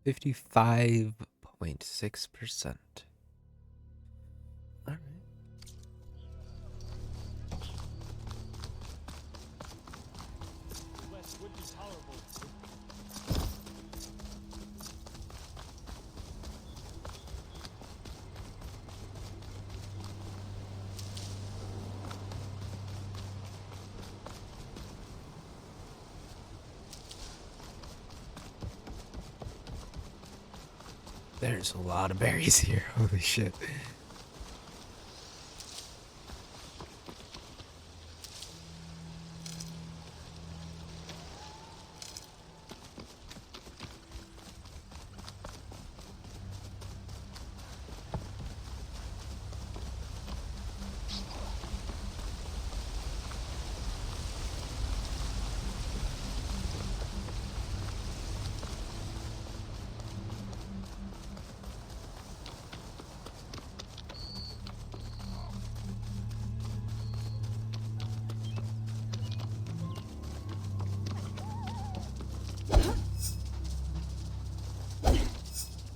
55.6%. All right. There's a lot of berries here. Holy shit.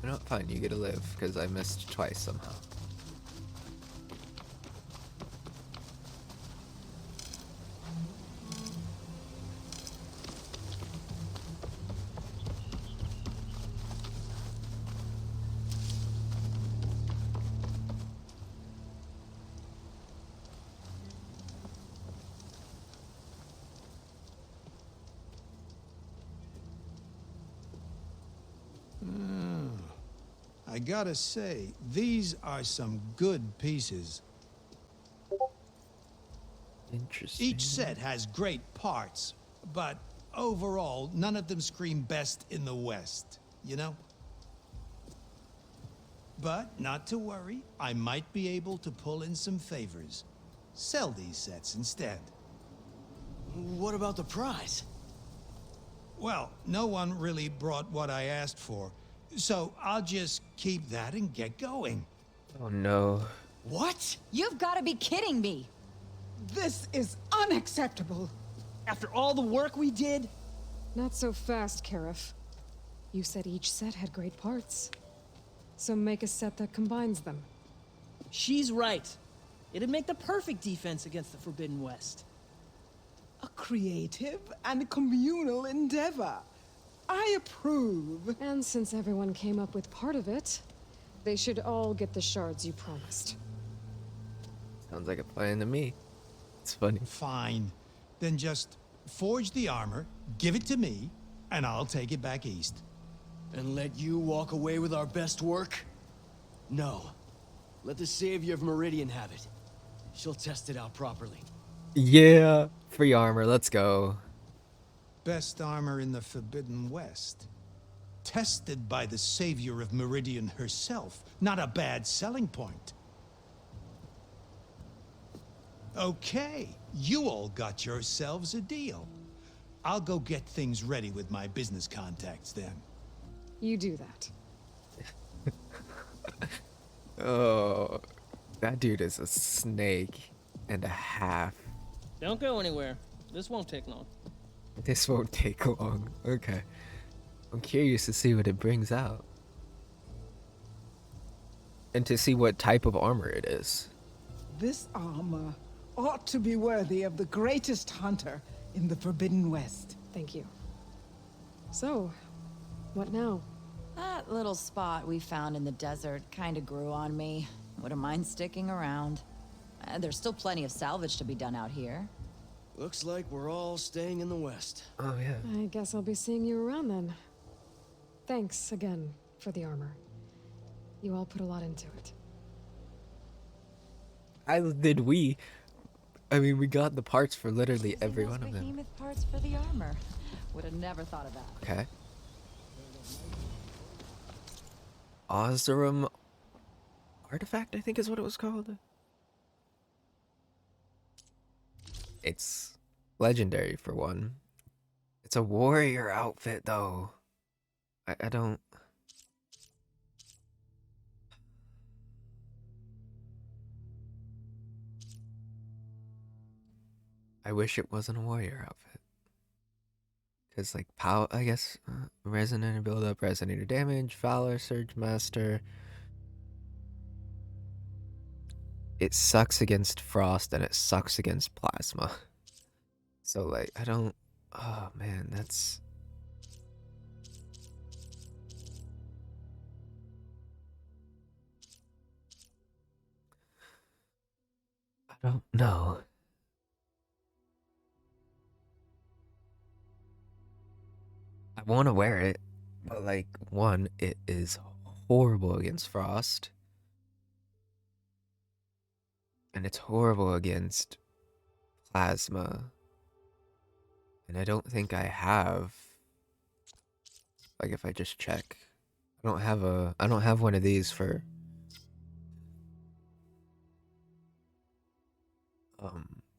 You know what? Fine, you get to live, because I missed twice somehow. I gotta say, these are some good pieces. Interesting. Each set has great parts, but overall, none of them scream best in the West, you know? But not to worry, I might be able to pull in some favors. Sell these sets instead. What about the prize? Well, no one really brought what I asked for, so I'll just keep that and get going. Oh no. What? You've got to be kidding me! This is unacceptable. After all the work we did? Not so fast, Karif. You said each set had great parts. So make a set that combines them. She's right. It'd make the perfect defense against the Forbidden West. A creative and communal endeavor. I approve. And since everyone came up with part of it, they should all get the shards you promised. Sounds like a plan to me. It's funny. Fine. Then just forge the armor, give it to me, and I'll take it back east. And let you walk away with our best work? No. Let the Savior of Meridian have it. She'll test it out properly. Yeah. Free armor. Let's go. Best armor in the Forbidden West. Tested by the Savior of Meridian herself. Not a bad selling point. Okay, you all got yourselves a deal. I'll go get things ready with my business contacts then. You do that. Oh, that dude is a snake and a half. Don't go anywhere. This won't take long. This won't take long. Okay. I'm curious to see what it brings out. And to see what type of armor it is. This armor ought to be worthy of the greatest hunter in the Forbidden West. Thank you. So, what now? That little spot we found in the desert kinda grew on me. Wouldn't mind sticking around. There's still plenty of salvage to be done out here. Looks like we're all staying in the West. Oh, yeah. I guess I'll be seeing you around then. Thanks again for the armor. You all put a lot into it. I mean, we got the parts for literally Using every those one of them. behemoth parts for the armor. Would have never thought of that. Okay. Ozzarum Artifact, I think is what it was called. It's legendary for one. It's a warrior outfit though. I don't... I wish it wasn't a warrior outfit. Because, like, I guess, Resonator buildup, Resonator damage, Valor, Surge Master. It sucks against Frost and it sucks against Plasma. So, like, I don't. Oh, man, that's. I don't know. I want to wear it, but, like, one, it is horrible against Frost. And it's horrible against Plasma. And I don't think I have. Like, if I just check, I don't have one of these for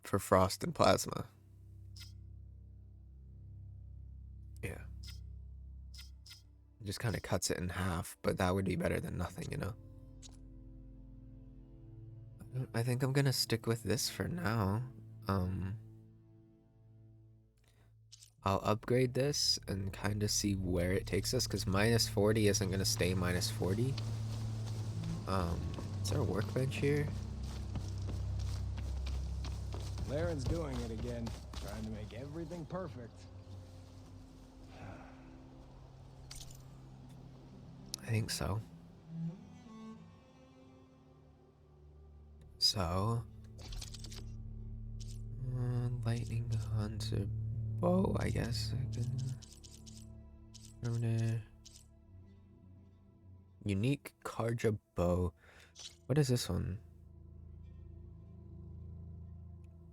Frost and Plasma. Yeah. It just kind of cuts it in half, but that would be better than nothing, you know? I think I'm gonna stick with this for now. I'll upgrade this and kind of see where it takes us, because minus 40 isn't gonna stay minus 40. Is there a workbench here? Laren's doing it again, trying to make everything perfect. I think so. So, lightning hunter bow, I guess. Unique Karja bow. What is this one?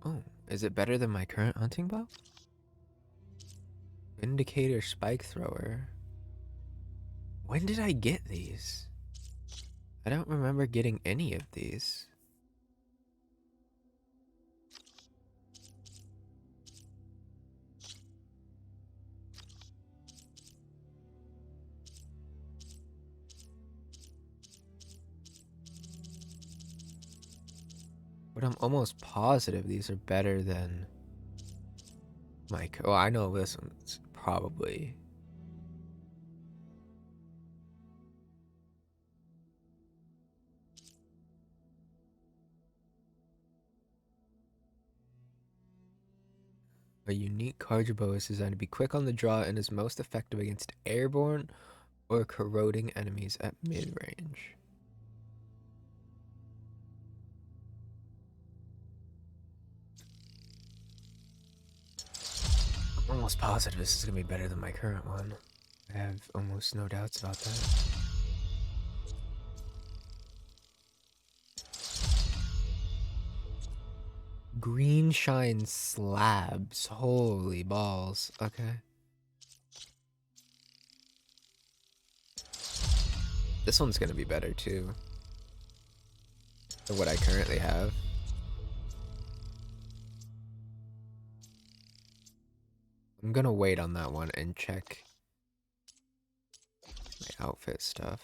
Oh, is it better than my current hunting bow? Indicator spike thrower. When did I get these? I don't remember getting any of these. But I'm almost positive these are better than my... Oh, I know this one's probably... A unique Karja bow is designed to be quick on the draw and is most effective against airborne or corroding enemies at mid-range. I'm almost positive this is going to be better than my current one. I have almost no doubts about that. Green shine slabs. Holy balls. Okay. This one's going to be better too than what I currently have. I'm gonna wait on that one and check my outfit stuff.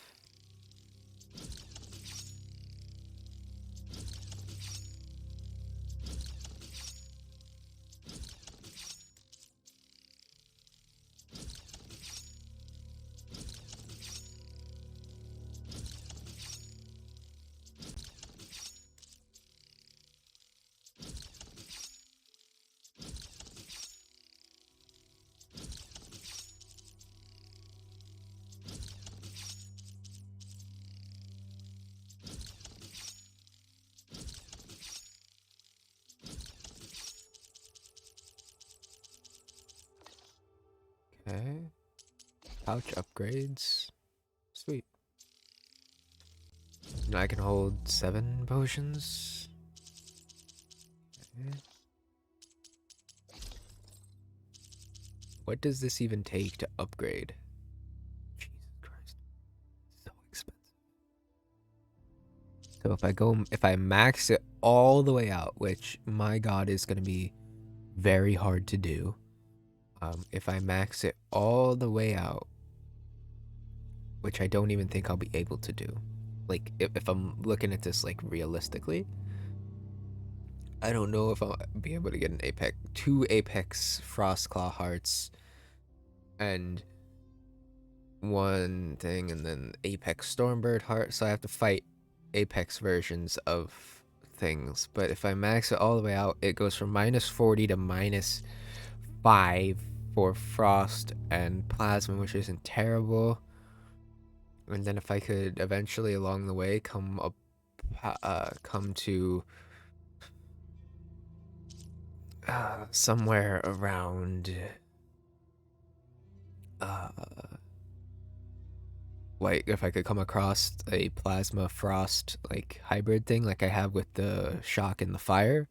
Okay. Pouch upgrades. Sweet. Now I can hold 7 potions. Okay. What does this even take to upgrade? Jesus Christ. So expensive. So if I max it all the way out, which my god is going to be very hard to do. If I max it all the way out, which I don't even think I'll be able to do. Like, if I'm looking at this, like, realistically, I don't know if I'll be able to get an Apex, 2 Apex Frostclaw Hearts and one thing, and then Apex Stormbird Heart, so I have to fight Apex versions of things. But if I max it all the way out, it goes from -40 to -5 for Frost and Plasma, which isn't terrible. And then if I could eventually along the way come to somewhere around like if I could come across a Plasma Frost like hybrid thing like I have with the Shock and the Fire,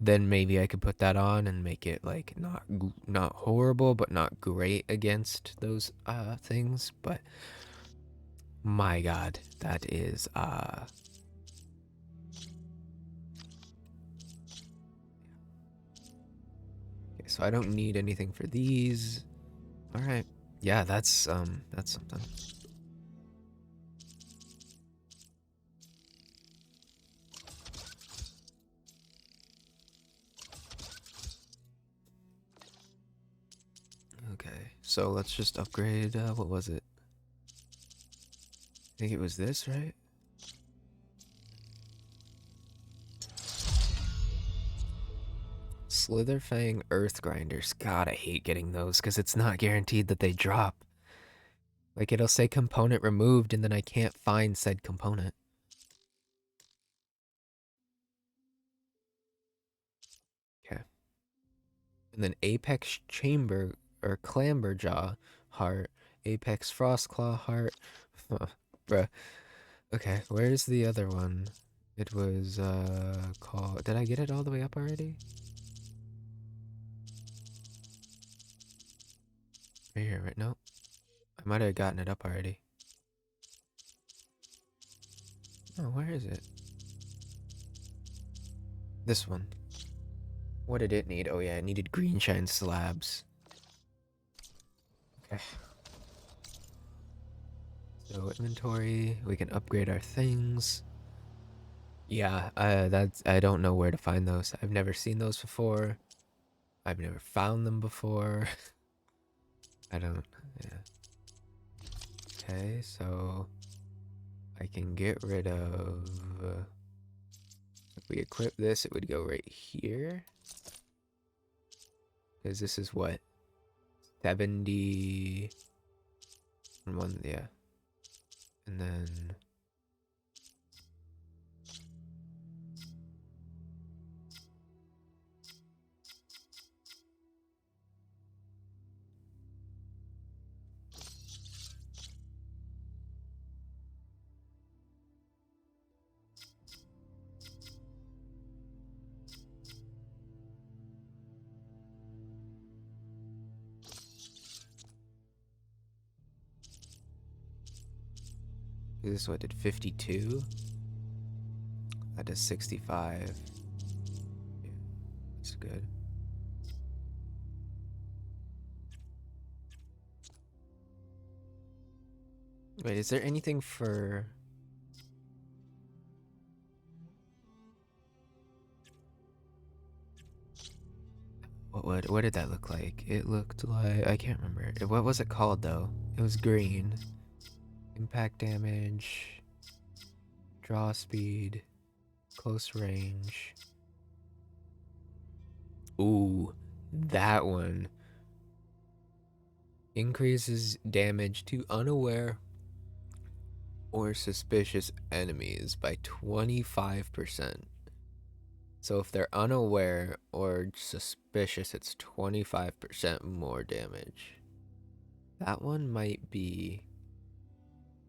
then maybe I could put that on and make it like not horrible but not great against those things. But my god, that is okay, so I don't need anything for these. All right, yeah, that's something. Okay, so let's just upgrade, what was it? I think it was this, right? Slitherfang Earth Grinders. God, I hate getting those because it's not guaranteed that they drop. Like, it'll say component removed and then I can't find said component. Okay. And then Apex Chamber or Clamberjaw Heart, Apex Frostclaw Heart. Bruh. Okay, where's the other one? It was called. Did I get it all the way up already? Right here, right? No. I might have gotten it up already. Oh, where is it? This one. What did it need? Oh yeah, it needed green shine slabs. Okay. So inventory, we can upgrade our things. Yeah, I don't know where to find those. I've never seen those before. I've never found them before. I don't, yeah. Okay, so I can get rid of, if we equip this, it would go right here. Because this is what? 70, one, yeah. And then this is what did 52? That does 65. Yeah, that's good. Wait, is there anything for... What did that look like? It looked like... I can't remember. What was it called, though? It was green. Impact damage. Draw speed. Close range. Ooh, that one. Increases damage to unaware or suspicious enemies by 25%. So if they're unaware or suspicious, it's 25% more damage. That one might be...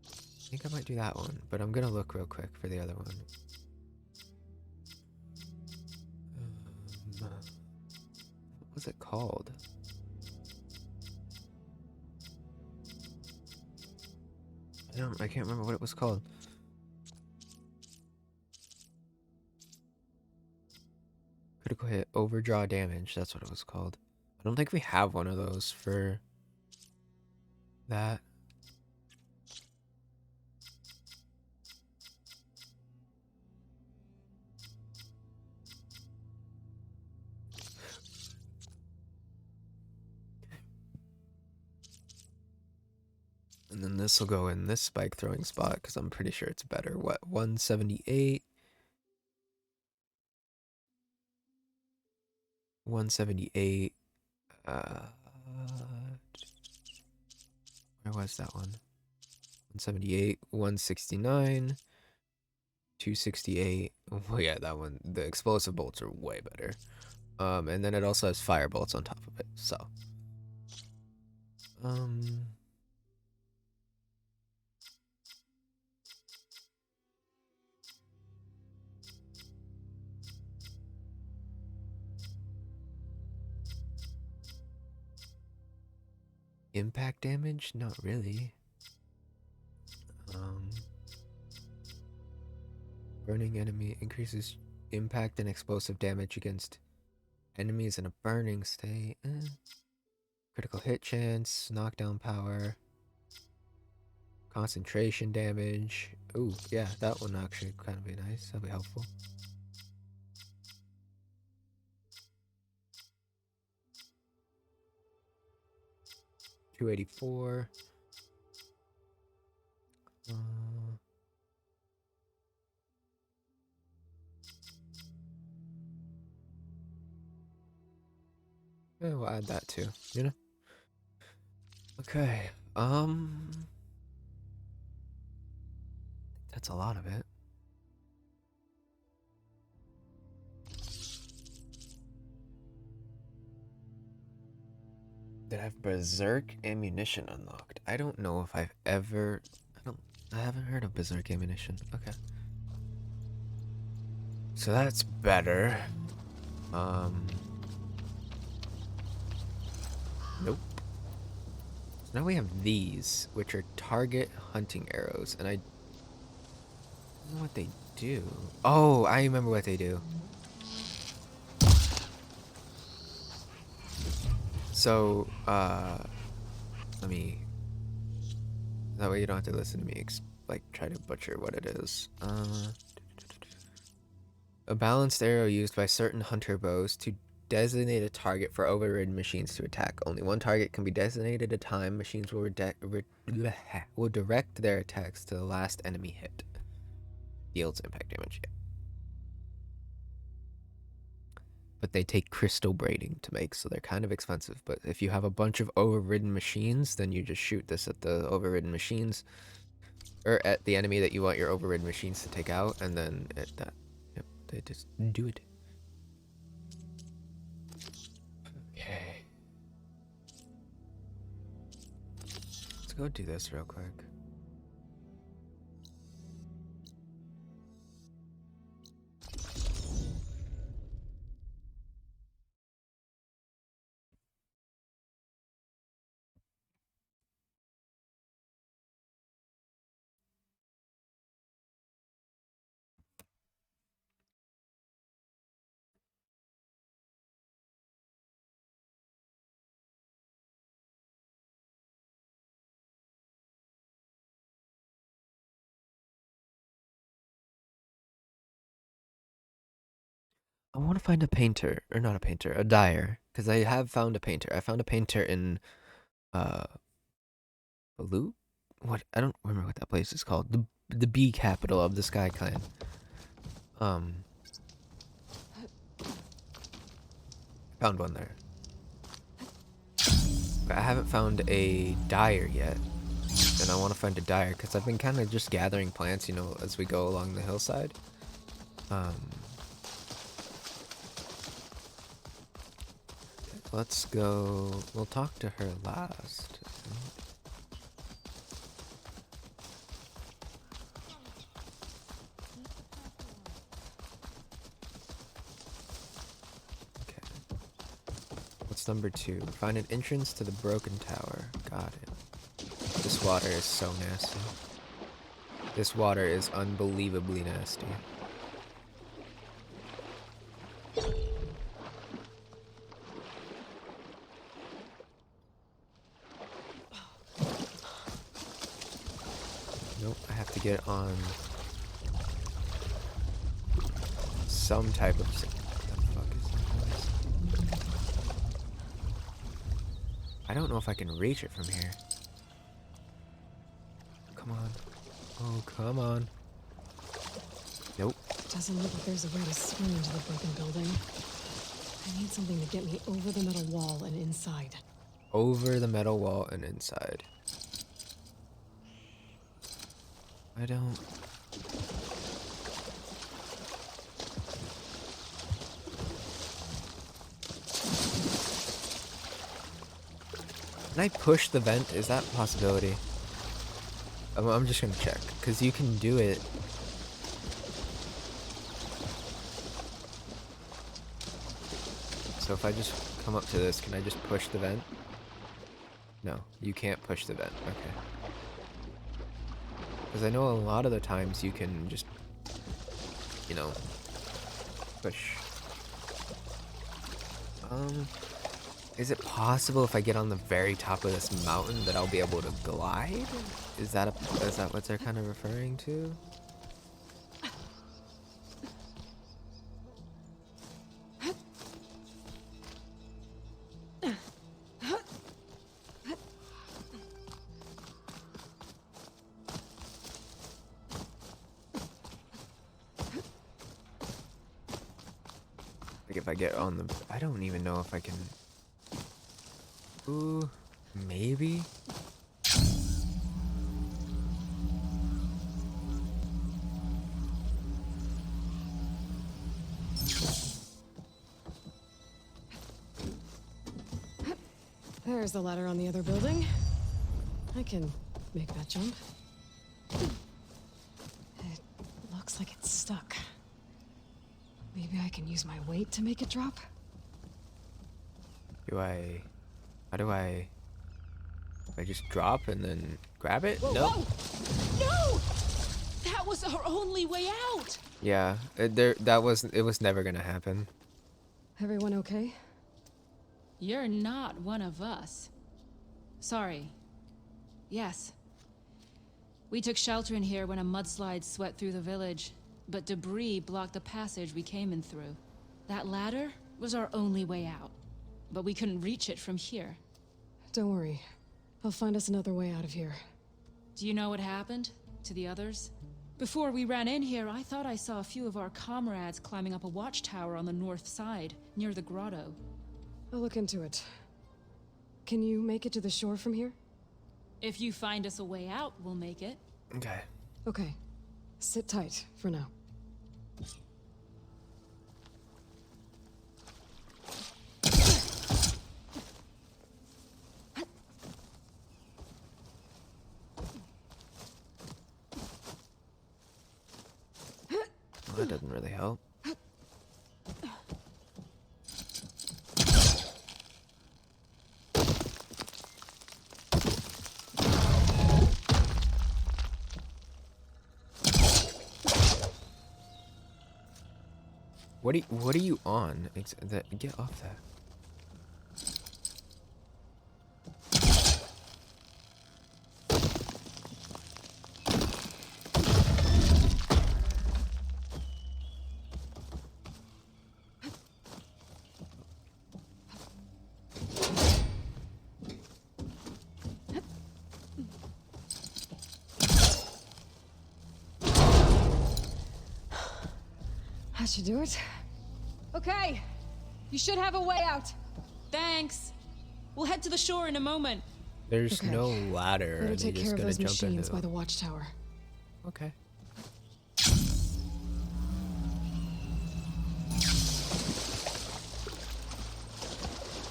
I think I might do that one, but I'm gonna look real quick for the other one. What was it called? I can't remember what it was called. Critical hit, overdraw damage. That's what it was called. I don't think we have one of those for that. And then this will go in this spike throwing spot because I'm pretty sure it's better. What, 178? 178. Where was that one? 178, 169, 268. Oh yeah, that one. The explosive bolts are way better. And then it also has fire bolts on top of it. So, impact damage? Not really. Burning enemy increases impact and explosive damage against enemies in a burning state. Critical hit chance, knockdown power, concentration damage. Ooh, yeah, that one actually kind of be nice. That'll be helpful. $284. Yeah, we'll add that too, you know? Okay, that's a lot of it. Did I have Berserk ammunition unlocked? I don't know if I've ever... I haven't heard of Berserk ammunition. Okay. So that's better. Nope. So now we have these, which are target hunting arrows, and I don't know what they do. Oh, I remember what they do. So, let me... That way you don't have to listen to me, like, try to butcher what it is. A balanced arrow used by certain hunter bows to designate a target for overridden machines to attack. Only one target can be designated at a time. Machines will direct their attacks to the last enemy hit. Yields impact damage, yeah. But they take crystal braiding to make, so they're kind of expensive. But if you have a bunch of overridden machines, then you just shoot this at the overridden machines, or at the enemy that you want your overridden machines to take out, and then at that, yep, they just do it. Okay. Let's go do this real quick. I want to find a painter, or not a painter, a dyer, because I have found a painter. I found a painter in, Balut? What? I don't remember what that place is called. The bee capital of the Sky Clan. Found one there. But I haven't found a dyer yet, and I want to find a dyer because I've been kind of just gathering plants, you know, as we go along the hillside. Let's go. We'll talk to her last. Okay. What's number 2? Find an entrance to the broken tower. Got it. This water is so nasty. This water is unbelievably nasty. Nope, I have to get on some type of... What the fuck is that noise? I don't know if I can reach it from here. come on. Oh, come on. Nope. Doesn't look like there's a way to swing into the broken building. I need something to get me over the metal wall and inside. Over the metal wall and inside. I don't... Can I push the vent? Is that a possibility? I'm just gonna check, because you can do it. So if I just come up to this, can I just push the vent? No, you can't push the vent. Okay. Because I know a lot of the times you can just, you know, push. Is it possible if I get on the very top of this mountain that I'll be able to glide? Is that what they're kind of referring to? Like if I get on the, I don't even know if I can. Ooh, maybe. There's the ladder on the other building. I can make that jump. It looks like it's stuck. Maybe I can use my weight to make it drop? How do I just drop and then grab it? Whoa, No. whoa. No! That was our only way out! Yeah, it was never gonna happen. Everyone okay? You're not one of us. Sorry. Yes. We took shelter in here when a mudslide swept through the village, but debris blocked the passage we came in through. That ladder was our only way out, but we couldn't reach it from here. Don't worry. I'll find us another way out of here. Do you know what happened to the others? Before we ran in here, I thought I saw a few of our comrades climbing up a watchtower on the north side, near the grotto. I'll look into it. Can you make it to the shore from here? If you find us a way out, we'll make it. Okay. Okay. Sit tight for now. Well, that doesn't really help. What are you on? Get off that. That should do it. Okay. You should have a way out. Thanks. We'll head to the shore in a moment. There's Okay. no ladder. Better and you're take just care of gonna those jump machines into by it. the watchtower. Okay.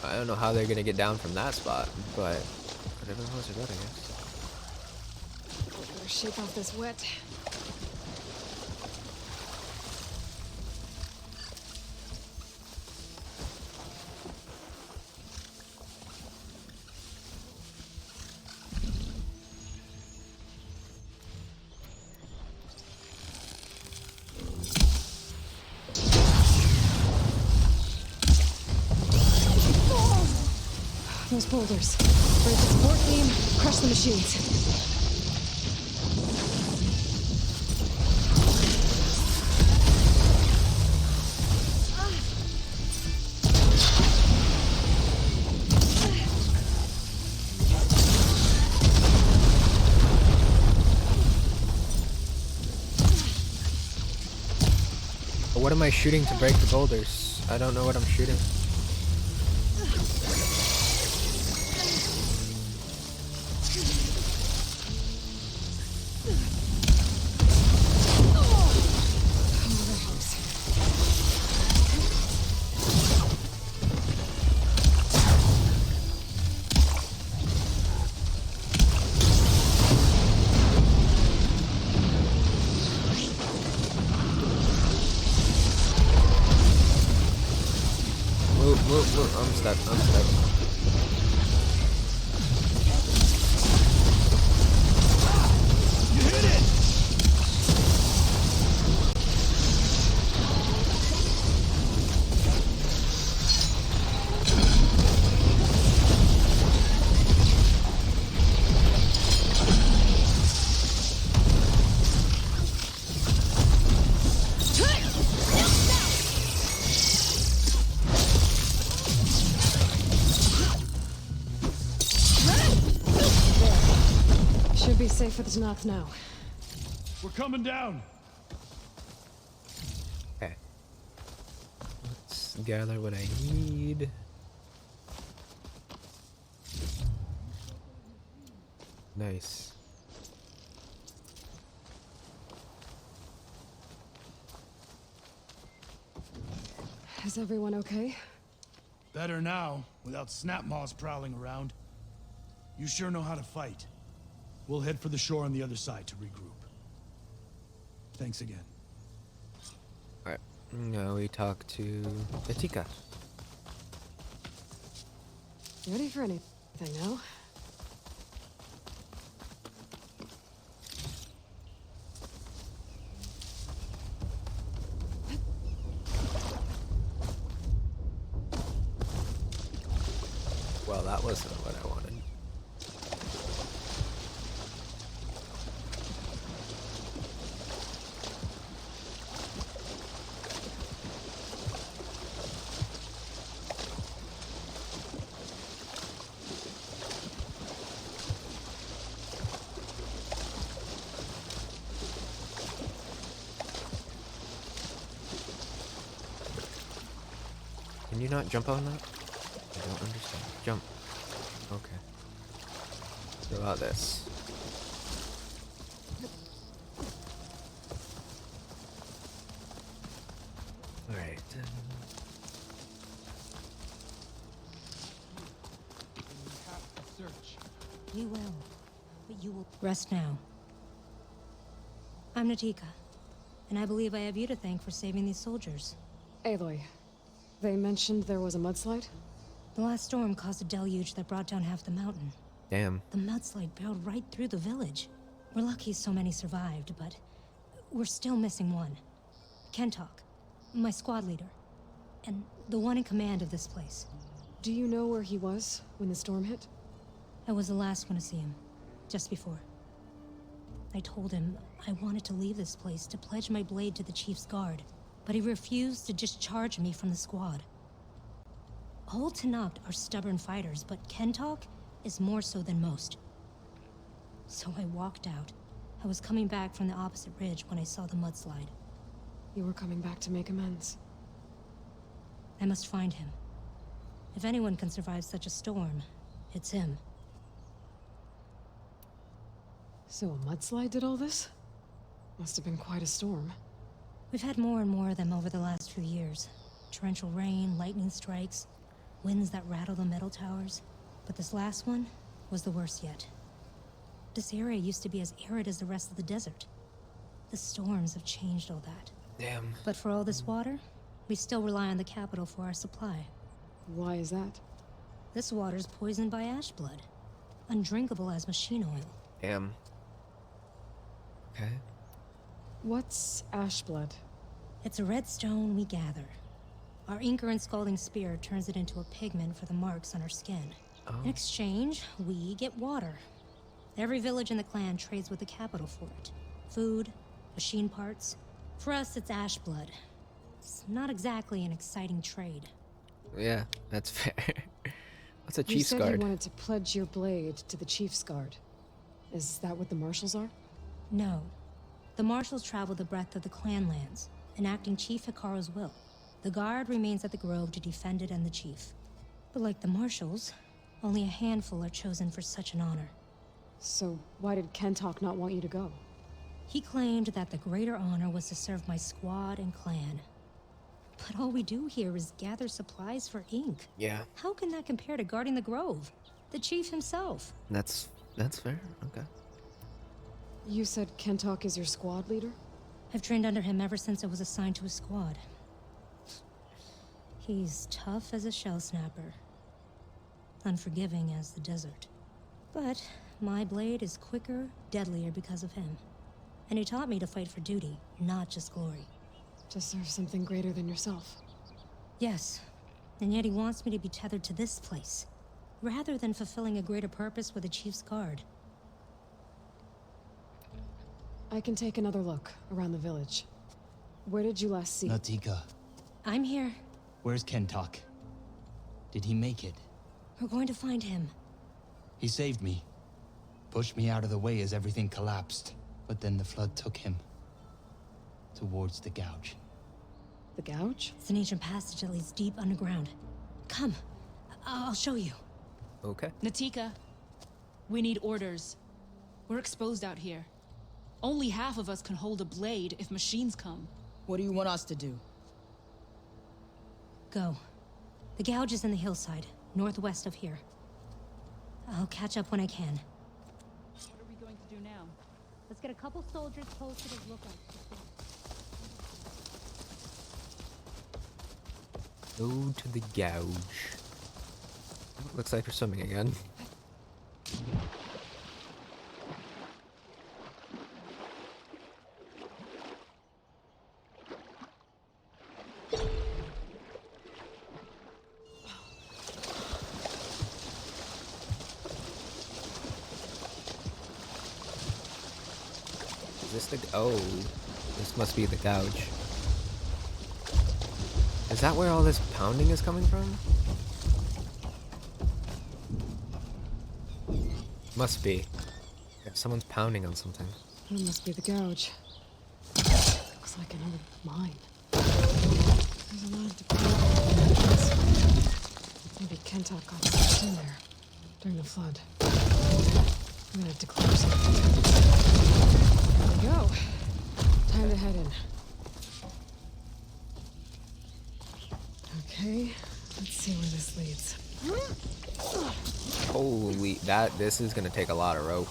I don't know how they're gonna get down from that spot, but whatever the hell's it, I guess. Better shake off this wet. Those boulders. Break the support beam, crush the machines. What am I shooting to break the boulders? I don't know what I'm shooting. Move, I'm stuck. You hit it! Should be safe at the north now. We're coming down. Okay. Let's gather what I need. Nice. Is everyone okay? Better now, without snapmaws prowling around. You sure know how to fight. We'll head for the shore on the other side to regroup. Thanks again. Alright. Now we talk to Etika. Ready for anything now? Well, that wasn't what I wanted. Can you not jump on that? I don't understand. Jump. Okay. So about this. Alright. We will, but you will rest now. I'm Natika, and I believe I have you to thank for saving these soldiers. Aloy, they mentioned there was a mudslide? The last storm caused a deluge that brought down half the mountain. Damn. The mudslide barreled right through the village. We're lucky so many survived, but we're still missing one. Kentok, my squad leader, and the one in command of this place. Do you know where he was when the storm hit? I was the last one to see him, just before. I told him I wanted to leave this place to pledge my blade to the Chief's guard, but he refused to discharge me from the squad. All Tenakth are stubborn fighters, but Kentok is more so than most. So I walked out. I was coming back from the opposite ridge when I saw the mudslide. You were coming back to make amends. I must find him. If anyone can survive such a storm, it's him. So a mudslide did all this? Must have been quite a storm. We've had more and more of them over the last few years. Torrential rain, lightning strikes, winds that rattle the metal towers. But this last one was the worst yet. This area used to be as arid as the rest of the desert. The storms have changed all that. Damn. But for all this water, we still rely on the capital for our supply. Why is that? This water's poisoned by ash blood. Undrinkable as machine oil. Damn. Okay. What's ash blood? It's a red stone we gather. Our Inker and Scalding Spear turns it into a pigment for the marks on our skin. Oh. In exchange, we get water. Every village in the clan trades with the capital for it. Food, machine parts. For us, it's ash blood. It's not exactly an exciting trade. Yeah, that's fair. What's a You Chief's said guard? you wanted to pledge your blade to the Chief's guard. Is that what the marshals are? No. The marshals travel the breadth of the clan lands. enacting Chief Hikaru's will. The guard remains at the grove to defend it and the chief. But like the marshals, only a handful are chosen for such an honor. So why did Kentok not want you to go? He claimed that the greater honor was to serve my squad and clan. But all we do here is gather supplies for ink. Yeah. How can that compare to guarding the grove? The chief himself. That's fair. Okay. You said Kentok is your squad leader? I've trained under him ever since I was assigned to his squad. He's tough as a shell snapper. Unforgiving as the desert. But my blade is quicker, deadlier because of him. And he taught me to fight for duty, not just glory. To serve something greater than yourself? Yes, and yet he wants me to be tethered to this place, rather than fulfilling a greater purpose with the Chief's Guard. I can take another look around the village. Where did you last see? Natika, I'm here. where's Kentok? Did he make it? We're going to find him. He saved me. Pushed me out of the way as everything collapsed. But then the flood took him. Towards the gouge. The gouge? It's an ancient passage that leads deep underground. Come, I'll show you. Okay. Natika, we need orders. We're exposed out here. Only half of us can hold a blade if machines come. What do you want us to do? Go. The gouge is in the hillside, northwest of here. I'll catch up when I can. What are we going to do now? Let's get a couple soldiers posted as lookouts. Go to the gouge. Looks like we're swimming again. Is this the... Oh, this must be the gouge. Is that where all this pounding is coming from? Must be. If someone's pounding on something. It must be the gouge. Looks like an old mine. There's a lot of debris. Maybe Kentok got stuck in there during the flood. I'm gonna have to clear something. There we go. Time to head in. Okay, let's see where this leads. Holy, this is gonna take a lot of rope.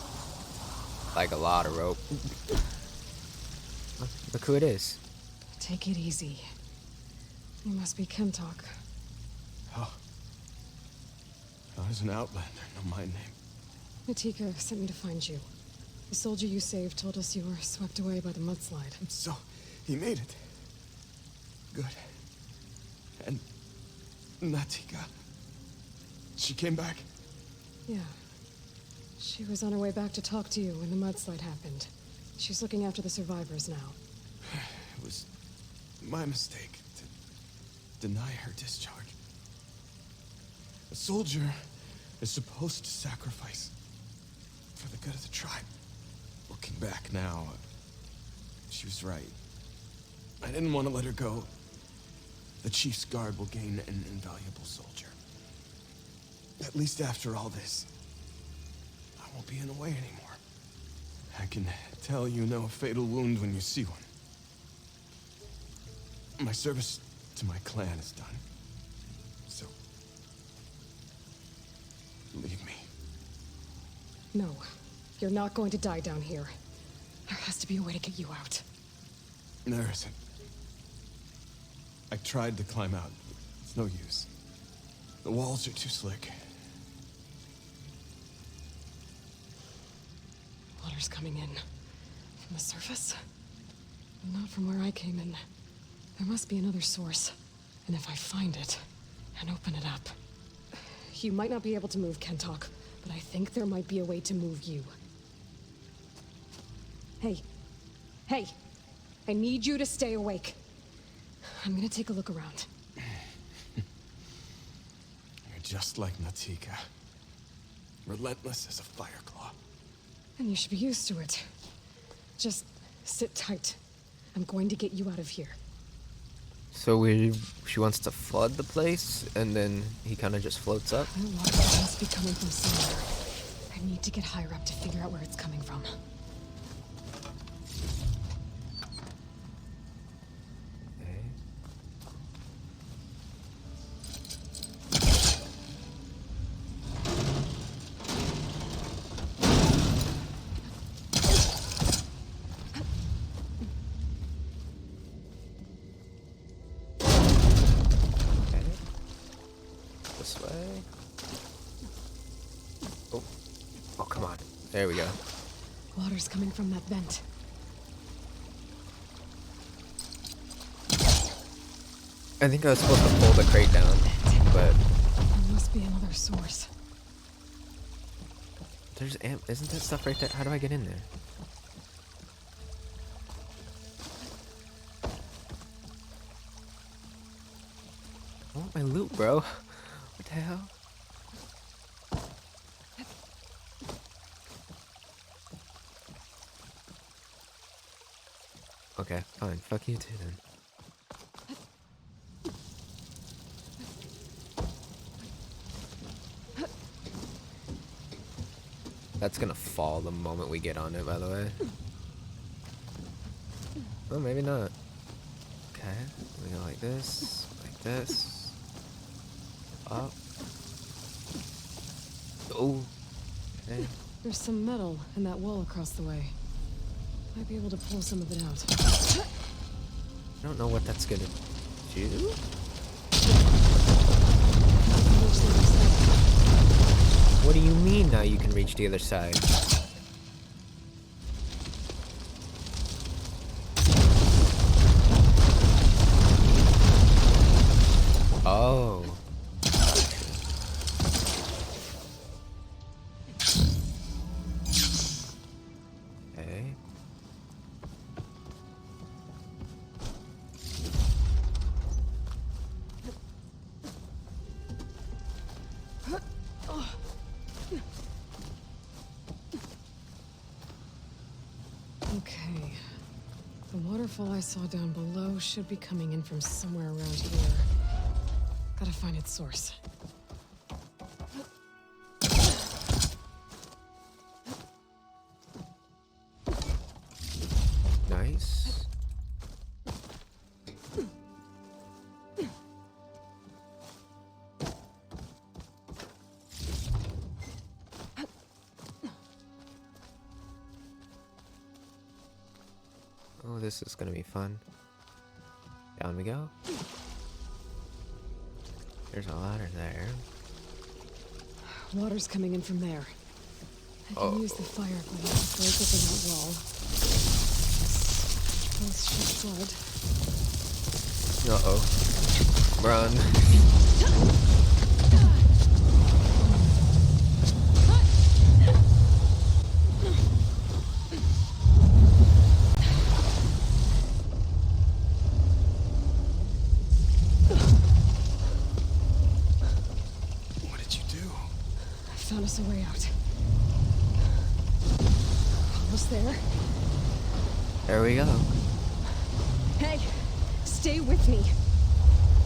Like a lot of rope. Look who it is. Take it easy. You must be Kentok. Oh. I was an outlander, no my name. Natika sent me to find you. The soldier you saved told us you were swept away by the mudslide. So, he made it. Good. And Natika, she came back? Yeah. She was on her way back to talk to you when the mudslide happened. She's looking after the survivors now. It was my mistake to deny her discharge. A soldier is supposed to sacrifice for the good of the tribe. Looking back now, she was right. I didn't want to let her go. The Chief's Guard will gain an invaluable soldier. At least after all this, I won't be in the way anymore. I can tell you know a fatal wound when you see one. My service to my clan is done. So, leave me. No, you're not going to die down here. There has to be a way to get you out. There isn't. I tried to climb out. It's no use. The walls are too slick. Water's coming in. From the surface? Not from where I came in. There must be another source. And if I find it, and open it up... You might not be able to move Kentok, but I think there might be a way to move you. Hey. Hey! I need you to stay awake. I'm gonna take a look around. You're just like Natika. Relentless as a fireclaw. And you should be used to it. Just sit tight. I'm going to get you out of here. So she wants to flood the place, and then he kind of just floats up. That water must be coming from somewhere. I need to get higher up to figure out where it's coming from. Okay. This way. Oh. Oh, come on. There we go. Water's coming from that vent. I think I was supposed to pull the crate down, but There must be another source. there's isn't that stuff right there? How do I get in there? I want my loot, bro. What the hell? Okay, fine. Fuck you too then. That's gonna fall the moment we get on it, by the way. Oh, maybe not. Okay, we go like this, up. Oh, okay. There's some metal in that wall across the way. Might be able to pull some of it out. I don't know what that's gonna do. What do you mean now you can reach the other side? Oh. Okay. Okay. The waterfall I saw down below should be coming in from somewhere around here. Gotta find its source. Nice. Oh, this is gonna be fun. Down we go. There's a ladder there. Water's coming in from there. I can use the fire blade to break open that wall. Both shed blood. Uh-oh. Run. What did you do? I found us a way out. Almost there. There we go. Hey, stay with me.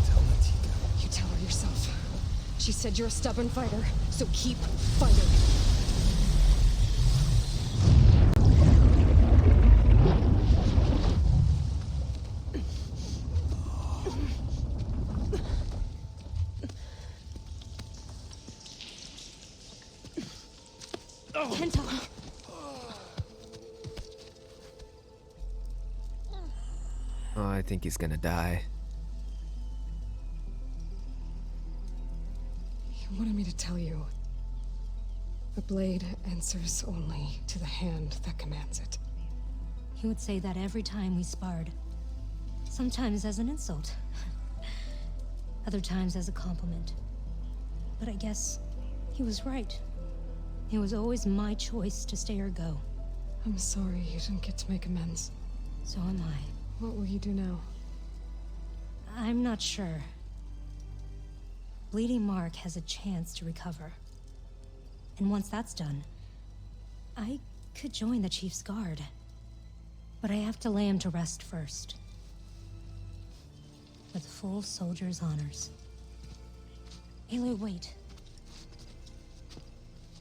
Tell Natika. You tell her yourself. She said you're a stubborn fighter, so keep fighting. Kenta! Oh, I think he's gonna die. You wanted me to tell you. The blade answers only to the hand that commands it. He would say that every time we sparred. Sometimes as an insult. Other times as a compliment. But I guess he was right. It was always my choice to stay or go. I'm sorry you didn't get to make amends. So am I. What will you do now? I'm not sure. Bleeding Mark has a chance to recover. And once that's done, I could join the Chief's Guard. But I have to lay him to rest first. with full soldier's honors. Aloy, wait.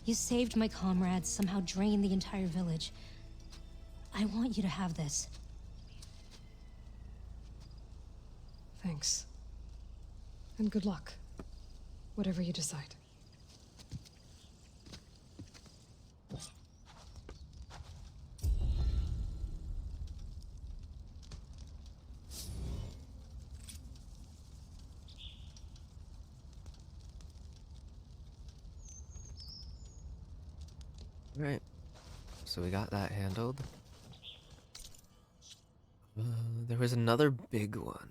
You saved my comrades, somehow drained the entire village. I want you to have this. Thanks. And good luck. Whatever you decide. Right. So we got that handled. There was another big one.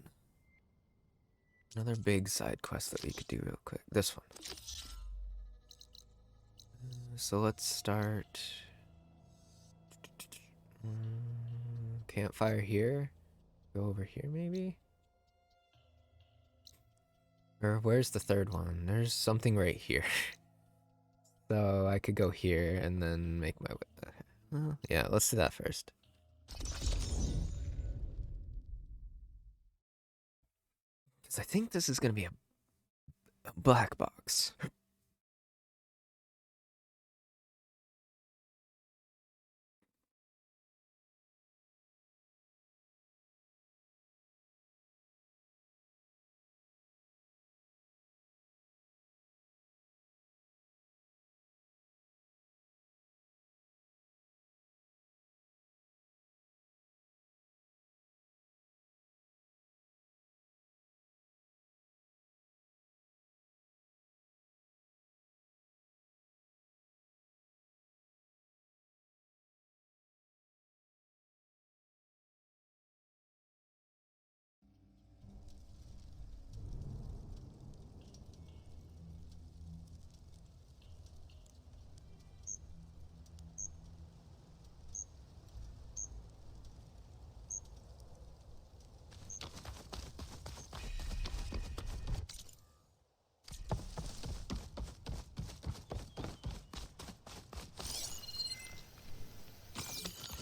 Another big side quest that we could do real quick. This one. So let's start. Campfire here. Go over here maybe? Or where's the third one? There's something right here. So I could go here and then make my way. Well, yeah, let's do that first. Because I think this is going to be a black box.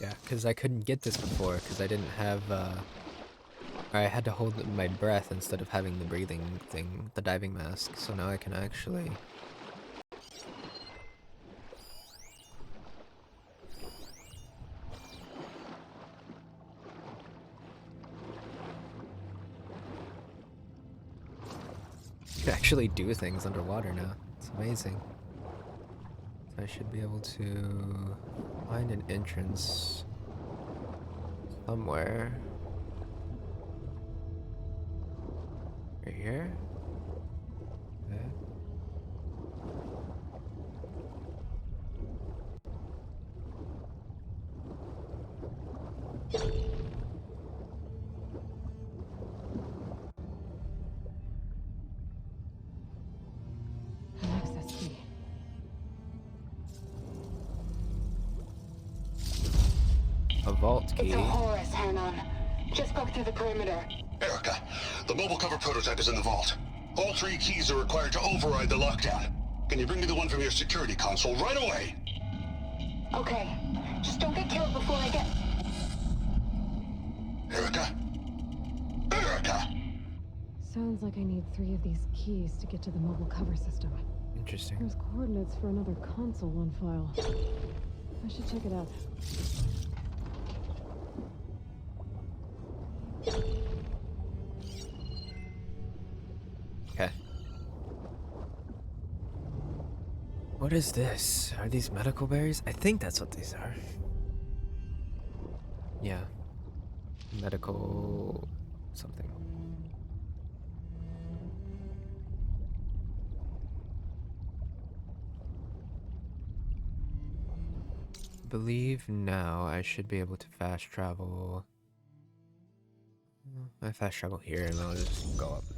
Yeah, because I couldn't get this before because I didn't have, I had to hold my breath instead of having the breathing thing, the diving mask. So now I can actually... I can actually do things underwater now. It's amazing. I should be able to find an entrance somewhere. Right here? Okay. Access key. A vault key. It's a Horus, Hernon. Just broke through the perimeter. Erica, the mobile cover prototype is in the vault. All 3 keys are required to override the lockdown. Can you bring me the one from your security console right away? Okay. Just don't get killed before I get... Erica? Erica! Sounds like I need 3 of these keys to get to the mobile cover system. Interesting. There's coordinates for another console on file. I should check it out. Okay. What is this? Are these medical berries? I think that's what these are. Yeah. Medical... something. Believe now I should be able to fast travel. I fast travel here and I'll just go up with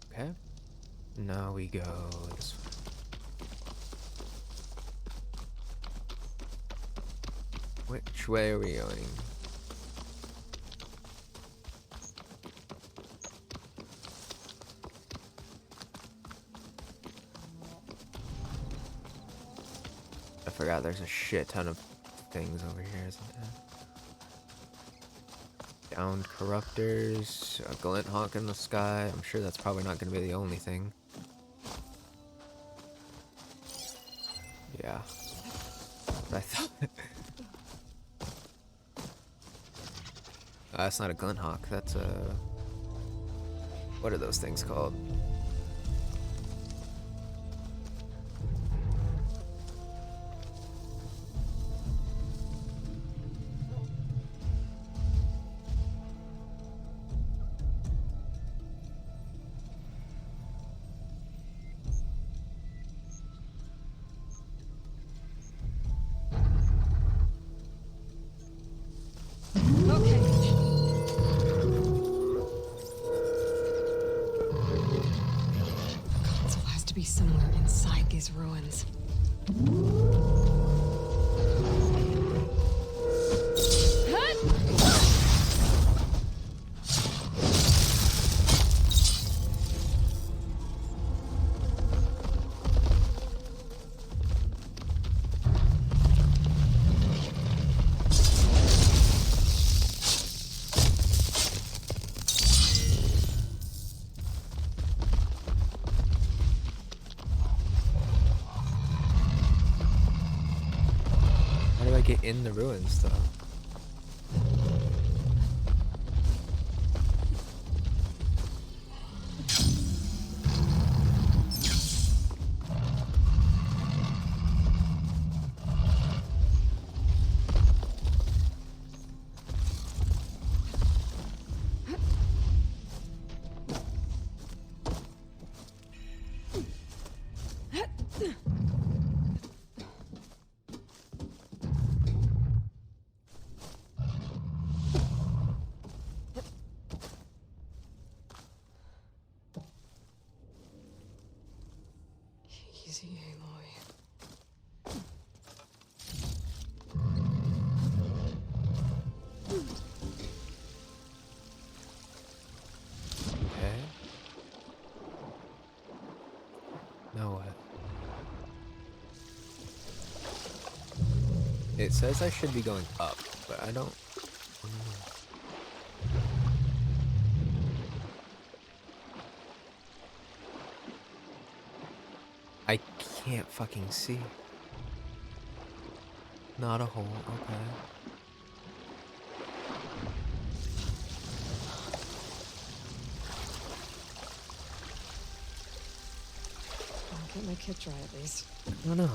it. Okay. Now we go this way. Which way are we going? forgot there's a shit ton of things over here, isn't there? Downed corruptors, a glint hawk in the sky. I'm sure that's probably not going to be the only thing. Yeah. I thought... that's not a glint hawk, that's a... What are those things called? Somewhere inside these ruins. Get in the ruins though. It says I should be going up, but I don't. I can't fucking see. Not a hole, okay. I'll get my kit dry at least. I don't know.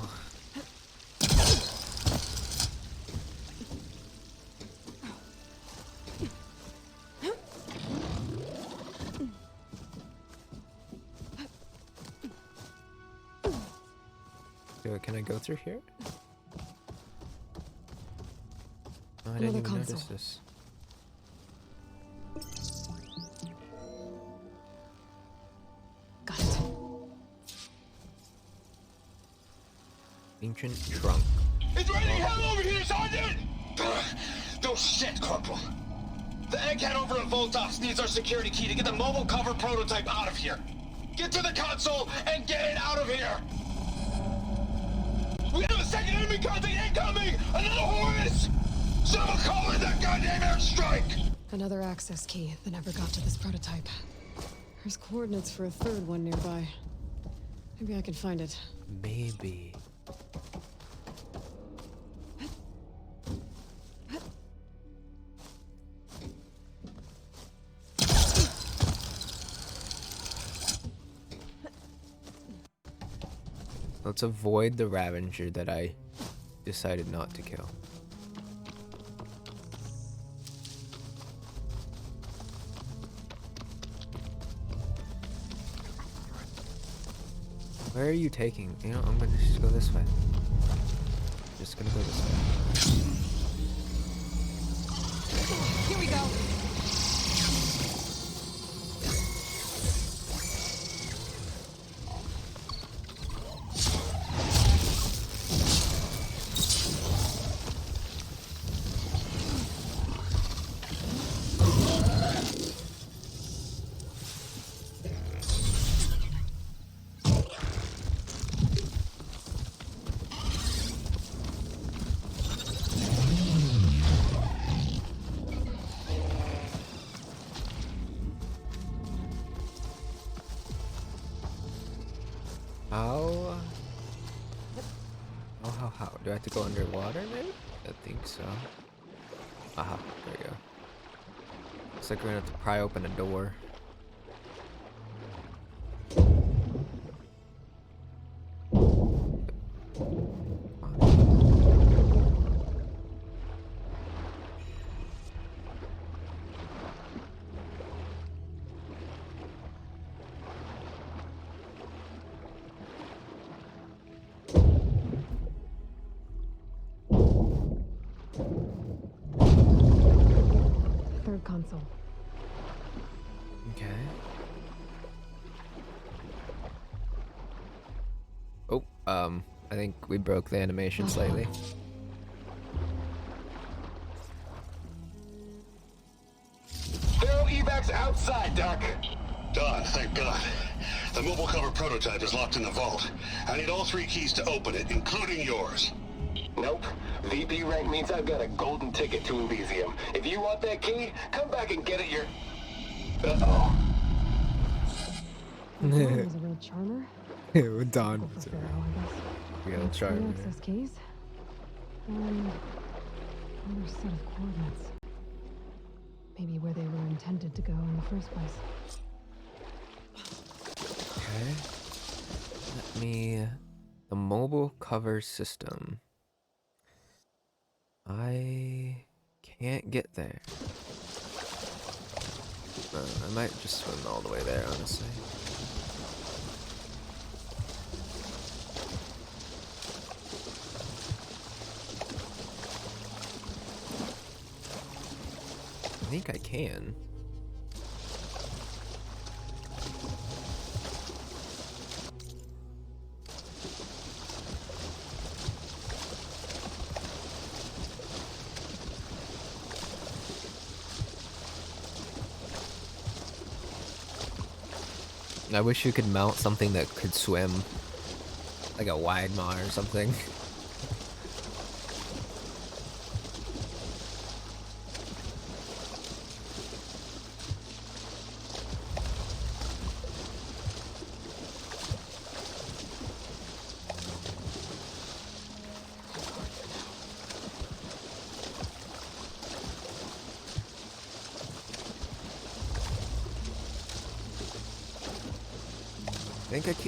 Can I go through here? Oh, I didn't even notice this. Got it. Ancient trunk. It's raining hell over here, Sergeant! No shit, Corporal. The egghead over at Voltos needs our security key to get the mobile cover prototype out of here. Get to the console and get it out of here! We have a second enemy contact incoming! Another Horus! Someone call in that goddamn airstrike! Another access key that never got to this prototype. There's coordinates for a third one nearby. Maybe I can find it. Maybe. Let's avoid the Ravager that I decided not to kill. Where are you taking? You know, I'm gonna just go this way. Just gonna go this way. Here we go. Do I have to go underwater maybe? I think so. Aha, there we go. Looks like we're gonna have to pry open a door. Third console. Okay. Oh, I think we broke the animation slightly. Throw evacs outside, Doc. Done, thank God. The mobile cover prototype is locked in the vault. I need all 3 keys to open it, including yours. Nope. VP rank means I've got a golden ticket to Elysium. If you want that key, come back and get it your... Uh-oh. Dawn was a real charmer. Dawn. For Pharaoh, I guess. Real charmer. Access keys. And another set of coordinates. Maybe where they were intended to go in the first place. Okay. Let me... The mobile cover system. I can't get there. I might just swim all the way there, honestly. I think I can. I wish you could mount something that could swim, like a wide maw or something.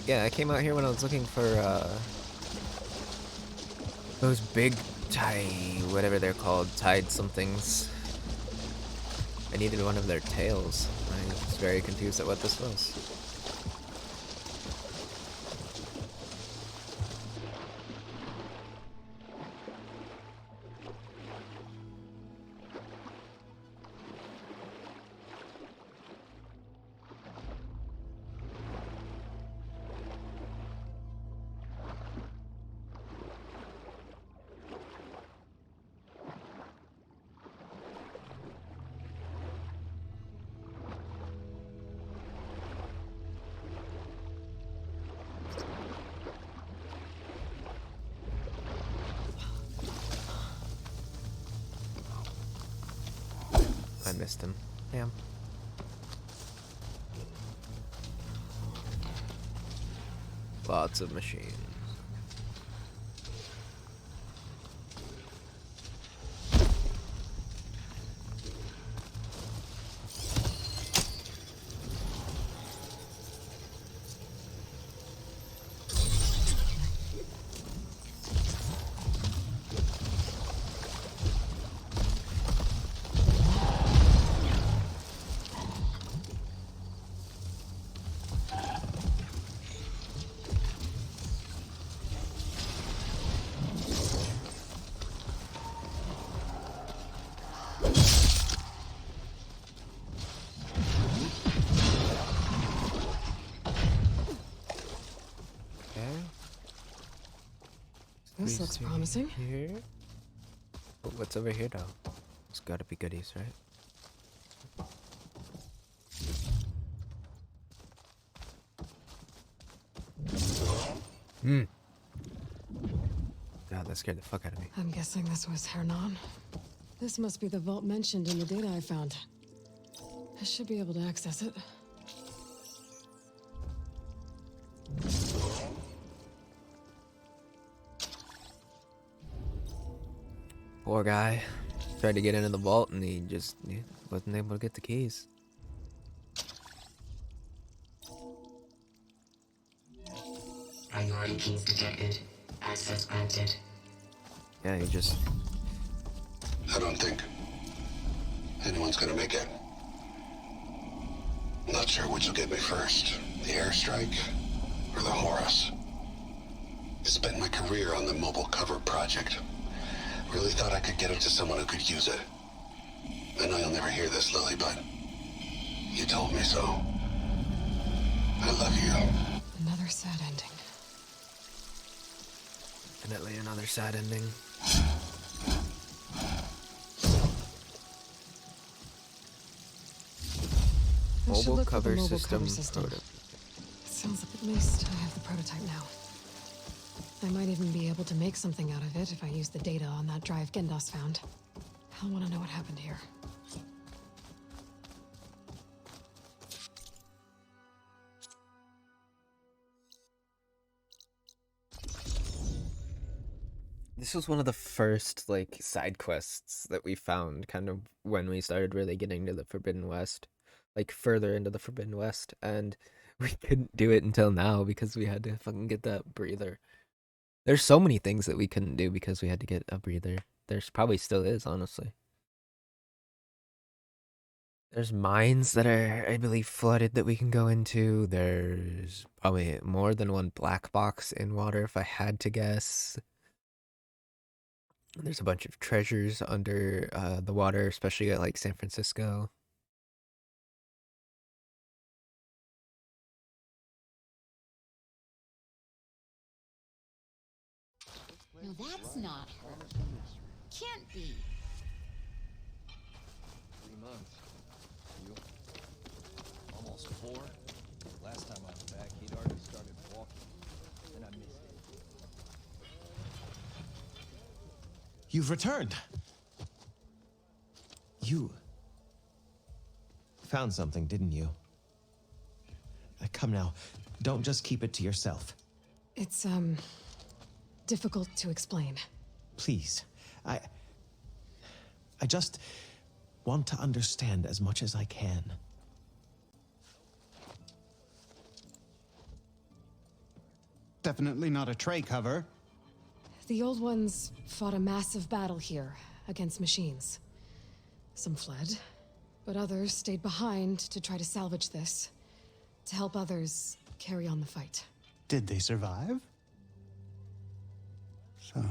Yeah, I came out here when I was looking for those big whatever they're called, tide somethings. I needed one of their tails. I was very confused at what this was. I missed him. Damn. Lots of machines. This looks promising. Here. Oh, what's over here though? There's gotta be goodies, right? Hmm. God, that scared the fuck out of me. I'm guessing this was Hernan. This must be the vault mentioned in the data I found. I should be able to access it. Poor guy. Tried to get into the vault and he wasn't able to get the keys. Priority keys detected. Access granted. Yeah, he just... I don't think anyone's gonna make it. I'm not sure which will get me first. The airstrike or the Horus. I spent my career on the mobile cover project. Really thought I could get it to someone who could use it. I know you'll never hear this, Lily, but you told me so. I love you. Another sad ending. Definitely another sad ending. Mobile cover system prototype. Sounds like at least I have the prototype now. I might even be able to make something out of it if I use the data on that drive Gendas found. I'll want to know what happened here. This was one of the first, like, side quests that we found kind of when we started really getting to the Forbidden West. Like, further into the Forbidden West. And we couldn't do it until now because we had to fucking get that breather. There's so many things that we couldn't do because we had to get a breather. There's probably still is, honestly. There's mines that are, I believe, flooded that we can go into. There's probably more than one black box in water, if I had to guess. There's a bunch of treasures under the water, especially at like San Francisco. No, that's not her. Can't be. 3 months. You? Almost 4. Last time I was back, he'd already started walking, and I missed it. You've returned. You found something, didn't you? Come now, don't just keep it to yourself. It's, difficult to explain. Please, I just want to understand as much as I can. Definitely not a tray cover. The old ones fought a massive battle here against machines. Some fled, but others stayed behind to try to salvage this, to help others carry on the fight. Did they survive? So,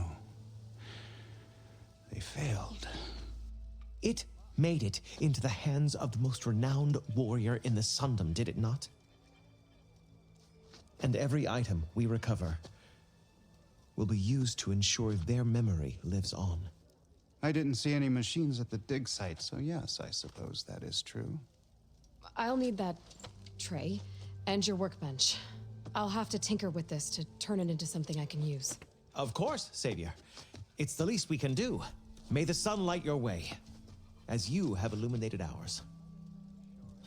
they failed. It made it into the hands of the most renowned warrior in the Sundom, did it not? And every item we recover will be used to ensure their memory lives on. I didn't see any machines at the dig site, so yes, I suppose that is true. I'll need that tray and your workbench. I'll have to tinker with this to turn it into something I can use. Of course, Savior. It's the least we can do. May the sun light your way, as you have illuminated ours.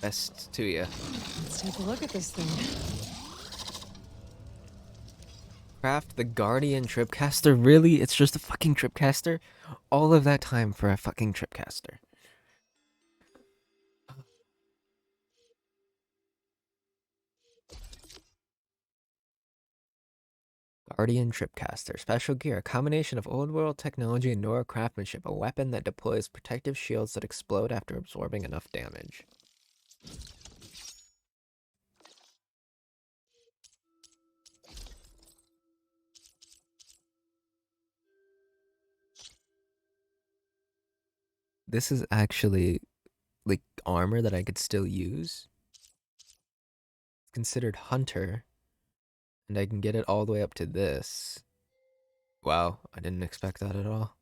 Best to you. Let's take a look at this thing. Craft the Guardian Tripcaster? Really? It's just a fucking Tripcaster? All of that time for a fucking Tripcaster. Guardian Tripcaster. Special gear. A combination of old world technology and Nora craftsmanship. A weapon that deploys protective shields that explode after absorbing enough damage. This is actually like armor that I could still use. It's considered hunter. And I can get it all the way up to this. Wow, I didn't expect that at all.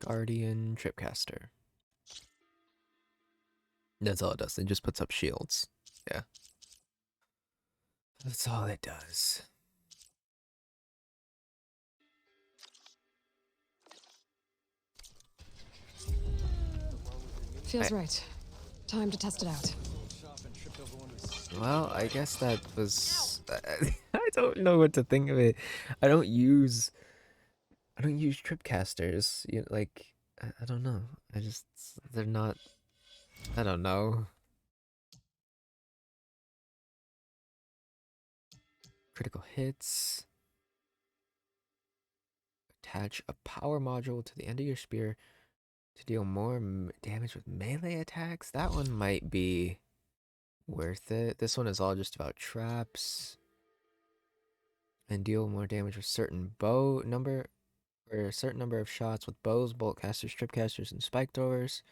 Guardian Tripcaster. That's all it does. It just puts up shields. Yeah. That's all it does. Feels right. Time to test it out. Well, I guess that was... I don't know what to think of it. I don't use tripcasters. You know, like, I don't know. They're not... I don't know. Critical hits. Attach a power module to the end of your spear to deal more damage with melee attacks. That one might be worth it. This one is all just about traps. And deal more damage with certain number of shots with bows, bolt casters, trip casters, and spike throwers.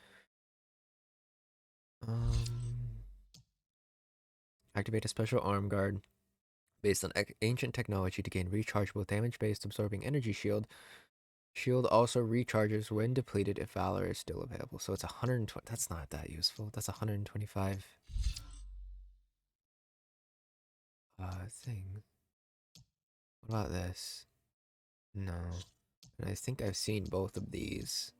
Activate a special arm guard based on ancient technology to gain rechargeable damage-based absorbing energy shield. Shield also recharges when depleted if Valor is still available. So it's 120. That's not that useful. That's 125 thing. What about this? No. And I think I've seen both of these.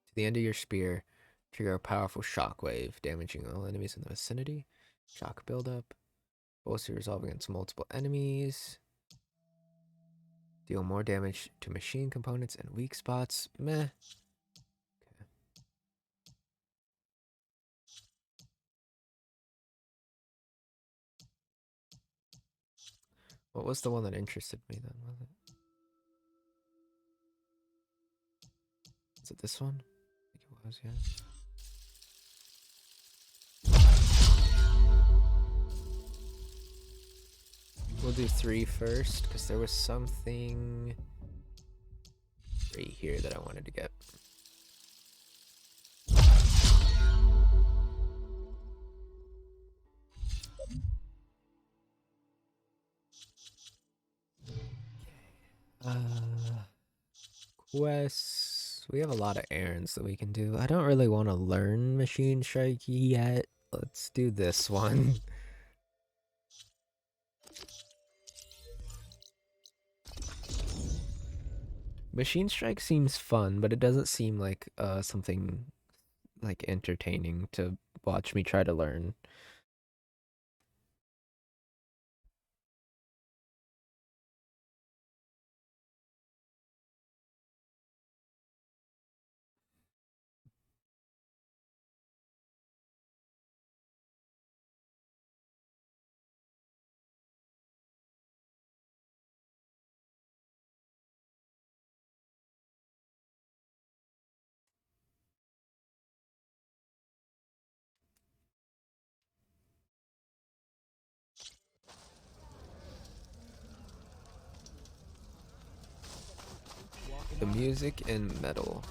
To the end of your spear, trigger a powerful shockwave, damaging all enemies in the vicinity. Shock buildup. Mostly resolve against multiple enemies. Deal more damage to machine components and weak spots. Meh. Okay. What was the one that interested me then? Was it? Is it this one? I think it was, yeah. We'll do 3 first, because there was something right here that I wanted to get. Quests. We have a lot of errands that we can do. I don't really want to learn Machine Strike yet. Let's do this one. Machine Strike seems fun, but it doesn't seem like something like entertaining to watch me try to learn. The music in metal.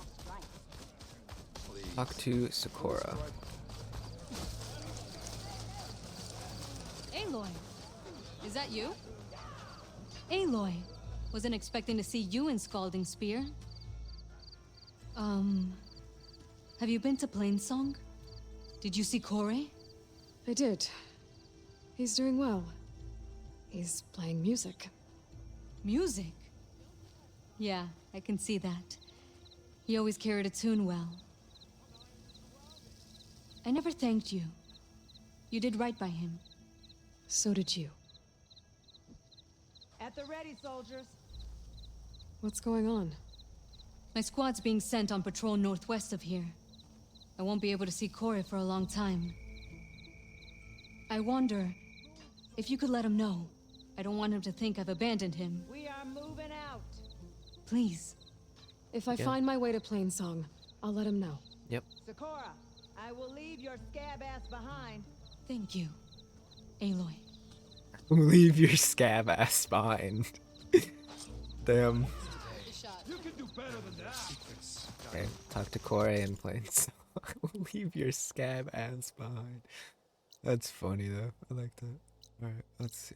Talk to Sakura. Aloy, is that you? Aloy, wasn't expecting to see you in Scalding Spear. Have you been to Plainsong? Did you see Corey? I did. He's doing well. He's playing music. Music? Yeah, I can see that. He always carried a tune well. I never thanked you. You did right by him. So did you. At the ready, soldiers. What's going on? My squad's being sent on patrol northwest of here. I won't be able to see Corey for a long time. I wonder if you could let him know. I don't want him to think I've abandoned him. We are moving out. Please. If I find my way to Plainsong, I'll let him know. Yep. Sakura, I will leave your scab ass behind. Thank you, Aloy. Leave your scab ass behind. Damn. You can do better than that. Okay, talk to Corey and Plains. Leave your scab ass behind. That's funny though. I like that. Alright, let's see.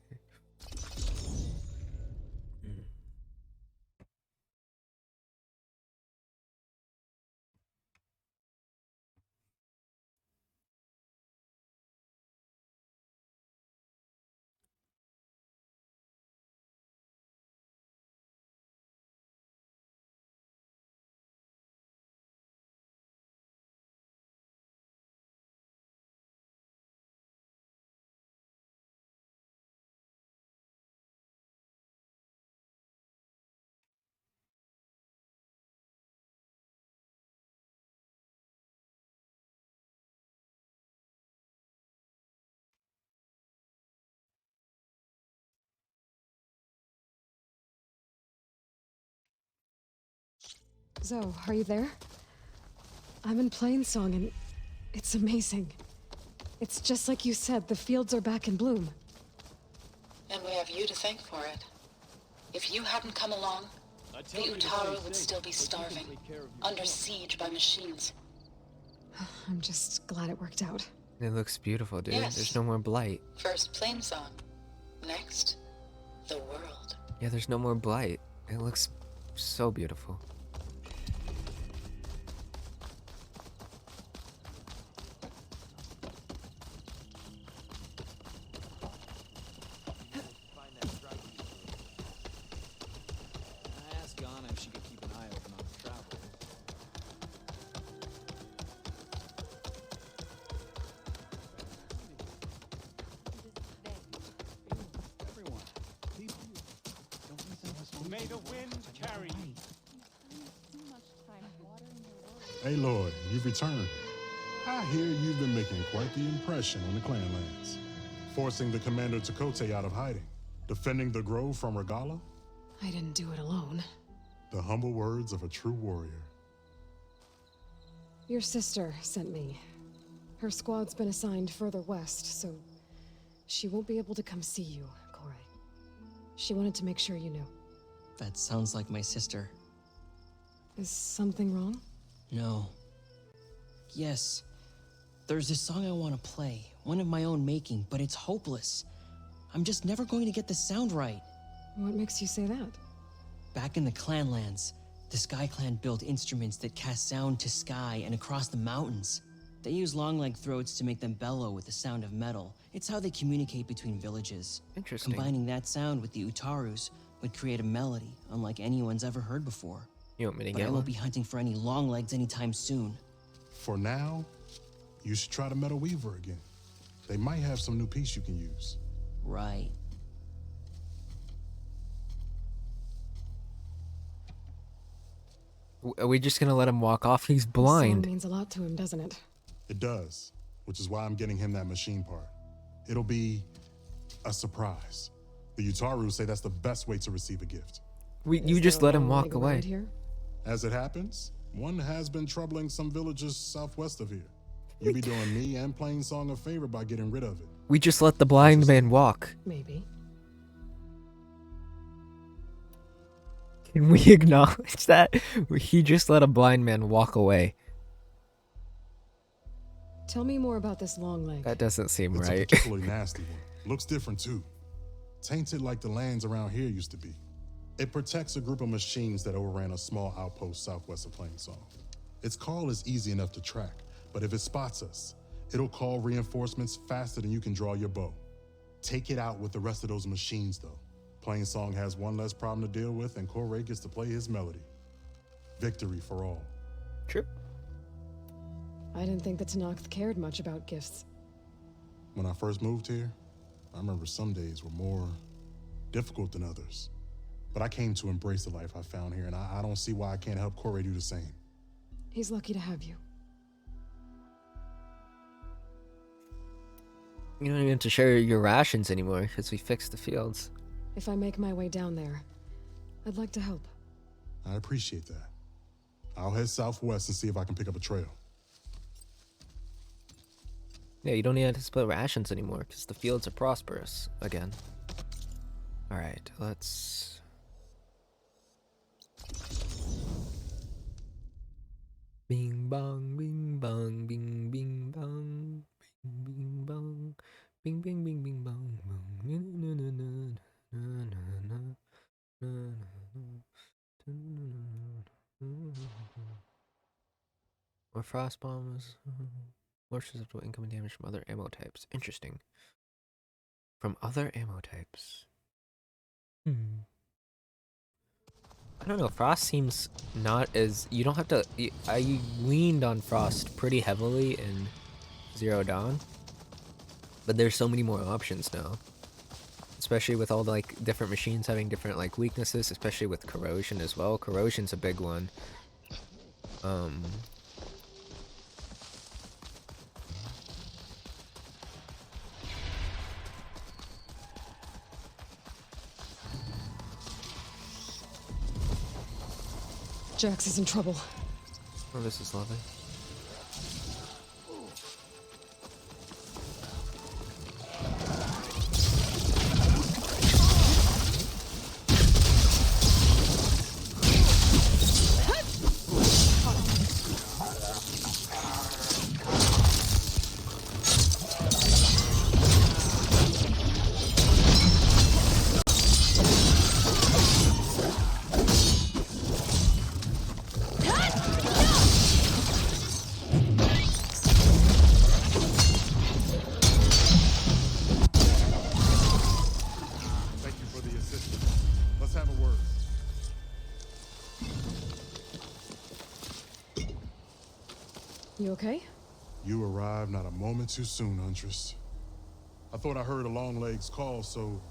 Zoe, are you there? I'm in Plainsong and it's amazing. It's just like you said, the fields are back in bloom. And we have you to thank for it. If you hadn't come along, the Ozzarum would still be starving, under siege by machines. I'm just glad it worked out. It looks beautiful, dude. Yes. There's no more blight. First Plainsong, next, the world. Yeah, there's no more blight. It looks so beautiful. I asked Ghana if she could keep an eye open on the travel. Everyone, please don't listen to this. May the wind carry you. Hey, Lord, you've returned. I hear you've been making quite the impression on the clanlands. Forcing the Commander Takote out of hiding. Defending the Grove from Regala. I didn't do it alone. The humble words of a true warrior. Your sister sent me. Her squad's been assigned further west, so she won't be able to come see you, Corey. She wanted to make sure you knew. That sounds like my sister. Is something wrong? No. Yes. There's this song I want to play, one of my own making, but it's hopeless. I'm just never going to get the sound right. What makes you say that? Back in the Clanlands, the Sky Clan built instruments that cast sound to sky and across the mountains. They use long-leg throats to make them bellow with the sound of metal. It's how they communicate between villages. Interesting. Combining that sound with the Ozzarum would create a melody unlike anyone's ever heard before. You want me to But get I one? won't be hunting for any long legs anytime soon. For now, you should try the Metal Weaver again. They might have some new piece you can use. Right. Are we just gonna let him walk off? He's Song blind. means a lot to him, doesn't it? It does, which is why I'm getting him that machine part. It'll be a surprise. The Utaru say that's the best way to receive a gift. You just let him walk away. Here? As it happens, one has been troubling some villages southwest of here. You'll be doing me and Plainsong a favor by getting rid of it. We just let the blind man walk. Maybe. Can we acknowledge that? He just let a blind man walk away. Tell me more about this long leg. That doesn't seem It's right. a particularly nasty one. Looks different too. Tainted like the lands around here used to be. It protects a group of machines that overran a small outpost southwest of Plainsong. Its call is easy enough to track, but if it spots us, it'll call reinforcements faster than you can draw your bow. Take it out with the rest of those machines though. Plainsong has one less problem to deal with and Corey gets to play his melody. Victory for all. True. I didn't think the Tenakth cared much about gifts. When I first moved here, I remember some days were more difficult than others. But I came to embrace the life I found here, and I don't see why I can't help Corey do the same. He's lucky to have you. You don't even have to share your rations anymore because we fixed the fields. If I make my way down there, I'd like to help. I appreciate that. I'll head southwest and see if I can pick up a trail. Yeah, you don't even have to split rations anymore because the fields are prosperous again. Alright, let's... Bing bong, bing bong, bing bing bong, bing bing bong, bing bing bing bing bong, bong, na na na na na na na na na. More frost bombs. More susceptible incoming damage from other ammo types. Interesting. From other ammo types. I don't know, Frost seems not as... You don't have to... I leaned on Frost pretty heavily in Zero Dawn. But there's so many more options now. Especially with all the, like, different machines having different, like, weaknesses. Especially with Corrosion as well. Corrosion's a big one. Jax is in trouble. Oh, this is lovely. Thank you for the assistance. Let's have a word. You okay? You arrived not a moment too soon, Huntress. I thought I heard a Longleg's call, so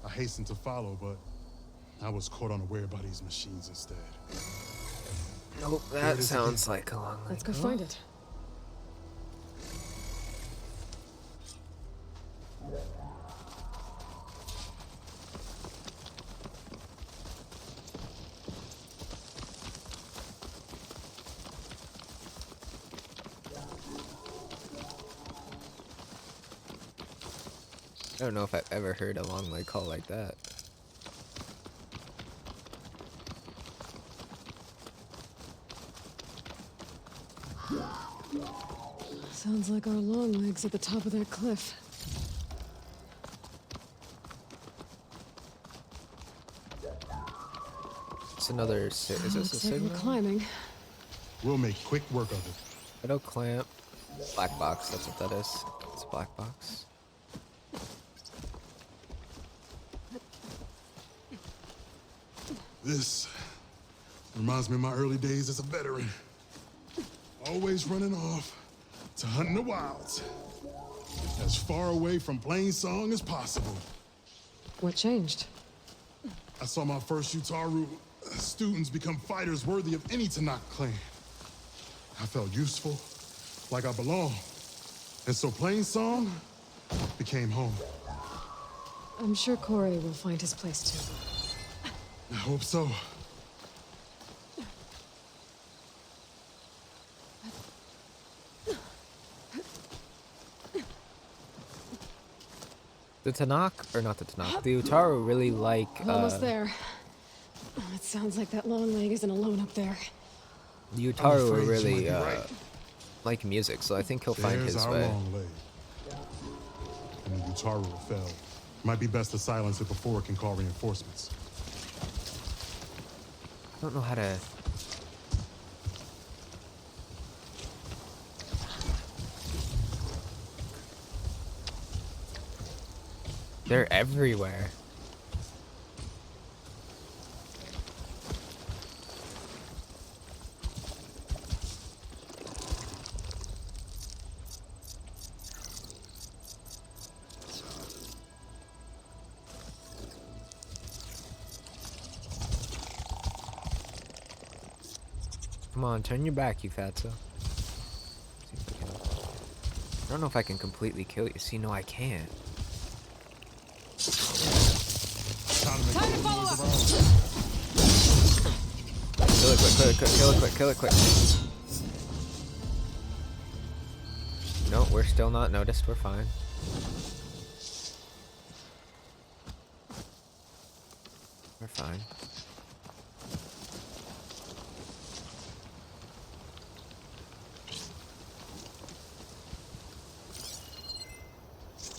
I hastened to follow, but I was caught unaware by these machines instead. Nope, that sounds like a long Let's go find it. I don't know if I've ever heard a long leg call like that. Sounds like our long legs at the top of that cliff. It's another. Is this a Looks like we're signal? climbing. We'll make quick work of it. Shadow clamp. Black box. That's what that is. It's a black box. This reminds me of my early days as a veteran. Always running off to hunt in the wilds. As far away from plain song as possible. What changed? I saw my first Utaru students become fighters worthy of any Tanakh clan. I felt useful, like I belonged. And so plain song became home. I'm sure Corey will find his place too. I hope so. The Tanakh, or not the Tanakh, the Utaru really like. Almost there. It sounds like that long leg isn't alone up there. The Utaru are afraid you really might be right. like music, so I think he'll find There's his our way. long leg. And the Utaru fell. Might be best to silence it before it can call reinforcements. I don't know how to. They're everywhere. Come on, turn your back, you fatso. I don't know if I can completely kill you. See, no, I can't. Time to follow up. Kill it quick, kill it quick, kill it quick, kill it quick. No, we're still not noticed. We're fine. We're fine.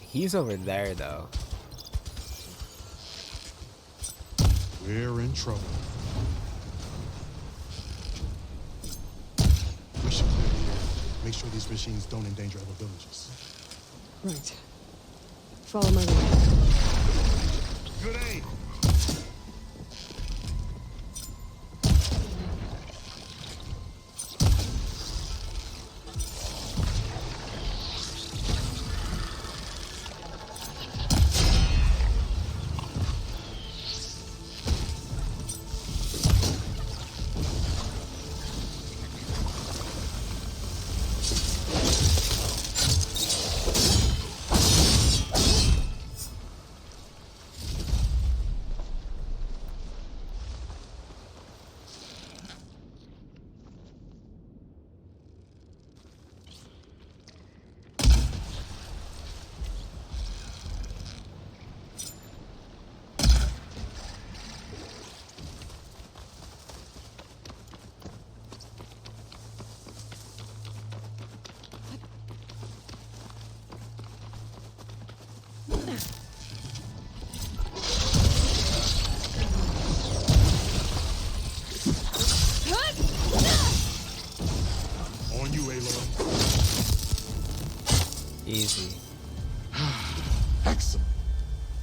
He's over there, though. We're in trouble. We should clear the area. Make sure these machines don't endanger other villages. Right. Follow my lead. Good aim. Easy. Excellent.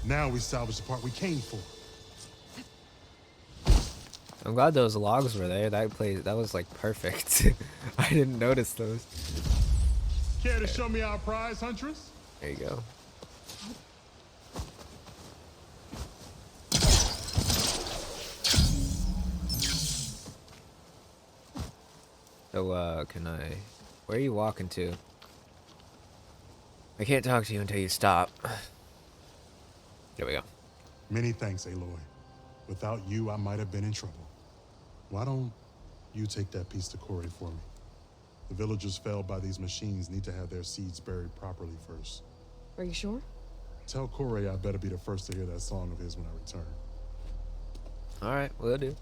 Now we salvage the part we came for. I'm glad those logs were there. That was like perfect. I didn't notice those. Care to show me our prize, Huntress? There you go. So, where are you walking to? I can't talk to you until you stop. There we go. Many thanks, Aloy. Without you, I might have been in trouble. Why don't you take that piece to Corey for me? The villagers felled by these machines need to have their seeds buried properly first. Are you sure? Tell Corey I better be the first to hear that song of his when I return. Alright, will do.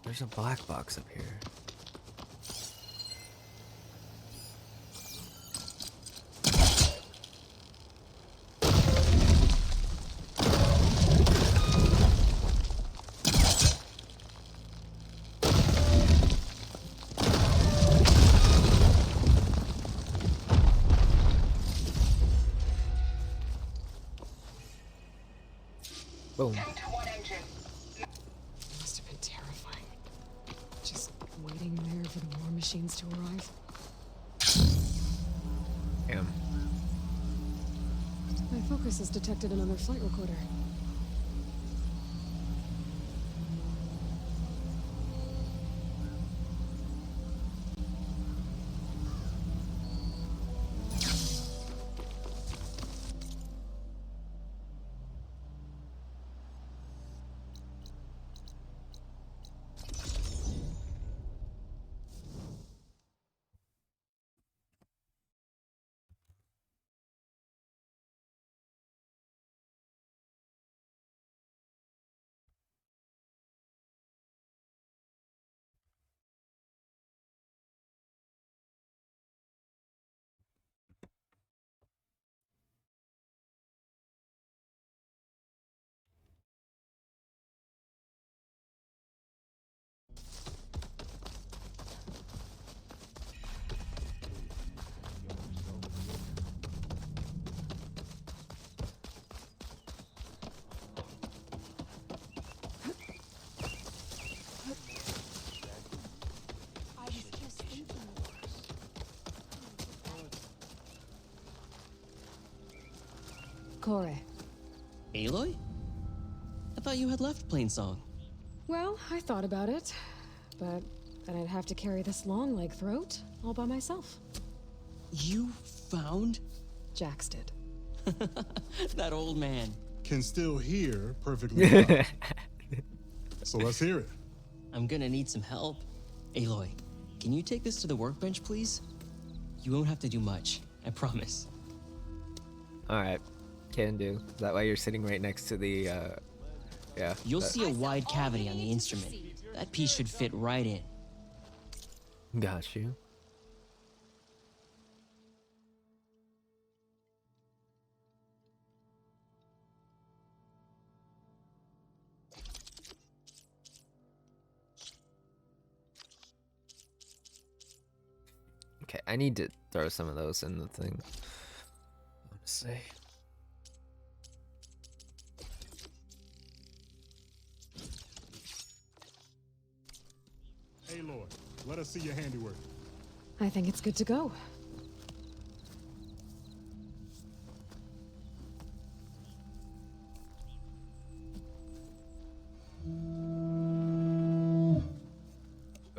There's a black box up here. Boom. Must have been terrifying. Just waiting there for the war machines to arrive. Damn. My focus has detected another flight recorder. Corey. Aloy? I thought you had left Plainsong. Well, I thought about it, but then I'd have to carry this long leg throat all by myself. You found? Jax did. That old man. Can still hear perfectly well. So let's hear it. I'm gonna need some help. Aloy, can you take this to the workbench, please? You won't have to do much, I promise. Alright, can do. Is that why you're sitting right next to the, yeah. You'll see a wide cavity on the instrument. That piece should fit right in. Got you. Okay, I need to throw some of those in the thing. Let's see. Hey, Lord, let us see your handiwork. I think it's good to go.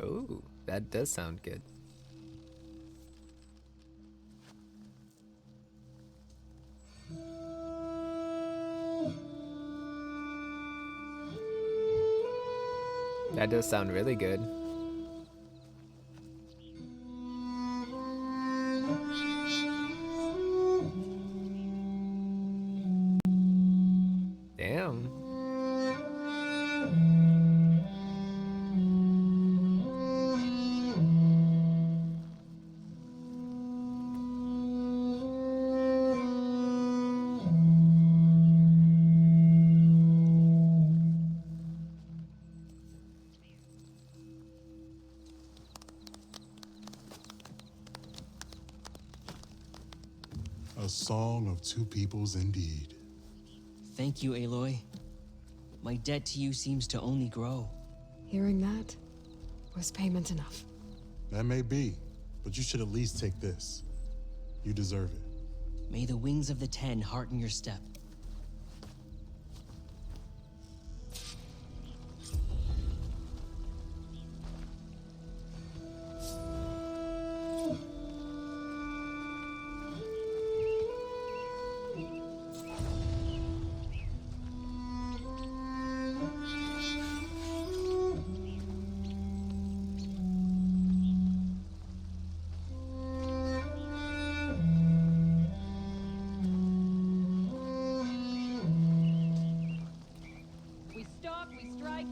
Oh, that does sound good. That does sound really good. Damn. A song of two peoples indeed. Thank you, Aloy. My debt to you seems to only grow. Hearing that was payment enough. That may be, but you should at least take this. You deserve it. May the wings of the Ten hearten your step.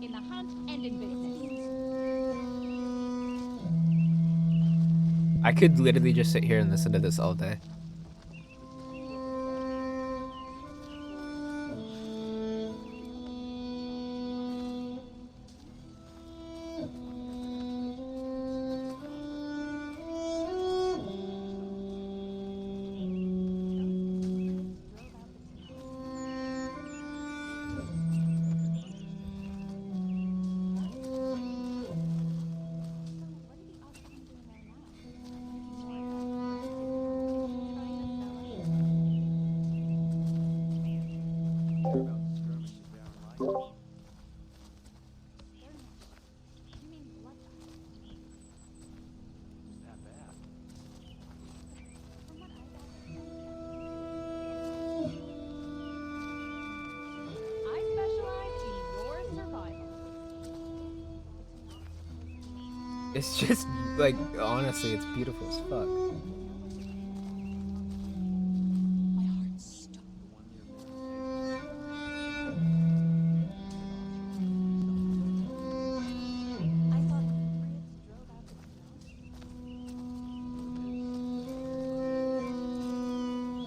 In the hunt and in business. I could literally just sit here and listen to this all day. It's just, like, honestly, it's beautiful as fuck.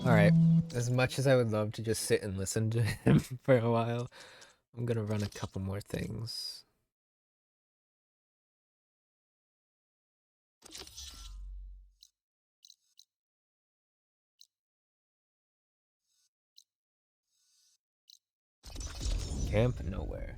Alright, as much as I would love to just sit and listen to him for a while, I'm gonna run a couple more things. Camp nowhere.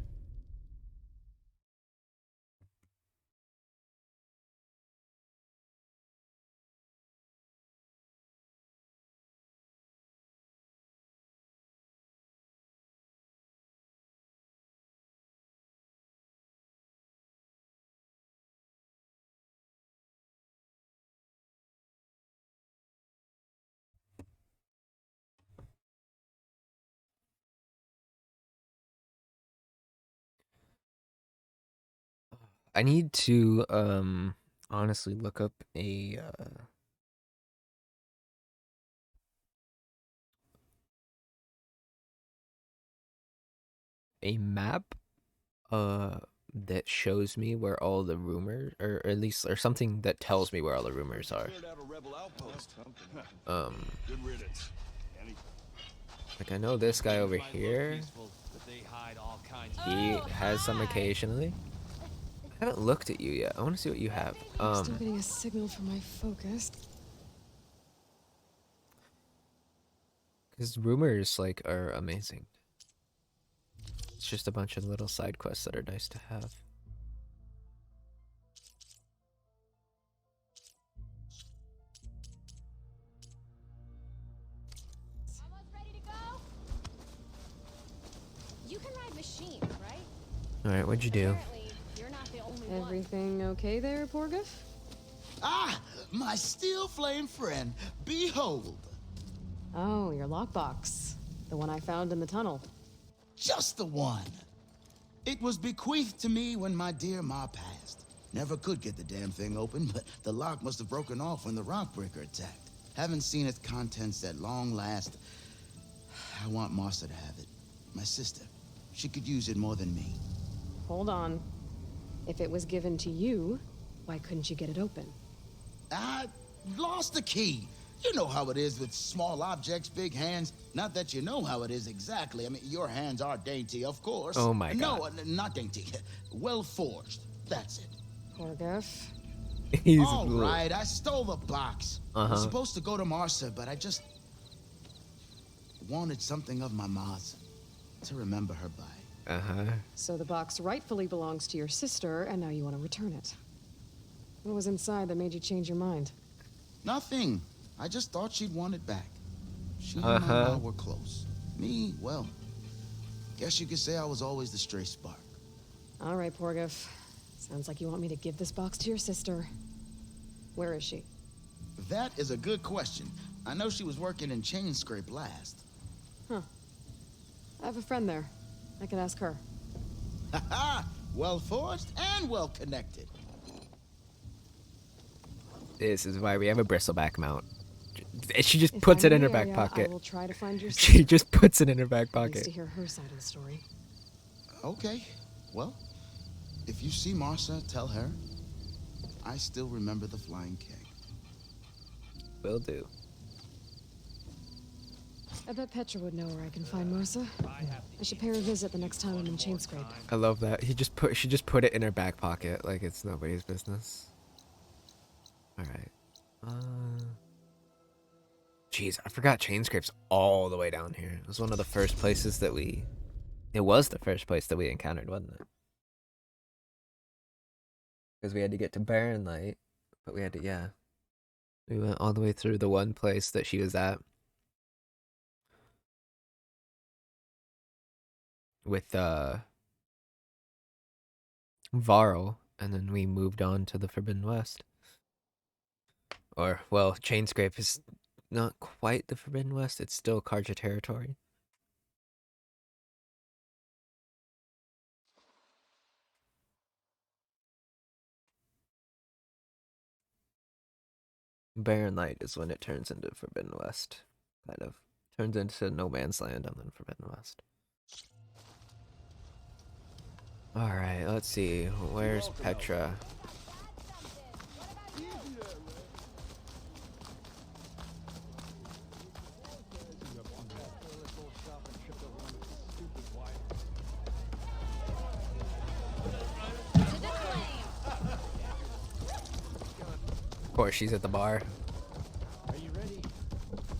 I need to honestly look up a map that shows me where all the rumors, or at least, or something that tells me where all the rumors are. Like, I know this guy over here, he has some occasionally. I haven't looked at you yet. I want to see what you have. I'm still getting a signal from my focus. Because rumors, like, are amazing. It's just a bunch of little side quests that are nice to have. Almost ready to go? You can ride machines, right? Alright, what'd you do? You're not the only one. Everything okay there, Porgif? Ah, my steel flame friend, behold. Oh, your lockbox. The one I found in the tunnel. Just the one. It was bequeathed to me when my dear ma passed. Never could get the damn thing open, but the lock must have broken off when the rockbreaker attacked. Haven't seen its contents at long last. I want Martha to have it. My sister. She could use it more than me. Hold on. If it was given to you, why couldn't you get it open? I lost the key. You know how it is with small objects, big hands. Not that you know how it is exactly. I mean, your hands are dainty, of course. Oh my god. No, not dainty. Well forged. That's it. Porgif. All right, I stole the box. I was supposed to go to Marsa, but I just wanted something of my ma's to remember her by. So the box rightfully belongs to your sister, and now you want to return it. What was inside that made you change your mind? Nothing. I just thought she'd want it back. She and my ma were close. Me, well, guess you could say I was always the stray spark. All right, Porgif. Sounds like you want me to give this box to your sister. Where is she? That is a good question. I know she was working in Chain Scrape last. Huh. I have a friend there. I can ask her. Ha-ha! Well forged and well connected. This is why we have a bristleback mount. She just puts it in her back pocket. I will try to find your She just puts it in her back Nice pocket. to hear her side of the story. Okay. Well, if you see Marsa, tell her I still remember the flying keg. Will do. I bet Petra would know where I can find Marsa. I should pay her a visit the next time I'm in Chain Scrape. I love that. She just put it in her back pocket like it's nobody's business. All right. Jeez, I forgot Chain Scrape's all the way down here. It was one of the first places that we... It was the first place that we encountered, wasn't it? Because we had to get to Barren Light, but we had to, yeah. We went all the way through the one place that she was at. With, Varl, and then we moved on to the Forbidden West. Or, well, Chain Scrape is not quite the Forbidden West, it's still Karja territory. Barren Light is when it turns into Forbidden West. Kind of. Turns into No Man's Land and then Forbidden West. Alright, let's see. Where's Petra? Of course, she's at the bar.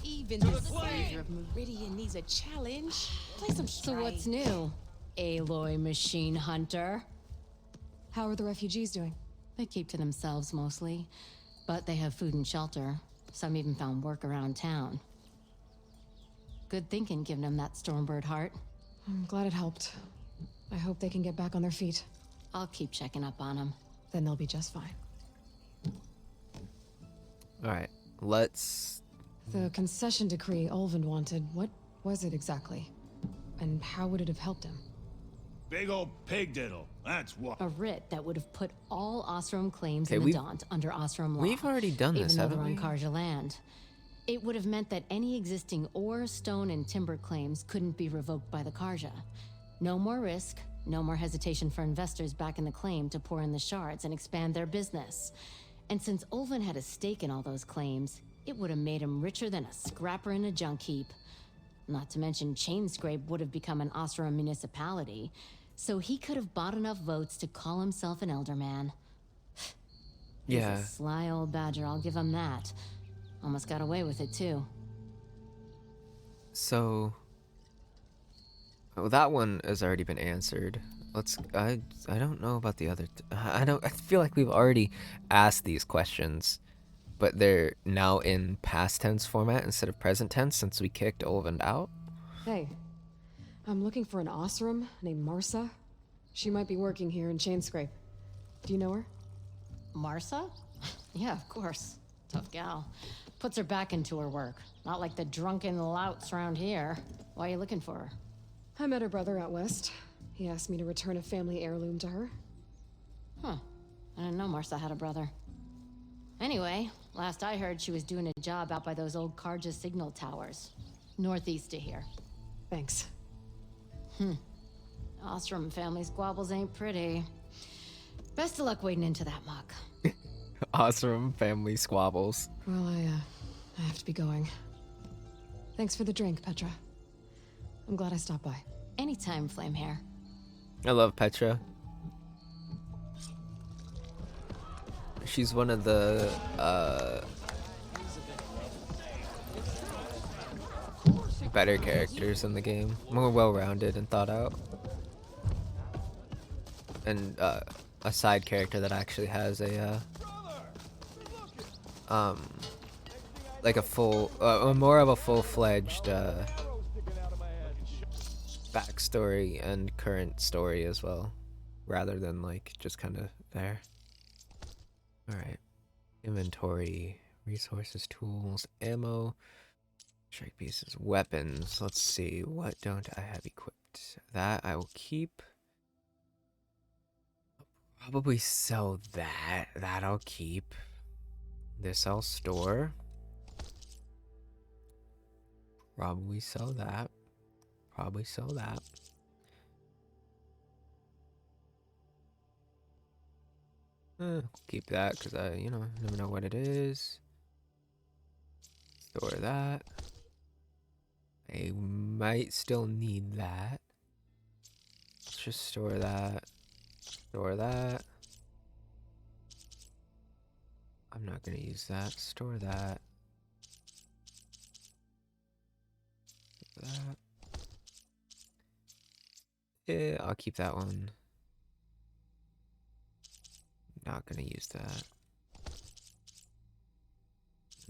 Even the savior of Meridian needs a challenge. Play some So what's new, Aloy Machine Hunter? How are the refugees doing? They keep to themselves mostly, but they have food and shelter. Some even found work around town. Good thinking, giving them that Stormbird heart. I'm glad it helped. I hope they can get back on their feet. I'll keep checking up on them. Then they'll be just fine. Alright, let's... The Concession Decree Ulvund wanted, what was it exactly? And how would it have helped him? Big old pig diddle, that's what. A writ that would have put all Ozzarum claims Okay, in the Daunt under Ozzarum law. We've already done this, even though haven't they're on we? Karja land. It would have meant that any existing ore, stone, and timber claims couldn't be revoked by the Karja. No more risk, no more hesitation for investors backing the claim to pour in the shards and expand their business. And since Ulvund had a stake in all those claims, it would have made him richer than a scrapper in a junk heap. Not to mention Chain Scrape would have become an Ozzarum municipality, so he could have bought enough votes to call himself an Elderman. Yeah. He's a sly old badger, I'll give him that. Almost got away with it, too. So... Oh, that one has already been answered. I don't know about the other... I feel like we've already asked these questions, but they're now in past tense format instead of present tense since we kicked Ulvund out. Hey, I'm looking for an Ozzarum named Marsa. She might be working here in Chain Scrape. Do you know her? Marsa? Yeah, of course. Tough gal. Puts her back into her work. Not like the drunken louts around here. Why are you looking for her? I met her brother out west. He asked me to return a family heirloom to her. Huh. I didn't know Marsa had a brother. Anyway, last I heard she was doing a job out by those old Karja signal towers. Northeast of here. Thanks. Ozzarum family squabbles ain't pretty. Best of luck wading into that muck. Ozzarum family squabbles. Well, I have to be going. Thanks for the drink, Petra. I'm glad I stopped by. Anytime, Flamehair. I love Petra. She's one of the, better characters in the game, more well-rounded and thought out, and a side character that actually has a like a full, more of a full-fledged backstory and current story as well, rather than like just kind of there. All right, inventory, resources, tools, ammo, strike pieces, weapons. Let's see, what don't I have equipped? That I will keep. I'll probably sell that. That I'll keep. This I'll store. Probably sell that. Probably sell that. Keep that because I, you know, never know what it is. Store that. I might still need that. Let's just store that. Store that. I'm not gonna use that. Store that. That. Yeah, I'll keep that one. Not gonna use that.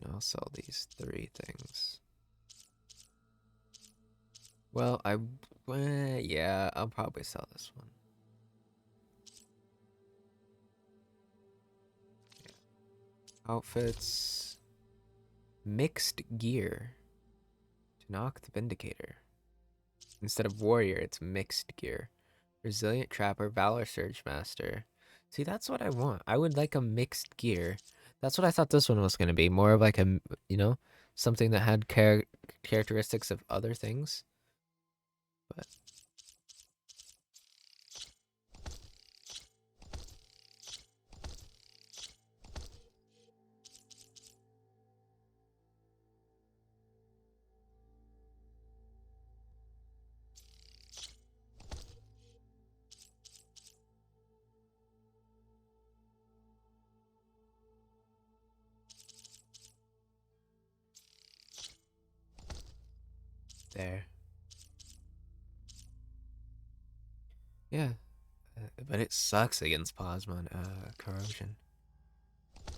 And I'll sell these 3 things. Well, yeah, I'll probably sell this one. Yeah. Outfits. Mixed gear. To knock the Vindicator. Instead of warrior, it's mixed gear. Resilient Trapper, Valor Surge Master. See, that's what I want. I would like a mixed gear. That's what I thought this one was going to be. More of like a, you know, something that had characteristics of other things. But there. Yeah. But it sucks against plasma and corrosion. I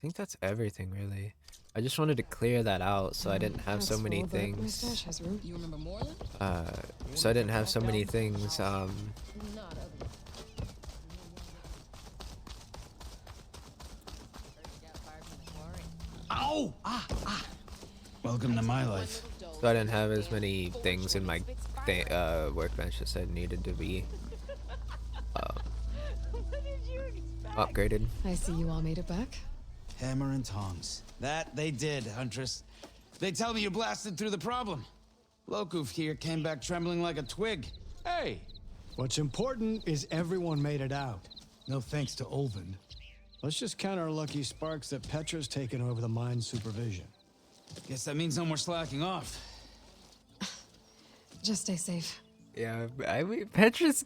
think that's everything, really. I just wanted to clear that out so I didn't have so many things. You remember Moreland? So I didn't have so many things, Ow! Welcome to my life. So I didn't have as many things in my workbench as I needed to be upgraded. I see you all made it back. Hammer and tongs. That they did, Huntress. They tell me you blasted through the problem. Lokuf here came back trembling like a twig. Hey! What's important is everyone made it out. No thanks to Olvin. Let's just count our lucky sparks that Petra's taken over the mine's supervision. Guess that means no more slacking off. Just stay safe. Yeah, I mean, Petra's,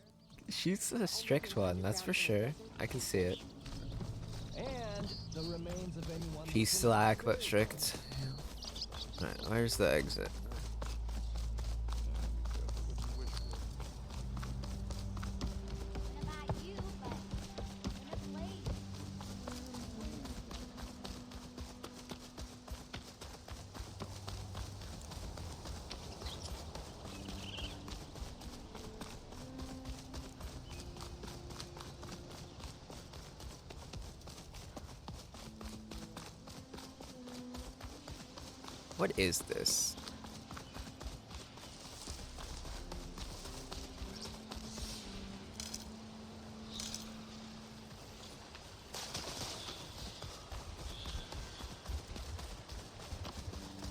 she's a strict one, that's for sure. I can see it. And the remains of anyone. She's slack but strict. Alright, where's the exit? What is this?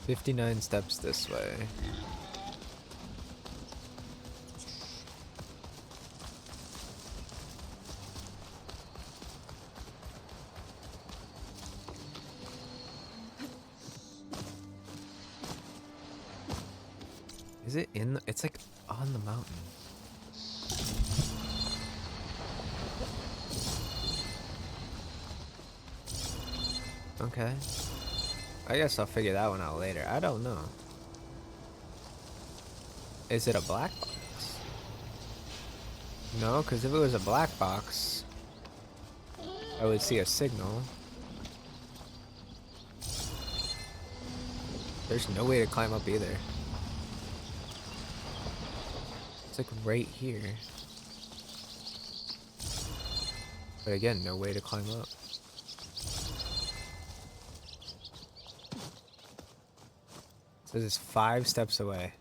"59 steps this way." Is it in the, it's like on the mountain. Okay. I guess I'll figure that one out later. I don't know. Is it a black box? No, because if it was a black box, I would see a signal. There's no way to climb up either. It's like right here. But again, no way to climb up. So this is 5 steps away.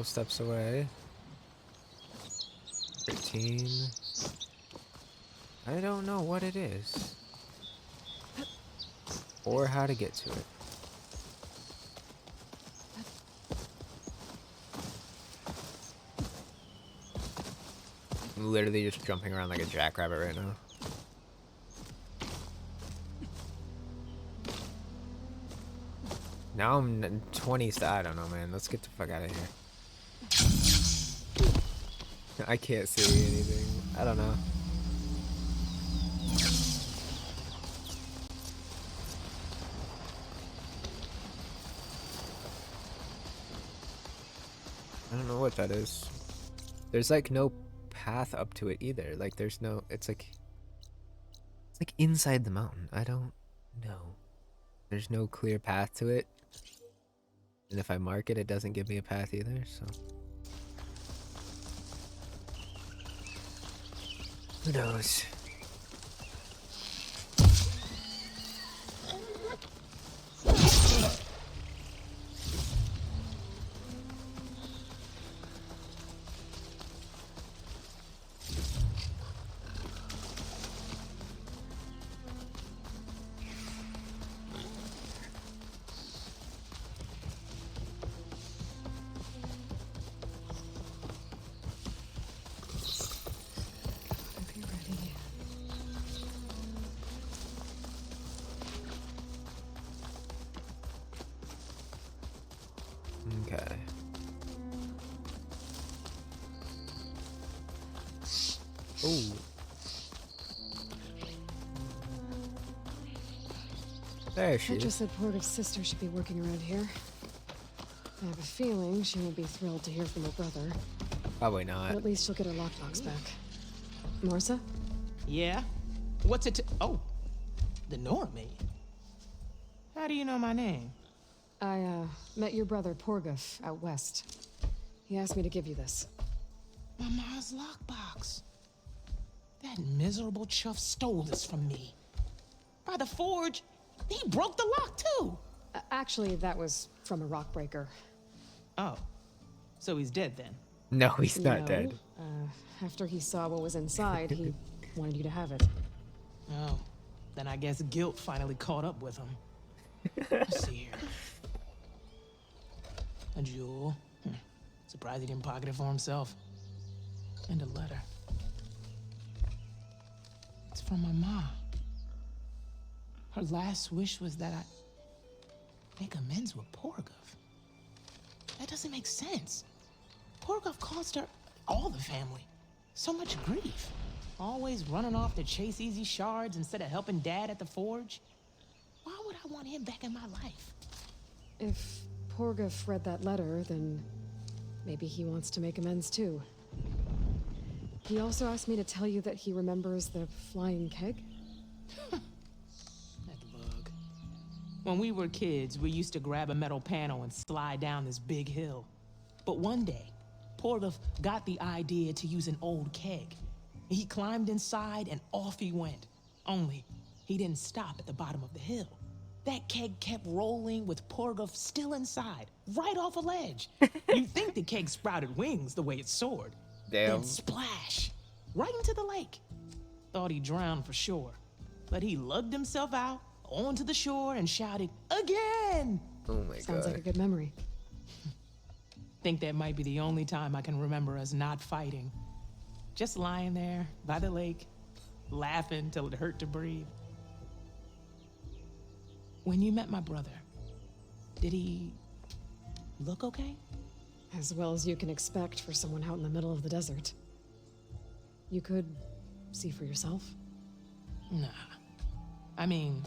Steps away. 13. I don't know what it is or how to get to it. I'm literally just jumping around like a jackrabbit right now. Now I'm 20. I don't know, man. Let's get the fuck out of here. I can't see anything. I don't know. I don't know what that is. There's like no path up to it either. Like there's no, it's like inside the mountain. I don't know. There's no clear path to it. And if I mark it, it doesn't give me a path either, so. Who knows? Okay. Ooh. There she Petra is. said Porta's sister should be working around here. I have a feeling she won't be thrilled to hear from her brother. Probably not. But at least she'll get her lockbox back. Marissa? Yeah? What's it? Oh, the Normie. How do you know my name? I, met your brother Porguf out west. He asked me to give you this. My ma's lockbox. That miserable chuff stole this from me. By the forge, he broke the lock too. Actually, that was from a rock breaker. Oh, so he's dead then? No, he's not dead. After he saw what was inside, he wanted you to have it. Oh, then I guess guilt finally caught up with him. Let's see here. A jewel. Surprised he didn't pocket it for himself. And a letter. It's from my mom. Her last wish was that I make amends with Porguf. That doesn't make sense. Porguf caused her, all the family, so much grief. Always running off to chase easy shards instead of helping Dad at the forge. Why would I want him back in my life? If Porguf read that letter, then maybe he wants to make amends too. He also asked me to tell you that he remembers the flying keg. That bug. When we were kids, we used to grab a metal panel and slide down this big hill. But one day, Porguf got the idea to use an old keg. He climbed inside and off he went. Only, he didn't stop at the bottom of the hill. That keg kept rolling with Porguf still inside, right off a ledge. You'd think the keg sprouted wings the way it soared. Damn. Then splash, right into the lake. Thought he drowned for sure, but he lugged himself out onto the shore and shouted, "Again!" Oh my god. Sounds like a good memory. Think that might be the only time I can remember us not fighting. just lying there by the lake, laughing till it hurt to breathe. When you met my brother, did he look okay? As well as you can expect for someone out in the middle of the desert. You could see for yourself. Nah. I mean,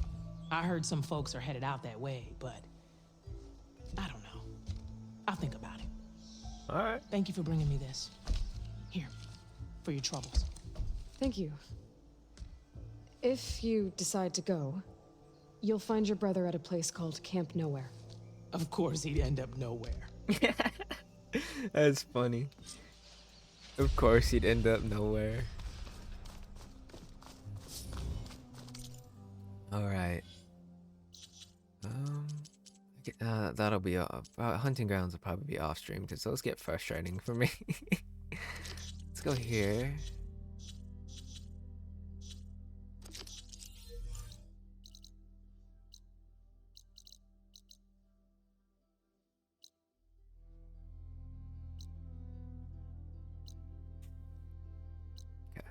I heard some folks are headed out that way, but I don't know. I'll think about it. All right. Thank you for bringing me this. Here, for your troubles. Thank you. If you decide to go, you'll find your brother at a place called Camp Nowhere. Of course he'd end up nowhere. That's funny. Of course he'd end up nowhere. All right. That'll be hunting grounds will probably be off stream because those get frustrating for me. Let's go here. Okay.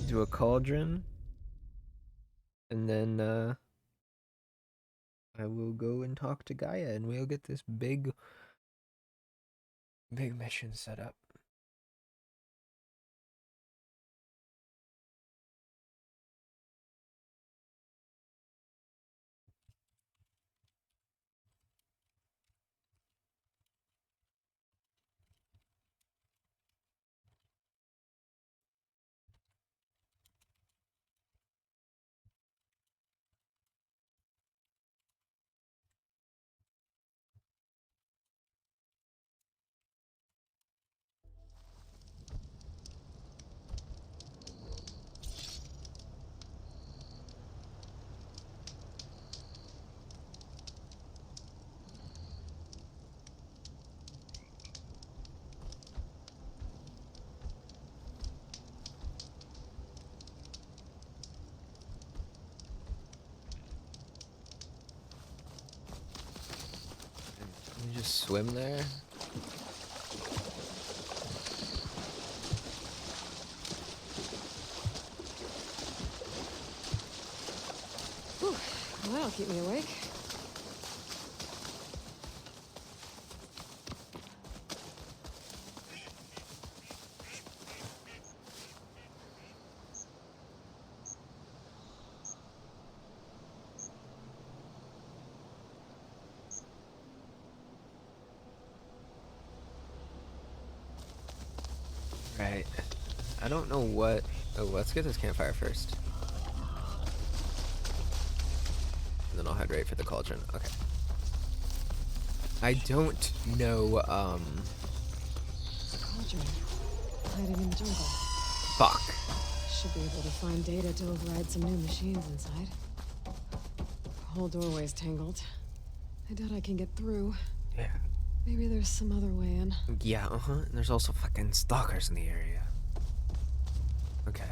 Do a cauldron, and then I will go and talk to Gaia, and we'll get this big mission set up. Can you just swim there? Whew. Well, that'll keep me awake. Right. I don't know what... Oh, let's get this campfire first. And then I'll head right for the cauldron. Okay. I don't know, Cauldron. Hiding in the jungle. Fuck. Should be able to find data to override some new machines inside. The whole doorway's tangled. I doubt I can get through. Yeah. Maybe there's some other way in. Yeah, and there's also fucking stalkers in the area. Okay.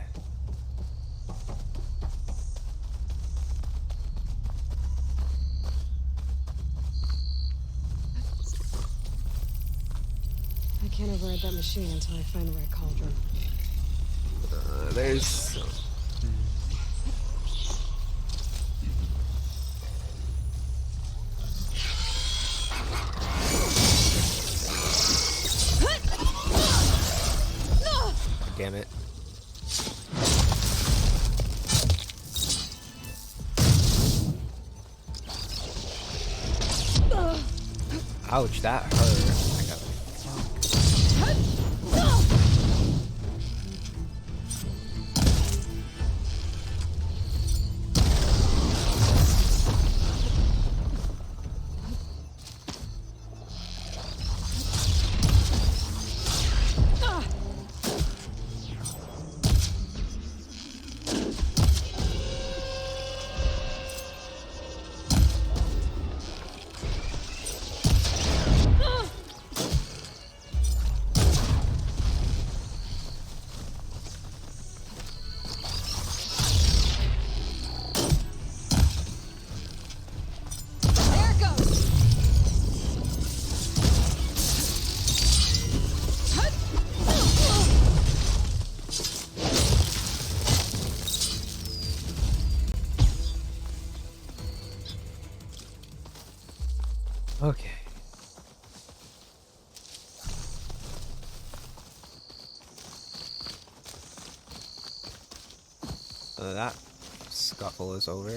I can't override that machine until I find the right cauldron. There's... Damn it. Ouch, that hurt. I got Okay. So that scuffle is over.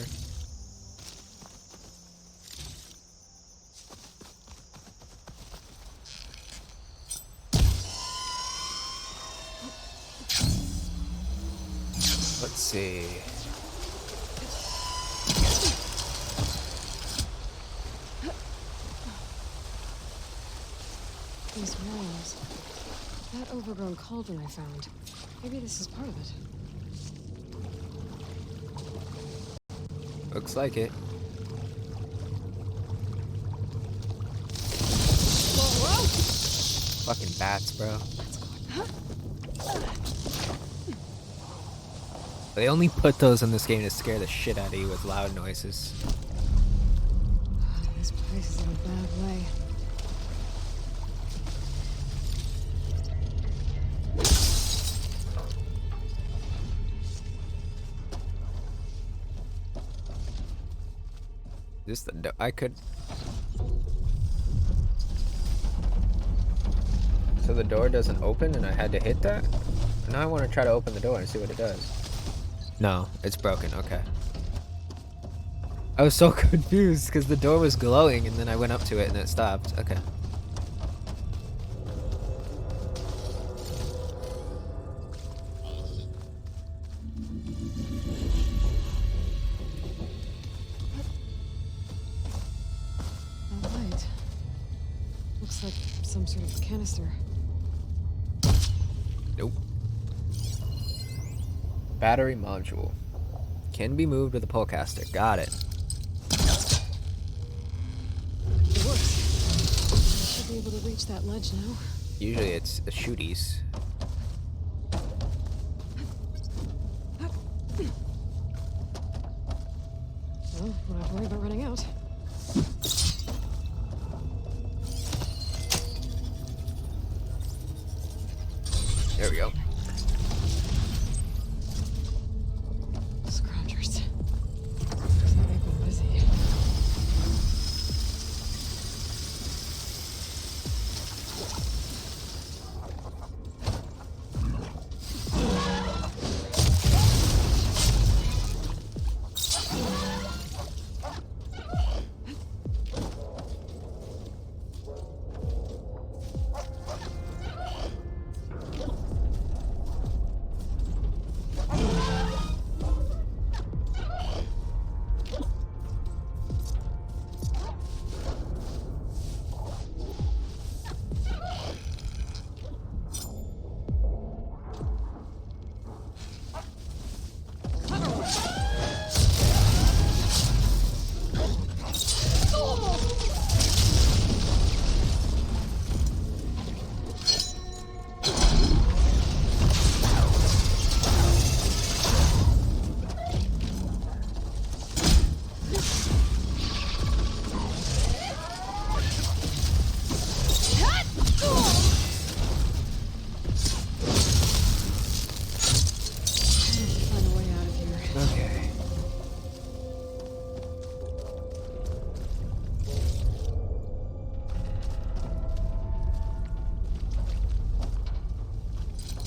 Let's see. These walls. That overgrown cauldron I found. Maybe this is part of it. Looks like it. Whoa! Fucking bats, bro. They only put those in this game to scare the shit out of you with loud noises. This place is in a bad way. This the I could. So the door doesn't open, and I had to hit that. Now I want to try to open the door and see what it does. No, it's broken. Okay. I was so confused because the door was glowing, and then I went up to it and it stopped. Okay. That light. Looks like some sort of canister. Nope. Battery module. Can be moved with a pullcaster. Got it. It works. I should be able to reach that ledge now. Usually it's a shooties. Well, don't have to worry about running out. There we go. Scroungers. Looks like they've been busy.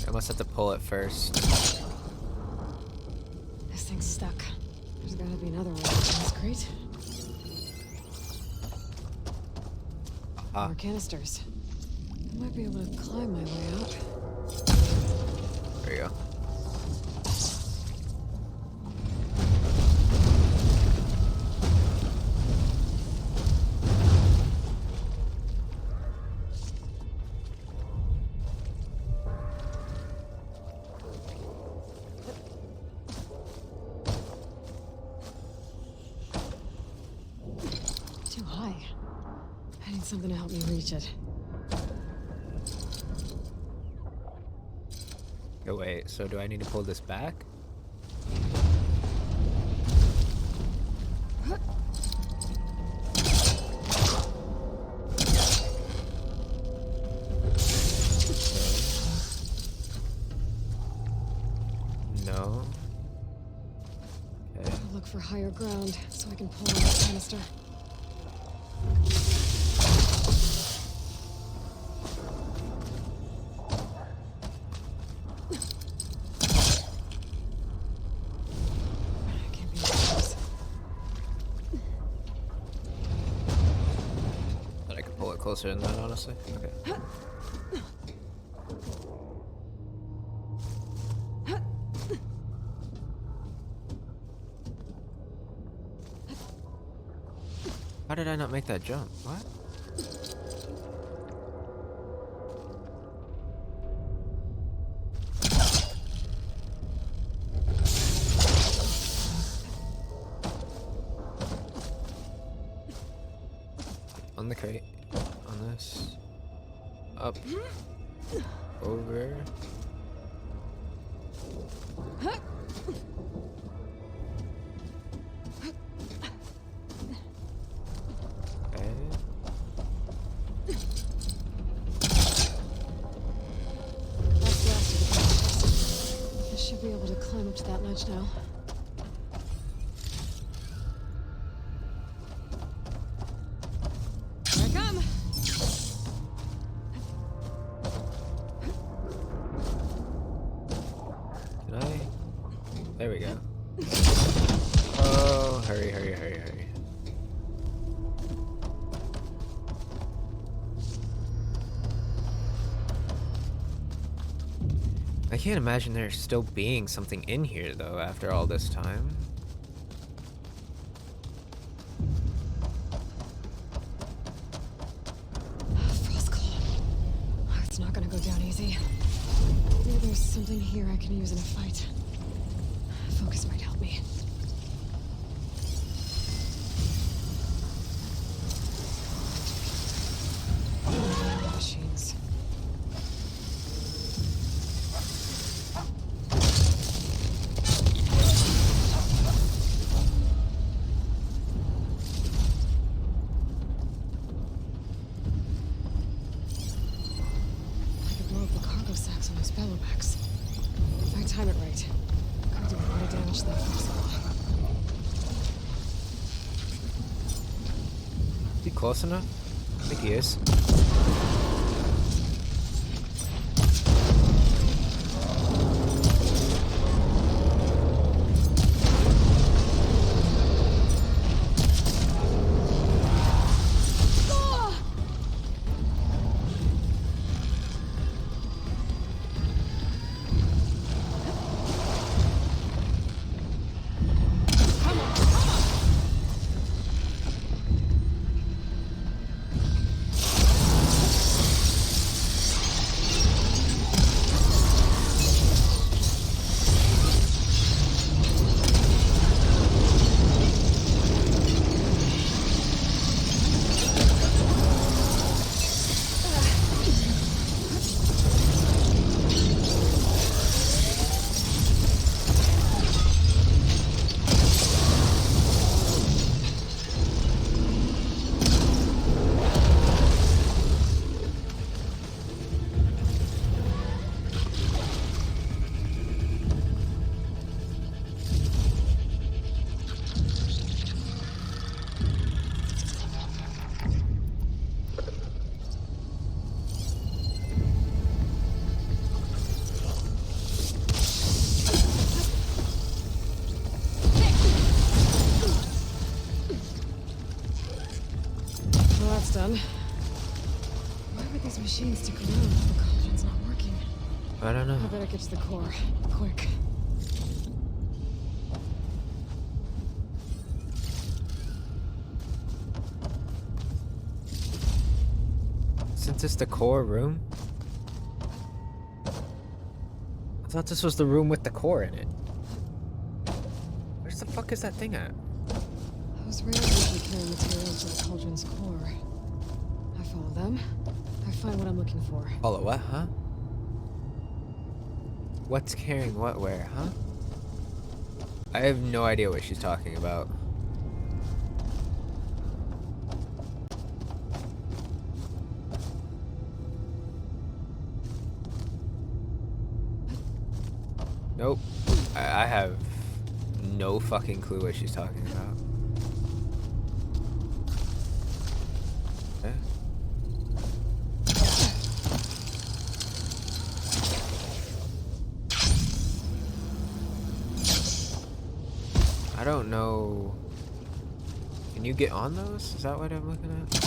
I must have to pull it first. This thing's stuck. There's gotta be another way out of this crate. More canisters. I might be able to climb my way out. There you go. Too high. I need something to help me reach it. Oh wait, so do I need to pull this back? No. Okay. I'll look for higher ground so I can pull on the canister. closer than that, honestly. Okay. How did I not make that jump? What? On the crate. On this. Up. Over. Climb up to that ledge now. Here I come! Can I? There we go. Oh, hurry, hurry, hurry, hurry. I can't imagine there still being something in here, though, after all this time. Frostclaw. Oh, it's not gonna go down easy. Maybe there's something here I can use in a fight. Focus might help me. Machines. Bellowbacks. If I time it right, could do a lot of damage to that Frostclaw. Is he close enough? I think he is. Done. Why would these machines stick around if the cauldron's not working? I don't know. I better get to the core. Quick. Since it's the core room? I thought this was the room with the core in it. Where the fuck is that thing at? Those rails usually carry material to the cauldron's core. I follow them. I find what I'm looking for. Follow what, huh? What's carrying what where, huh? I have no idea what she's talking about. Nope. I have no fucking clue what she's talking about. Okay. I don't know. Can you get on those? Is that what I'm looking at?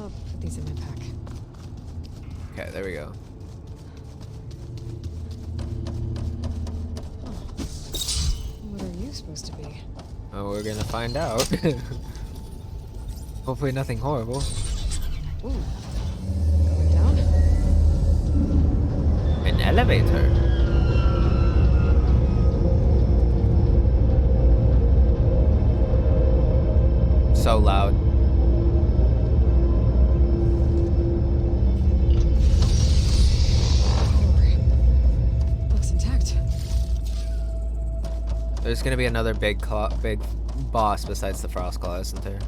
I'll put these in my pack. Okay, there we go. What are you supposed to be? Oh, we're gonna find out. Hopefully nothing horrible. Ooh. Going down? An elevator. So loud. Looks intact. There's gonna be another big boss besides the Frostclaw, isn't there?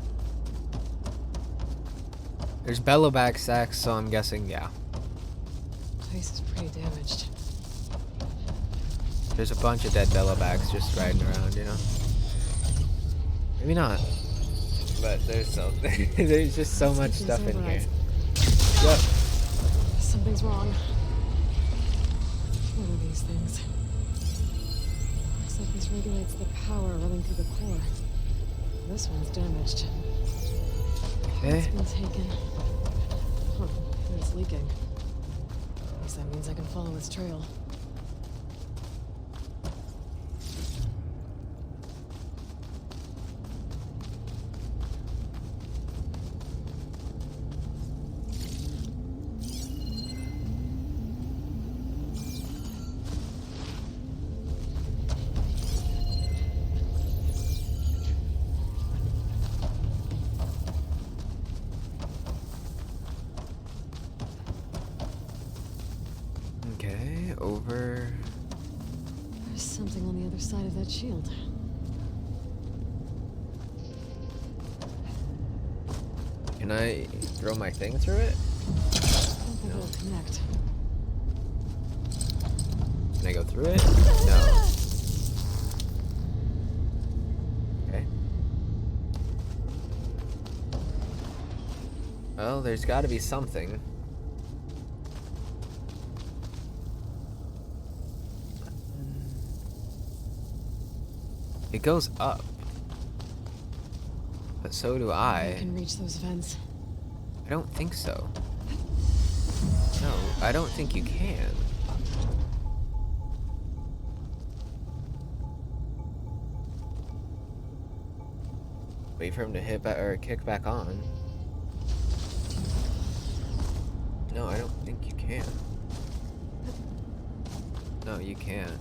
There's Bellowback sacks, so I'm guessing, yeah. Place is pretty damaged. There's a bunch of dead Bellowbacks just riding around, you know? Maybe not. But there's so there's just so much stuff in here. Yep. Something's wrong. What are these things? Looks like this regulates the power running through the core. This one's damaged. It's been taken. Huh. And it's leaking. I guess that means I can follow its trail. Okay, over. There's something on the other side of that shield. Can I throw my thing through it? I don't think it'll connect. Can I go through it? No. Okay. Well, there's got to be something. It goes up. But so do I. You can reach those vents. I don't think so. No, I don't think you can. Wait for him to hit back or kick back on. No, I don't think you can. No, you can't.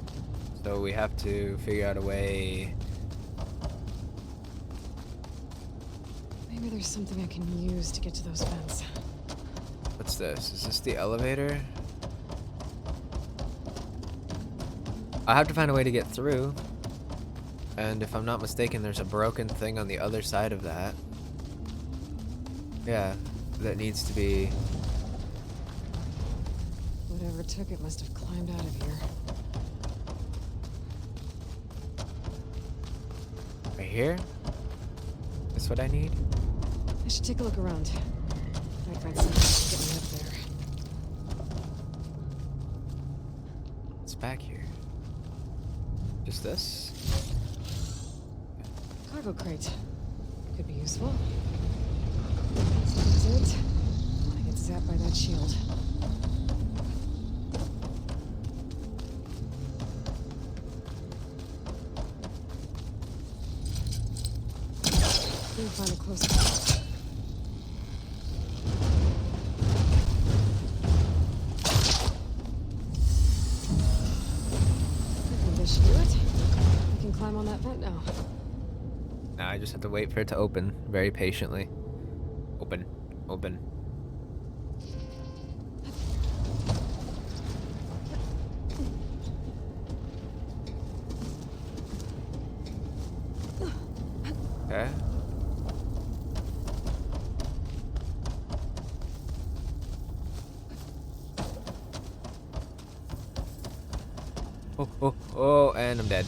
So we have to figure out a way. Maybe there's something I can use to get to those vents. What's this? Is this the elevator? I have to find a way to get through. And if I'm not mistaken, there's a broken thing on the other side of that. Yeah, that needs to be... Whatever took it must have climbed out of here. Right here? That's what I need? I should take a look around. Might find something to get me up there. What's back here? Just this? Cargo crate. Could be useful. That's it. I get zapped by that shield. Didn't find a close call. I think this should do it. I can climb on that vent now. Now I just have to wait for it to open very patiently. Open. Open. Okay. Oh, and I'm dead.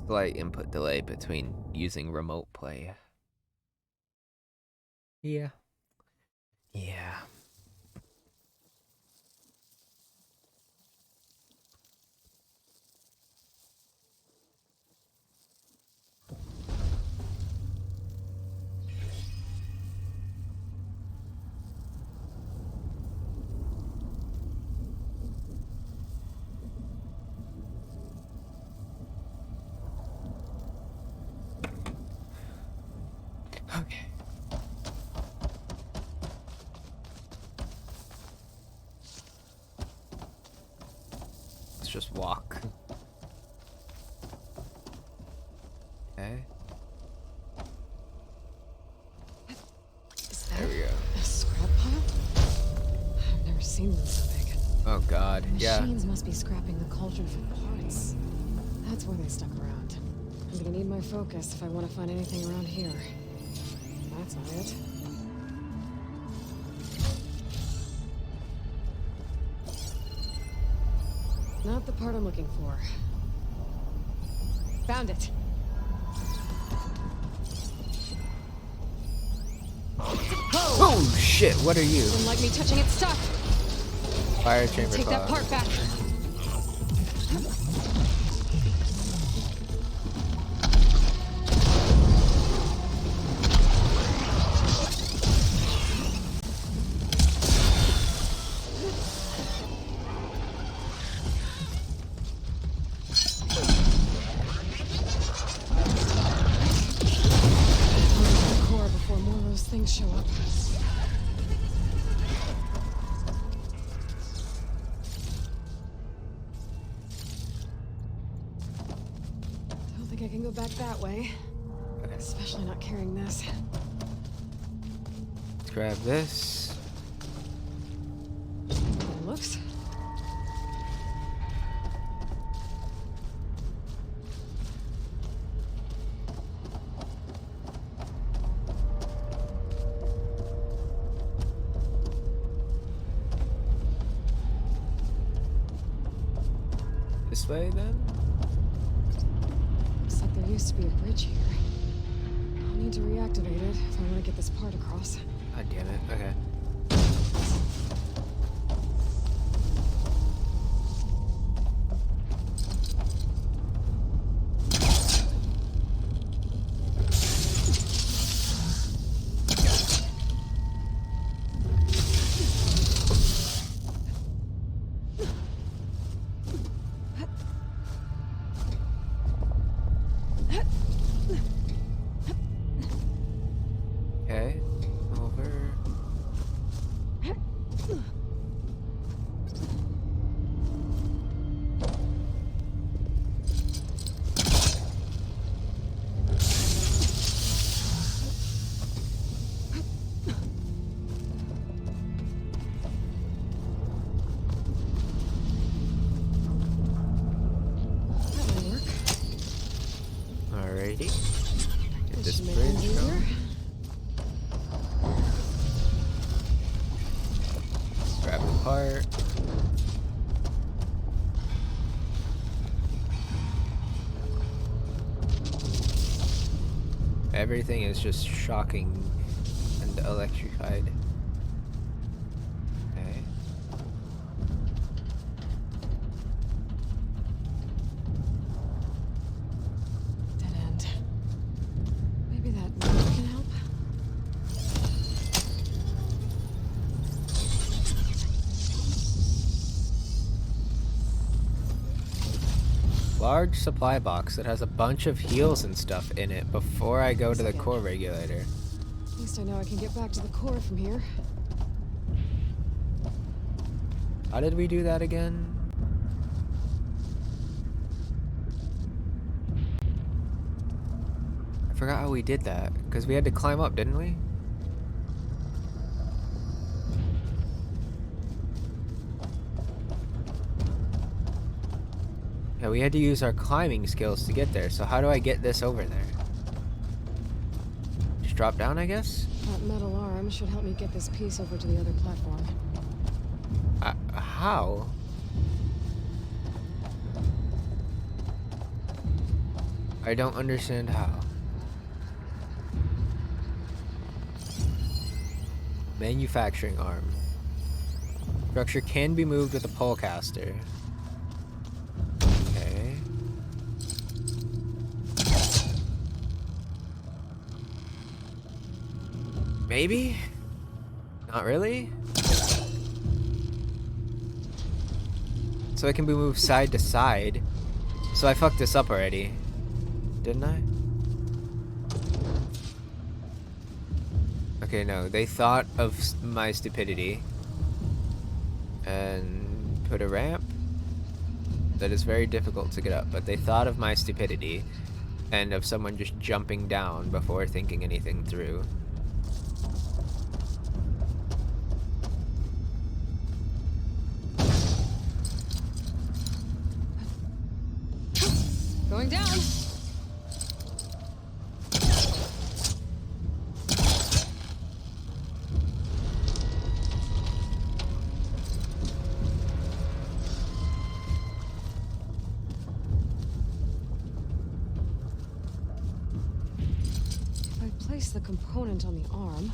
Slight input delay between using remote play. Yeah. Yeah. Okay. Let's just walk. Okay. There we go. A scrap pile? I've never seen one so big. Oh god, yeah. Machines must be scrapping the cauldron for parts. That's why they stuck around. I'm gonna need my focus if I want to find anything around here. That's not it. Not the part I'm looking for. Found it. Oh shit, what are you? Didn't like me touching its stuff. Fire chamber Take that cloud. part back. Core before more of those things show up. Don't think I can go back that way. Especially not carrying this. Let's grab this. It looks. This way then? Looks like there used to be a bridge here. I'll need to reactivate it if I want to get this part across. God damn it. Okay. Okay. Over. That'll work. Alrighty. Get this Should make things bridge easier. going. Grab the part. Everything is just shocking and electrified. Okay. Dead end. Maybe that rope can help? Large supply box that has a bunch of heals and stuff in it before I go to the core regulator. At least I know I can get back to the core from here. How did we do that again? I forgot how we did that, because we had to climb up, didn't we? Yeah, we had to use our climbing skills to get there, so how do I get this over there? Just drop down, I guess? That metal arm should help me get this piece over to the other platform. How? I don't understand how. Manufacturing arm. Structure can be moved with a polecaster. Okay. Maybe? Not really? So it can be moved side to side. So I fucked this up already. Didn't I? Okay, no, they thought of my stupidity and put a ramp that is very difficult to get up, but they thought of my stupidity and of someone just jumping down before thinking anything through. Going down. If I place the component on the arm,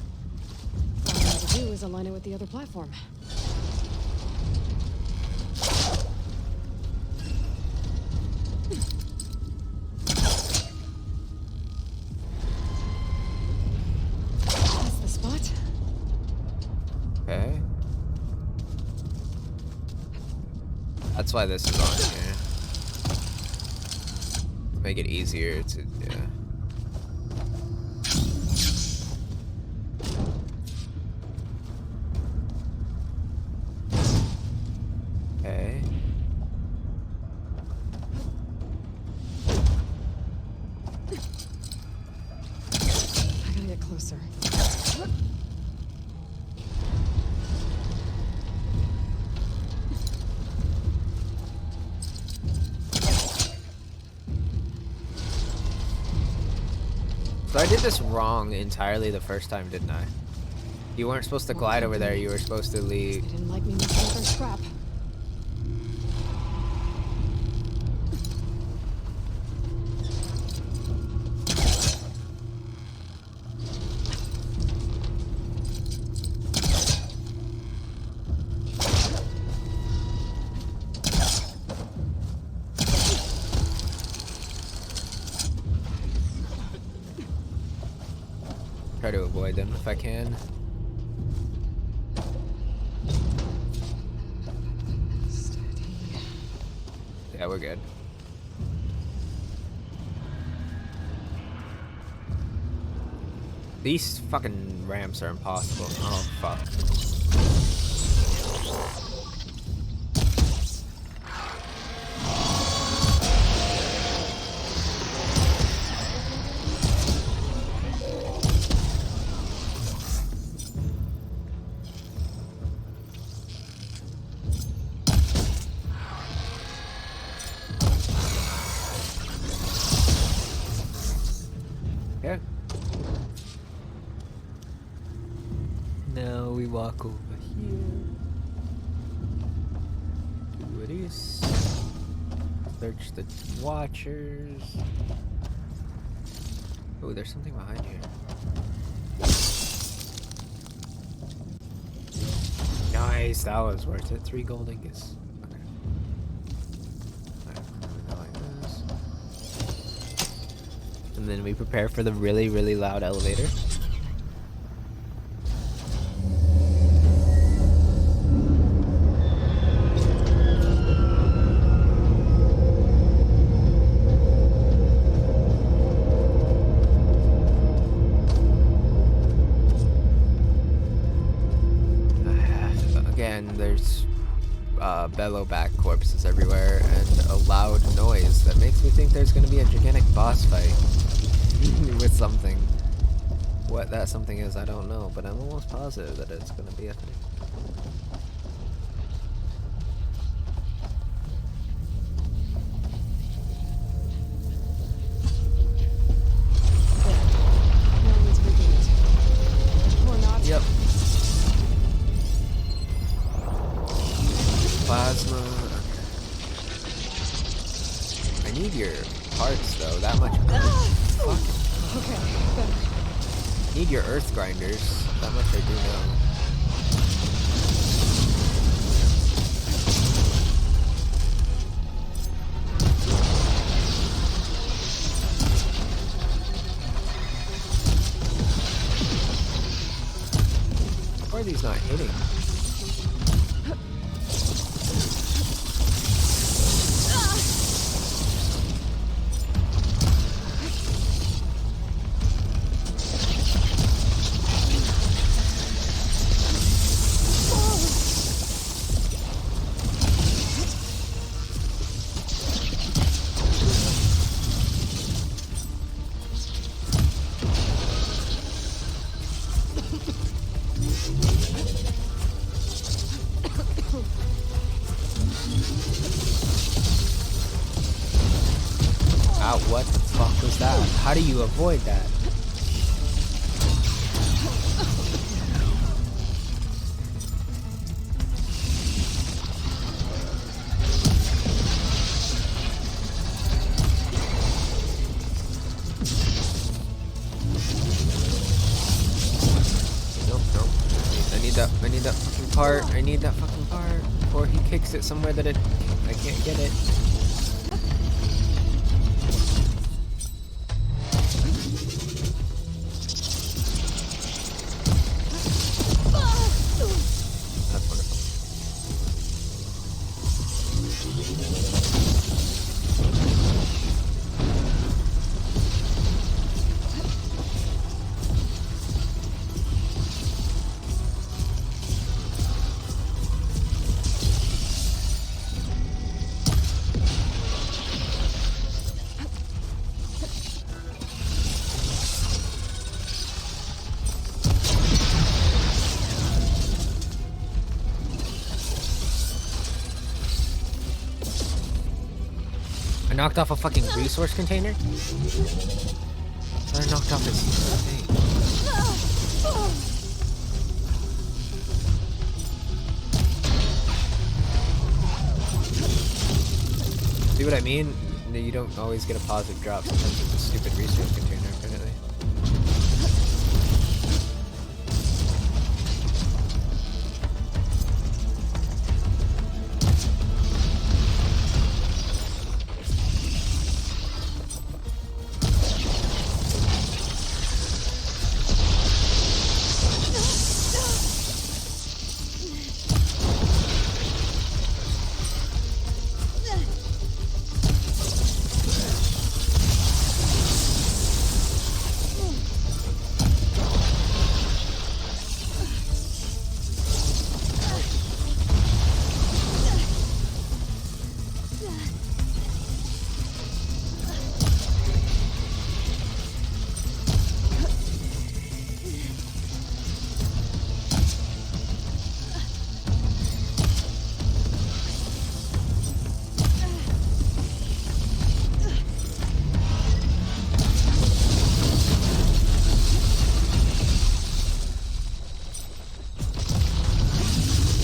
all I have to do is align it with the other platform. That's the spot. Okay. That's why this is on here. To make it easier to, yeah. Okay. I gotta get closer. So I did this wrong entirely the first time, didn't I? You weren't supposed to glide over there, you were supposed to leave. They didn't like me making for scrap. Try to avoid them if I can. Yeah, we're good. These fucking ramps are impossible. Oh, fuck. Yeah. Now we walk over here. Do this. Search the watchers. Oh, there's something behind here. Nice, that was worth it. 3 gold ingots. Okay. Like this. And then we prepare for the really, really loud elevator. Again, there's bellow back corpses everywhere and a loud noise that makes me think there's going to be a gigantic boss fight with something. What that something is, I don't know, but I'm almost positive that it's going to be a thing. Yep. Plasma. Okay. I need your parts though, that much. Fuck. Okay, better. Need your earth grinders. That much I do know. Why are these not hitting? that? How do you avoid that? I need that fucking part. I need that fucking part before he kicks it somewhere that I can't get it. That's wonderful. I knocked off a fucking resource container? I knocked off this thing. See what I mean? You don't always get a positive drop. Sometimes it's a stupid resource container, apparently.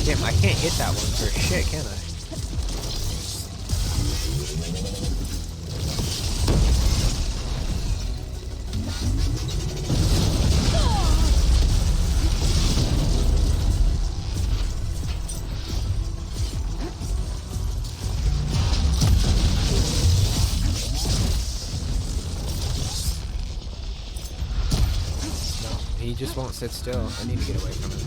Damn, I can't hit that one for shit, can I? No, he just won't sit still. I need to get away from him.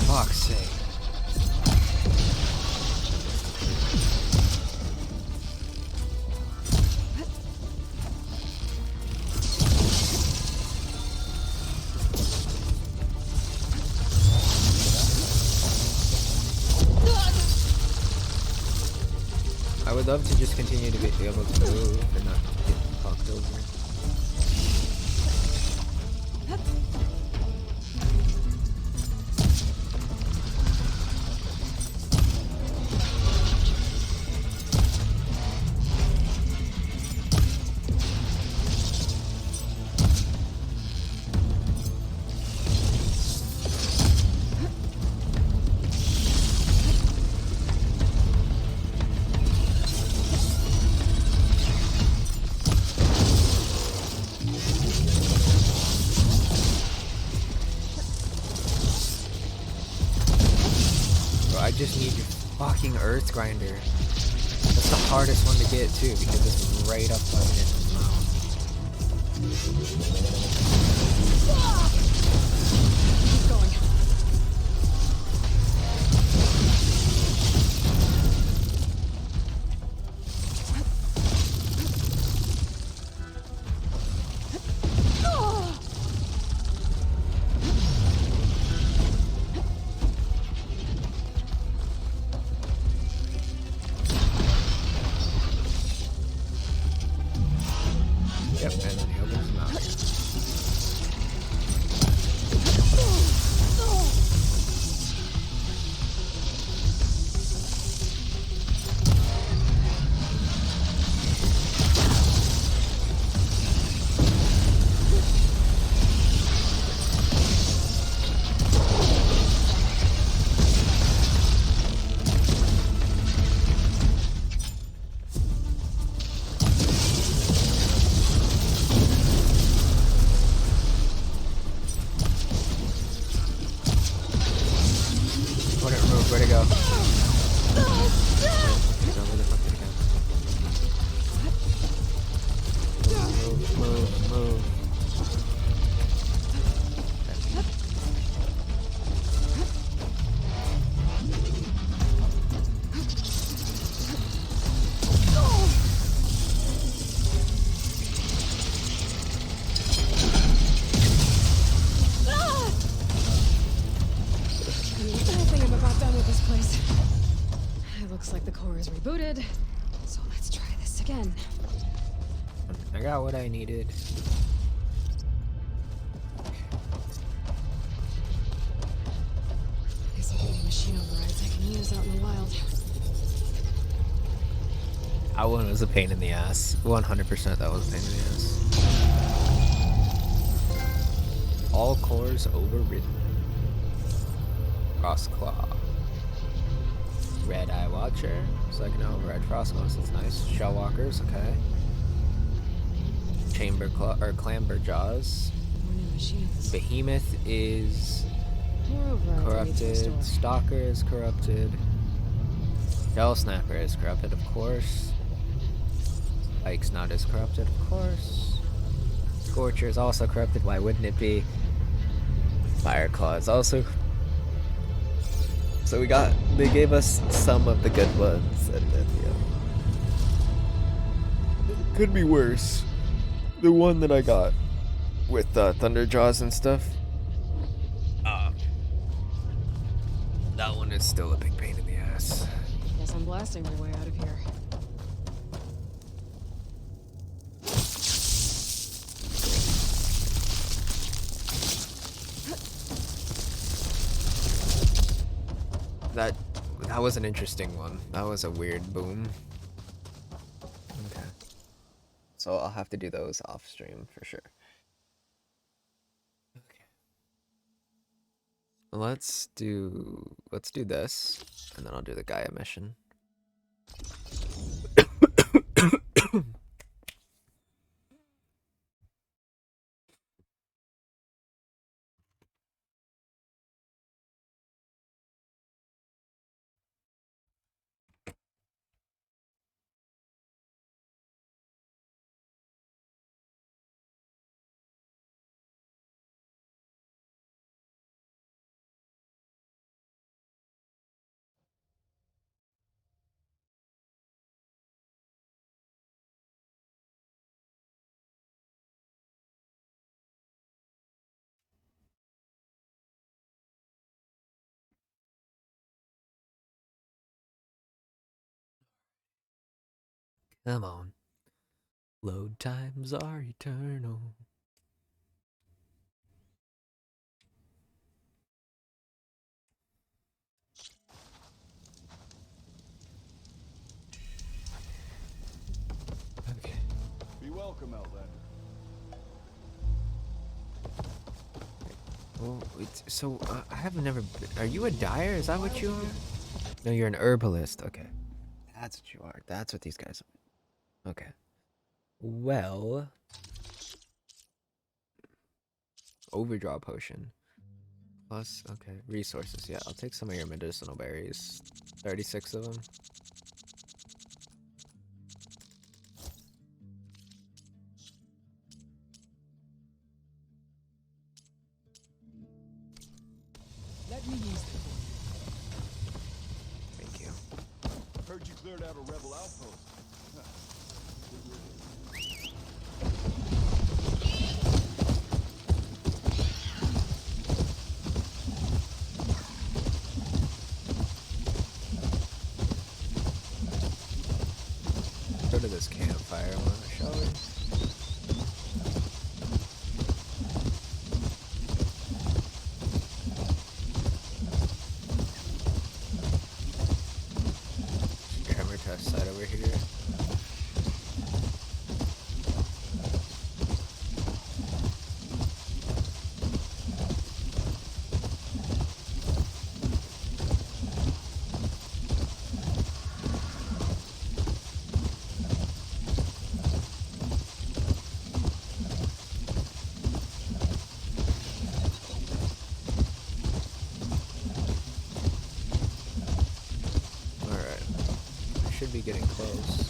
Fuck's sake. I would love to just continue to be able to move and not get fucked over. I just need your fucking earth grinder. That's the hardest one to get too, because it's right up fucking in his mouth. Keep going. Looks like the core is rebooted, so let's try this again. I got what I needed. These are the machine overrides I can use out in the wild. That one was a pain in the ass. 100% that was a pain in the ass. All cores overridden. Frostclaw. Red Eye Watcher. So I can override Frostclaws, that's nice. Shellwalkers, okay. Chamber Claw or Clamber Jaws. Behemoth is corrupted. Stalker is corrupted. Shell Snapper is corrupted, of course. Spike's not as corrupted, of course. Scorcher is also corrupted, why wouldn't it be? Fireclaw is also. So they gave us some of the good ones, and then, it could be worse. The one that I got with Thunderjaws and stuff, that one is still a big pain in the ass. Guess I'm blasting my way out of here. That was an interesting one. That was a weird boom. Okay. So I'll have to do those off stream for sure. Okay. Let's do this, and then I'll do the Gaia mission. Come on. Load times are eternal. Okay. Be welcome, Outlander. Well, so I have never been. Are you a dyer? Is that what you are? No, you're an herbalist. Okay. That's what you are. That's what these guys are. Okay. Well. Overdraw potion. Plus, okay. Resources. Yeah, I'll take some of your medicinal berries. 36 of them. Let me use them. Thank you. Heard you cleared out a rebel outpost. Go to this campfire one, shall we? Tremor test site over here. Be getting close.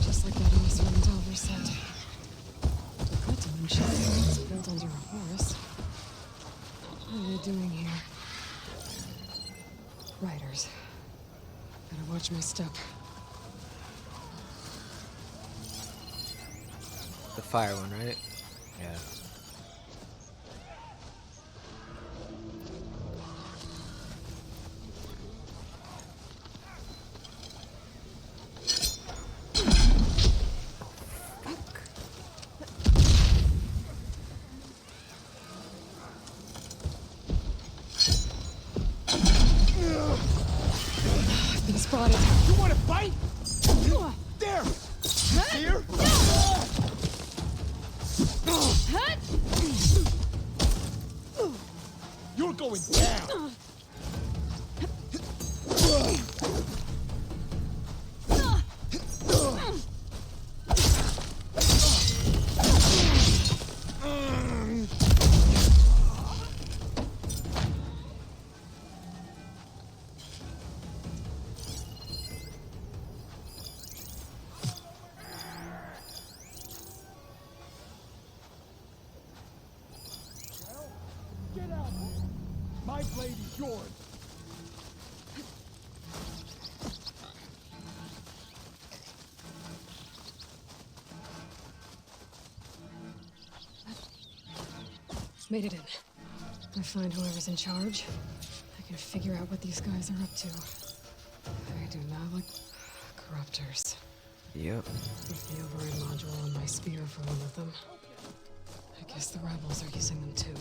Just like that Ozzarum said. That dimension is built under a horse. What are they doing here? Riders. Gotta watch my step. The fire one, right? Yeah. I've been spotted. You want to fight? There! Here? You're going down! Get out! My blade is yours! Made it in. I find whoever's in charge. I can figure out what these guys are up to. I do not like corruptors. Yep. With the override module on my spear for one of them. I guess the rebels are using them too.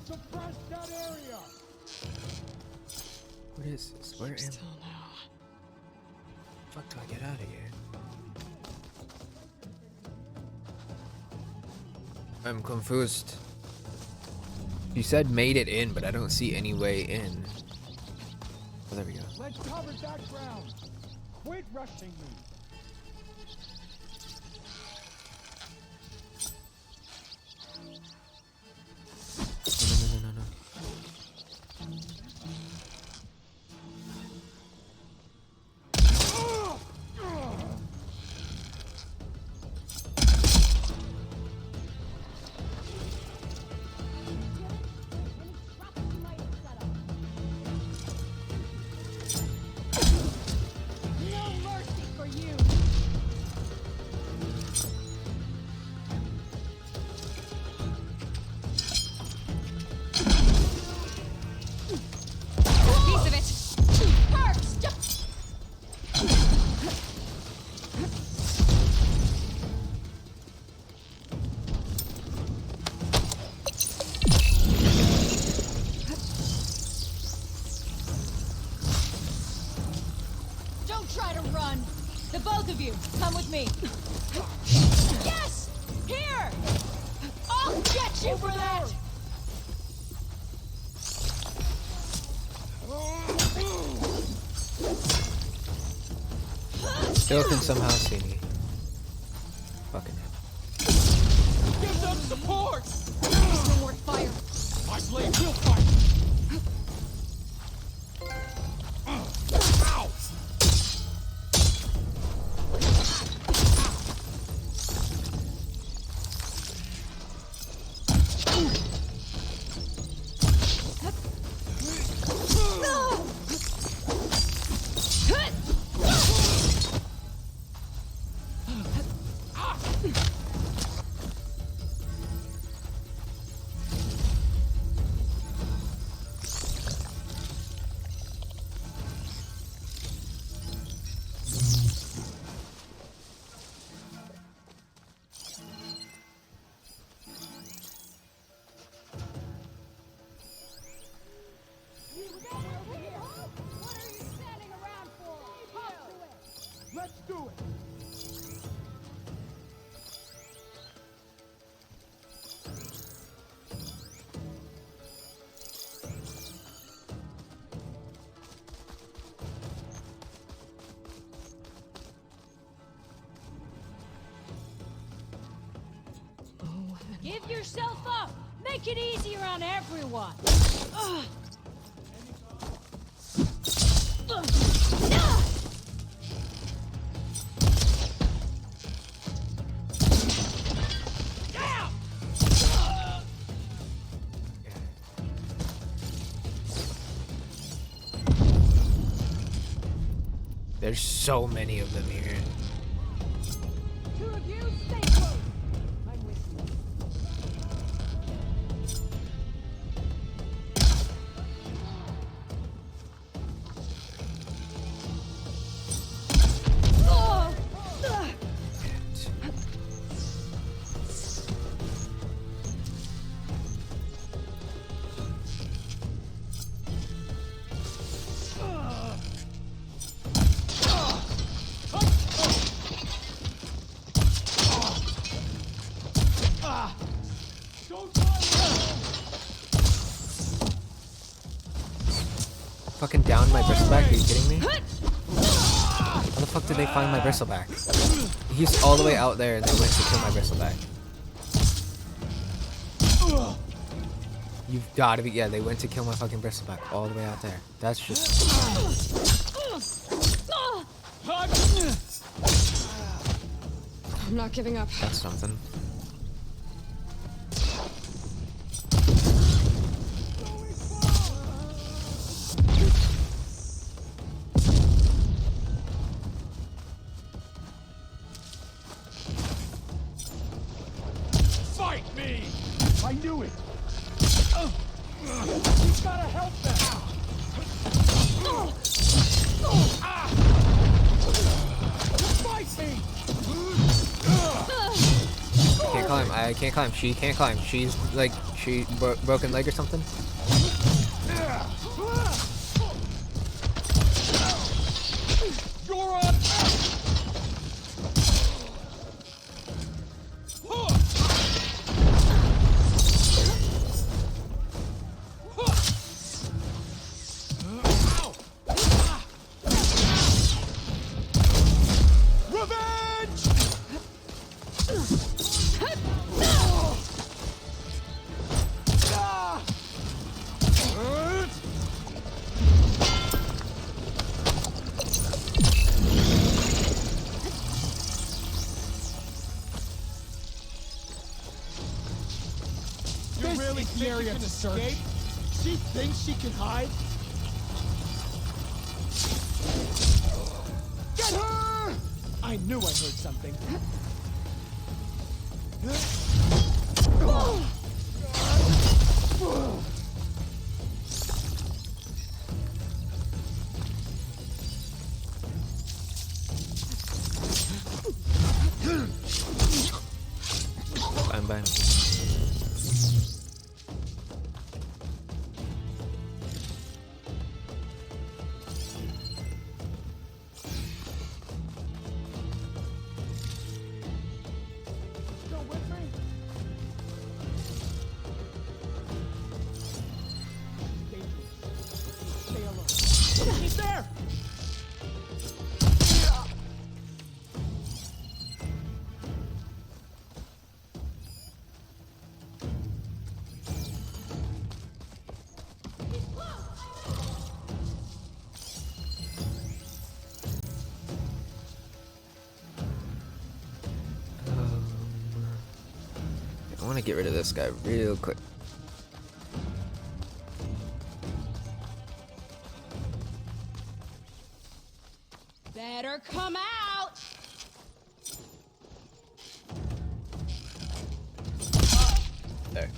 Suppress that area! What is this? Where am Still now. Fuck do I get out of here? I'm confused. You said made it in, but I don't see any way in. Oh, there we go. Let's cover that ground! Quit rushing me! No. The both of you, come with me. Yes! Here! I'll get you for that! Still can somehow see me. Fucking hell. Give them support! There's no more fire. My blade will fight! Ow! Let's do it! Give yourself up! Make it easier on everyone! There's so many of them here. Two of you, stay close. I'm with you. Fucking down my bristleback, are you kidding me? How the fuck did they find my bristleback? He's all the way out there and they went to kill my bristleback. You've gotta be, yeah, they went to kill my fucking bristleback all the way out there. That's just... I'm not giving up. That's something. Fight me! I knew it! He's gotta help them! Fight me! Can't climb, I can't climb, she can't climb. She's like, she broken leg or something? You're up! Escape? She thinks she can hide? Get her! I knew I heard something. Fine by me. He's there! I want to get rid of this guy real quick. Better come out! There.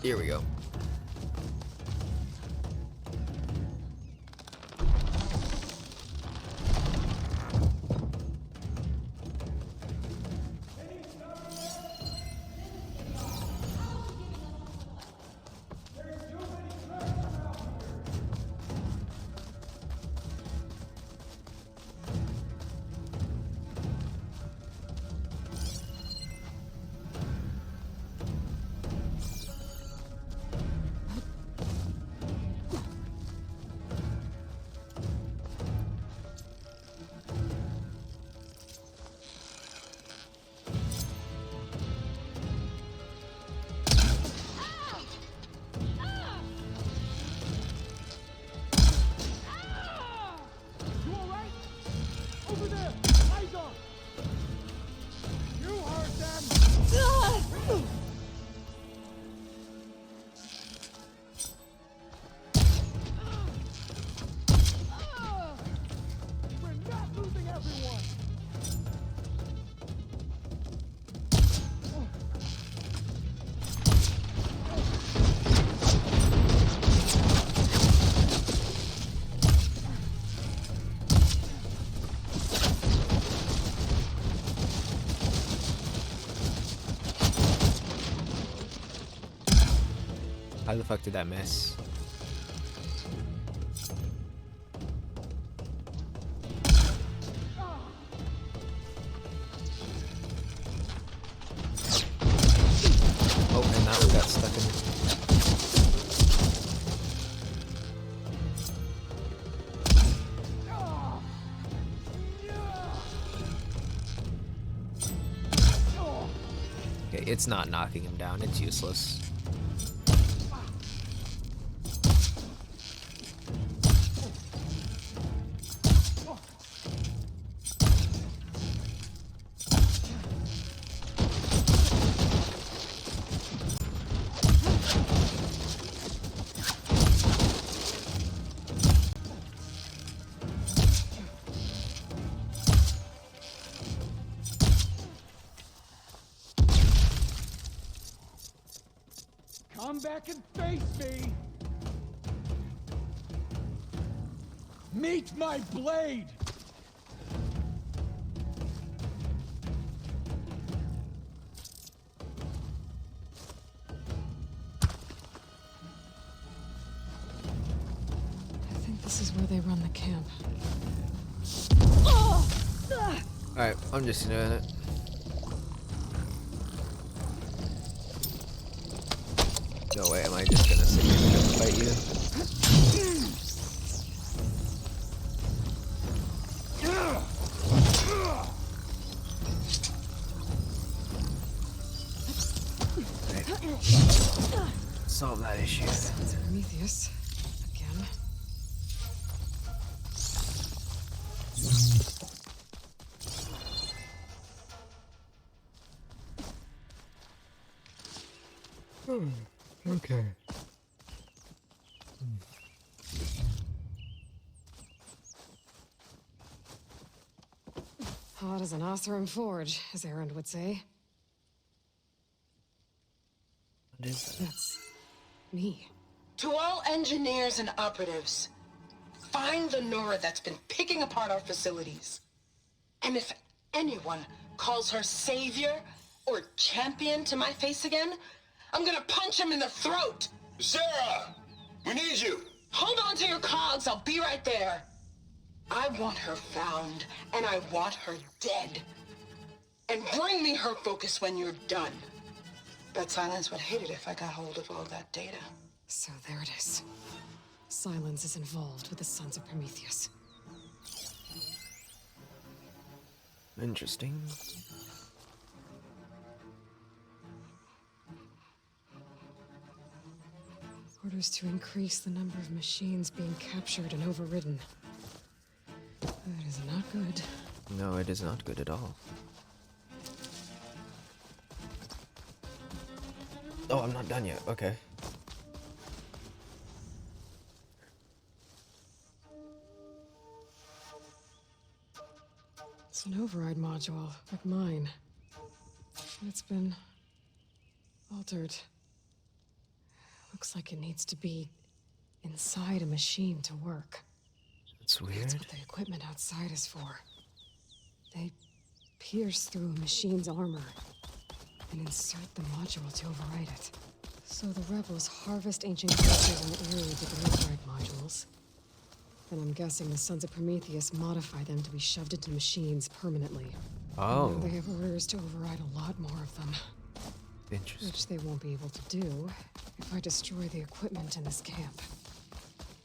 Here we go. Why the fuck did that miss? Oh, and that one got stuck in. Okay, it's not knocking him down. It's useless. Come back and face me! Meet my blade! I think this is where they run the camp. Alright, I'm just doing it. No way am I just gonna sit here and fight you. Right. Solve that issue. Prometheus. Again. Okay. Hot as an Ozzarum forge, as Erend would say. What is that? That's me. To all engineers and operatives, find the Nora that's been picking apart our facilities. And if anyone calls her savior or champion to my face again, I'm gonna punch him in the throat! Sarah! We need you! Hold on to your cogs, I'll be right there. I want her found, and I want her dead. And bring me her focus when you're done. Bet Silence would hate it if I got hold of all that data. So there it is. Silence is involved with the Sons of Prometheus. Interesting. Orders to increase the number of machines being captured and overridden. That is not good. No, it is not good at all. Oh, I'm not done yet. Okay. It's an override module, like mine. But it's been altered. Looks like it needs to be inside a machine to work. That's weird. That's what the equipment outside is for. They pierce through a machine's armor and insert the module to override it. So the rebels harvest ancient creatures in the area with the override modules. And I'm guessing the Sons of Prometheus modify them to be shoved into machines permanently. Oh. And they have orders to override a lot more of them. Interesting. Which they won't be able to do if I destroy the equipment in this camp.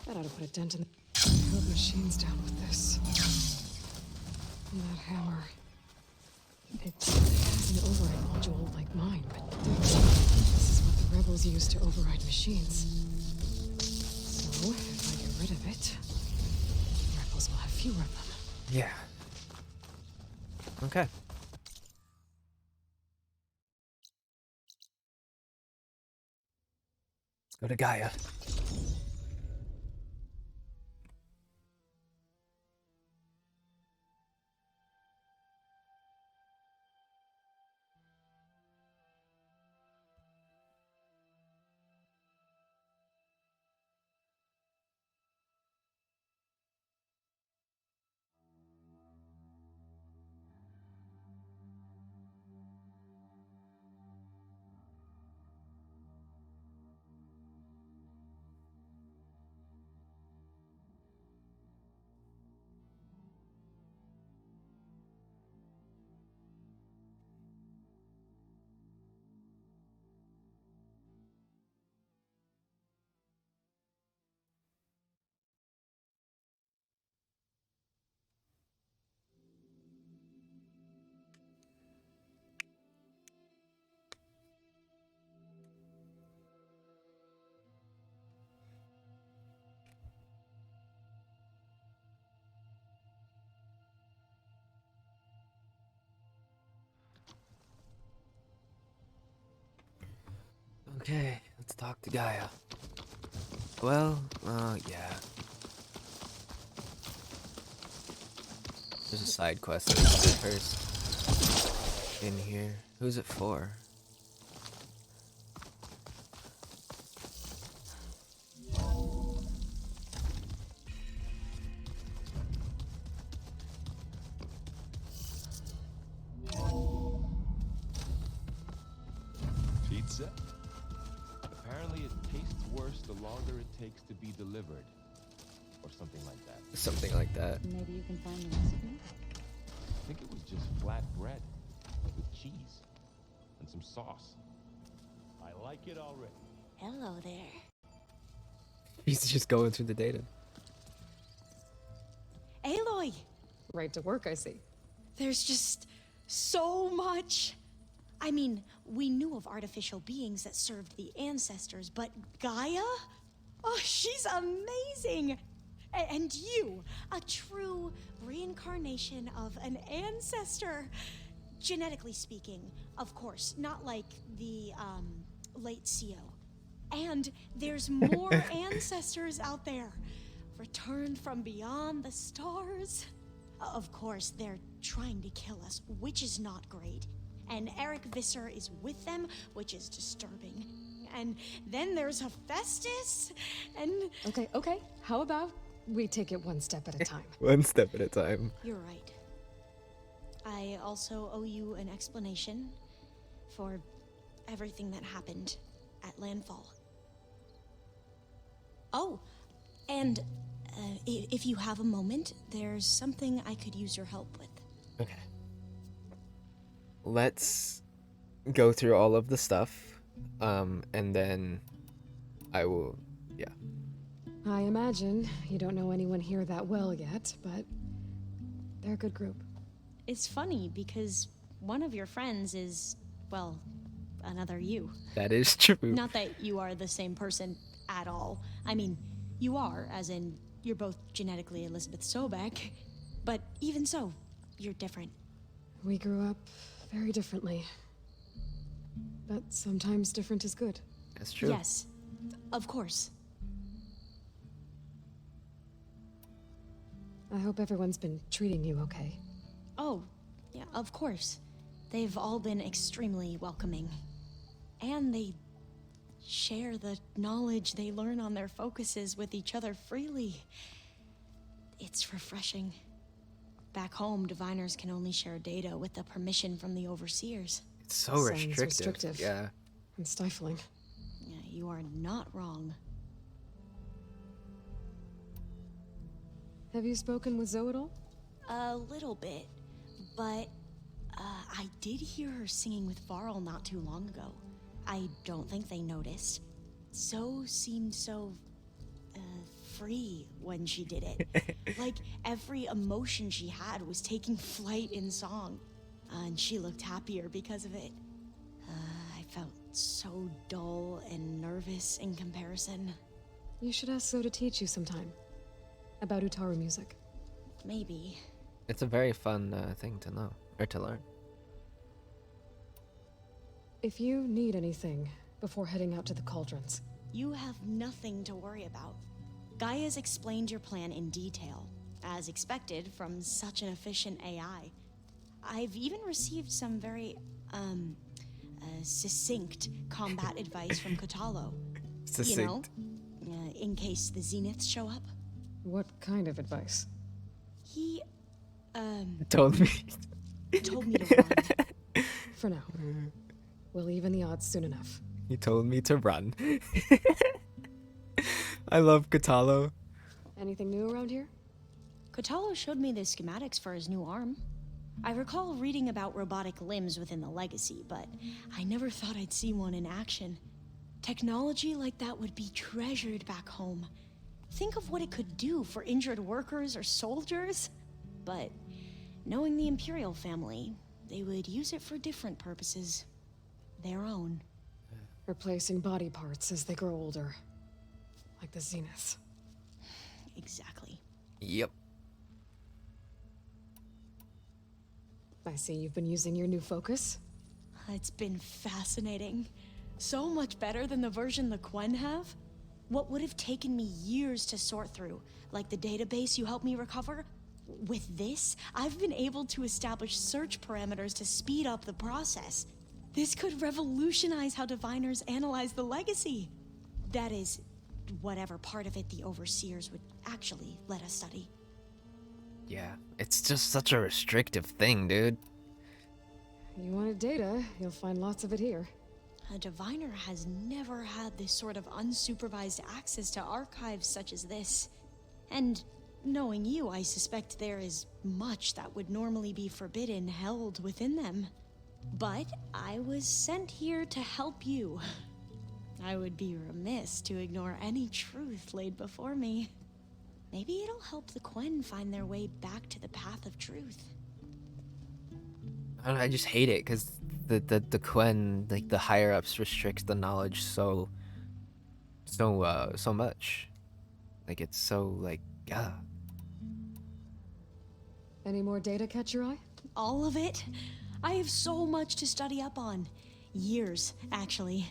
That ought to put a dent in the held machines down with this. And that hammer. It has an override module like mine, but this is what the rebels use to override machines. So, if I get rid of it, the rebels will have fewer of them. Yeah. Okay. Let's go to Gaia. Okay, let's talk to Gaia. Well, yeah. There's a side quest that we can do first. In here. Who's it for? Pizza? Apparently it tastes worse the longer it takes to be delivered. Or something like that. Something like that. Maybe you can find the recipe? I think it was just flat bread with cheese and some sauce. I like it already. Hello there. He's just going through the data. Aloy! Right to work, I see. There's just so much. I mean, we knew of artificial beings that served the ancestors, but Gaia? Oh, she's amazing! And you, a true reincarnation of an ancestor. Genetically speaking, of course, not like the, late CO. And there's more ancestors out there, returned from beyond the stars. Of course, they're trying to kill us, which is not great. And Eric Visser is with them, which is disturbing. And then there's Hephaestus, and... Okay. How about we take it one step at a time? One step at a time. You're right. I also owe you an explanation for everything that happened at Landfall. Oh, and if you have a moment, there's something I could use your help with. Okay. Let's go through all of the stuff, and then I will, yeah. I imagine you don't know anyone here that well yet, but they're a good group. It's funny because one of your friends is, well, another you. That is true. Not that you are the same person at all. I mean, you are, as in, you're both genetically Elizabeth Sobek, but even so, you're different. We grew up very differently. But sometimes different is good. That's true. Yes, of course. I hope everyone's been treating you okay. Oh, yeah, of course. They've all been extremely welcoming. And they share the knowledge they learn on their focuses with each other freely. It's refreshing. Back home, diviners can only share data with the permission from the overseers. It's so restrictive. Yeah. And stifling. Yeah, you are not wrong. Have you spoken with Zoe at all? A little bit, but I did hear her singing with Varl not too long ago. I don't think they noticed. Zoe seemed so free when she did it. Like every emotion she had was taking flight in song. And she looked happier because of it. I felt so dull and nervous in comparison. You should ask Zoe to teach you sometime. About Utaru music. Maybe. It's a very fun thing to know, or to learn. If you need anything before heading out to the cauldrons, you have nothing to worry about. Gaia's explained your plan in detail, as expected from such an efficient AI. I've even received some very, succinct combat advice from Kotalo. Succinct. You know, in case the Zeniths show up. What kind of advice? He, Told me. told me to run. For now. We'll even the odds soon enough. He told me to run. I love Katalo. Anything new around here? Kotalo showed me the schematics for his new arm. I recall reading about robotic limbs within the Legacy, but I never thought I'd see one in action. Technology like that would be treasured back home. Think of what it could do for injured workers or soldiers. But knowing the Imperial family, they would use it for different purposes. Their own. Replacing body parts as they grow older. Like the Zeniths. Exactly. Yep. I see you've been using your new focus. It's been fascinating. So much better than the version the Quen have? What would have taken me years to sort through, like the database you helped me recover? With this, I've been able to establish search parameters to speed up the process. This could revolutionize how diviners analyze the legacy. That is, whatever part of it the overseers would actually let us study. Yeah, it's just such a restrictive thing, dude. You wanted data, you'll find lots of it here. A diviner has never had this sort of unsupervised access to archives such as this. And knowing you, I suspect there is much that would normally be forbidden held within them. But I was sent here to help you. I would be remiss to ignore any truth laid before me. Maybe it'll help the Quen find their way back to the path of truth. I just hate it because the Quen, like the higher ups, restricts the knowledge so much. Like it's so like Any more data catch your eye? All of it? I have so much to study up on. Years, actually.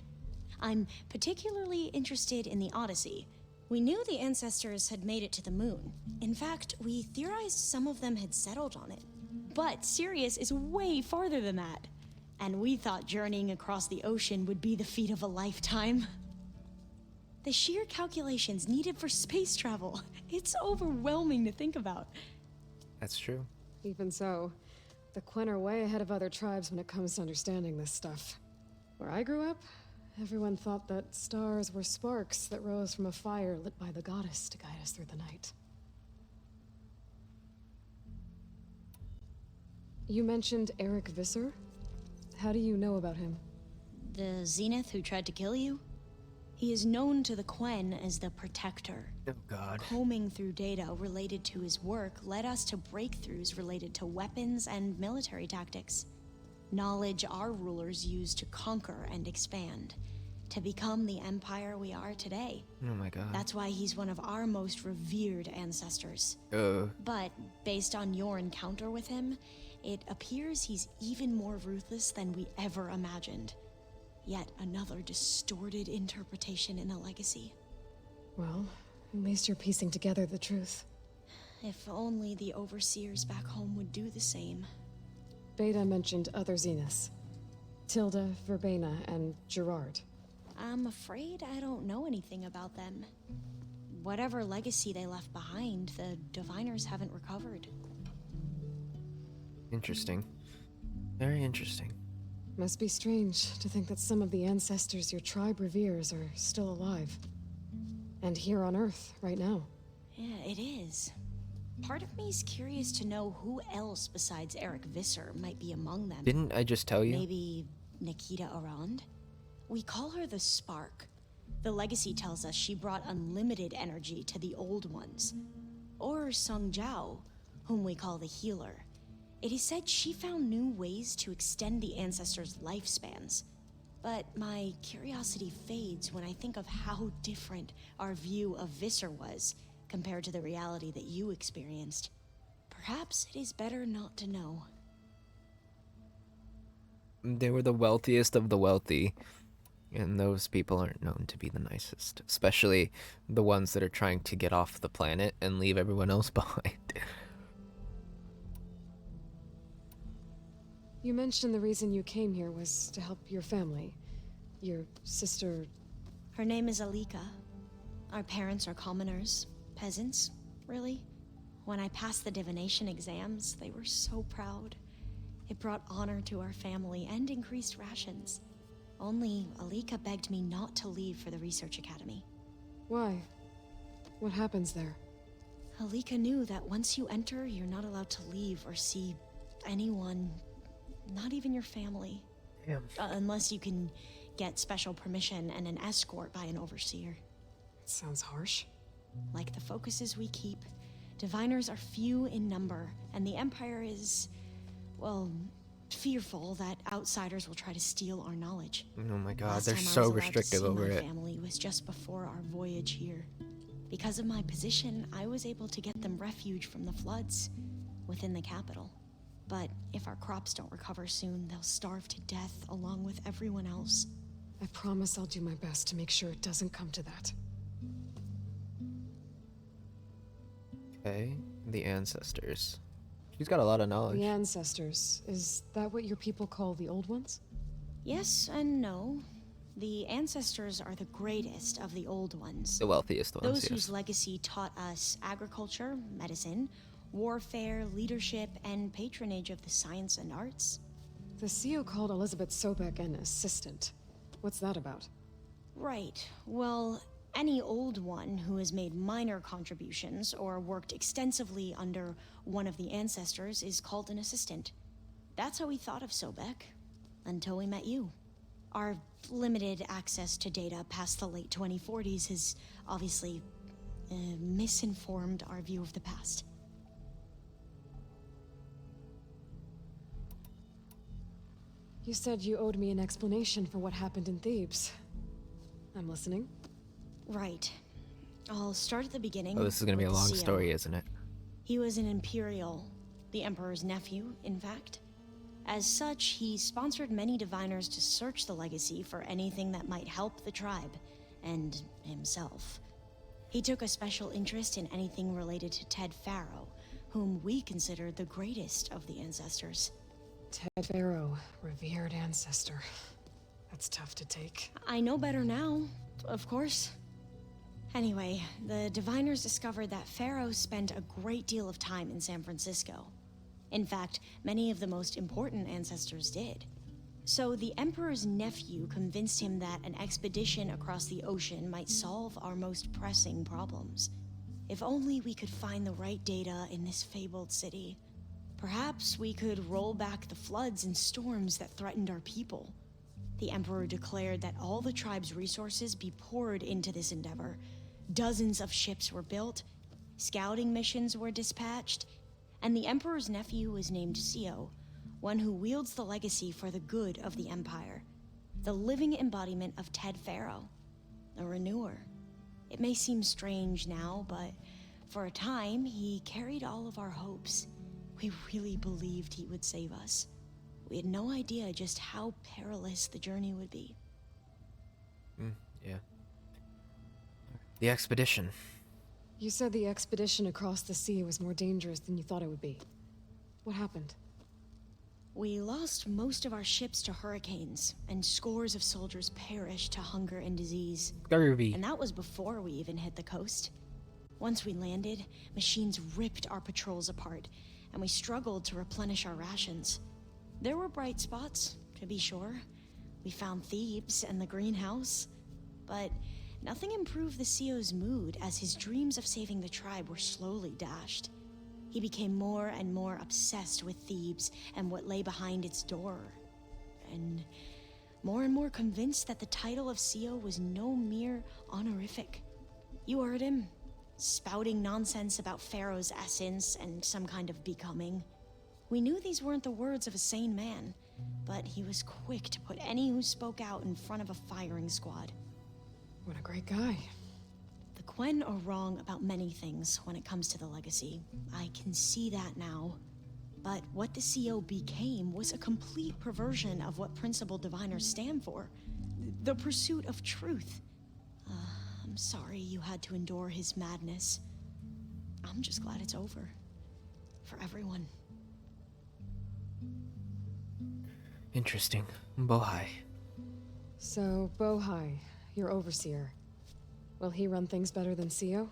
I'm particularly interested in the Odyssey. We knew the ancestors had made it to the moon. In fact, we theorized some of them had settled on it. But Sirius is way farther than that. And we thought journeying across the ocean would be the feat of a lifetime. The sheer calculations needed for space travel, it's overwhelming to think about. That's true. Even so, the Quen are way ahead of other tribes when it comes to understanding this stuff. Where I grew up, everyone thought that stars were sparks that rose from a fire lit by the goddess to guide us through the night. You mentioned Eric Visser? How do you know about him? The Zenith who tried to kill you? He is known to the Quen as the Protector. Oh god. Combing through data related to his work led us to breakthroughs related to weapons and military tactics. Knowledge our rulers used to conquer and expand, to become the empire we are today. Oh my god. That's why he's one of our most revered ancestors. But based on your encounter with him, it appears he's even more ruthless than we ever imagined. Yet another distorted interpretation in the legacy. Well, at least you're piecing together the truth. If only the overseers back home would do the same. Beta mentioned other Zeniths. Tilda, Verbena, and Gerard. I'm afraid I don't know anything about them. Whatever legacy they left behind, the diviners haven't recovered. Interesting. Very interesting. Must be strange to think that some of the ancestors your tribe reveres are still alive. And here on Earth, right now. Yeah, it is. Part of me's curious to know who else besides Eric Visser might be among them. Didn't I just tell you? Maybe Nikita Arand? We call her the Spark. The legacy tells us she brought unlimited energy to the old ones. Or Sung Jiao, whom we call the Healer. It is said she found new ways to extend the ancestors' lifespans. But my curiosity fades when I think of how different our view of Visser was compared to the reality that you experienced. Perhaps it is better not to know. They were the wealthiest of the wealthy, and those people aren't known to be the nicest, especially the ones that are trying to get off the planet and leave everyone else behind. You mentioned the reason you came here was to help your family. Your sister... Her name is Alika. Our parents are commoners. Peasants, really. When I passed the divination exams, they were so proud. It brought honor to our family and increased rations. Only Alika begged me not to leave for the research academy. Why? What happens there? Alika knew that once you enter, you're not allowed to leave or see anyone, not even your family. Damn. Unless you can get special permission and an escort by an overseer. It sounds harsh. Like the focuses we keep, diviners are few in number, and the Empire is, well, fearful that outsiders will try to steal our knowledge. Oh my god, Last they're time I so was allowed restrictive to see over my it. family was just before our voyage here. Because of my position, I was able to get them refuge from the floods within the capital. But if our crops don't recover soon, they'll starve to death along with everyone else. I promise I'll do my best to make sure it doesn't come to that. Okay, the ancestors. She's got a lot of knowledge. The ancestors. Is that what your people call the old ones? Yes and no. The ancestors are the greatest of the old ones. The wealthiest ones, Those yes. whose legacy taught us agriculture, medicine, warfare, leadership, and patronage of the science and arts. The CEO called Elizabeth Sobek an assistant. What's that about? Right. Well, any old one who has made minor contributions or worked extensively under one of the ancestors is called an assistant. That's how we thought of Sobek, until we met you. Our limited access to data past the late 2040s has obviously misinformed our view of the past. You said you owed me an explanation for what happened in Thebes. I'm listening. Right. I'll start at the beginning. Oh, this is gonna be a with the long CEO. story, isn't it? He was an Imperial, the Emperor's nephew, in fact. As such, he sponsored many diviners to search the legacy for anything that might help the tribe, and himself. He took a special interest in anything related to Ted Farrow, whom we consider the greatest of the ancestors. Ted Farrow, revered ancestor. That's tough to take. I know better now, of course. Anyway, the diviners discovered that Pharaoh spent a great deal of time in San Francisco. In fact, many of the most important ancestors did. So the Emperor's nephew convinced him that an expedition across the ocean might solve our most pressing problems. If only we could find the right data in this fabled city. Perhaps we could roll back the floods and storms that threatened our people. The Emperor declared that all the tribe's resources be poured into this endeavor. Dozens of ships were built, scouting missions were dispatched, and the Emperor's nephew was named CEO, one who wields the legacy for the good of the Empire. The living embodiment of Ted Farrow, a renewer. It may seem strange now, but for a time, he carried all of our hopes. We really believed he would save us. We had no idea just how perilous the journey would be. Yeah. The expedition. You said the expedition across the sea was more dangerous than you thought it would be. What happened? We lost most of our ships to hurricanes, and scores of soldiers perished to hunger and disease. Scurvy. And that was before we even hit the coast. Once we landed, machines ripped our patrols apart, and we struggled to replenish our rations. There were bright spots, to be sure. We found Thebes and the greenhouse, but nothing improved the CEO's mood as his dreams of saving the tribe were slowly dashed. He became more and more obsessed with Thebes and what lay behind its door, and more convinced that the title of CEO was no mere honorific. You heard him, spouting nonsense about Pharaoh's essence and some kind of becoming. We knew these weren't the words of a sane man, but he was quick to put any who spoke out in front of a firing squad. What a great guy. The Quen are wrong about many things when it comes to the legacy. I can see that now. But what the CEO became was a complete perversion of what principled diviners stand for. The pursuit of truth. I'm sorry you had to endure his madness. I'm just glad it's over. For everyone. Interesting. Bohai. So, Bohai, your overseer. Will he run things better than CEO?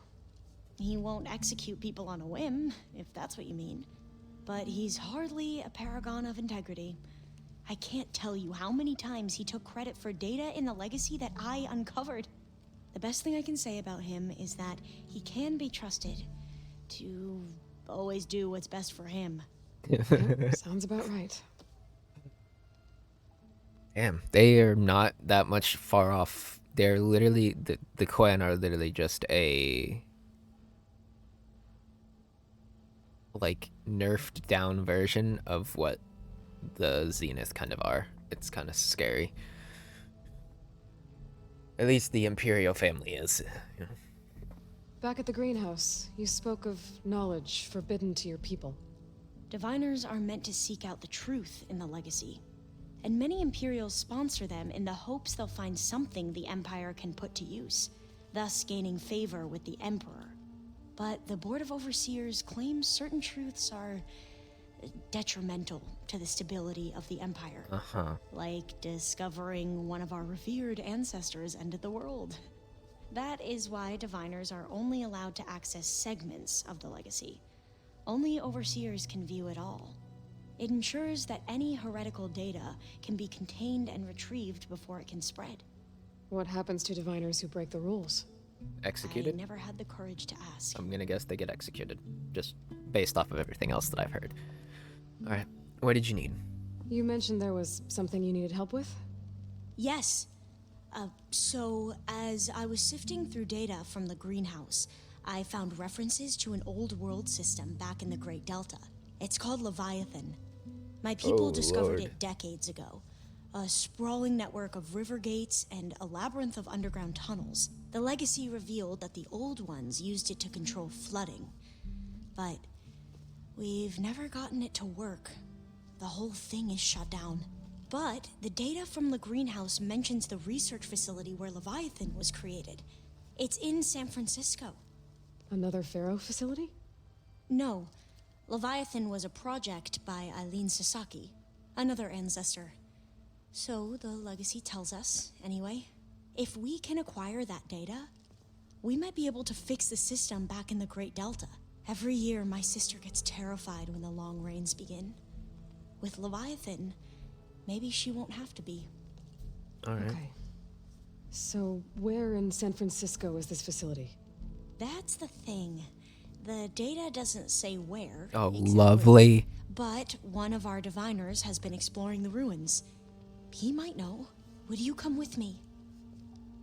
He won't execute people on a whim, if that's what you mean. But he's hardly a paragon of integrity. I can't tell you how many times he took credit for data in the legacy that I uncovered. The best thing I can say about him is that he can be trusted to always do what's best for him. Yep, sounds about right. Damn, they are not that much far off. They're literally, the Quen are literally just a, like, nerfed down version of what the Zenith kind of are. It's kind of scary. At least the Imperial family is. You know. Back at the greenhouse, you spoke of knowledge forbidden to your people. Diviners are meant to seek out the truth in the legacy. and many Imperials sponsor them in the hopes they'll find something the Empire can put to use, thus gaining favor with the Emperor. But the Board of Overseers claims certain truths are detrimental to the stability of the Empire. Like discovering one of our revered ancestors ended the world. That is why diviners are only allowed to access segments of the legacy. Only Overseers can view it all. It ensures that any heretical data can be contained and retrieved before it can spread. What happens to diviners who break the rules? Executed? I never had the courage to ask. I'm gonna guess they get executed, just based off of everything else that I've heard. Alright, what did you need? You mentioned there was something you needed help with? Yes. So, as I was sifting through data from the greenhouse, I found references to an old world system back in the Great Delta. It's called Leviathan. My people discovered it decades ago. A sprawling network of river gates and a labyrinth of underground tunnels. The legacy revealed that the old ones used it to control flooding. But we've never gotten it to work. The whole thing is shut down. But the data from the greenhouse mentions the research facility where Leviathan was created. It's in San Francisco. Another Pharaoh facility? No. Leviathan was a project by Eileen Sasaki, another ancestor. So the legacy tells us, anyway, if we can acquire that data, we might be able to fix the system back in the Great Delta. Every year, my sister gets terrified when the long rains begin. With Leviathan, maybe she won't have to be. Alright. Okay. So, where in San Francisco is this facility? That's the thing. The data doesn't say where. Oh, exactly, lovely. But one of our diviners has been exploring the ruins. He might know. Would you come with me?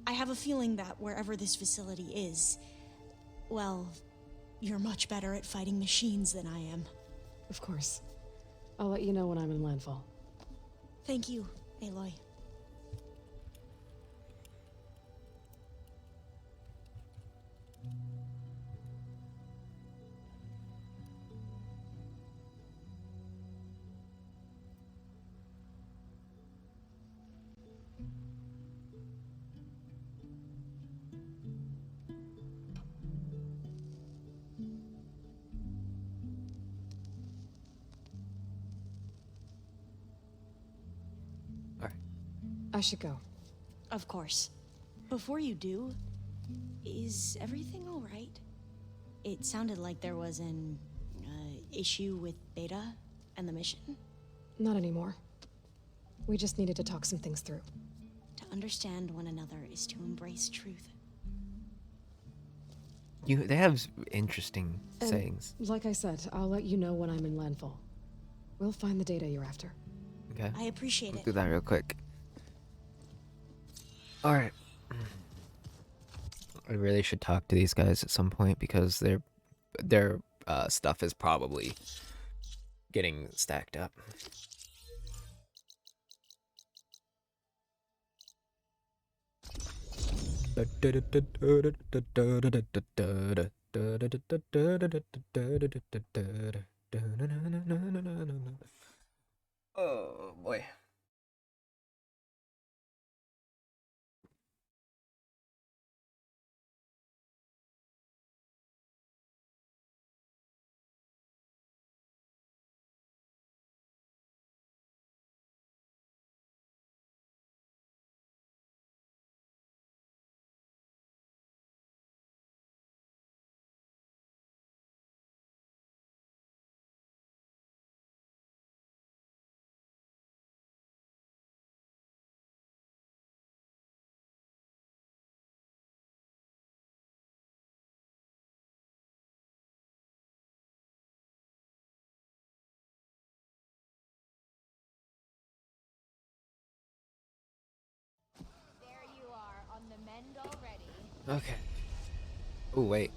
I have a feeling that wherever this facility is, well, you're much better at fighting machines than I am. Of course. I'll let you know when I'm in landfall. Thank you, Aloy. I should go. Of course. Before you do, is everything all right? It sounded like there was an issue with Beta and the mission. Not anymore. We just needed to talk some things through. To understand one another is to embrace truth. They have interesting And, sayings. like I said, I'll let you know when I'm in landfall. We'll find the data you're after. Okay. I appreciate Let's it. do that real quick. Alright. I really should talk to these guys at some point because their stuff is probably getting stacked up. Oh boy. Okay. Oh wait.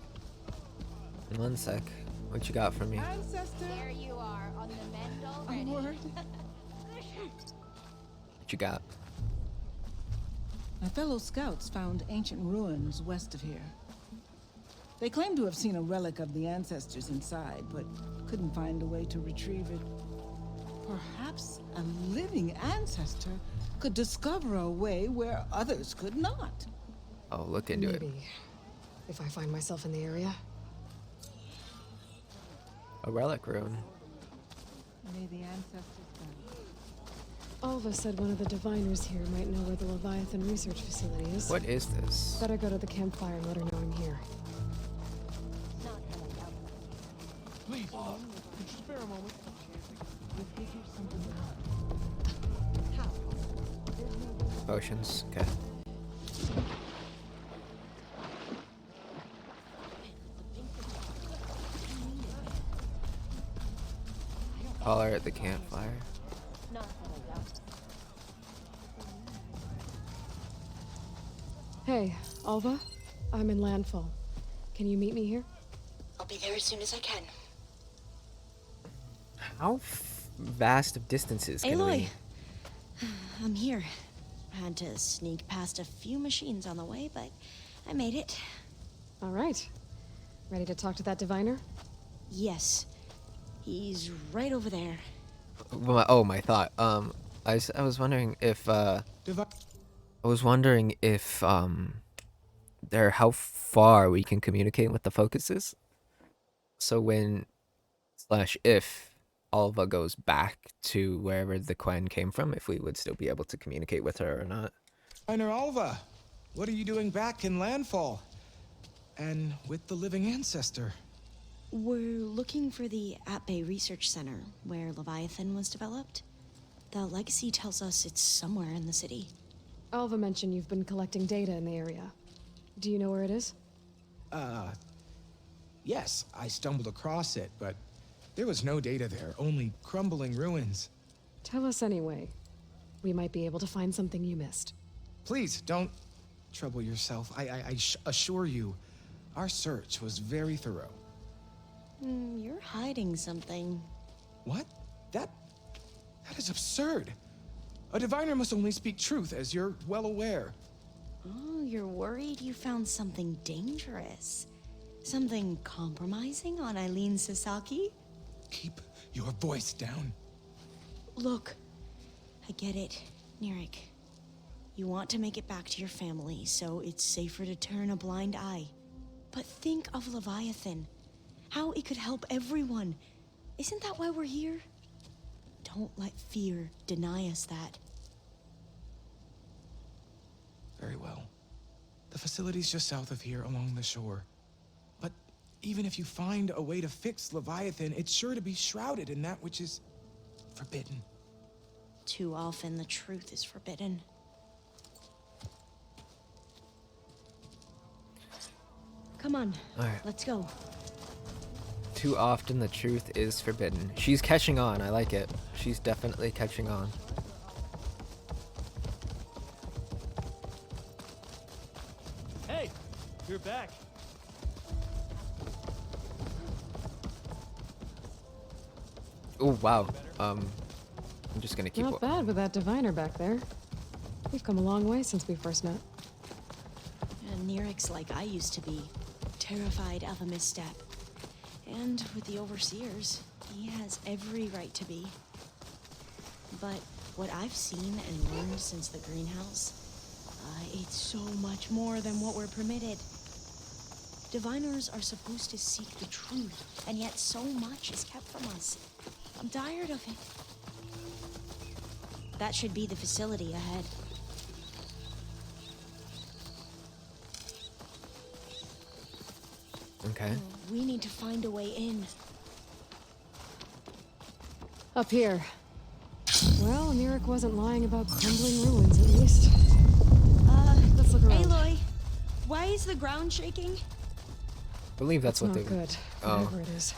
One sec. What you got for me? Ancestor. There you are, on the mend already. Onward. What you got? My fellow scouts found ancient ruins west of here. They claim to have seen a relic of the ancestors inside, but couldn't find a way to retrieve it. Perhaps a living ancestor could discover a way where others could not. I'll look into it. Maybe. If I find myself in the area. A relic rune. May the ancestors guide. Alva said one of the diviners here might know where the Leviathan research facility is. What is this? Better go to the campfire and let her know I'm here. Please, could you spare a moment? We'll figure something out. Potions, okay. Call her at the campfire. Hey, Alva. I'm in Landfall. Can you meet me here? I'll be there as soon as I can. How vast of distances can Aloy! we... I'm here. I had to sneak past a few machines on the way, but I made it. All right. Ready to talk to that diviner? Yes. He's right over there. Oh, my thought. I was wondering if, there how far we can communicate with the focuses. So when / if Alva goes back to wherever the Quen came from, if we would still be able to communicate with her or not. Miner Alva, what are you doing back in Landfall? And with the living ancestor? We're looking for the At-Bay Research Center, where Leviathan was developed. The legacy tells us it's somewhere in the city. Alva mentioned you've been collecting data in the area. Do you know where it is? Yes, I stumbled across it, but there was no data there, only crumbling ruins. Tell us anyway. We might be able to find something you missed. Please, don't trouble yourself. I assure you, our search was very thorough. You're hiding something. What? That is absurd. A diviner must only speak truth, as you're well aware. Oh, you're worried you found something dangerous? Something compromising on Eileen Sasaki? Keep your voice down. Look, I get it, Nirik. You want to make it back to your family, so it's safer to turn a blind eye. But think of Leviathan. How it could help everyone. Isn't that why we're here? Don't let fear deny us that. Very well. The facility's just south of here, along the shore. But even if you find a way to fix Leviathan, it's sure to be shrouded in that which is forbidden. Too often the truth is forbidden. Come on, let's go. Too often the truth is forbidden. She's catching on, I like it. She's definitely catching on. Hey, you're back. Oh, wow. I'm just gonna keep... Not bad with that diviner back there. We've come a long way since we first met. And Nirik's like I used to be, terrified of a misstep. And with the Overseers, he has every right to be. But what I've seen and learned since the greenhouse, it's so much more than what we're permitted. Diviners are supposed to seek the truth, and yet so much is kept from us. I'm tired of it. That should be the facility ahead. Okay. We need to find a way in. Up here. Well, Nirik wasn't lying about crumbling ruins, at least. Let's look around. Aloy, why is the ground shaking? I believe that's what not they... good, Oh. whatever it is.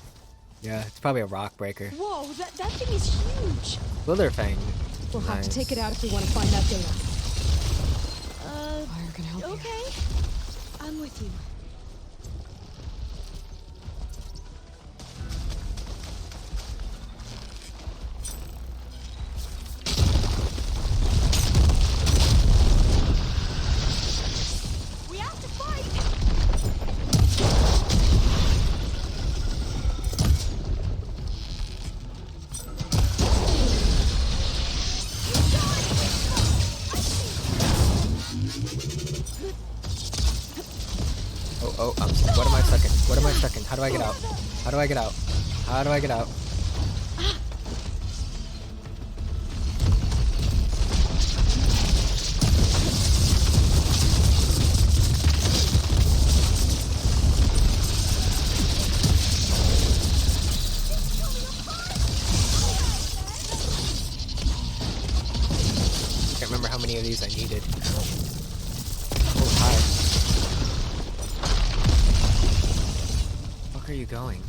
Yeah, it's probably a rock breaker. Whoa, that thing is huge. Slitherfang. We'll have to Nice. take it out if we want to find that data. Fire can help you. Okay. I'm with you. We have to fight. Oh, what am I stuck in? What am I stuck in? How do I get out? How do I get out? How do I get out? Can't remember how many of these I needed. Oh, hi. Where are you going?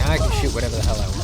I can shoot whatever the hell I want.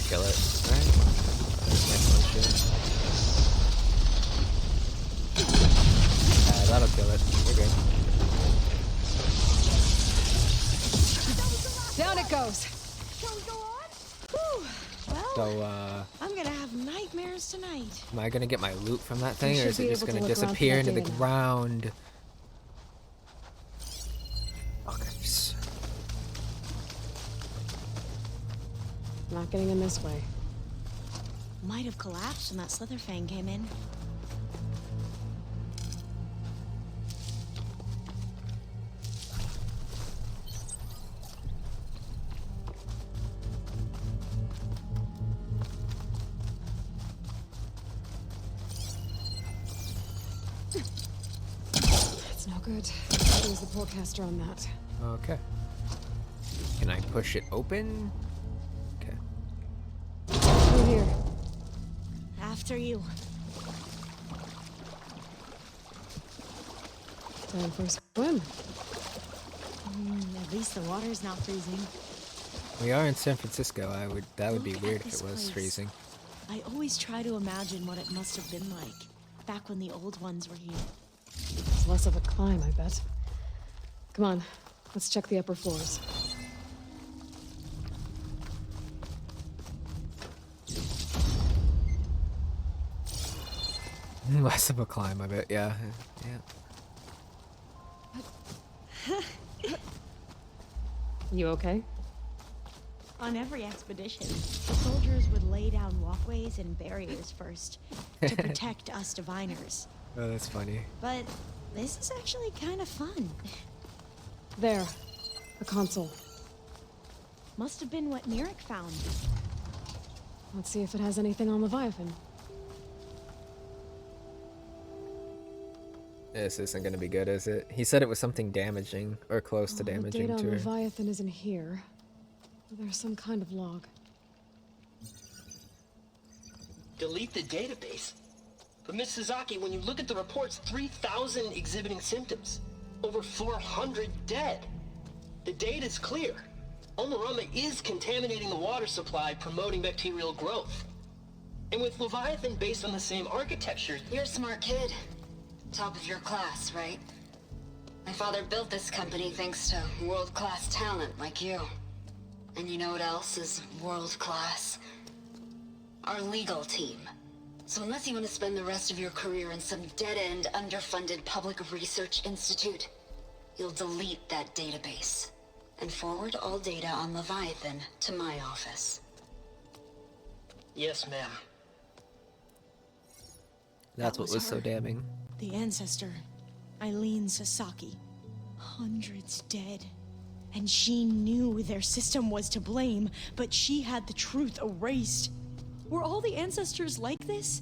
Kill it, right? That'll kill it. We're good. Down it goes. Whew. Well, So, I'm gonna have nightmares tonight. am I gonna get my loot from that thing, or is it just gonna look around for disappear that into the data now. ground? Okay. Not getting in this way. Might have collapsed when that Slitherfang came in. That's no good. There's the forecaster on that. Okay. Can I push it open? Okay. Through here. After you. Time for a swim. At least the water's not freezing. We are in San Francisco. That would be Look weird at if this it was place. freezing. I always try to imagine what it must have been like back when the old ones were here. It's less of a climb, I bet. Come on, let's check the upper floors. Less of a climb, I bet. Yeah. You okay? On every expedition, the soldiers would lay down walkways and barriers first to protect us diviners. Oh, that's funny. But this is actually kind of fun. There. A console. Must have been what Mirek found. Let's see if it has anything on Leviathan. This isn't gonna be good, is it? He said it was something damaging, or close to The damaging data to on her. Leviathan isn't here. There's some kind of log. Delete the database. But Miss Sasaki, when you look at the reports, 3,000 exhibiting symptoms. Over 400 dead. The data's clear. Omarama is contaminating the water supply, promoting bacterial growth. And with Leviathan based on the same architecture... You're a smart kid. Top of your class, right? My father built this company thanks to world-class talent like you. And you know what else is world-class? Our legal team. So unless you want to spend the rest of your career in some dead-end, underfunded public research institute, you'll delete that database. and forward all data on Leviathan to my office. Yes, ma'am. That's what was so damning. The ancestor, Eileen Sasaki. Hundreds dead. And she knew their system was to blame, but she had the truth erased. Were all the ancestors like this?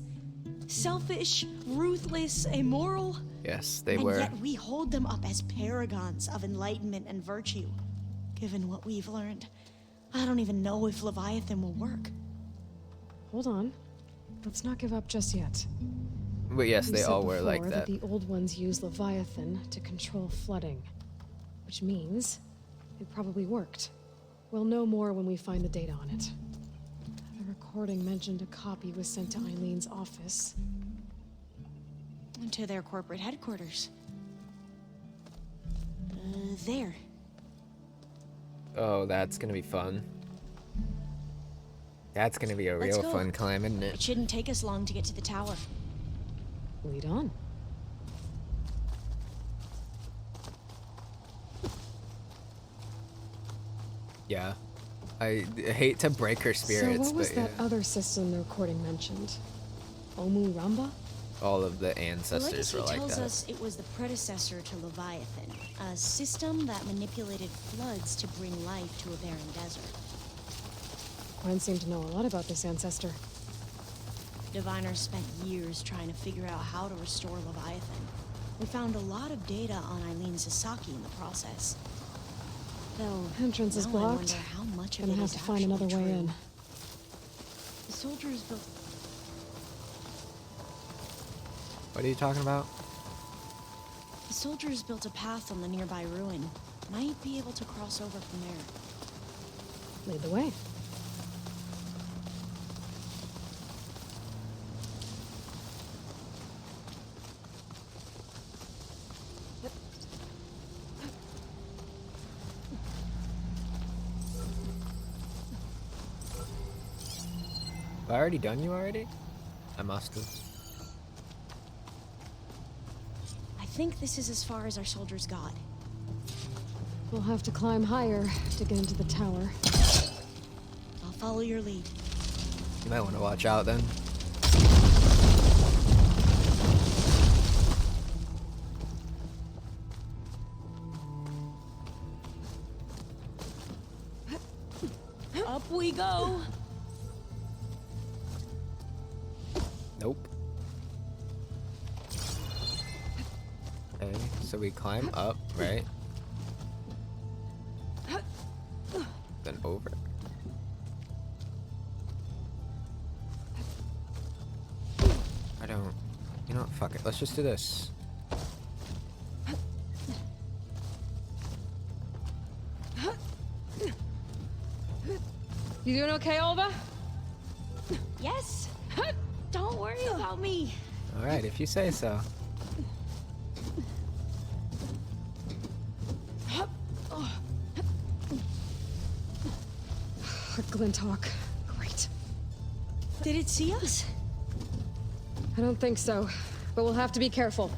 Selfish, ruthless, immoral? Yes, they and were. Yet we hold them up as paragons of enlightenment and virtue. Given what we've learned, I don't even know if Leviathan will work. Hold on. Let's not give up just yet. But yes, You they said all were like before that. The old ones use Leviathan to control flooding, which means it probably worked. We'll know more when we find the data on it. The recording mentioned a copy was sent to Eileen's office. To their corporate headquarters. There. Oh, that's gonna be fun. That's gonna be a Let's real go. fun climb, isn't It it? shouldn't take us long to get to the tower. Lead on. Yeah. I hate to break her spirits, So what was but that yeah. other system the recording mentioned? Omu Ramba? All of the The ancestors legacy were like tells that. us it was the predecessor to Leviathan, a system that manipulated floods to bring life to a barren desert. Gwen seemed to know a lot about this ancestor. Diviners spent years trying to figure out how to restore Leviathan. We found a lot of data on Eileen Sasaki in the process. Though, Entrance is now I blocked. wonder how much of Gonna it have is to find another actually way true. in. The soldiers built... What are you talking about? The soldiers built a path on the nearby ruin. Might be able to cross over from there. Lead the way. Have I already done you already? I must have. I think this is as far as our soldiers got. We'll have to climb higher to get into the tower. I'll follow your lead. You might want to watch out then. Up we go. Nope. Okay, so we climb up, right? Then over. I don't... You know what? Fuck it. Let's just do this. You doing okay, Olva? Yes. Don't worry about me. Alright, if you say so. Glinthawk. Great. Did it see us? I don't think so, but we'll have to be careful.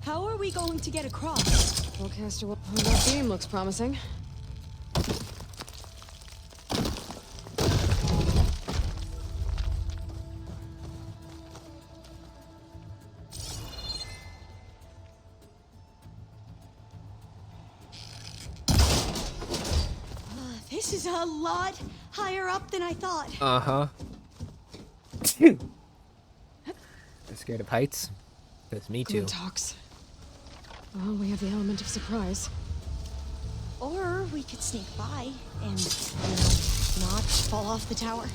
How are we going to get across? Bowcaster, well, that beam looks promising. This is a lot higher up than I thought. Uh-huh. You're scared of heights? That's me too. Glinthawks. Well, we have the element of surprise. Or we could sneak by and, not fall off the tower.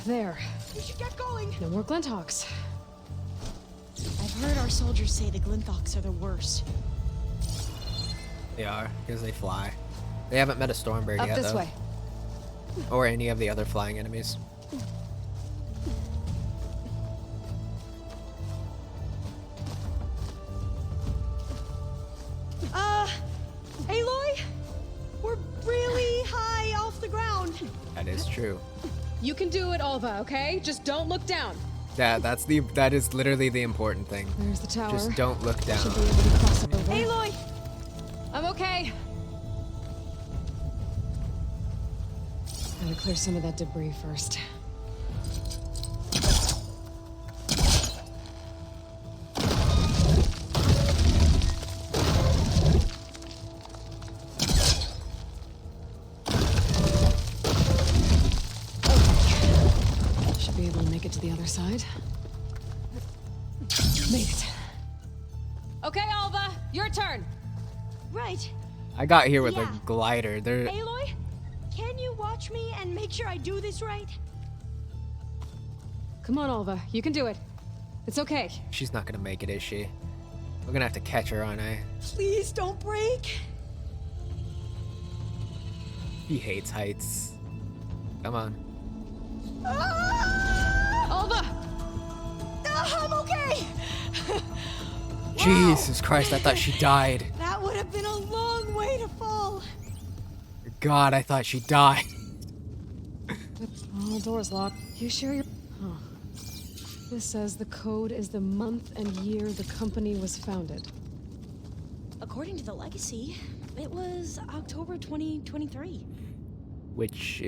There. We should get going. No more Glinthawks. I've heard our soldiers say the Glinthawks are the worst. They are, because they fly. They haven't met a Stormbird Up yet, this though. way. Or any of the other flying enemies. Aloy? We're really high off the ground. That is true. You can do it, Olva, okay? Just don't look down. That is literally the important thing. There's the tower. Just don't look down. Should be able to cross it over. Aloy! I'm okay. Gotta clear some of that debris first. Should be able to make it to the other side. Made it. Okay, Alva, your turn. Right. I got here with Yeah. a glider. There. Aloy, can you watch me and make sure I do this right? Come on, Alva. You can do it. It's okay. She's not gonna make it, is she? We're gonna have to catch her, aren't I? Please don't break. He hates heights. Come on. Alva! I'm okay. Jesus Christ, I thought she died. That would have been a long way to fall. God, I thought she died. Oh, door's locked. You sure you're... Huh. This says the code is the month and year the company was founded. According to the legacy, it was October 2023. Which,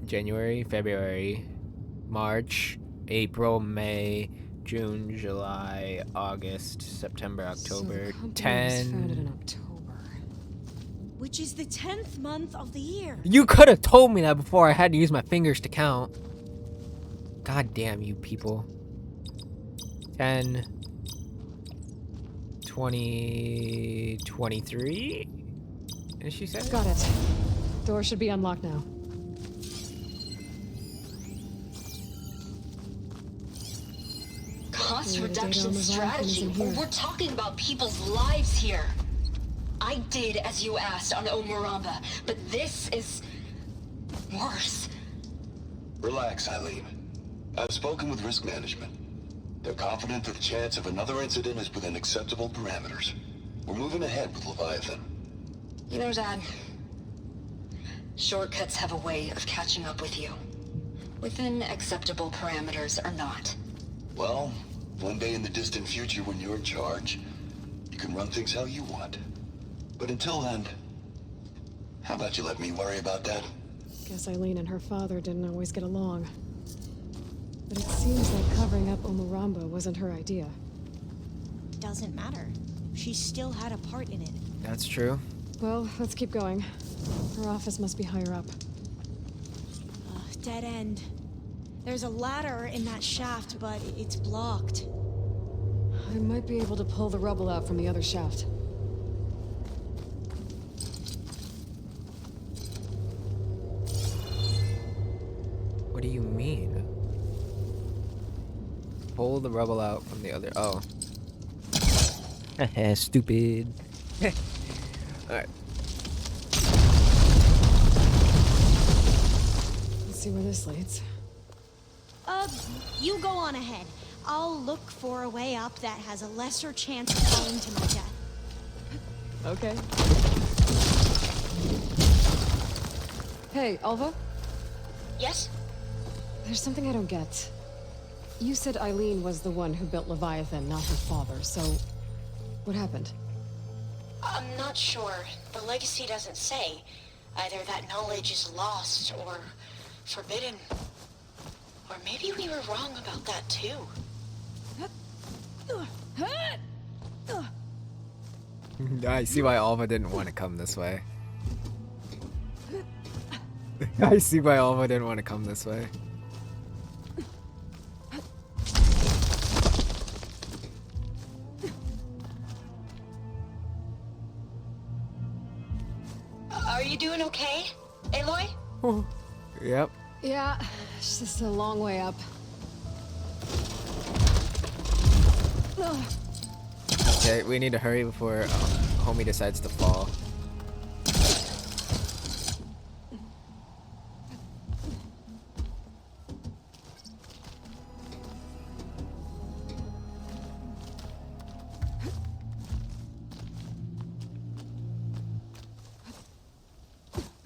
January, February, March, April, May, June, July, August, September, October, So the company was 10. founded in October. Which is the 10th month of the year. You could have told me that before I had to use my fingers to count. God damn you people. 10, 20, 23? As she said? Got it. Door should be unlocked now. Cost Yeah, the data reduction on the Leviathan is strategy. in here. We're talking about people's lives here. I did as you asked on Omuramba, but this is worse. Relax, Eileen. I've spoken with risk management. They're confident that the chance of another incident is within acceptable parameters. We're moving ahead with Leviathan. You know, Dad, shortcuts have a way of catching up with you. Within acceptable parameters or not. Well, one day in the distant future when you're in charge, you can run things how you want. But until then, how about you let me worry about that? Guess Eileen and her father didn't always get along. But it seems like covering up Omuramba wasn't her idea. Doesn't matter. She still had a part in it. That's true. Well, let's keep going. Her office must be higher up. Dead end. There's a ladder in that shaft, but it's blocked. I might be able to pull the rubble out from the other shaft. What do you mean? Pull the rubble out from the other. Oh. Stupid. Alright. Let's see where this leads. You go on ahead. I'll look for a way up that has a lesser chance of falling to my death. Okay. Hey, Alva? Yes? There's something I don't get. You said Eileen was the one who built Leviathan, not her father, so... what happened? I'm not sure. The legacy doesn't say. Either that knowledge is lost or forbidden. Or maybe we were wrong about that too. I see why Alva didn't want to come this way. I see why Alva didn't want to come this way. Are you doing okay, Aloy? Yep. Yeah, it's just a long way up. Okay, we need to hurry before homie decides to fall.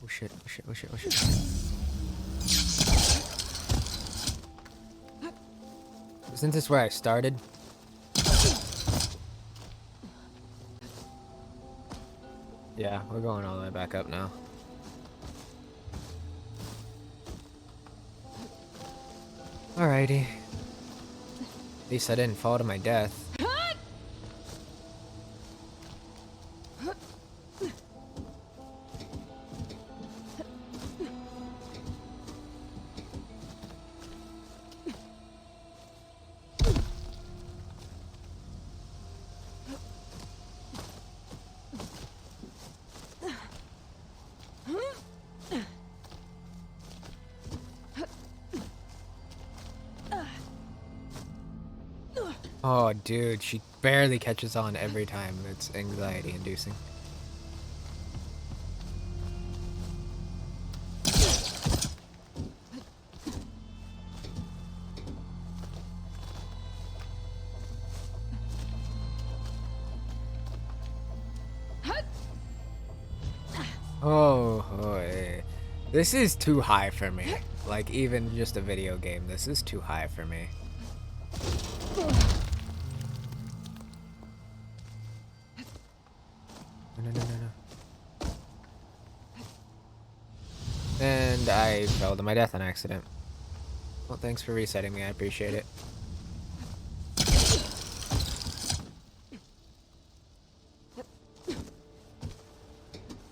Oh shit, oh shit, oh shit, oh shit. There's Isn't this where I started? Yeah, we're going all the way back up now. Alrighty. At least I didn't fall to my death. Oh, dude, she barely catches on every time. It's anxiety inducing. Oh, this is too high for me. Like, even just a video game, this is too high for me. No. And I fell to my death on accident. Well, thanks for resetting me. I appreciate it.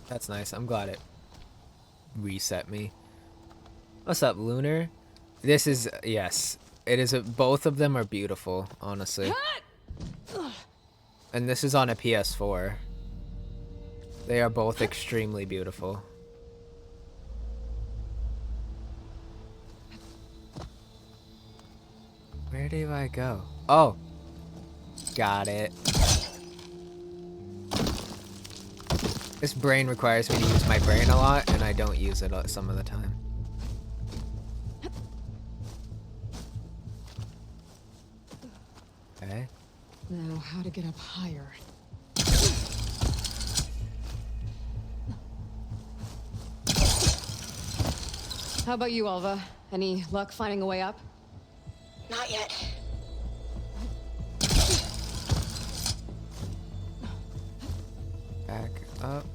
That's nice. I'm glad it reset me. What's up, Lunar? This is, yes. It is both of them are beautiful, honestly. And this is on a PS4. They are both extremely beautiful. Where do I go? Oh! Got it. This brain requires me to use my brain a lot, and I don't use it some of the time. Okay. Now, how to get up higher? How about you, Alva? Any luck finding a way up? Not yet. Back up,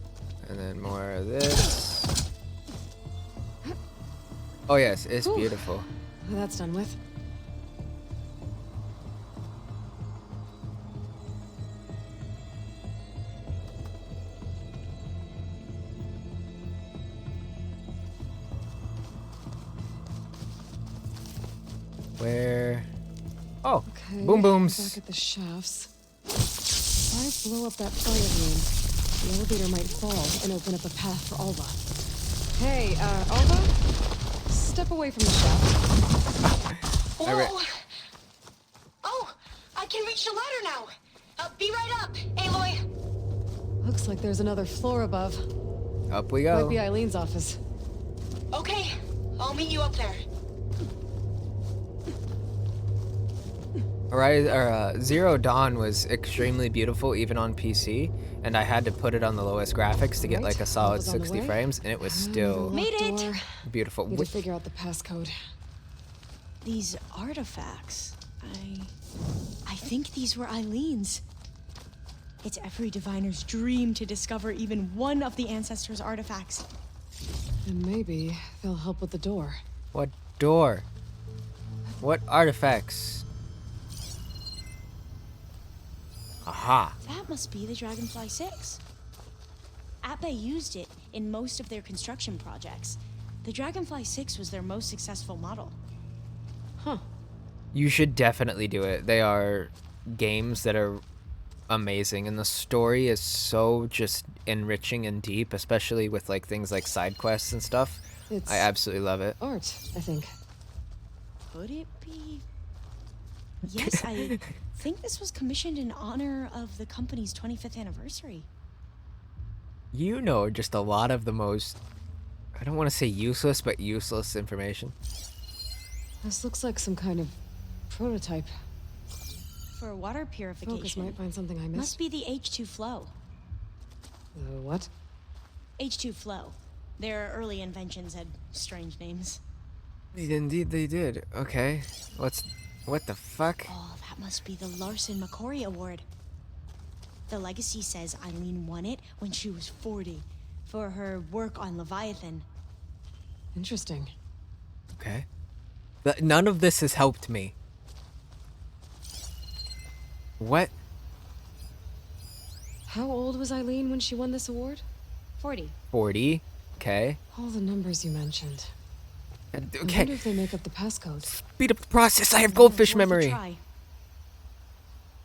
and then more of this. Oh yes, it's beautiful. That's done with. Where? Oh, Okay, boom booms. Back at the shafts. If I blow up that fire room, the elevator might fall and open up a path for Alva. Hey, Alva? Step away from the shaft. Whoa! Oh, I can reach the ladder now. Be right up, Aloy. Looks like there's another floor above. Up we go. Might be Eileen's office. Okay, I'll meet you up there. Zero Dawn was extremely beautiful even on PC, and I had to put it on the lowest graphics to get like a solid 60 frames, and it was still beautiful. Need to figure out the passcode. These artifacts, I think these were Eileen's. It's every diviner's dream to discover even one of the ancestors' artifacts. And maybe they'll help with the door. What door? What artifacts? Aha. That must be the Dragonfly 6. Ape used it in most of their construction projects. The Dragonfly 6 was their most successful model. Huh. You should definitely do it. They are games that are amazing, and the story is so just enriching and deep, especially with like things like side quests and stuff. I absolutely love it. Art, I think. Could it be? Yes, I think this was commissioned in honor of the company's 25th anniversary. You know just a lot of the most, I don't want to say useless, but useless information. This looks like some kind of prototype. For water purification. Focus might find something I missed. Must be the H2 flow. What? H2 flow. Their early inventions had strange names. Indeed they did. Okay. What the fuck? Oh, that must be the Larson McCory Award. The legacy says Eileen won it when she was 40 for her work on Leviathan. Interesting. Okay. None of this has helped me. What? How old was Eileen when she won this award? 40. 40. Okay. All the numbers you mentioned. I Okay. wonder if they make up the passcode. Speed up the process. I have goldfish Worth a memory. try.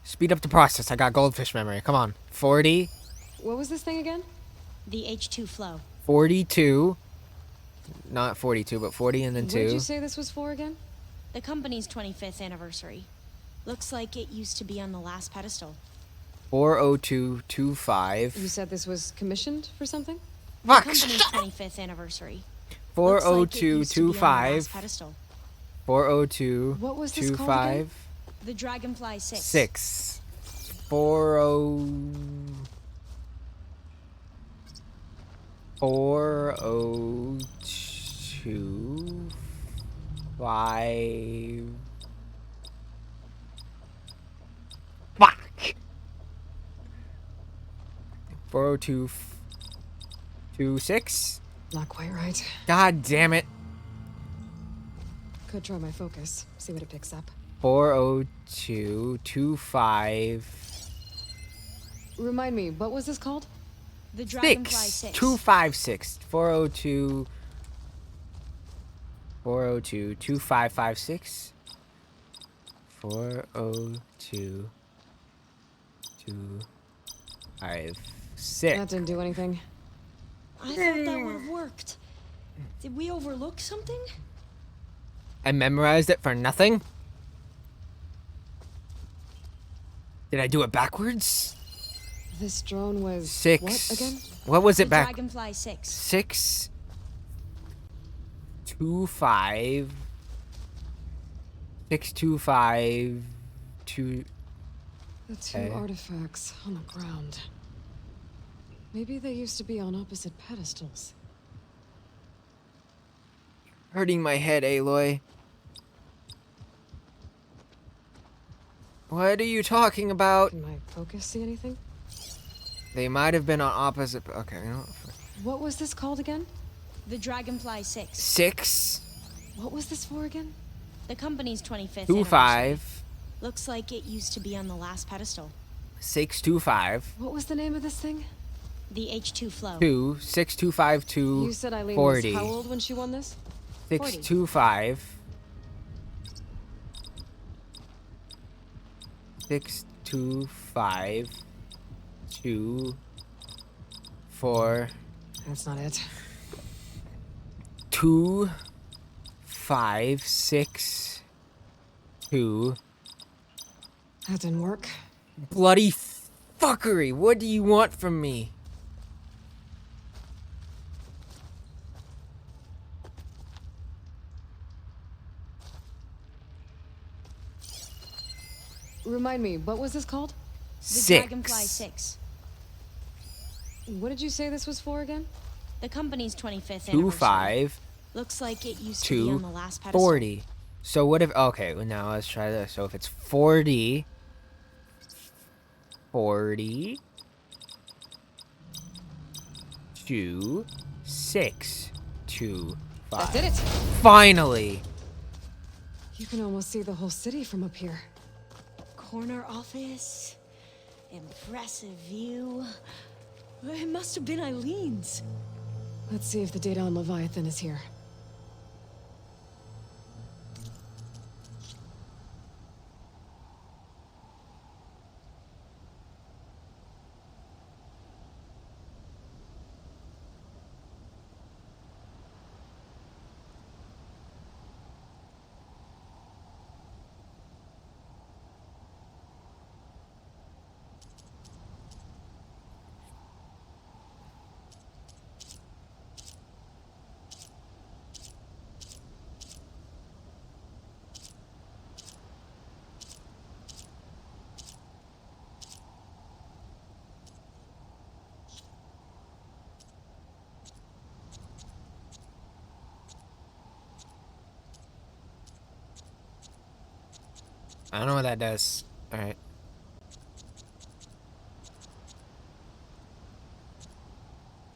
Speed up the process. I got goldfish memory. Come on. 40. What was this thing again? The H2 flow. 42. Not 42, but 40 and then What did 2. you say this was for again? The company's 25th anniversary. Looks like it used to be on the last pedestal. 40225. You said this was commissioned for something? The company's 25th anniversary. Looks like it used to be on the 40225. last pedestal. 40225. What was this called again? The Dragonfly 6. 6. 40. 40225. Fuck. 40226. Not quite right. God damn it. Could try my focus. See what it picks up. 40225. Remind me, what was this called? The Dragonfly 6. 256. 402. 4022556. 4022556. That didn't do anything. I thought that would have worked. Did we overlook something? I memorized it for nothing? Did I do it backwards? This drone was 6. what again? What was it The back? Dragonfly 6. 6 2 5 6 2 5 2. The two Okay. artifacts on the ground. Maybe they used to be on opposite pedestals. Hurting my head, Aloy. What are you talking about? Can my focus see anything? They might have been on opposite. Okay, you know. What was this called again? The Dragonfly 6. 6 What was this for again? The company's 25th 2 anniversary. 5 Looks like it used to be on the last pedestal. 6 2 5 What was the name of this thing? The H2 flow. 2 6 2 5 2 You said Eileen 40 was how old when she won this? 6 40. 2 5 6 2 5 2 4 That's not it. 2 5 6 2. That didn't work. Bloody fuckery. What do you want from me? Remind me, what was this called? The 6 Dragonfly 6. What did you say this was for again? The company's 25th 2 anniversary. 5 Looks like it used to be 2 on the last pedestal. 40. So what if, okay, well now let's try this. So if it's 40 40 2 6 2 5. That did it. Finally. You can almost see the whole city from up here. Corner office. Impressive view. It must have been Eileen's. Let's see if the data on Leviathan is here. I don't know what that does. Alright.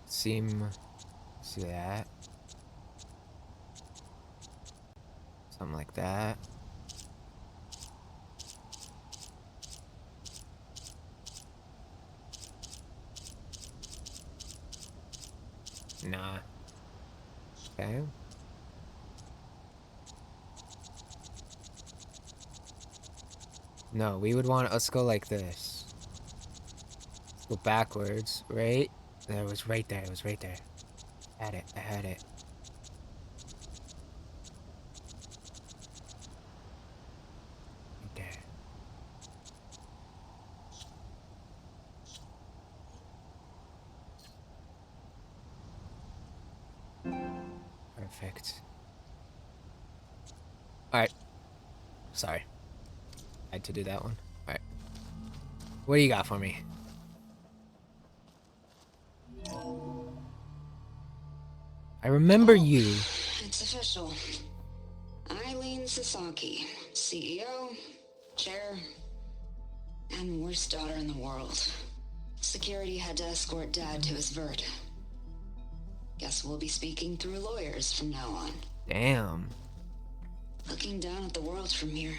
See that? Something like that. Nah. Okay. No, we would want us go like this. Let's go backwards, right? There, it was right there. It was right there. I had it. Right there. Perfect. Alright. Sorry. I had to do that one. Alright. What do you got for me? I remember you. It's official. Eileen Sasaki, CEO, chair, and worst daughter in the world. Security had to escort Dad to his vert. Guess we'll be speaking through lawyers from now on. Damn. Looking down at the world from here.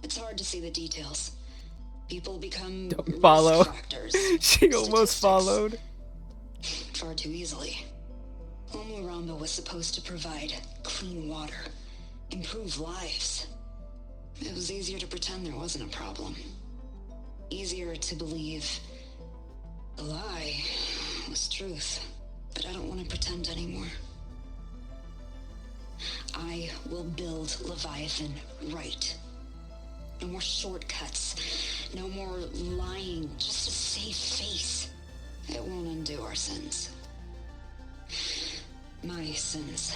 It's hard to see the details. People become Don't follow. risk factors, She almost statistics. followed. Far too easily. Omuramba was supposed to provide clean water, improve lives. It was easier to pretend there wasn't a problem. Easier to believe the lie was truth. But I don't want to pretend anymore. I will build Leviathan right. No more shortcuts. No more lying. Just a safe face. It won't undo our sins. My sins.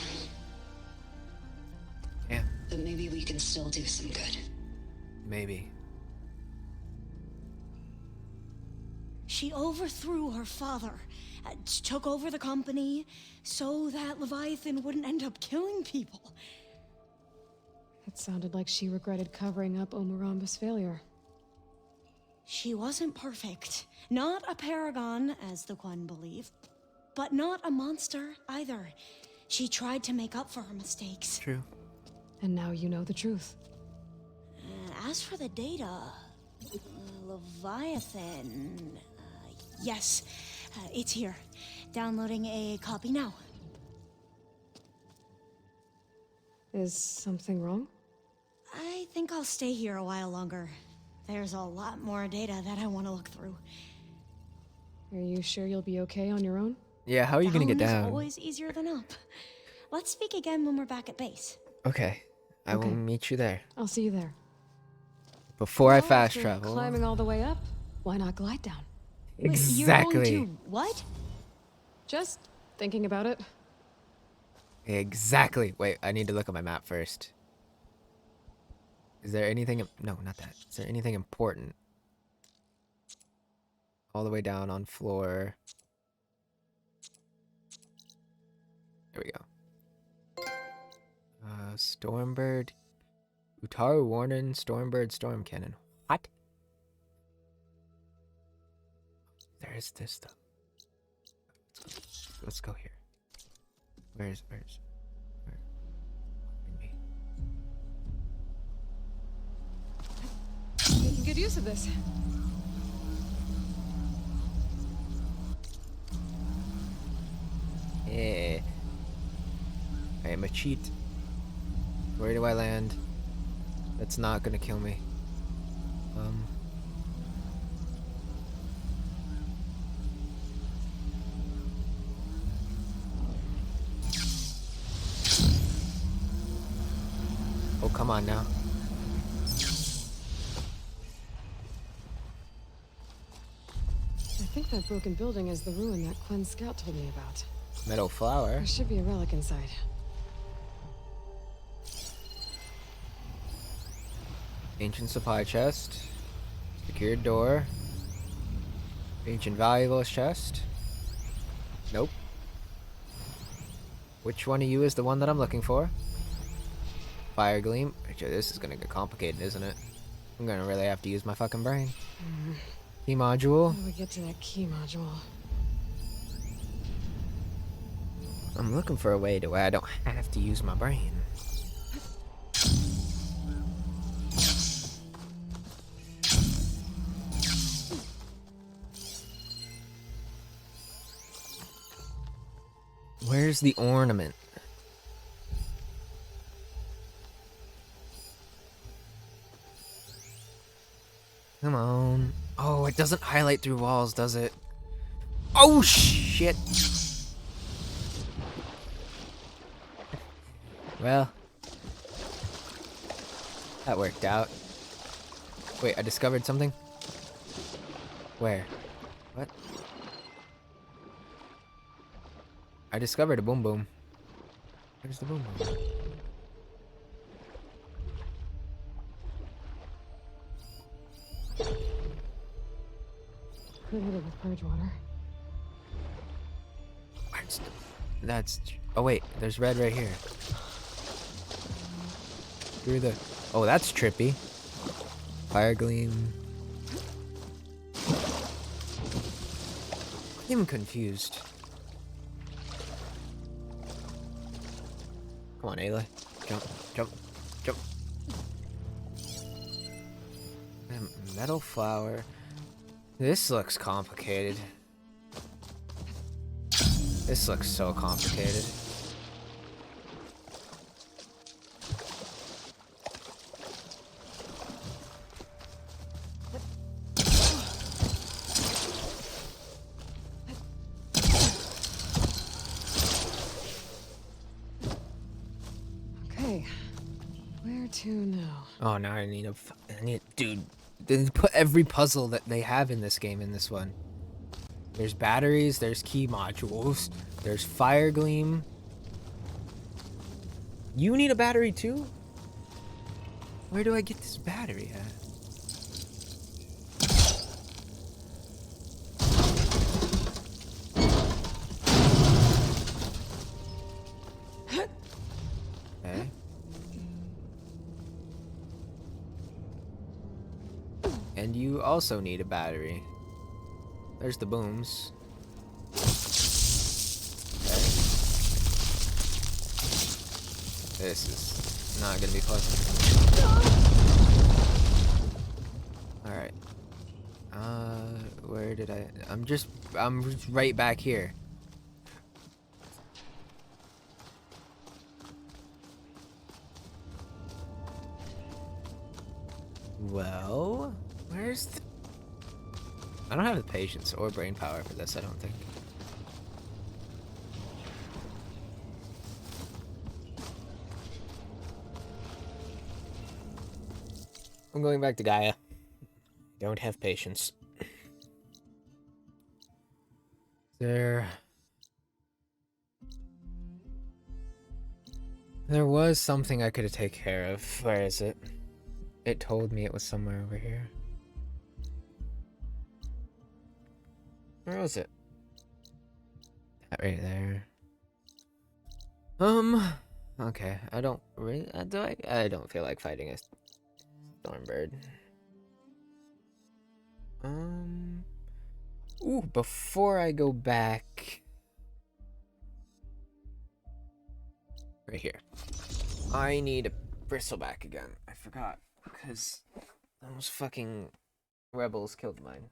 Yeah. But maybe we can still do some good. Maybe. She overthrew her father, took over the company so that Leviathan wouldn't end up killing people. It sounded like she regretted covering up Omuramba's failure. She wasn't perfect. Not a paragon, as the Quan believe, but not a monster either. She tried to make up for her mistakes. True. And now you know the truth. As for the data, Leviathan... yes, it's here. Downloading a copy now. Is something wrong? I think I'll stay here a while longer. There's a lot more data that I want to look through. Are you sure you'll be okay on your own? Yeah, how are you gonna get Down's down? always easier than up. Let's speak again when we're back at base. Okay. I will meet you there. I'll see you there. Before I Well, fast after travel. Climbing all the way up, why not glide down? Exactly. Wait, you're going to what? Just thinking about it. Exactly. Wait, I need to look at my map first. Is there anything... No, not that. Is there anything important? All the way down on floor. There we go. Stormbird. Utaru Warden, Stormbird, Storm Cannon. What? There is this stuff. Let's go here. Where's me? Making good use of this. Yeah. I am a cheat. Where do I land? That's not gonna kill me. Oh, come on now. I think that broken building is the ruin that Quinn Scout told me about. Metal flower. There should be a relic inside. Ancient supply chest. Secured door. Ancient valuables chest. Nope. Which one of you is the one that I'm looking for? Fire Gleam. Actually, this is gonna get complicated, isn't it? I'm gonna really have to use my fucking brain. Key module. How do we get to that key module? I'm looking for a way to where I don't have to use my brain. Where's the ornament? Come on. Oh, it doesn't highlight through walls, does it? Oh, shit. Well, that worked out. Wait, I discovered something? Where? What? I discovered a boom boom. Where's the boom boom? Could hit it with purge water. That's... Oh wait, there's red right here. Through the... Oh, that's trippy. Fire Gleam. I'm confused. Come on, Ayla. Jump, jump, jump. Metal flower. This looks complicated. This looks so complicated. Okay, where to now? Oh, now I need dude. They put every puzzle that they have in this game in this one. There's batteries, there's key modules, there's Fire Gleam. You need a battery too? Where do I get this battery at? Okay. And you also need a battery. There's the booms. Okay. This is not gonna be pleasant. Alright. Where did I'm just right back here. Well, where's the... I don't have the patience or brain power for this, I don't think. I'm going back to Gaia. Don't have patience. There was something I could have taken care of. Where is it? It told me it was somewhere over here. Where was it? That right there. Okay. I don't really... I don't feel like fighting a Stormbird. Ooh, before I go back... Right here. I need a bristleback again. I forgot. Because those fucking rebels killed mine.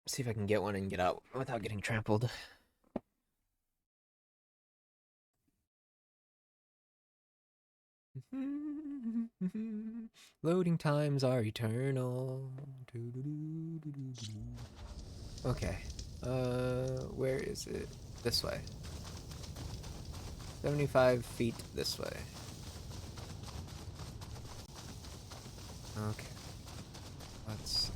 See if I can get one and get out without getting trampled. Loading times are eternal. Okay. Where is it? This way. 75 feet this way. Okay. Let's see.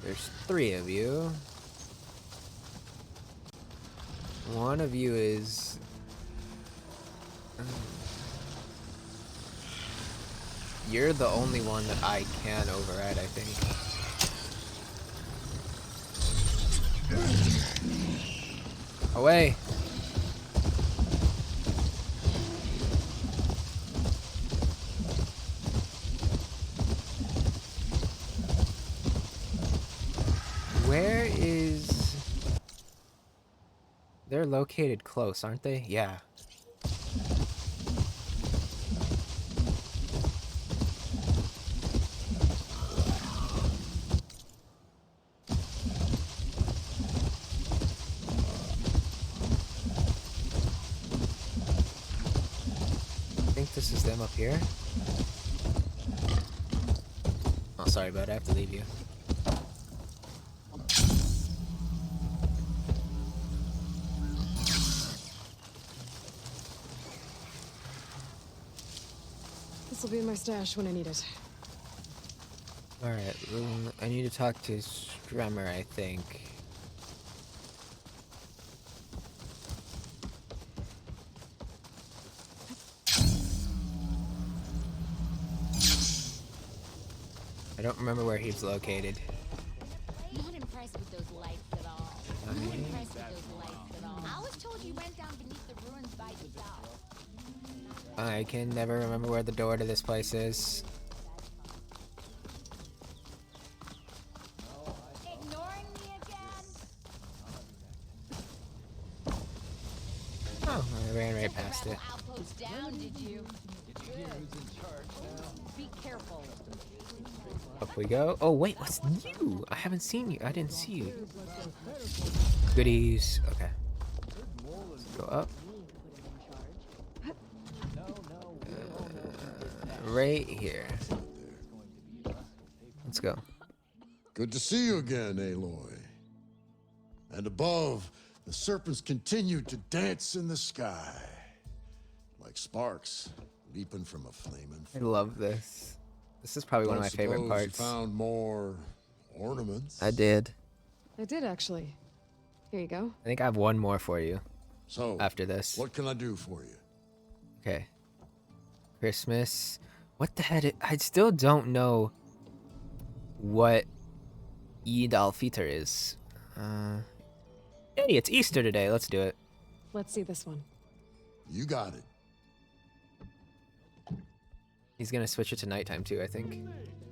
There's 3 of you. One of you is... You're the only one that I can override, I think. Away! Where is... They're located close, aren't they? Yeah. I think this is them up here. Oh, sorry, bud. I have to leave you. This will be in my stash when I need it. Alright, I need to talk to Stremmer, I think. I don't remember where he's located. Not impressed with those lights at all. Not impressed with those lights at all. I was told you went down beneath the ruins by yourself. I can never remember where the door to this place is. Ignoring me again? Oh, I ran right past it. Outpost down, did you? Be careful. Up we go. Oh wait, what's you? I haven't seen you. I didn't see you. Goodies. Okay. Let's go up. Right here. Let's go. Good to see you again, Aloy. And above, the serpents continue to dance in the sky. Like sparks leaping from a flaming I love this. This is probably one of my favorite parts. You found more ornaments? I did. I did, actually. Here you go. I think I have one more for you. So, after this. What can I do for you? Okay. Christmas. What the heck? I still don't know what Eid al-Fitr is. Hey, it's Easter today. Let's do it. Let's see this one. You got it. He's gonna switch it to nighttime too, I think.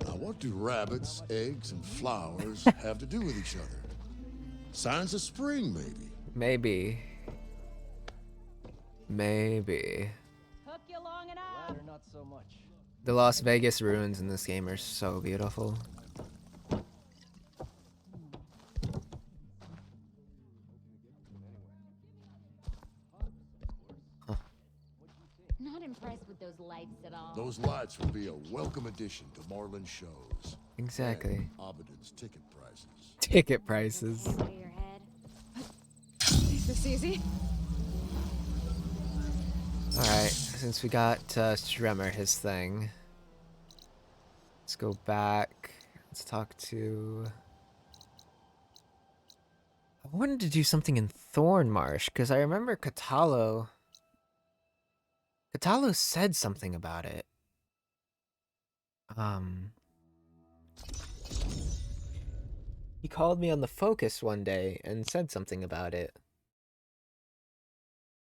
Now, what do rabbits, eggs, and flowers have to do with each other? Signs of spring, maybe. Maybe. Maybe. Took you long enough. Ladder, not so much. The Las Vegas ruins in this game are so beautiful. Not impressed with those lights at all. Those lights will be a welcome addition to Marlin's shows. Exactly. And Abaddon's ticket prices. Ticket prices. Is this easy? Alright, since we got Stremmer his thing, let's go back. Let's talk to... I wanted to do something in Thornmarsh, because I remember Catalo said something about it. He called me on the Focus one day and said something about it.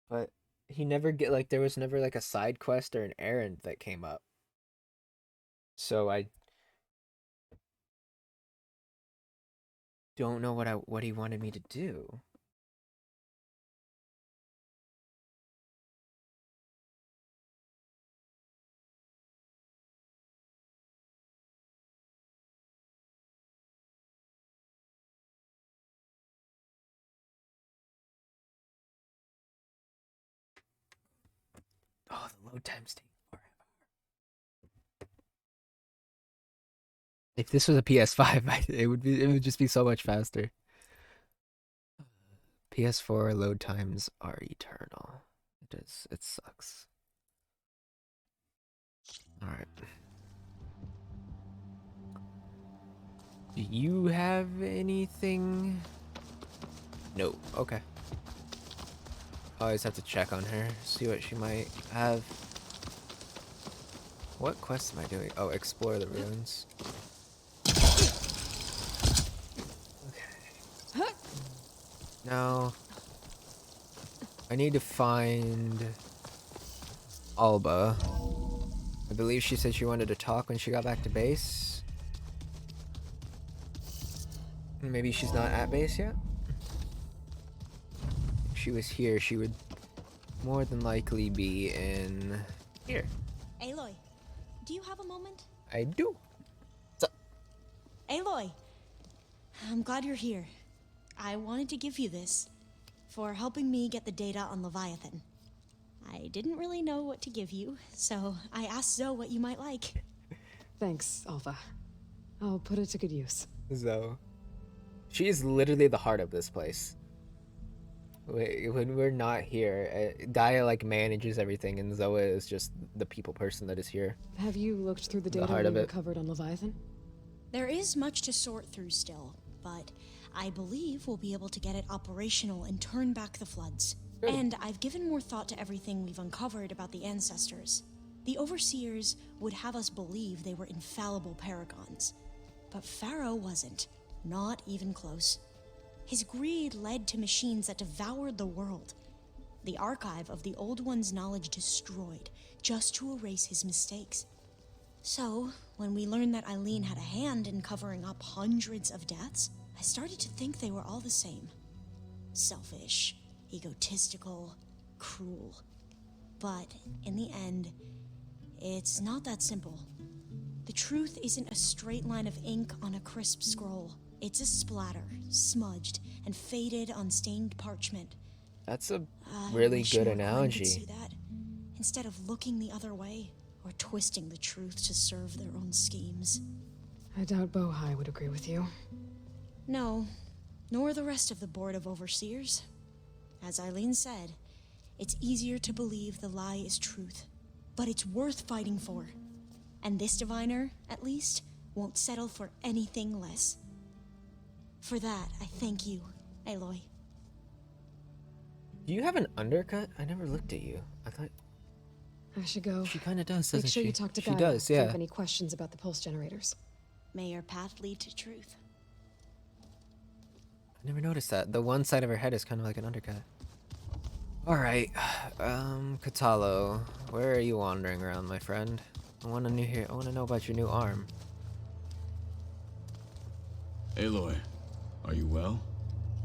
But he never there was never like a side quest or an errand that came up. So I don't know what he wanted me to do. Oh, the load times take forever. If this was a PS5, it would just be so much faster. PS4 load times are eternal. It sucks. All right. Do you have anything? No. Okay. I always have to check on her, see what she might have. What quest am I doing? Oh, explore the ruins. Okay. Now, I need to find Alba. I believe she said she wanted to talk when she got back to base. Maybe she's not at base yet? If she was here, she would more than likely be in here. Aloy, do you have a moment? I do. What's up? Aloy, I'm glad you're here. I wanted to give you this for helping me get the data on Leviathan. I didn't really know what to give you, so I asked Zoe what you might like. Thanks, Alpha. I'll put it to good use. Zoe. She is literally the heart of this place. When we're not here, Gaia like manages everything, and Zoe is just the people person that is here. Have you looked through the data we recovered on Leviathan? There is much to sort through still, but I believe we'll be able to get it operational and turn back the floods. Good. And I've given more thought to everything we've uncovered about the ancestors. The Overseers would have us believe they were infallible paragons. But Pharaoh wasn't. Not even close. His greed led to machines that devoured the world. The archive of the Old One's knowledge destroyed, just to erase his mistakes. So, when we learned that Eileen had a hand in covering up hundreds of deaths, I started to think they were all the same. Selfish, egotistical, cruel. But in the end, it's not that simple. The truth isn't a straight line of ink on a crisp scroll. It's a splatter, smudged and faded on stained parchment. That's a really good analogy. Could see that, instead of looking the other way or twisting the truth to serve their own schemes. I doubt Bohai would agree with you. No, nor the rest of the Board of Overseers. As Eileen said, it's easier to believe the lie is truth, but it's worth fighting for. And this diviner, at least, won't settle for anything less. For that, I thank you, Aloy. Do you have an undercut? I never looked at you. I thought I should go. She kind of does, doesn't Make sure she? you talk to She Gaia does, if you yeah. have any questions about the pulse generators. May your path lead to truth. I never noticed that. The one side of her head is kind of like an undercut. Alright, Katalo, where are you wandering around, my friend? I want to know about your new arm. Aloy, are you well?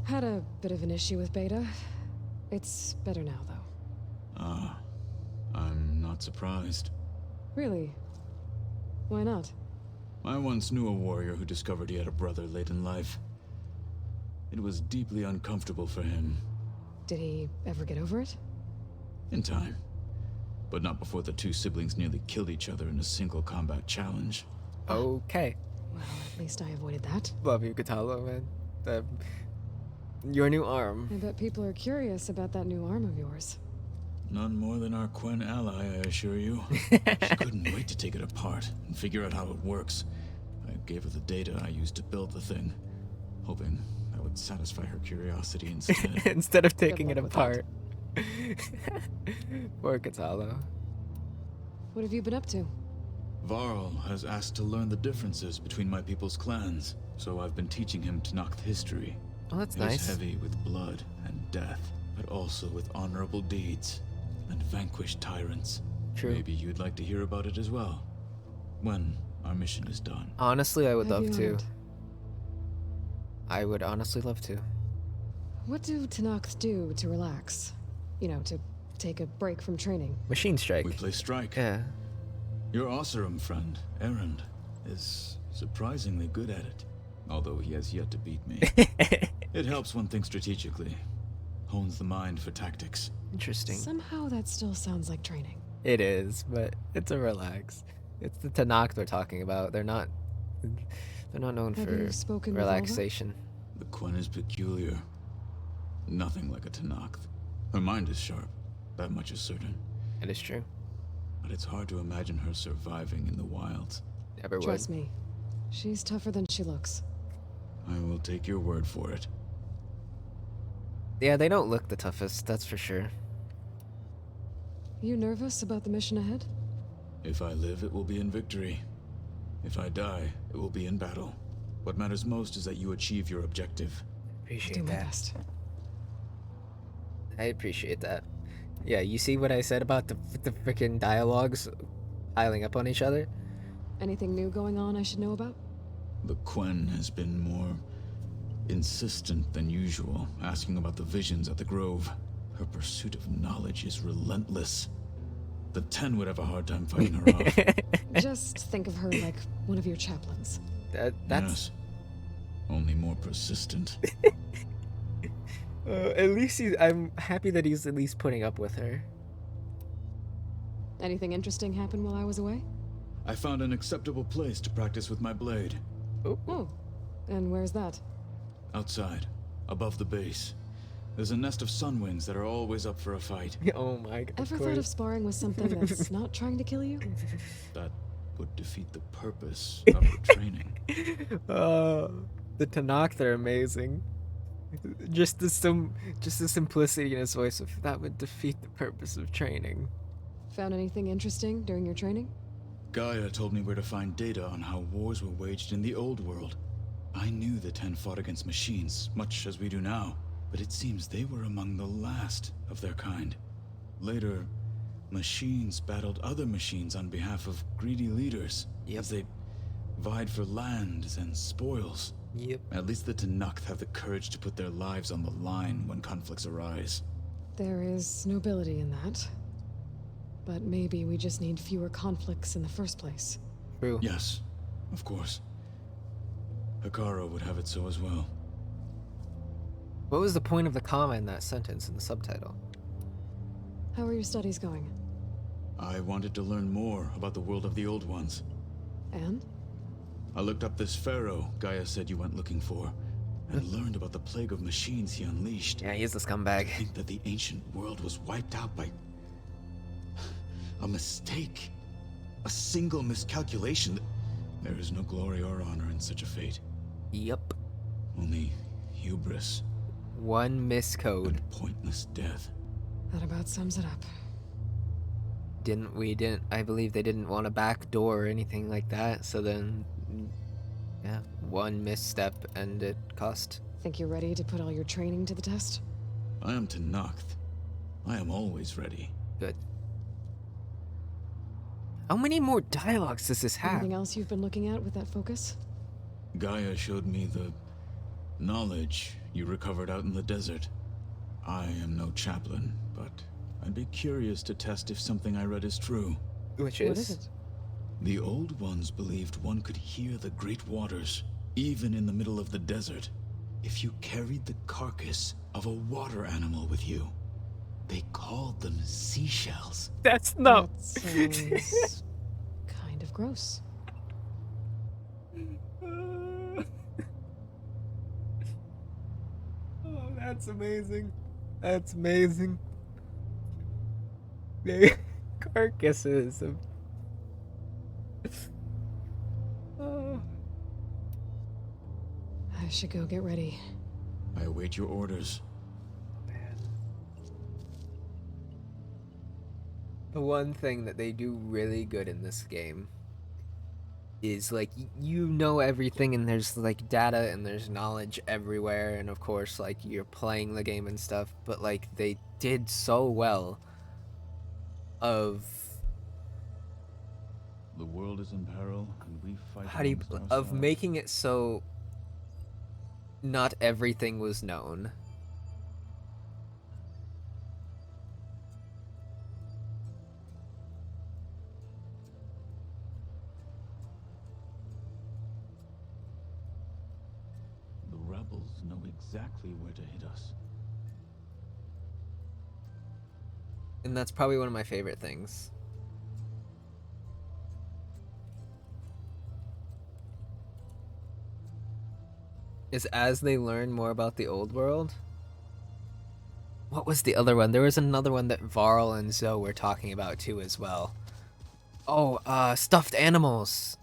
Had a bit of an issue with Beta. It's better now, though. Ah, I'm not surprised. Really? Why not? I once knew a warrior who discovered he had a brother late in life. It was deeply uncomfortable for him. Did he ever get over it? In time. But not before the two siblings nearly killed each other in a single combat challenge. Okay. Well, at least I avoided that. Love you, Katalo, man. Your new arm. I bet people are curious about that new arm of yours. None more than our Quen ally, I assure you. She couldn't wait to take it apart and figure out how it works. I gave her the data I used to build the thing, hoping that would satisfy her curiosity instead. Instead of taking it apart. Poor Katalo. What have you been up to? Varl has asked to learn the differences between my people's clans, so I've been teaching him Tenakth history. Oh, that's It nice. is heavy with blood and death, but also with honorable deeds and vanquished tyrants. True. Maybe you'd like to hear about it as well, when our mission is done. Honestly, I would I'd love be to. honored. I would honestly love to. What do Tenakth do to relax? You know, to take a break from training. Machine strike. We play strike. Yeah. Your Ozzarum friend, Erend, is surprisingly good at it, although he has yet to beat me. It helps one think strategically, hones the mind for tactics. Interesting. Somehow that still sounds like training. It is, but it's a relax. It's the Tenakth we're talking about. They're not known Have for you spoken with relaxation. The Quen is peculiar. Nothing like a Tenakth. Her mind is sharp, that much is certain. It is true. But it's hard to imagine her surviving in the wilds. Never would. Trust me, she's tougher than she looks. I will take your word for it. Yeah, they don't look the toughest, that's for sure. You nervous about the mission ahead? If I live, it will be in victory. If I die, it will be in battle. What matters most is that you achieve your objective. Appreciate Do my that. best. I appreciate that. Yeah, you see what I said about the freaking dialogues piling up on each other? Anything new going on I should know about? The Quen has been more insistent than usual, asking about the visions at the Grove. Her pursuit of knowledge is relentless. The 10 would have a hard time fighting her off. Just think of her like one of your chaplains. That's... Yes. Only more persistent. At least I'm happy that he's at least putting up with her. Anything interesting happen while I was away? I found an acceptable place to practice with my blade. Oh, and where's that? Outside, above the base. There's a nest of sunwings that are always up for a fight. Oh my god. Ever thought of sparring with something that's not trying to kill you? That would defeat the purpose of the training. The Tanakh, they're amazing. Just the simplicity in his voice of that would defeat the purpose of training. Found anything interesting during your training? Gaia told me where to find data on how wars were waged in the old world. I knew the 10 fought against machines, much as we do now, but it seems they were among the last of their kind. Later, machines battled other machines on behalf of greedy leaders, as they vied for lands and spoils. Yep. At least the Tanakh have the courage to put their lives on the line when conflicts arise. There is nobility in that. But maybe we just need fewer conflicts in the first place. True. Yes, of course. Hikaru would have it so as well. What was the point of the comma in that sentence in the subtitle? How are your studies going? I wanted to learn more about the world of the Old Ones. And? I looked up this pharaoh Gaia said you went looking for, and learned about the plague of machines he unleashed. Yeah, he's a scumbag. I think that the ancient world was wiped out by a mistake. A single miscalculation. There is no glory or honor in such a fate. Yep. Only hubris. One miscode. And pointless death. That about sums it up. I believe they didn't want a back door or anything like that, so then, yeah, one misstep and it cost. Think you're ready to put all your training to the test? I am Tanakh. I am always ready. Good. How many more dialogues does this have? Anything else you've been looking at with that focus? Gaia showed me the knowledge you recovered out in the desert. I am no chaplain, but I'd be curious to test if something I read is true. Which is? What is it? The old ones believed one could hear the great waters, even in the middle of the desert, if you carried the carcass of a water animal with you. They called them seashells. That's not... That sounds kind of gross. Oh, that's amazing. That's amazing. Carcasses of... Oh. I should go get ready. I await your orders. The one thing that they do really good in this game is, like, you know everything, and there's, like, data and there's knowledge everywhere, and of course, like, you're playing the game and stuff, but, like, they did so well of... The world is in peril, and we fight of ourselves. making it so not everything was known. Know exactly where to hit us. And that's probably one of my favorite things. Is as they learn more about the old world. What was the other one? There was another one that Varl and Zoe were talking about too as well. Oh, stuffed animals.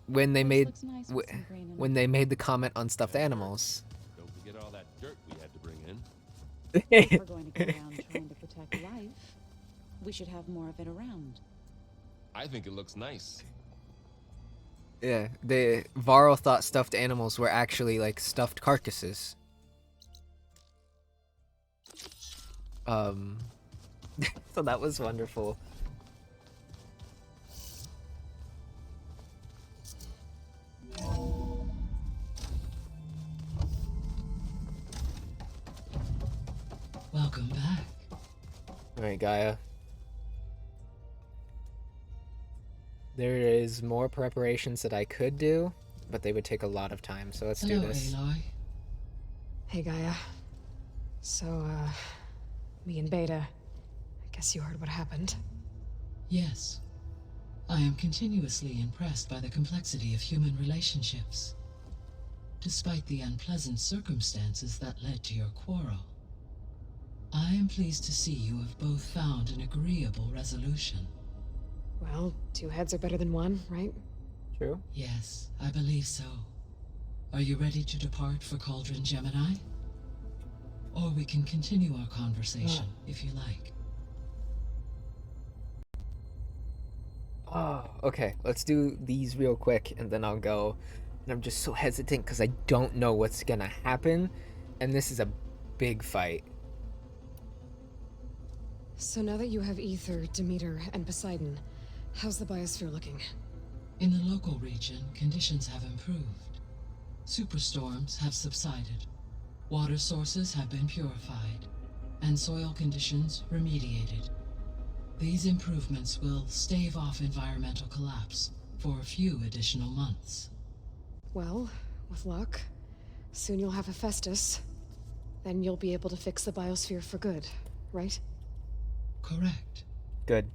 when they made looks nice with some green in it. when they made the comment on stuffed animals. Don't forget all that dirt we had to bring in. If we're going to go around trying to protect life, we should have more of it around. I think it looks nice. Yeah, Varl thought stuffed animals were actually like stuffed carcasses. So that was wonderful. Welcome back. Alright, Gaia. There is more preparations that I could do, but they would take a lot of time, so let's do this. Aloy. Hey, Gaia. So, me and Beta, I guess you heard what happened. Yes. I am continuously impressed by the complexity of human relationships. Despite the unpleasant circumstances that led to your quarrel, I am pleased to see you have both found an agreeable resolution. Well, two heads are better than one, right? True. Yes, I believe so. Are you ready to depart for Cauldron Gemini? Or we can continue our conversation, if you like. Oh, okay. Let's do these real quick, and then I'll go. And I'm just so hesitant because I don't know what's gonna happen, and this is a big fight. So now that you have Ether, Demeter, and Poseidon, how's the biosphere looking? In the local region, conditions have improved. Superstorms have subsided. Water sources have been purified, and soil conditions remediated. These improvements will stave off environmental collapse for a few additional months. Well, with luck, soon you'll have Hephaestus. Then you'll be able to fix the biosphere for good, right? Correct. Good.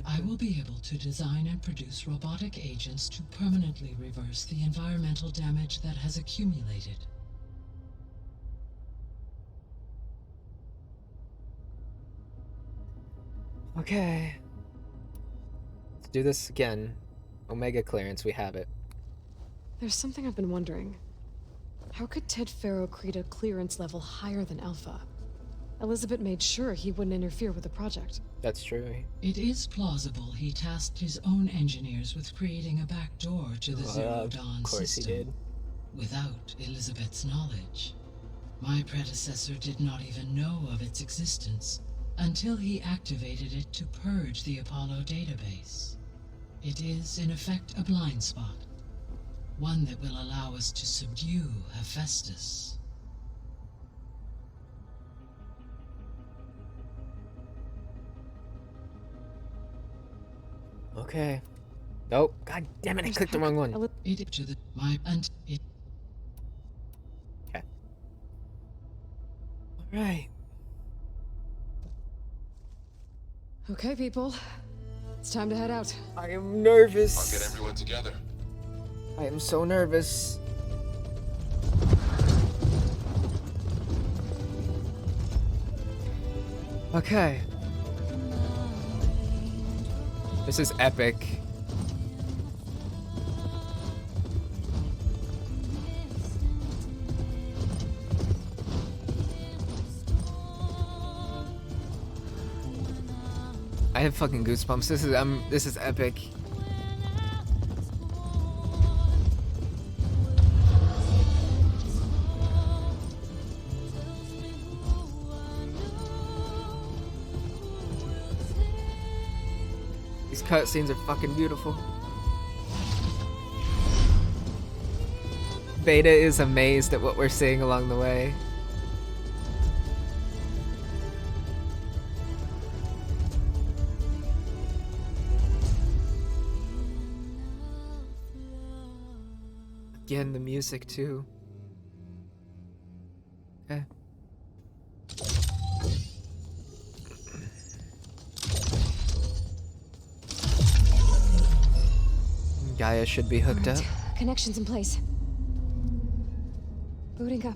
I will be able to design and produce robotic agents to permanently reverse the environmental damage that has accumulated. Okay. Let's do this again. Omega clearance, we have it. There's something I've been wondering. How could Ted Faro create a clearance level higher than Alpha? Elizabeth made sure he wouldn't interfere with the project. That's true. It is plausible he tasked his own engineers with creating a back door to the Zero Dawn of course system. he did. Without Elizabeth's knowledge. My predecessor did not even know of its existence until he activated it to purge the Apollo database. It is, in effect, a blind spot. One that will allow us to subdue Hephaestus. Okay. Oh, god damn it, I clicked the wrong one. It to the my and it. Okay. Alright. Okay, people. It's time to head out. I am nervous. I'll get everyone together. I am so nervous. Okay. This is epic. I have fucking goosebumps. This is epic. These cutscenes are fucking beautiful. Beta is amazed at what we're seeing along the way. Again, the music too. Okay. Gaia should be hooked up. Connections in place. Booting up.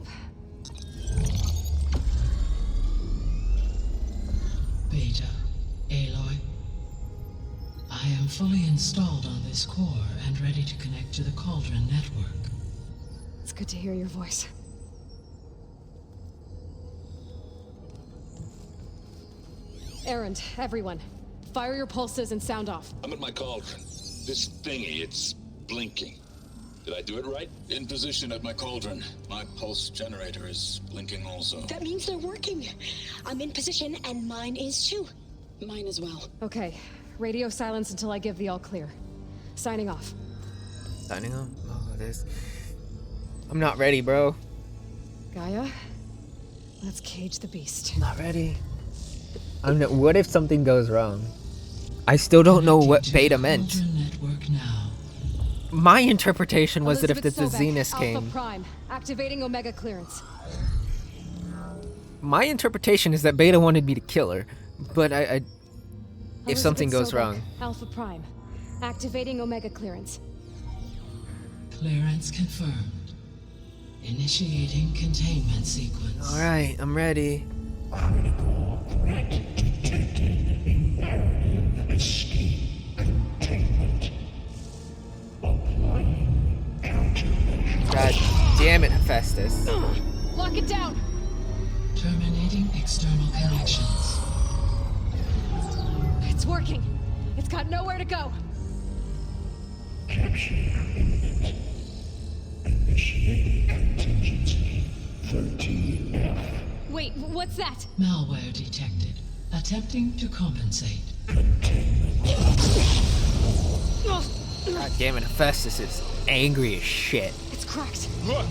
Beta, Aloy, I am I'm fully installed on this core and ready to connect to the Cauldron network. It's good to hear your voice. Errand, everyone. Fire your pulses and sound off. I'm at my cauldron. This thingy, it's blinking. Did I do it right? In position at my cauldron. My pulse generator is blinking also. That means they're working. I'm in position, and mine is too. Mine as well. Okay. Radio silence until I give the all clear. Signing off. Signing off? Oh, this. I'm not ready, bro. Gaia, let's cage the beast. Not ready. What if something goes wrong? I still don't know what Beta meant. Network now. My interpretation was that if the Elizabeth Zenith Sobek, came... Alpha Prime, activating Omega clearance. My interpretation is that Beta wanted me to kill her, but if Elizabeth something goes Sobek, wrong... Alpha Prime, activating Omega clearance. Clearance confirmed. Initiating containment sequence. Alright, I'm ready. Critical threat detected. Imperative escape containment. Applying countermeasures. God damn it, Hephaestus. Lock it down! Terminating external connections. It's working. It's got nowhere to go. Capture imminent. Initiating contingency 13F. Wait, what's that? Malware detected. Attempting to compensate. God damn it, Hephaestus is angry as shit. It's cracked. Look!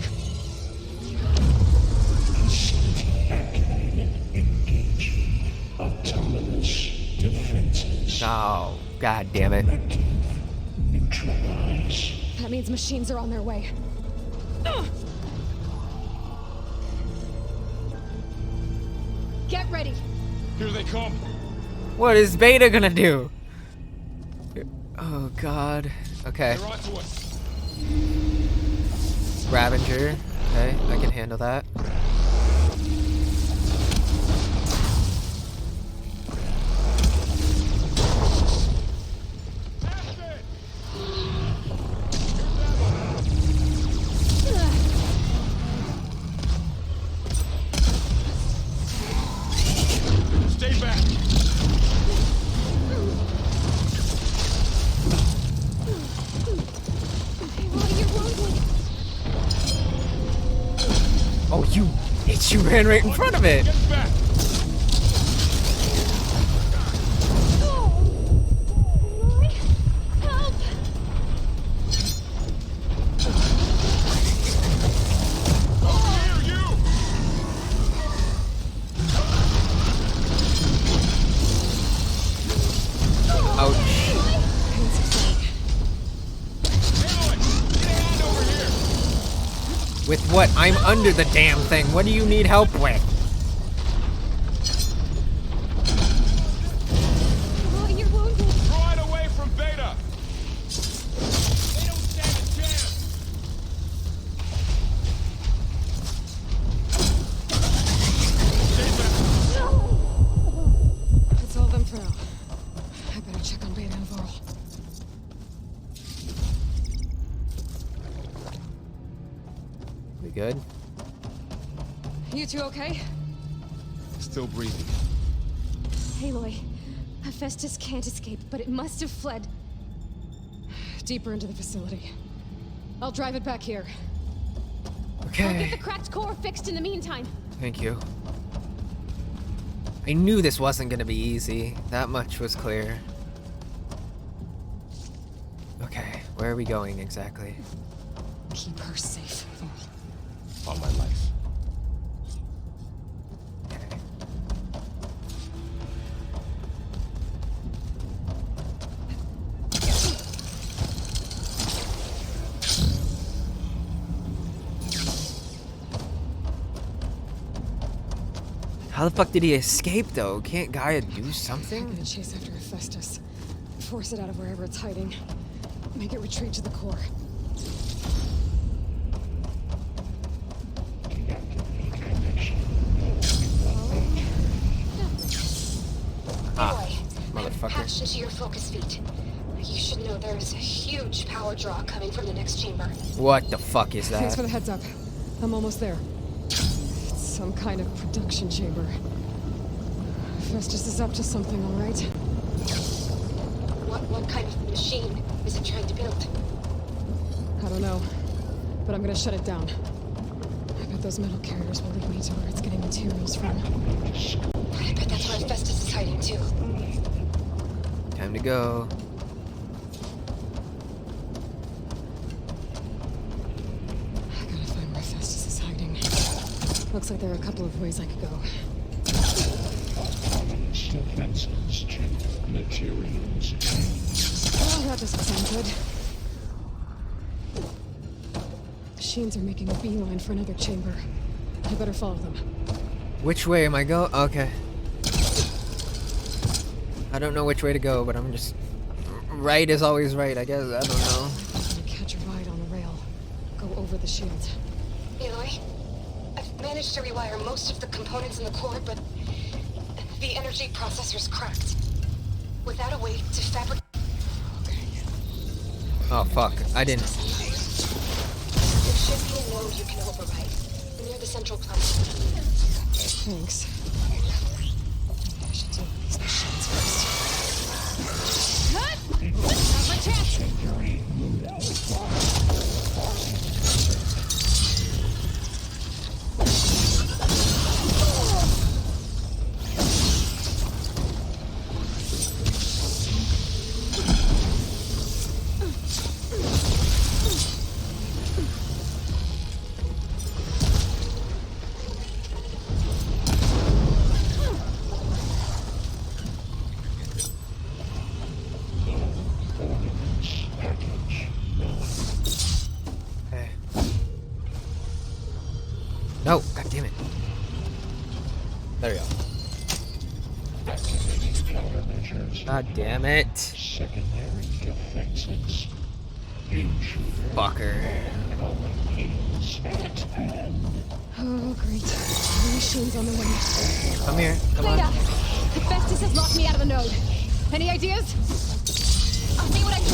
Engaging autonomous defenses. Oh, god damn it. Neutralize. That means machines are on their way. Get ready. Here they come. What is Beta gonna do? Oh god. Okay. They're onto us. Ravager. Okay, I can handle that. Stay back. Oh, you bitch, you ran right in front of it. Get back. With what? I'm under the damn thing. What do you need help with? Oh, you're wounded. Draw it away from Beta. They don't stand a chance. That's all of them for now. I better check on Beta and Varl. We good? You two okay? Still breathing. Aloy, Hephaestus can't escape, but it must have fled deeper into the facility. I'll drive it back here. Okay. I'll get the cracked core fixed in the meantime. Thank you. I knew this wasn't gonna be easy. That much was clear. Okay, where are we going exactly? Keep her safe, Varl. On my life. How the fuck did he escape though? Can't Gaia do something? I'm gonna chase after Hephaestus. Force it out of wherever it's hiding. Make it retreat to the core. Ah, motherfucker. Attached to your focus feet. know there's a huge power draw coming from the next chamber. What the fuck is that? Thanks for the heads up. I'm almost there. It's some kind of production chamber. Festus is up to something, all right? What kind of machine is it trying to build? I don't know, but I'm gonna shut it down. I bet those metal carriers will lead me to where it's getting materials from. I bet that's where Festus is hiding too. Time to go. I gotta find where Festus is hiding. Looks like there are a couple of ways I could go. Defenses check materials. Oh, that doesn't sound good. Machines are making a beeline for another chamber. I better follow them. Which way am I going? Okay. I don't know which way to go, but I'm just... Right is always right, I guess. I don't know. Catch a ride on the rail. Go over the shield. Aloy, I've managed to rewire most of the components in the core, but the energy processor's cracked. Without a way to fabricate... Oh, fuck. I didn't... There should be a node you can override, near the central platform. Thanks. I should deal with these machines first. Now's my chance! No, god damn it. There we go. God damn it. Secondary defenses. Fucker. Oh, great. The machine's on the way. Come here. Come on. Zeta! Festus has locked me out of the node. Any ideas? I'll see what I can do.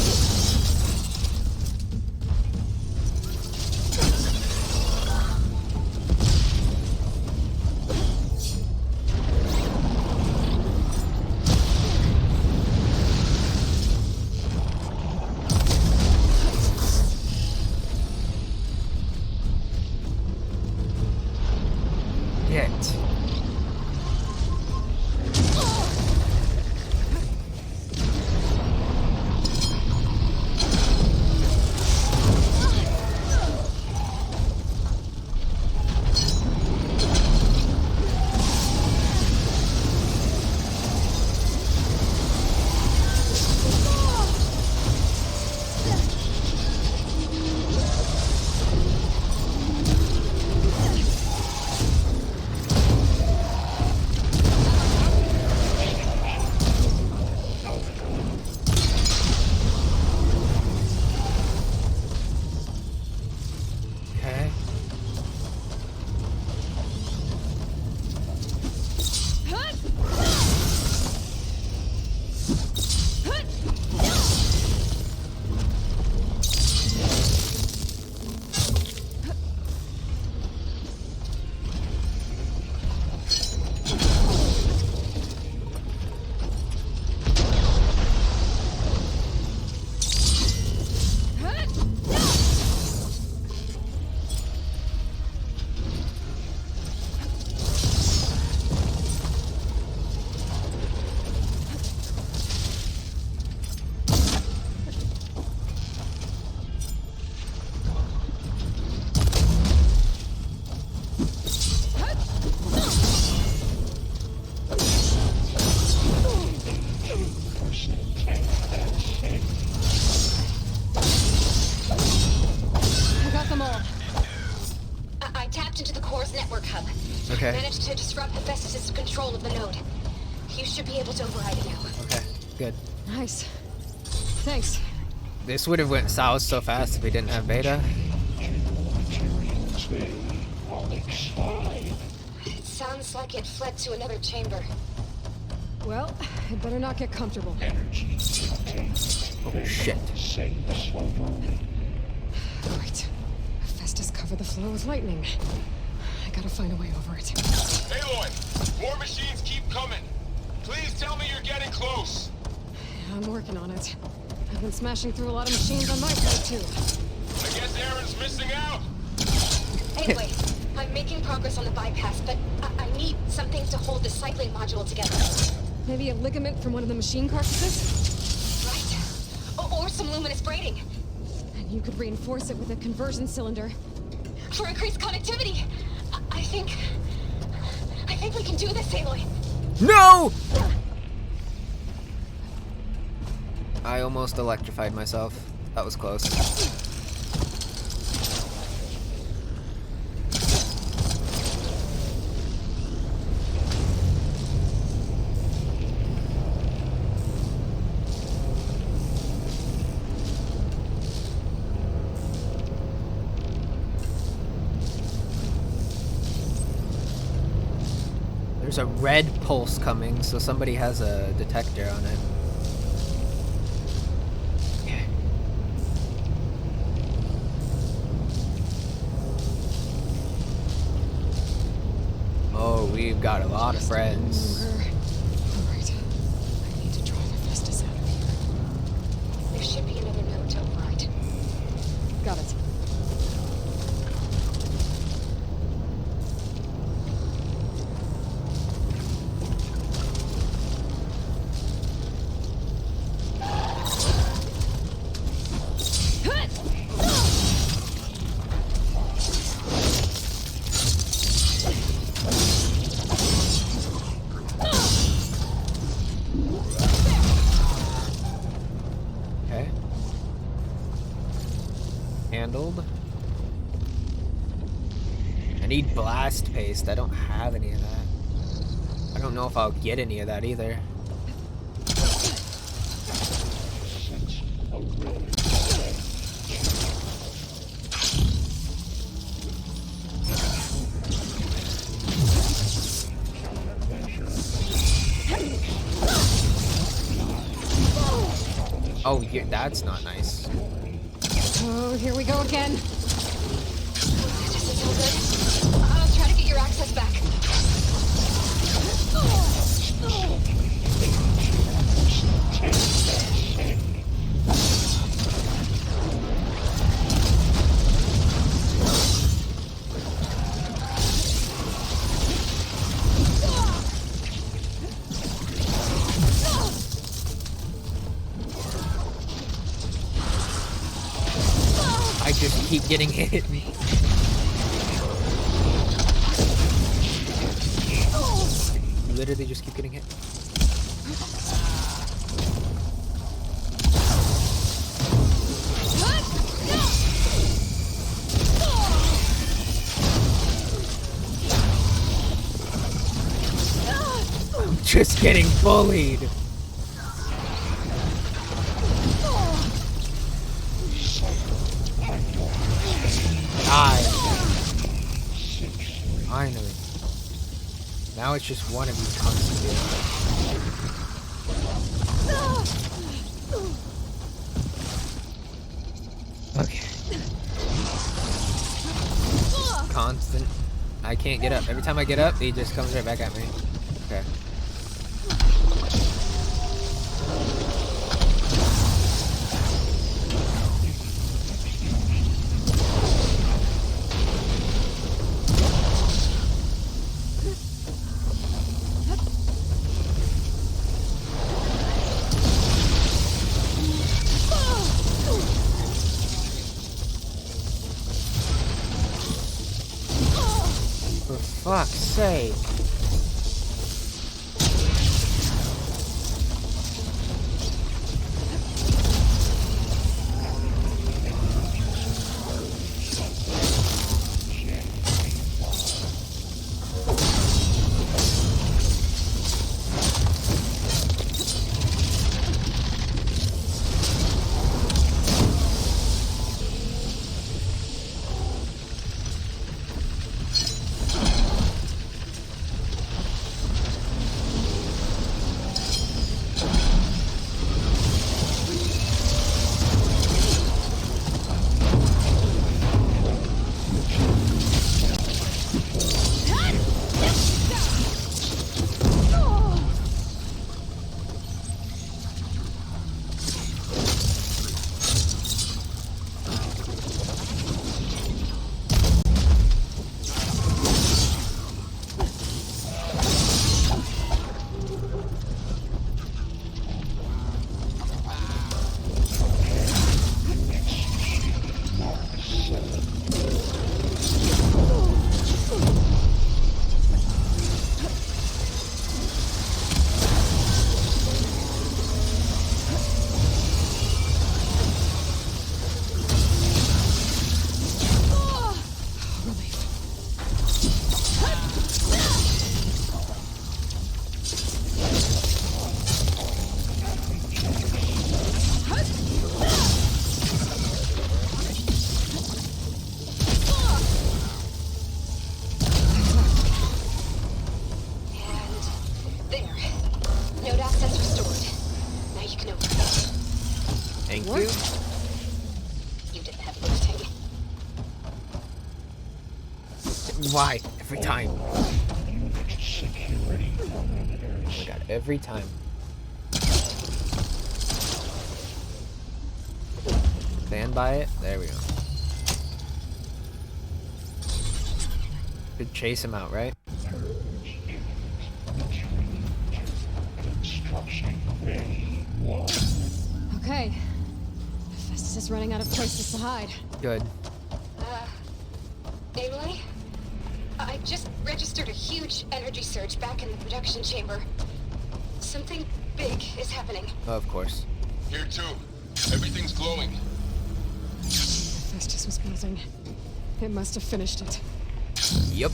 Okay. Managed to disrupt Hephaestus' control of the node. You should be able to override it now. Okay, good. Nice. Thanks. This would have went south so fast if we didn't have beta. It sounds like it fled to another chamber. Well, it better not get comfortable. Energy containment. Oh, shit. Right. Festus covered the floor with lightning. I gotta find a way over it. Aloy, more machines keep coming. Please tell me you're getting close. I'm working on it. I've been smashing through a lot of machines on my side, too. I guess Aaron's missing out. Anyway, I'm making progress on the bypass, but I need something to hold the cycling module together. Maybe a ligament from one of the machine carcasses? Right. Or some luminous braiding. And you could reinforce it with a conversion cylinder. For increased connectivity. I think we can do this, Aloy. No! I almost electrified myself. That was close. There's a red pulse coming, so somebody has a detector on it. Oh, we've got a lot of friends. Alright. I need to drive Festus out of here. There should be another note to override. Got it. Okay. Handled. I need blast paste. I don't have any of that. I don't know if I'll get any of that either. Oh, that's not nice. Oh, here we go again. This is all good. I'll try to get your access back. I just keep getting hit. Literally just keep getting hit. I'm just getting bullied. Die. Finally. Now it's just one of these constantly. Okay. Constant. I can't get up. Every time I get up, he just comes right back at me. Okay. For fuck's sake. Why? Every time. Security. Oh my god, every time. Stand by it. There we go. Could chase him out, right? Okay. Festus is running out of places to hide. Good. Aloy? I just registered a huge energy surge back in the production chamber. Something big is happening. Of course. Here too. Everything's glowing. Festus was building. It must have finished it. Yep.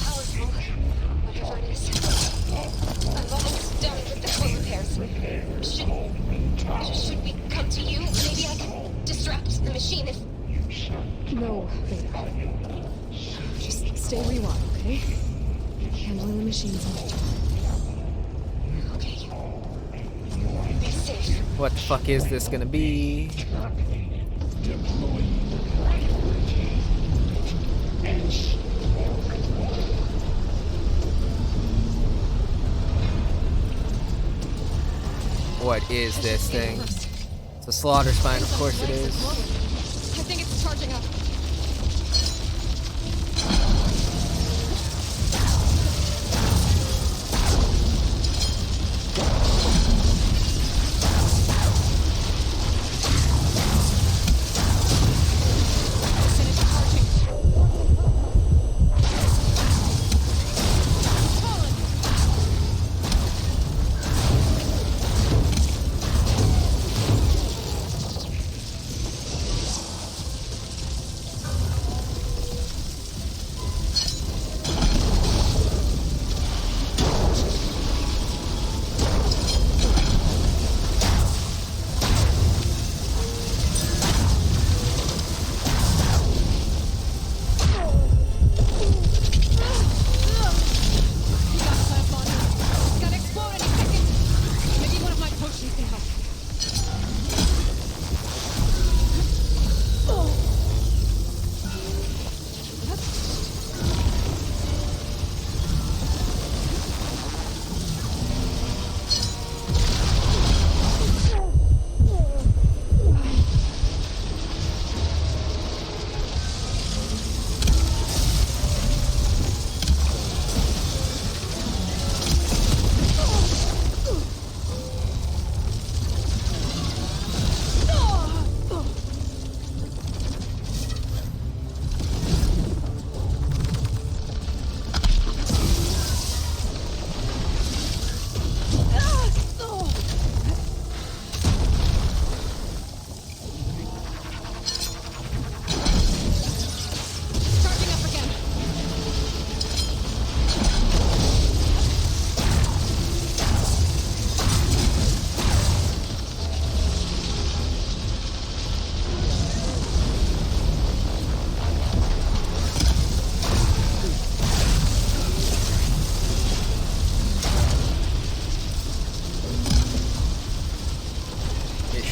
Powerful. Whatever it is. I'm almost done with the core repairs. Should we come to you? Maybe I can distract the machine if... No, Beta. Just stay where you are, okay? Handling the machines in return. Okay. Be safe. What the fuck is this gonna be? What is this thing? It's a slaughter spine, of course it is. I think it's charging up.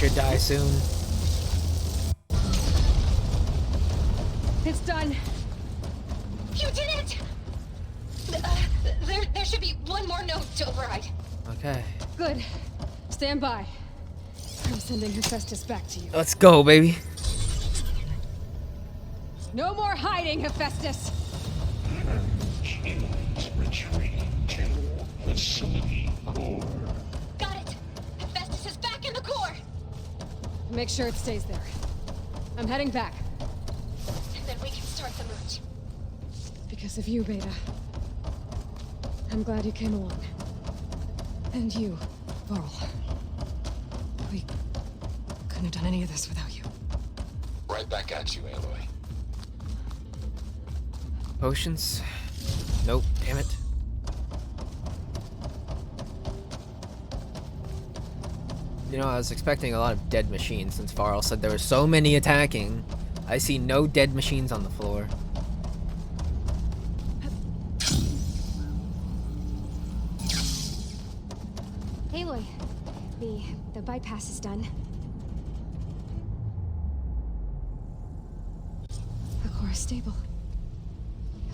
Should die soon. It's done. You did it! There should be one more node to override. Okay. Good. Stand by. I'm sending Hephaestus back to you. Let's go, baby. No more hiding, Hephaestus! Retreating to facility core. Got it! Hephaestus is back in the core! Make sure it stays there. I'm heading back. And then we can start the merge. Because of you, Beta. I'm glad you came along. And you, Varl. We couldn't have done any of this without you. Right back at you, Aloy. Potions? Nope, damn it. You know, I was expecting a lot of dead machines since Varl said there were so many attacking. I see no dead machines on the floor. Aloy, the bypass is done. The core is stable.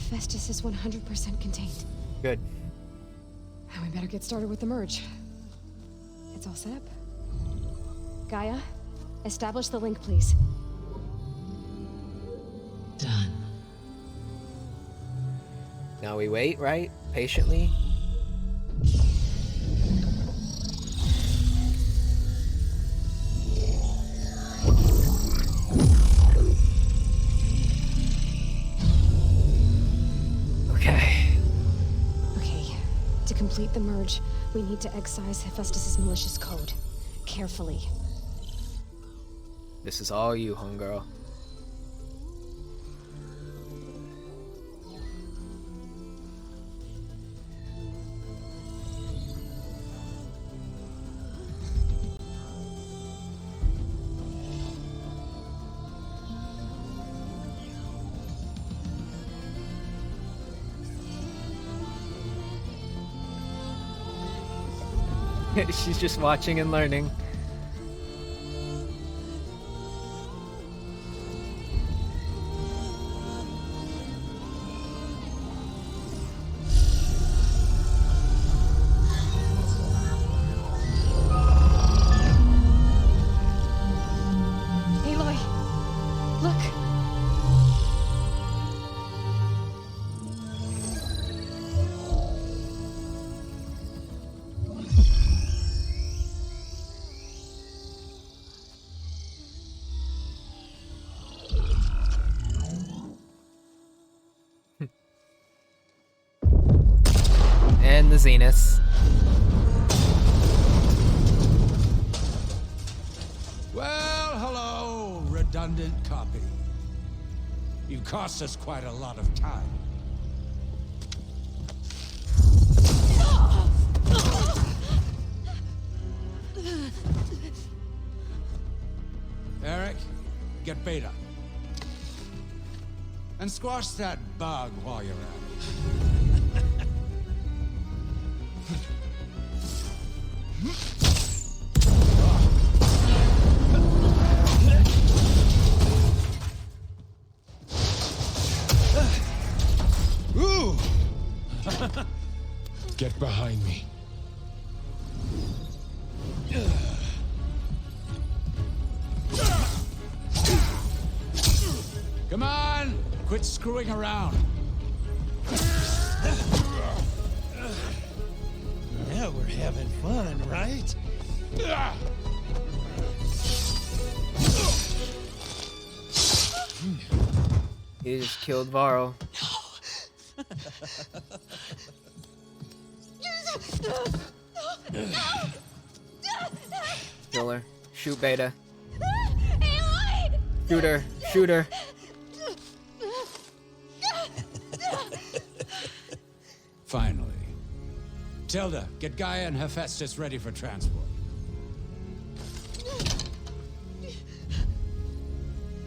Hephaestus is 100% contained. Good. And we better get started with the merge. It's all set up. Gaia, establish the link, please. Done. Now we wait, right? Patiently. Okay. Okay, to complete the merge, we need to excise Hephaestus's malicious code. Carefully. This is all you, homegirl. She's just watching and learning. Aloy, look. And the Zenith. Well, hello, redundant copy. You cost us quite a lot of time. Eric, get Beta. And squash that bug while you're at it. Ooh! Get behind me. Come on! Quit screwing around. Now we're having fun, right? He just killed Varl. Kill her. Shoot Beta. Shoot her. Shoot her. Finally. Tilda, get Gaia and Hephaestus ready for transport.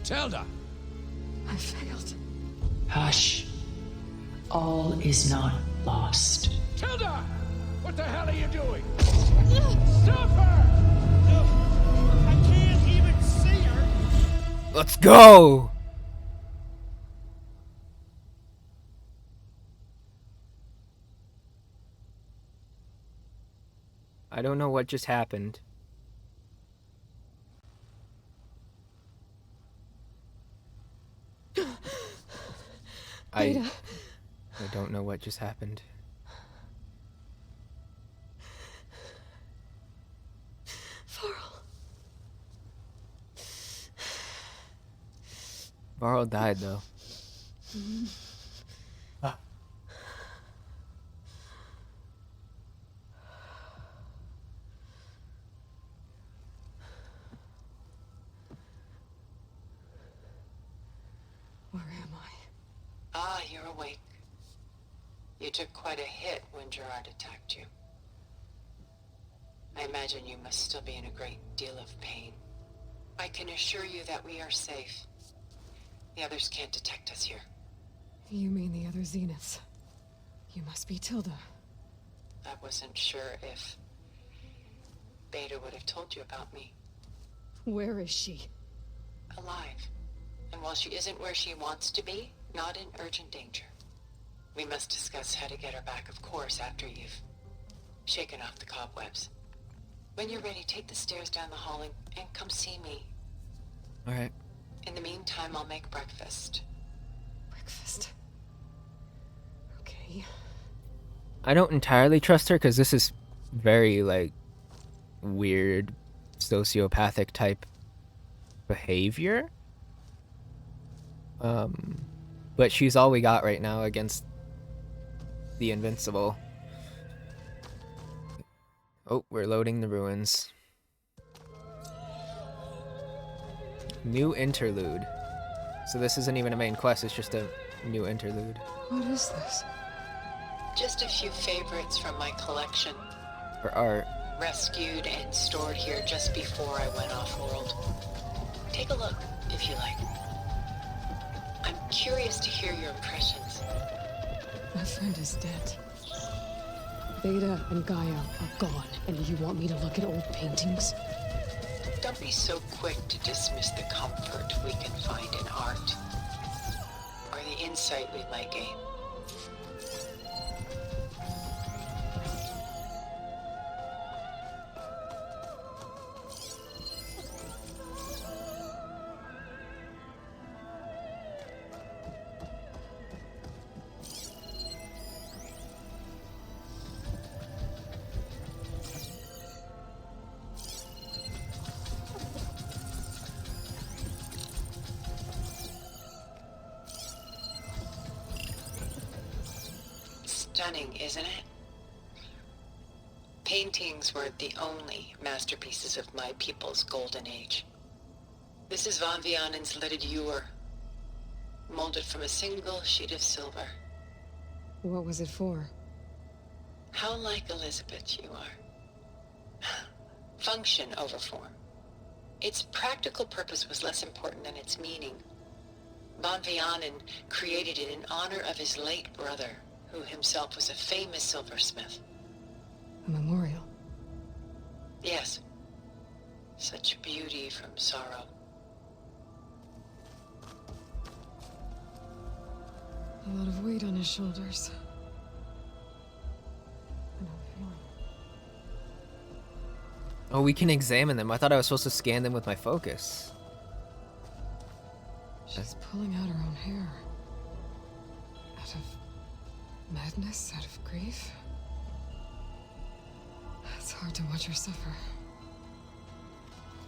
Tilda! I failed. Hush. All is not lost. Tilda! What the hell are you doing? Stop her! I can't even see her! Let's go! I don't know what just happened. I don't know what just happened. Varl died though. Where am I? Ah, you're awake. You took quite a hit when Gerard attacked you. I imagine you must still be in a great deal of pain. I can assure you that we are safe. The others can't detect us here. You mean the other Zeniths? You must be Tilda. I wasn't sure if Beta would have told you about me. Where is she? Alive. And while she isn't where she wants to be, not in urgent danger. We must discuss how to get her back, of course, after you've shaken off the cobwebs. When you're ready, take the stairs down the hall and come see me. Alright. In the meantime, I'll make breakfast. Breakfast? Okay. I don't entirely trust her because this is very, like, weird sociopathic type behavior. But she's all we got right now against the Invincible. Oh, we're loading the ruins. New interlude. So this isn't even a main quest, it's just a new interlude. What is this? Just a few favorites from my collection. For art. Rescued and stored here just before I went off-world. Take a look, if you like. I'm curious to hear your impressions. My friend is dead. Beta and Gaia are gone, and you want me to look at old paintings? Don't be so quick to dismiss the comfort we can find in art, or the insight we might gain. Stunning, isn't it? Paintings were the only masterpieces of my people's golden age. This is Von Vianen's lidded ewer, molded from a single sheet of silver. What was it for? How like Elizabeth you are. Function over form. Its practical purpose was less important than its meaning. Von Vianen created it in honor of his late brother, who himself was a famous silversmith. A memorial? Yes. Such beauty from sorrow. A lot of weight on his shoulders. I know the feeling. Oh, we can examine them. I thought I was supposed to scan them with my focus. She's pulling out her own hair. Out of madness, out of grief. It's hard to watch her suffer.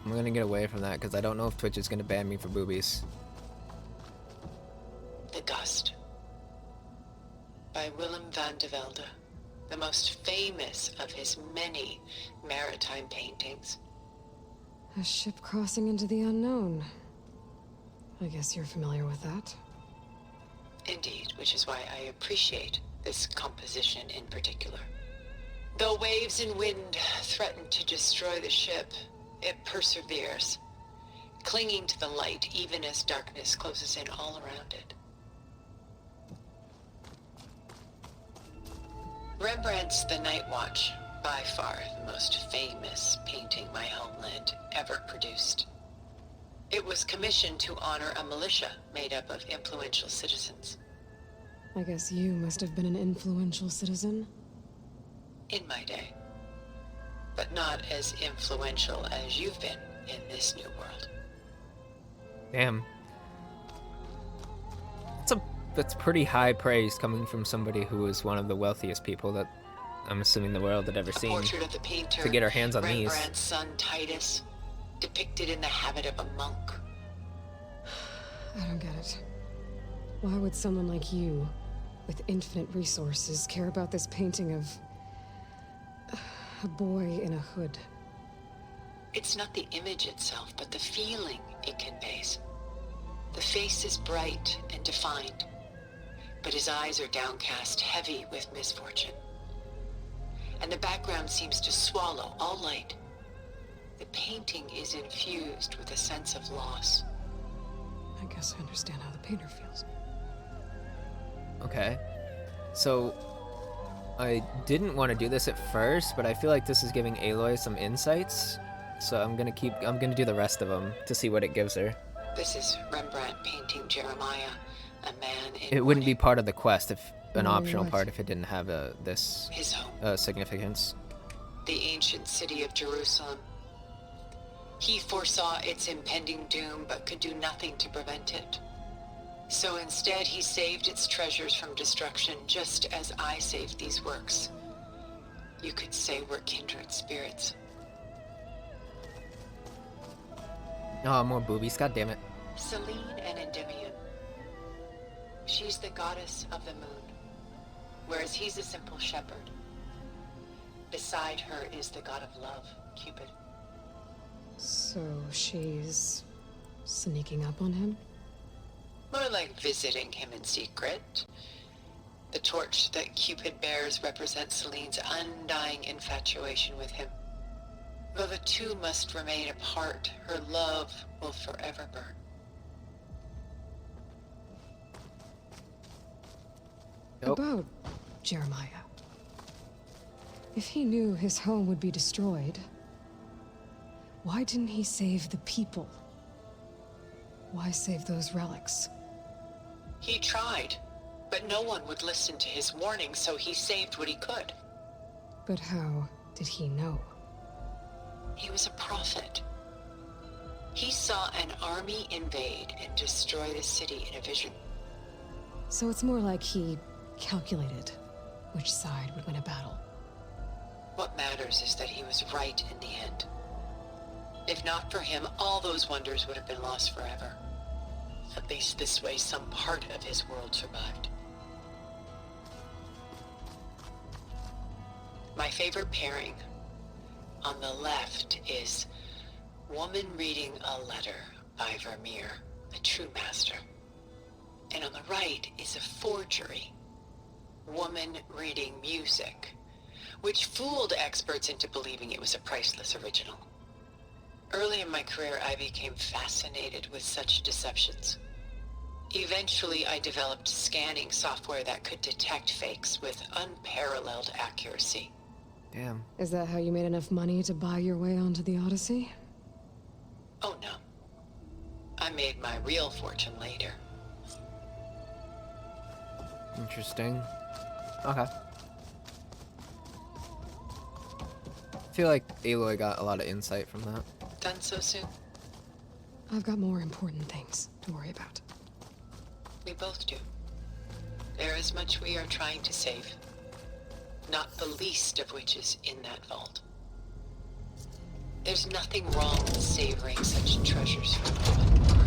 I'm gonna get away from that because I don't know if Twitch is gonna ban me for boobies. The Gust. By Willem van de Velde, the most famous of his many maritime paintings. A ship crossing into the unknown. I guess you're familiar with that. Indeed, which is why I appreciate this composition in particular. Though waves and wind threaten to destroy the ship, it perseveres, clinging to the light even as darkness closes in all around it. Rembrandt's The Night Watch, by far the most famous painting my homeland ever produced. It was commissioned to honor a militia made up of influential citizens. I guess you must have been an influential citizen. In my day. But not as influential as you've been in this new world. Damn. That's pretty high praise coming from somebody who was one of the wealthiest people that I'm assuming the world had ever seen. Portrait of the painter, to get our hands on these. Rembrandt's son Titus, depicted in the habit of a monk. I don't get it. Why would someone like you, with infinite resources, care about this painting of a boy in a hood? It's not the image itself, but the feeling it conveys. The face is bright and defined, but his eyes are downcast, heavy with misfortune. And the background seems to swallow all light. The painting is infused with a sense of loss. I guess I understand how the painter feels. Okay. So, I didn't want to do this at first, but I feel like this is giving Aloy some insights. So I'm gonna do the rest of them to see what it gives her. This is Rembrandt painting Jeremiah, a man in It wouldn't be part of the quest an Why optional what? part if it didn't have this His home. significance. The ancient city of Jerusalem. He foresaw its impending doom, but could do nothing to prevent it. So instead, he saved its treasures from destruction, just as I saved these works. You could say we're kindred spirits. Oh, more boobies, god damn it. Selene and Endymion. She's the goddess of the moon, whereas he's a simple shepherd. Beside her is the god of love, Cupid. So she's sneaking up on him? More like visiting him in secret. The torch that Cupid bears represents Selene's undying infatuation with him. Though the two must remain apart, her love will forever burn. Nope. About Jeremiah. If he knew his home would be destroyed, why didn't he save the people? Why save those relics? He tried, but no one would listen to his warning, so he saved what he could. But how did he know? He was a prophet. He saw an army invade and destroy the city in a vision. So it's more like he calculated which side would win a battle. What matters is that he was right in the end. If not for him, all those wonders would have been lost forever. At least this way, some part of his world survived. My favorite pairing on the left is woman reading a letter by Vermeer, a true master. And on the right is a forgery, woman reading music, which fooled experts into believing it was a priceless original. Early in my career, I became fascinated with such deceptions. Eventually, I developed scanning software that could detect fakes with unparalleled accuracy. Damn. Is that how you made enough money to buy your way onto the Odyssey? Oh no. I made my real fortune later. Interesting. Okay. I feel like Aloy got a lot of insight from that. Done so soon? I've got more important things to worry about. We both do. There is much we are trying to save. Not the least of which is in that vault. There's nothing wrong with savoring such treasures for a moment.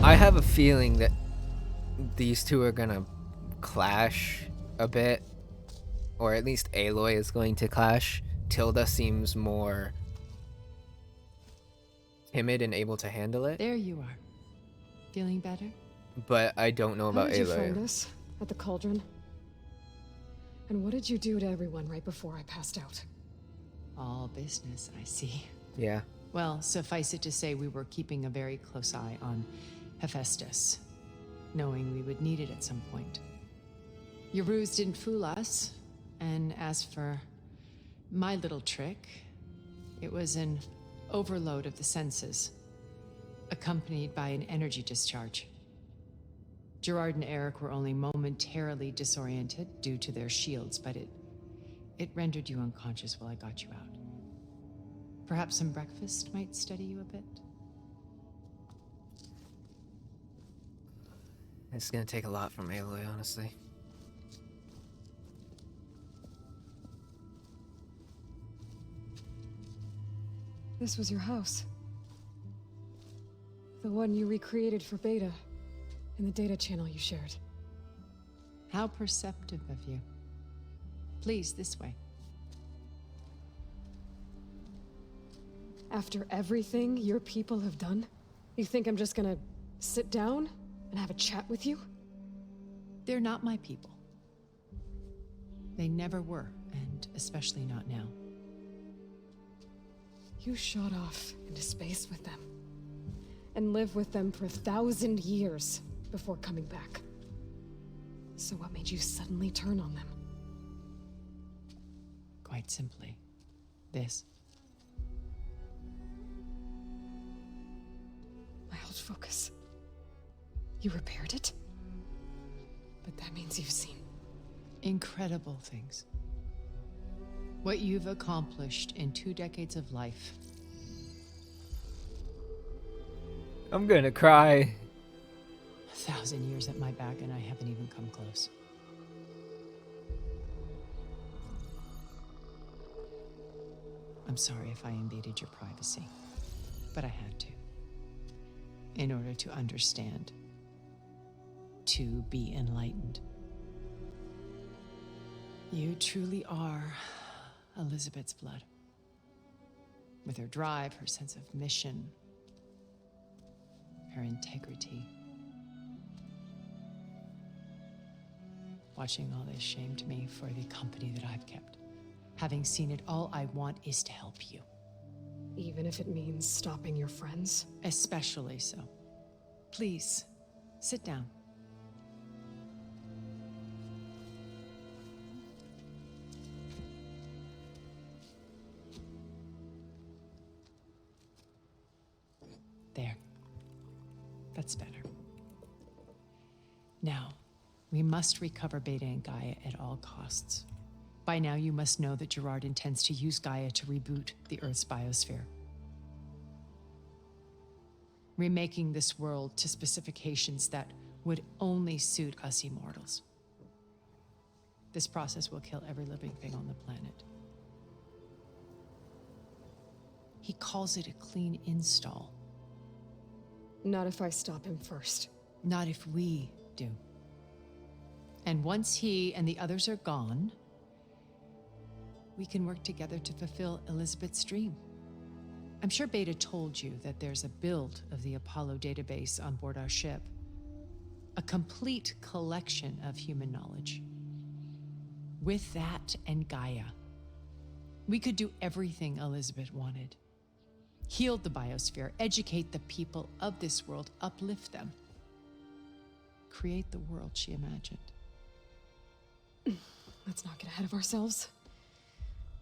I have a feeling that these two are gonna clash a bit, or at least Aloy is going to clash. Tilda seems more timid and able to handle it, There you are. Feeling better? but I don't know about How did you find Aloy. us? At the cauldron? And what did you do to everyone right before I passed out? All business, I see. Yeah. Well, suffice it to say we were keeping a very close eye on Hephaestus, knowing we would need it at some point. Your ruse didn't fool us, and as for my little trick, it was an overload of the senses, accompanied by an energy discharge. Gerard and Eric were only momentarily disoriented due to their shields, but it rendered you unconscious while I got you out. Perhaps some breakfast might steady you a bit? It's gonna take a lot from Aloy, honestly. This was your house. The one you recreated for Beta, in the data channel you shared. How perceptive of you. Please, this way. After everything your people have done, you think I'm just gonna sit down and have a chat with you? They're not my people. They never were, and especially not now. You shot off into space with them, and lived with them for 1,000 years before coming back. So what made you suddenly turn on them? Quite simply, this. I held focus. You repaired it? But that means you've seen... incredible things. What you've accomplished in 2 decades of life. I'm gonna cry. 1,000 years at my back and I haven't even come close. I'm sorry if I invaded your privacy, but I had to. In order to understand. To be enlightened. You truly are Elizabeth's blood. With her drive, her sense of mission, her integrity. Watching all this shamed me for the company that I've kept. Having seen it, all I want is to help you. Even if it means stopping your friends? Especially so. Please, sit down. There. That's better. Now, we must recover Beta and Gaia at all costs. By now, you must know that Gerard intends to use Gaia to reboot the Earth's biosphere. Remaking this world to specifications that would only suit us immortals. This process will kill every living thing on the planet. He calls it a clean install. Not if I stop him first. Not if we do. And once he and the others are gone, we can work together to fulfill Elizabeth's dream. I'm sure Beta told you that there's a build of the Apollo database on board our ship. A complete collection of human knowledge. With that and Gaia, we could do everything Elizabeth wanted. Heal the biosphere, educate the people of this world, uplift them. Create the world she imagined. Let's not get ahead of ourselves.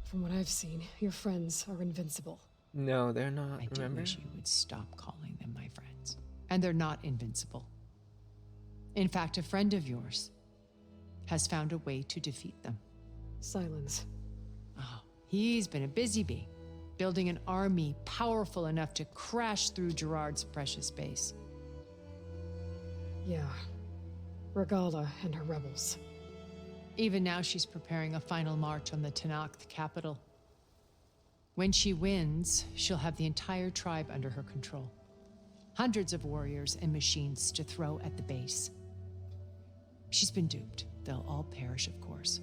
From what I've seen, your friends are invincible. No, they're not, I do remember? wish you would stop calling them my friends. And they're not invincible. In fact, a friend of yours has found a way to defeat them. Silence. Oh, he's been a busy bee, building an army powerful enough to crash through Gerard's precious base. Yeah. Regala and her rebels. Even now, she's preparing a final march on the Tenakth capital. When she wins, she'll have the entire tribe under her control. Hundreds of warriors and machines to throw at the base. She's been duped. They'll all perish, of course.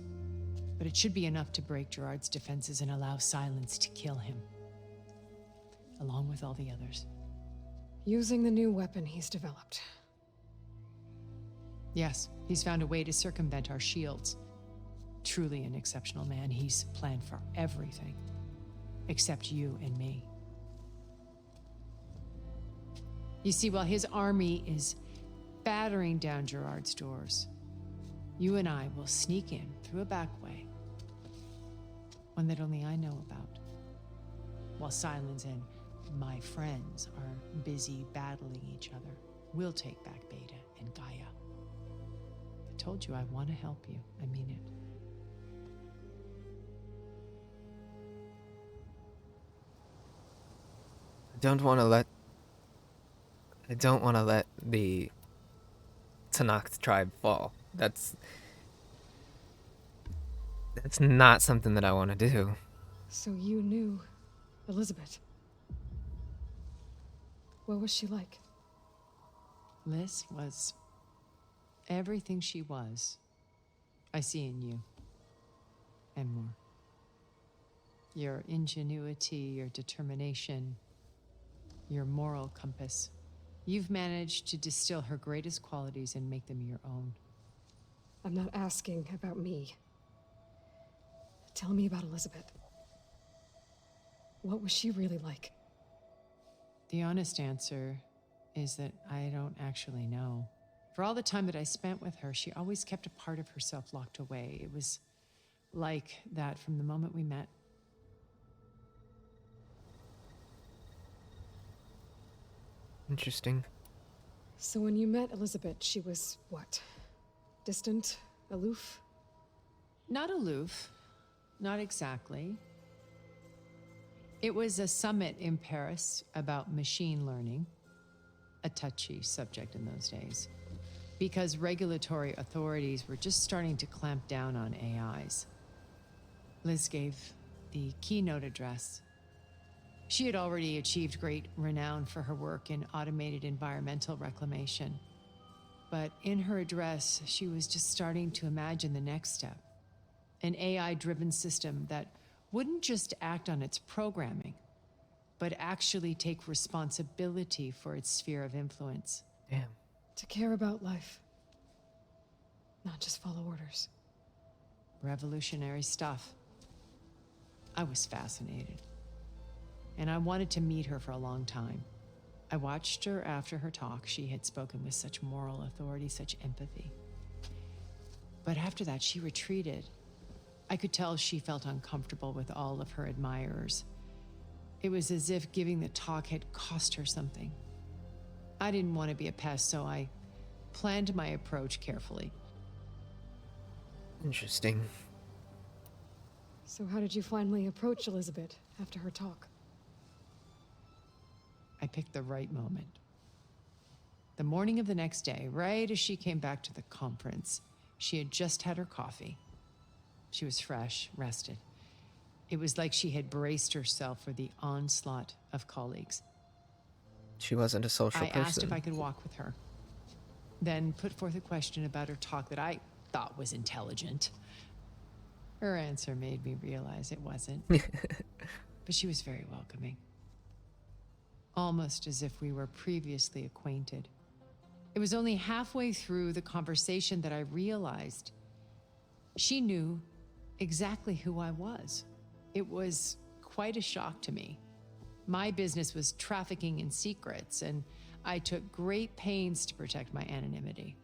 But it should be enough to break Gerard's defenses and allow Silence to kill him. Along with all the others. Using the new weapon he's developed. Yes, he's found a way to circumvent our shields. Truly an exceptional man. He's planned for everything. Except you and me. You see, while his army is battering down Gerard's doors, you and I will sneak in through a back way. One that only I know about. While Silence and my friends are busy battling each other, we'll take back Beta and Gaia. I told you I want to help you. I mean it. I don't want to let the Tenakth tribe fall. That's not something that I want to do. So you knew Elizabeth. What was she like? Liz was everything she was. I see in you. And more. Your ingenuity, your determination, your moral compass. You've managed to distill her greatest qualities and make them your own. I'm not asking about me. Tell me about Elizabeth. What was she really like? The honest answer is that I don't actually know. For all the time that I spent with her, she always kept a part of herself locked away. It was like that from the moment we met. Interesting. So when you met Elizabeth, she was what? Distant? Aloof? Not aloof. Not exactly. It was a summit in Paris about machine learning, a touchy subject in those days, because regulatory authorities were just starting to clamp down on AIs. Liz gave the keynote address. She had already achieved great renown for her work in automated environmental reclamation. But in her address, she was just starting to imagine the next step. An AI-driven system that wouldn't just act on its programming, but actually take responsibility for its sphere of influence. Damn. To care about life. Not just follow orders. Revolutionary stuff. I was fascinated. And I wanted to meet her for a long time. I watched her after her talk. She had spoken with such moral authority, such empathy. But after that, she retreated. I could tell she felt uncomfortable with all of her admirers. It was as if giving the talk had cost her something. I didn't want to be a pest, so I planned my approach carefully. Interesting. So how did you finally approach Elizabeth after her talk? I picked the right moment. The morning of the next day, right as she came back to the conference, she had just had her coffee. She was fresh, rested. It was like she had braced herself for the onslaught of colleagues. She wasn't a social person. I asked if I could walk with her, then put forth a question about her talk that I thought was intelligent. Her answer made me realize it wasn't. But she was very welcoming. Almost as if we were previously acquainted. It was only halfway through the conversation that I realized she knew exactly who I was. It was quite a shock to me. My business was trafficking in secrets, and I took great pains to protect my anonymity.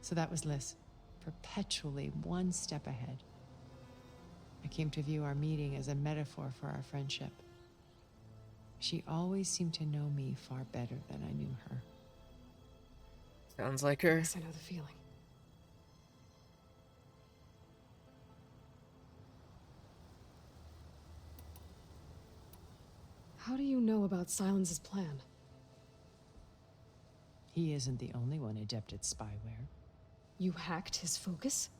So that was Liz, perpetually one step ahead. I came to view our meeting as a metaphor for our friendship. She always seemed to know me far better than I knew her. Sounds like her. Yes, I know the feeling. How do you know about Silence's plan? He isn't the only one adept at spyware. You hacked his focus?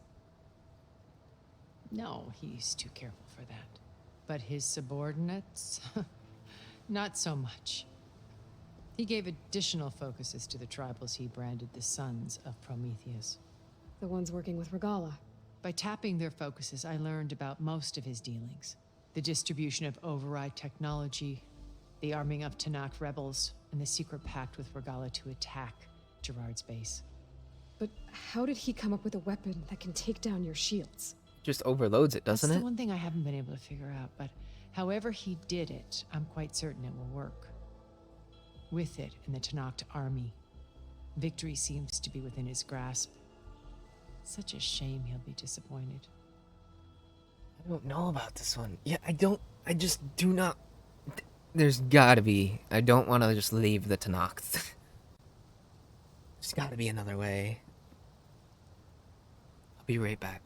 No, he's too careful for that. But his subordinates? Not so much. He gave additional focuses to the tribals he branded the Sons of Prometheus. The ones working with Regala. By tapping their focuses, I learned about most of his dealings. The distribution of override technology, the arming of Tanakh rebels, and the secret pact with Regala to attack Gerard's base. But how did he come up with a weapon that can take down your shields? Just overloads it, doesn't That's it? the one thing I haven't been able to figure out, but however he did it, I'm quite certain it will work. With it and the Tanakh army, victory seems to be within his grasp. Such a shame he'll be disappointed. I don't know about this one. Yeah, I just do not. There's gotta be. I don't want to just leave the Tanakh. There's gotta be another way. I'll be right back.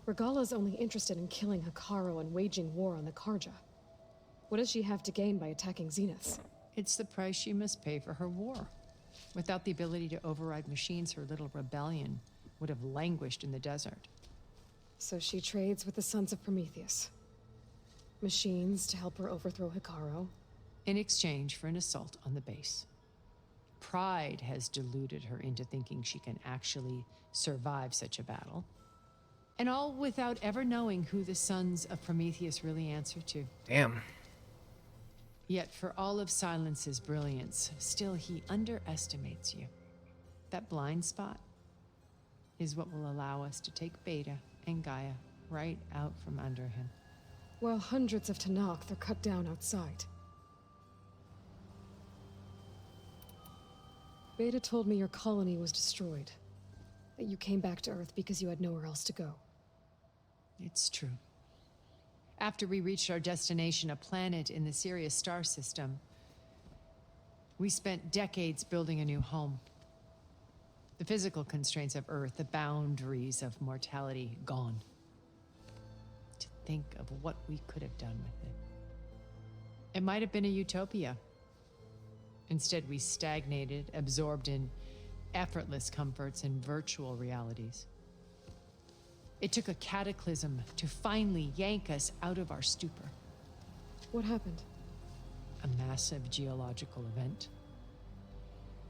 Regala's only interested in killing Hekarro and waging war on the Karja. What does she have to gain by attacking Zeniths? It's the price she must pay for her war. Without the ability to override machines, her little rebellion would have languished in the desert. So she trades with the Sons of Prometheus. Machines to help her overthrow Hekarro. In exchange for an assault on the base. Pride has deluded her into thinking she can actually survive such a battle. And all without ever knowing who the Sons of Prometheus really answer to. Damn. Yet for all of Silence's brilliance, still he underestimates you. That blind spot is what will allow us to take Beta and Gaia right out from under him. While hundreds of Tenakth are cut down outside. Beta told me your colony was destroyed. That you came back to Earth because you had nowhere else to go. It's true. After we reached our destination, a planet in the Sirius star system, we spent decades building a new home. The physical constraints of Earth, the boundaries of mortality, gone. To think of what we could have done with it. It might have been a utopia. Instead, we stagnated, absorbed in effortless comforts and virtual realities. It took a cataclysm to finally yank us out of our stupor. What happened? A massive geological event.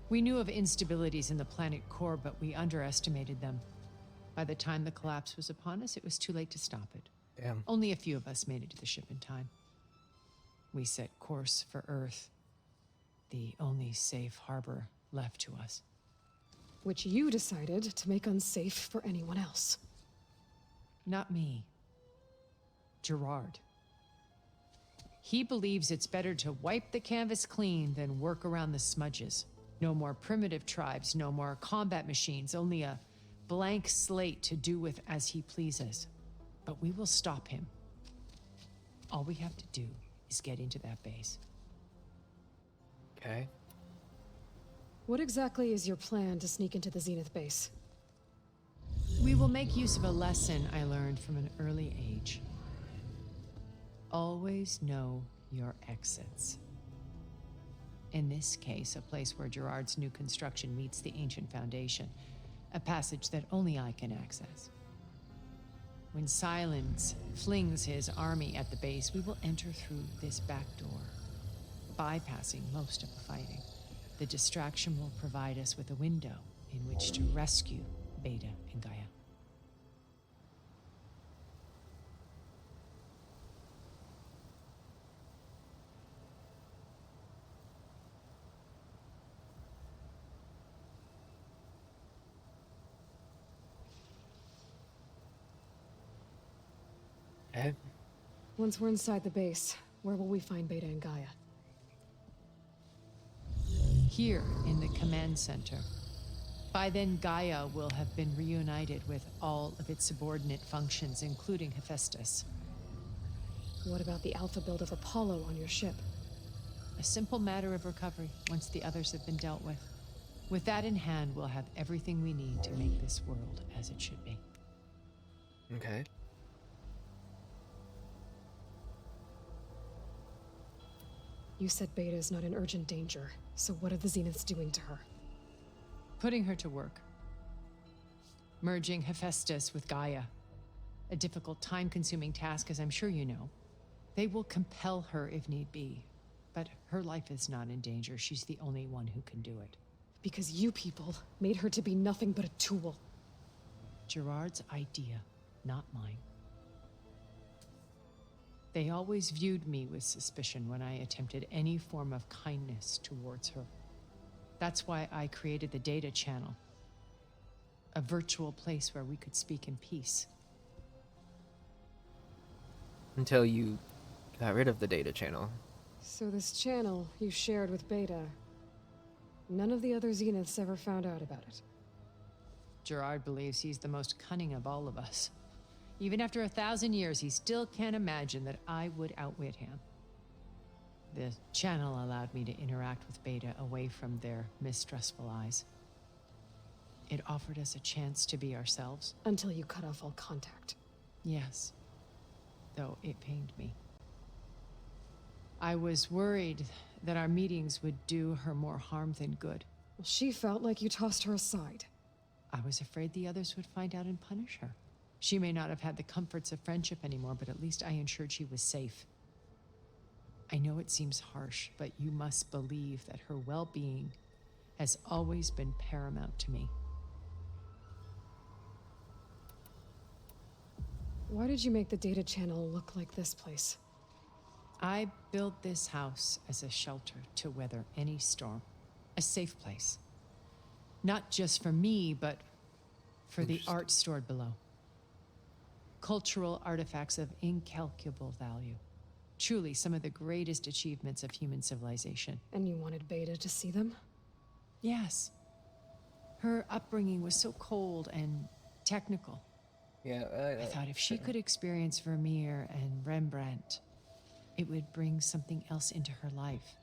We knew of instabilities in the planet core, but we underestimated them. By the time the collapse was upon us, it was too late to stop it. Damn. Only a few of us made it to the ship in time. We set course for Earth, the only safe harbor left to us. Which you decided to make unsafe for anyone else. Not me. Gerard. He believes it's better to wipe the canvas clean than work around the smudges. No more primitive tribes, no more combat machines, only a blank slate to do with as he pleases. But we will stop him. All we have to do is get into that base. Okay. What exactly is your plan to sneak into the Zenith base? We will make use of a lesson I learned from an early age. Always know your exits. In this case, a place where Gerard's new construction meets the ancient foundation, a passage that only I can access. When Silence flings his army at the base, we will enter through this back door, bypassing most of the fighting. The distraction will provide us with a window in which to rescue Beta and Gaia. Okay. Once we're inside the base, where will we find Beta and Gaia? Here in the command center. By then, Gaia will have been reunited with all of its subordinate functions, including Hephaestus. What about the alpha build of Apollo on your ship? A simple matter of recovery once the others have been dealt with. With that in hand, we'll have everything we need to make this world as it should be. Okay. You said Beta is not in urgent danger, so what are the Zeniths doing to her? Putting her to work. Merging Hephaestus with Gaia. A difficult, time-consuming task, as I'm sure you know. They will compel her if need be. But her life is not in danger. She's the only one who can do it. Because you people made her to be nothing but a tool. Gerard's idea, not mine. They always viewed me with suspicion when I attempted any form of kindness towards her. That's why I created the data channel. A virtual place where we could speak in peace. Until you got rid of the data channel. So this channel you shared with Beta, none of the other Zeniths ever found out about it. Gerard believes he's the most cunning of all of us. Even after 1,000 years, he still can't imagine that I would outwit him. The channel allowed me to interact with Beta away from their mistrustful eyes. It offered us a chance to be ourselves. Until you cut off all contact. Yes, though it pained me. I was worried that our meetings would do her more harm than good. Well, she felt like you tossed her aside. I was afraid the others would find out and punish her. She may not have had the comforts of friendship anymore, but at least I ensured she was safe. I know it seems harsh, but you must believe that her well-being has always been paramount to me. Why did you make the data channel look like this place? I built this house as a shelter to weather any storm. A safe place. Not just for me, but for the art stored below. Cultural artifacts of incalculable value. Truly some of the greatest achievements of human civilization. And you wanted Beta to see them? Yes. Her upbringing was so cold and technical. Yeah, I thought if she could experience Vermeer and Rembrandt, it would bring something else into her life.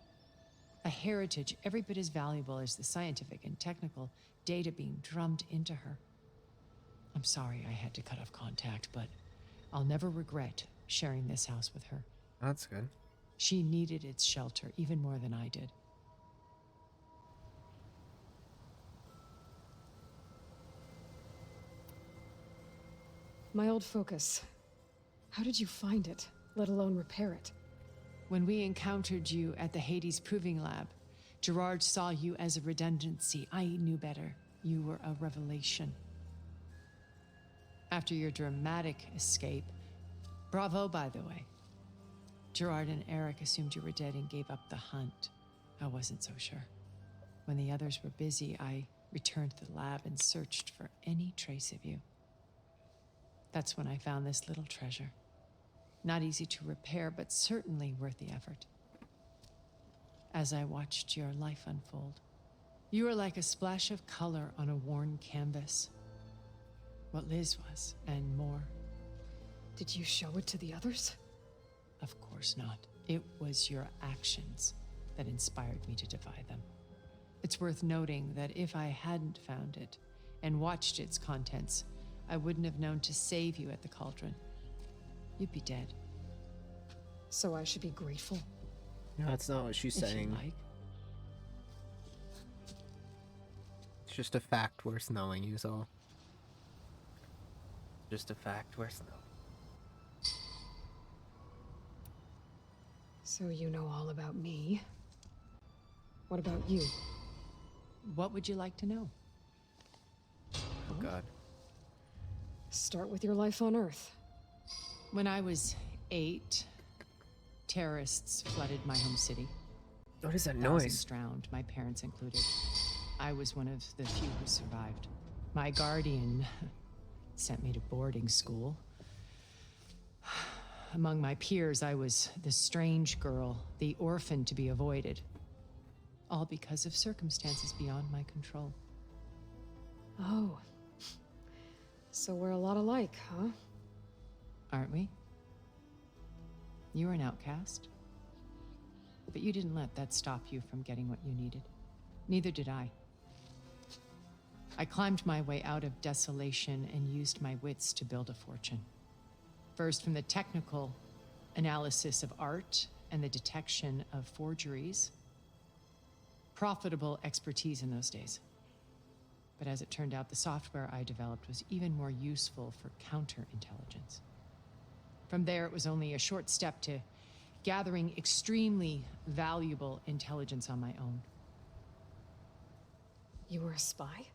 A heritage every bit as valuable as the scientific and technical data being drummed into her. I'm sorry I had to cut off contact, but I'll never regret sharing this house with her. That's good. She needed its shelter even more than I did. My old focus. How did you find it, let alone repair it? When we encountered you at the Hades Proving Lab, Gerard saw you as a redundancy. I knew better. You were a revelation. After your dramatic escape, bravo, by the way. Gerard and Eric assumed you were dead and gave up the hunt. I wasn't so sure. When the others were busy, I returned to the lab and searched for any trace of you. That's when I found this little treasure. Not easy to repair, but certainly worth the effort. As I watched your life unfold, you were like a splash of color on a worn canvas. What Liz was, and more. Did you show it to the others? Of course not. It was your actions that inspired me to defy them. It's worth noting that if I hadn't found it and watched its contents, I wouldn't have known to save you at the cauldron. You'd be dead. So I should be grateful? No, that's not what she's If you saying. like. It's just a fact worth knowing, is all. Just a fact worth knowing. So you know all about me. What about you? What would you like to know? Oh, God. Start with your life on Earth. When I was 8, terrorists flooded my home city. What is that Thousands noise? drowned, my parents included. I was one of the few who survived. My guardian sent me to boarding school. Among my peers, I was the strange girl, the orphan to be avoided. All because of circumstances beyond my control. Oh. So we're a lot alike, huh? Aren't we? You were an outcast. But you didn't let that stop you from getting what you needed. Neither did I. I climbed my way out of desolation and used my wits to build a fortune. First, from the technical analysis of art and the detection of forgeries. Profitable expertise in those days. But as it turned out, the software I developed was even more useful for counterintelligence. From there, it was only a short step to gathering extremely valuable intelligence on my own. You were a spy?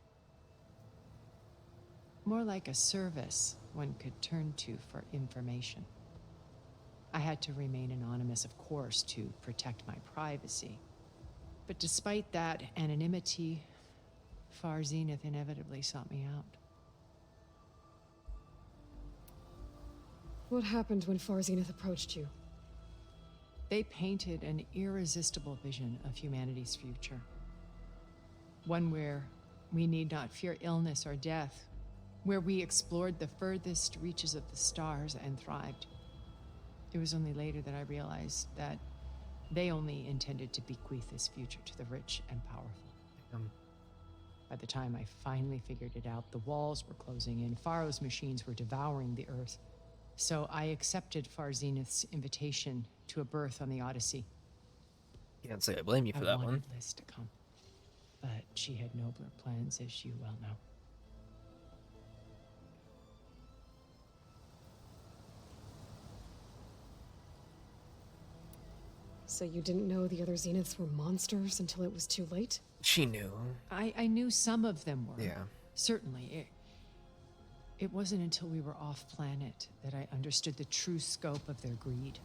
More like a service one could turn to for information. I had to remain anonymous, of course, to protect my privacy. But despite that anonymity, Far Zenith inevitably sought me out. What happened when Far Zenith approached you? They painted an irresistible vision of humanity's future. One where we need not fear illness or death, where we explored the furthest reaches of the stars and thrived. It was only later that I realized that they only intended to bequeath this future to the rich and powerful. By the time I finally figured it out, the walls were closing in, Pharaoh's machines were devouring the earth. So I accepted Far Zenith's invitation to a berth on the Odyssey. Can't say I blame you for that one. I wanted Liz to come, but she had nobler plans, as you well know. So you didn't know the other Zeniths were monsters until it was too late? She knew. I knew some of them were. Yeah. Certainly. It wasn't until we were off-planet that I understood the true scope of their greed.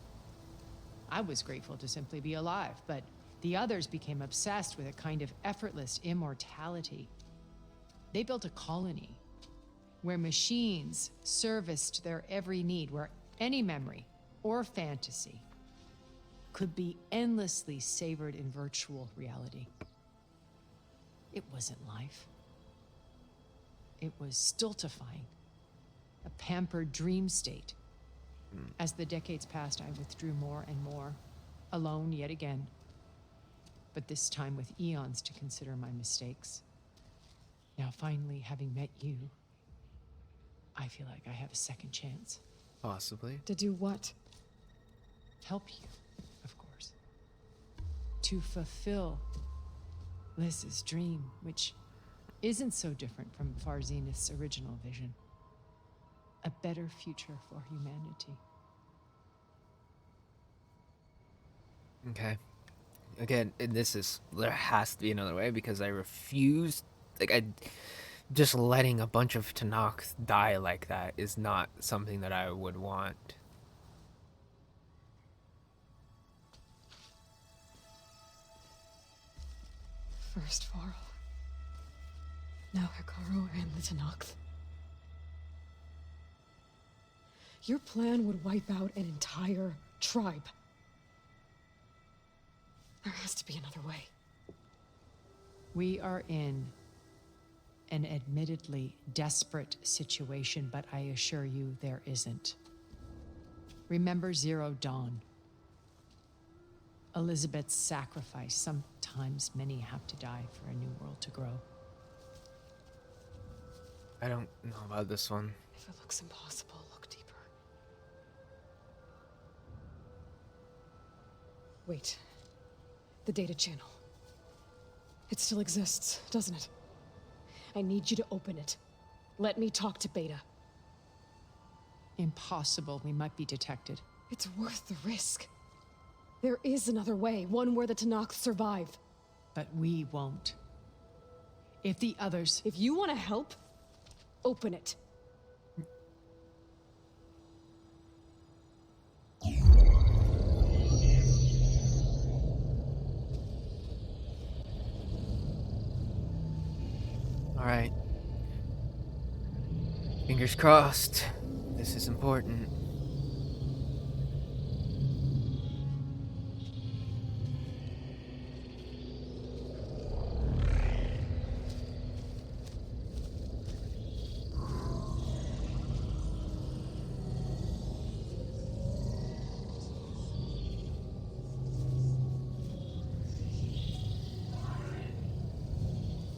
I was grateful to simply be alive, but the others became obsessed with a kind of effortless immortality. They built a colony where machines serviced their every need, where any memory or fantasy could be endlessly savored in virtual reality. It wasn't life. It was stultifying, a pampered dream state. As the decades passed, I withdrew more and more, alone yet again, but this time with eons to consider my mistakes. Now, finally, having met you, I feel like I have a second chance. Possibly. To do what? Help you, of course. To fulfill Liz's dream, which isn't so different from Far Zenith's original vision. A better future for humanity. Okay. Again, and there has to be another way because I refuse, just letting a bunch of Tanakh die like that is not something that I would want. First Varl. Now Hikaru and the Tanakh. Your plan would wipe out an entire tribe. There has to be another way. We are in an admittedly desperate situation, but I assure you there isn't. Remember Zero Dawn. Elizabeth's sacrifice. Sometimes many have to die for a new world to grow. I don't know about this one. If it looks impossible, look deeper. Wait. The data channel. It still exists, doesn't it? I need you to open it. Let me talk to Beta. Impossible. We might be detected. It's worth the risk. There is another way, one where the Tanakh survive. But we won't. If the others... If you want to help, open it. All right. Fingers crossed. This is important.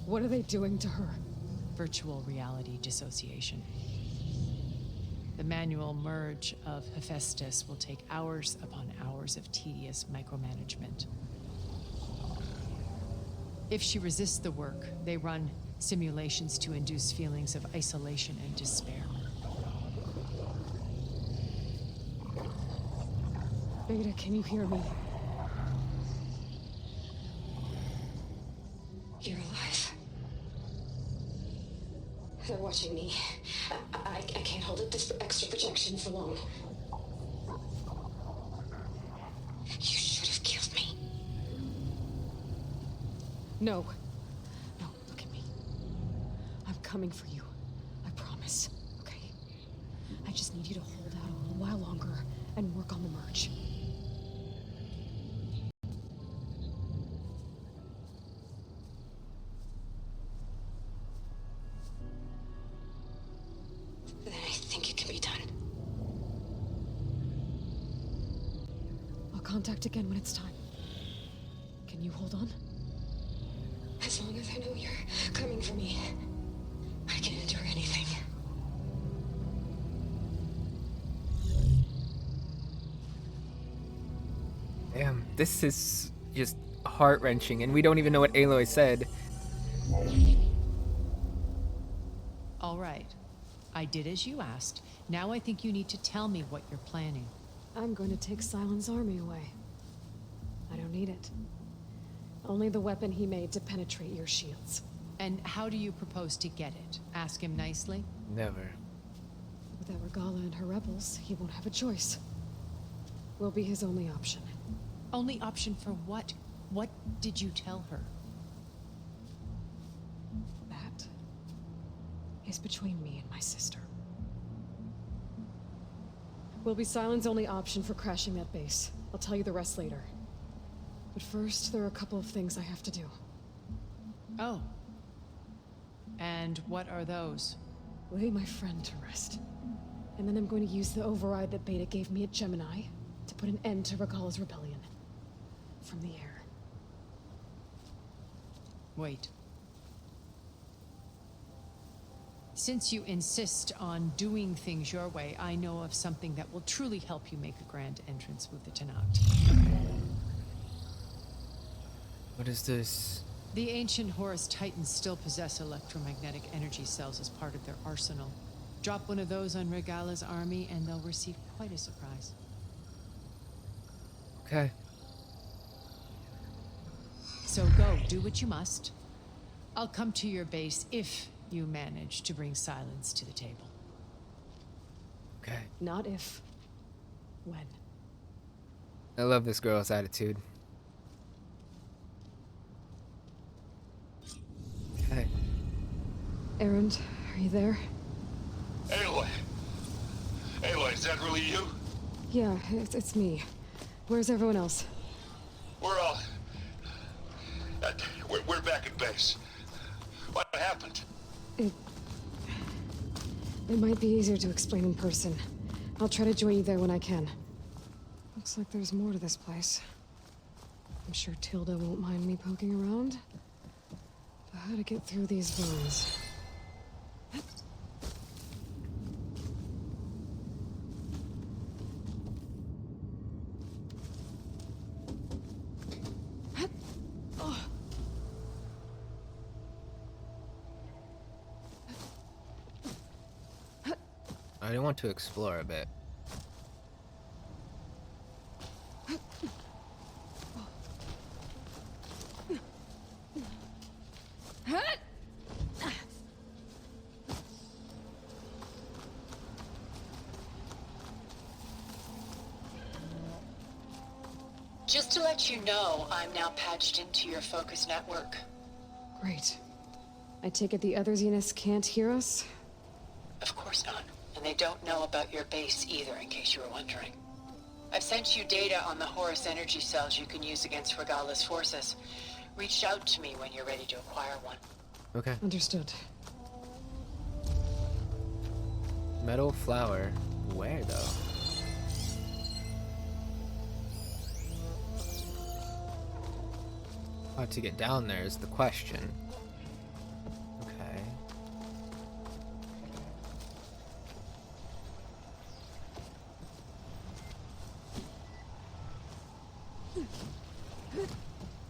What are they doing to her? Virtual reality dissociation. The manual merge of Hephaestus will take hours upon hours of tedious micromanagement. If she resists the work, they run simulations to induce feelings of isolation and despair. Beta, can you hear me? You're alive. They're watching me. I can't hold up this extra projection for long. You should have killed me. No. No, look at me. I'm coming for you. I promise. Okay? I just need you to hold out a little while longer and work on the merge. Then I think it can be done. I'll contact again when it's time. Can you hold on? As long as I know you're coming for me, I can endure anything. This is just heart-wrenching, and we don't even know what Aloy said. All right. I did as you asked. Now I think you need to tell me what you're planning. I'm going to take Silent's army away. I don't need it. Only the weapon he made to penetrate your shields. And how do you propose to get it? Ask him nicely? Never. Without Regala and her rebels, he won't have a choice. We'll be his only option. Only option for what? What did you tell her? That is between me and my sister. Will be Silent's only option for crashing that base. I'll tell you the rest later. But first, there are a couple of things I have to do. Oh. And what are those? Lay my friend to rest. And then I'm going to use the override that Beta gave me at Gemini to put an end to Regala's rebellion. From the air. Wait. Since you insist on doing things your way, I know of something that will truly help you make a grand entrance with the Tenat. What is this? The ancient Horus Titans still possess electromagnetic energy cells as part of their arsenal. Drop one of those on Regala's army and they'll receive quite a surprise. Okay. So go, do what you must. I'll come to your base if you manage to bring silence to the table. Okay. Not if. When. I love this girl's attitude. Okay. Erend, are you there? Aloy! Aloy, is that really you? Yeah, it's me. Where's everyone else? We're all... we're back at base. What happened? It might be easier to explain in person. I'll try to join you there when I can. Looks like there's more to this place. I'm sure Tilda won't mind me poking around. But how to get through these vines? I want to explore a bit. Just to let you know, I'm now patched into your focus network. Great. I take it the other Zeniths can't hear us? Of course not. And they don't know about your base either, in case you were wondering. I've sent you data on the Horus energy cells you can use against Regala's forces. Reach out to me when you're ready to acquire one. Okay. Understood. Metal flower. Where, though? How to get down there is the question. Okay.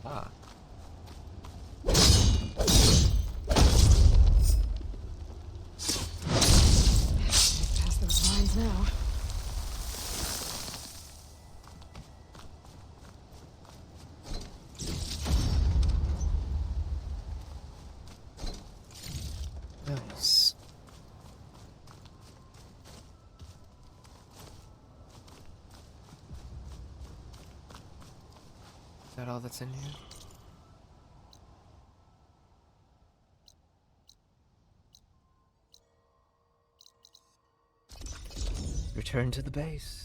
Ah. Past those vines now. Nice. Is that all that's in here? Return to the base.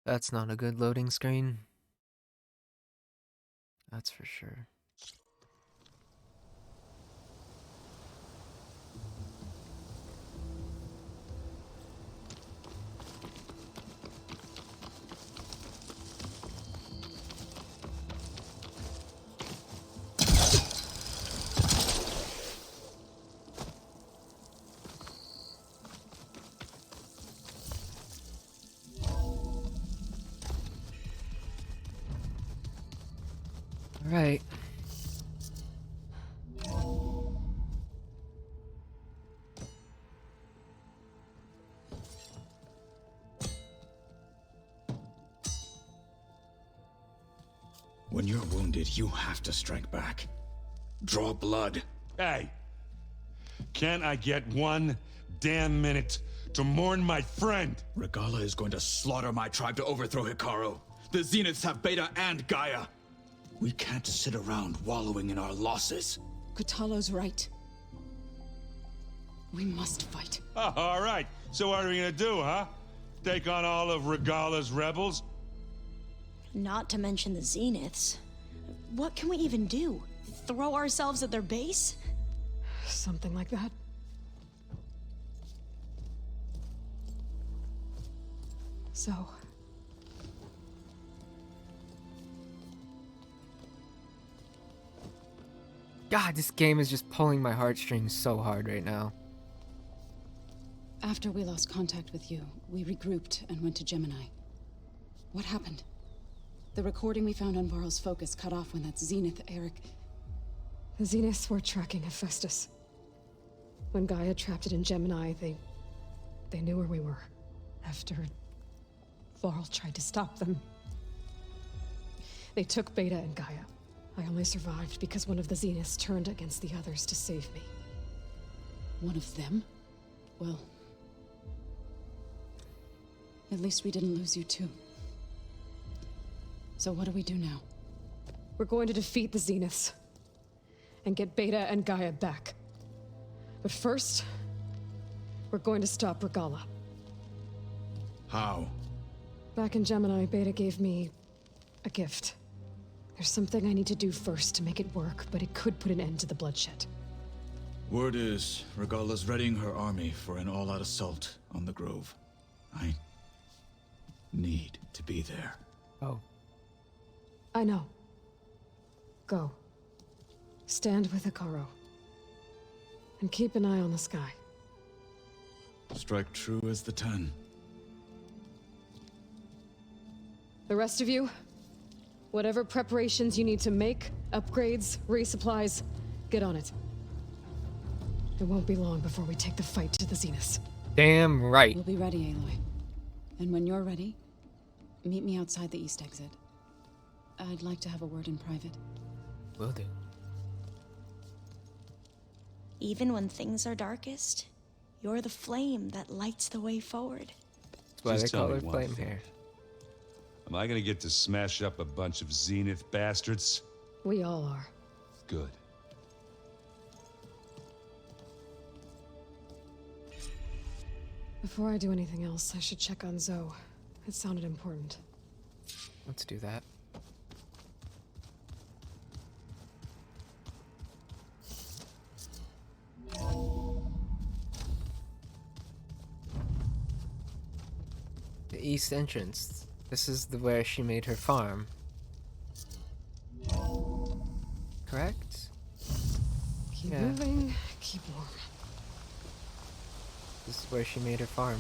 That's not a good loading screen. That's for sure. All right. When you're wounded, you have to strike back. Draw blood. Hey! Can't I get 1 damn minute to mourn my friend? Regala is going to slaughter my tribe to overthrow Hikaru. The Zeniths have Beta and Gaia. We can't sit around wallowing in our losses. Kutalo's right. We must fight. Oh, all right. So what are we gonna do, huh? Take on all of Regala's rebels? Not to mention the Zeniths. What can we even do? Throw ourselves at their base? Something like that. So... God, this game is just pulling my heartstrings so hard right now. After we lost contact with you, we regrouped and went to Gemini. What happened? The recording we found on Varl's focus cut off when that Zenith, Eric... The Zeniths were tracking Hephaestus. When Gaia trapped it in Gemini, they knew where we were. After Varl tried to stop them. They took Beta and Gaia. I only survived because one of the Zeniths turned against the others to save me. One of them? Well... At least we didn't lose you too. So what do we do now? We're going to defeat the Zeniths. And get Beta and Gaia back. But first... we're going to stop Regala. How? Back in Gemini, Beta gave me... a gift. There's something I need to do first to make it work, but it could put an end to the bloodshed. Word is, Regala's readying her army for an all-out assault on the Grove. I need to be there. Oh. I know. Go. Stand with Hikaru. And keep an eye on the sky. Strike true as the 10. The rest of you, whatever preparations you need to make, upgrades, resupplies, get on it. It won't be long before we take the fight to the Zeniths. Damn right. We'll be ready, Aloy. And when you're ready, meet me outside the east exit. I'd like to have a word in private. Will do. Even when things are darkest, you're the flame that lights the way forward. That's why Just they call tell her me one flame thing. hair. Am I gonna get to smash up a bunch of Zenith bastards? We all are. Good. Before I do anything else, I should check on Zoe. It sounded important. Let's do that. The east entrance. This is where she made her farm. Correct? Keep moving, keep warm. This is where she made her farm.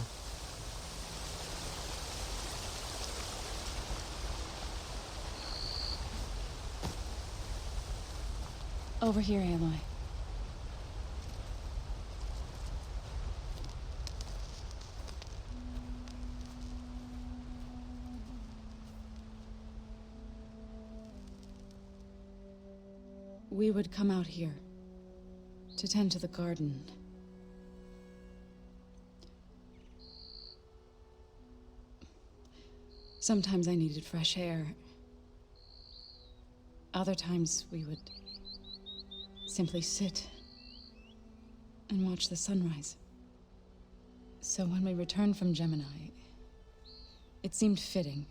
Over here, Aloy. We would come out here to tend to the garden. Sometimes I needed fresh air. Other times we would simply sit and watch the sunrise. So when we returned from Gemini, it seemed fitting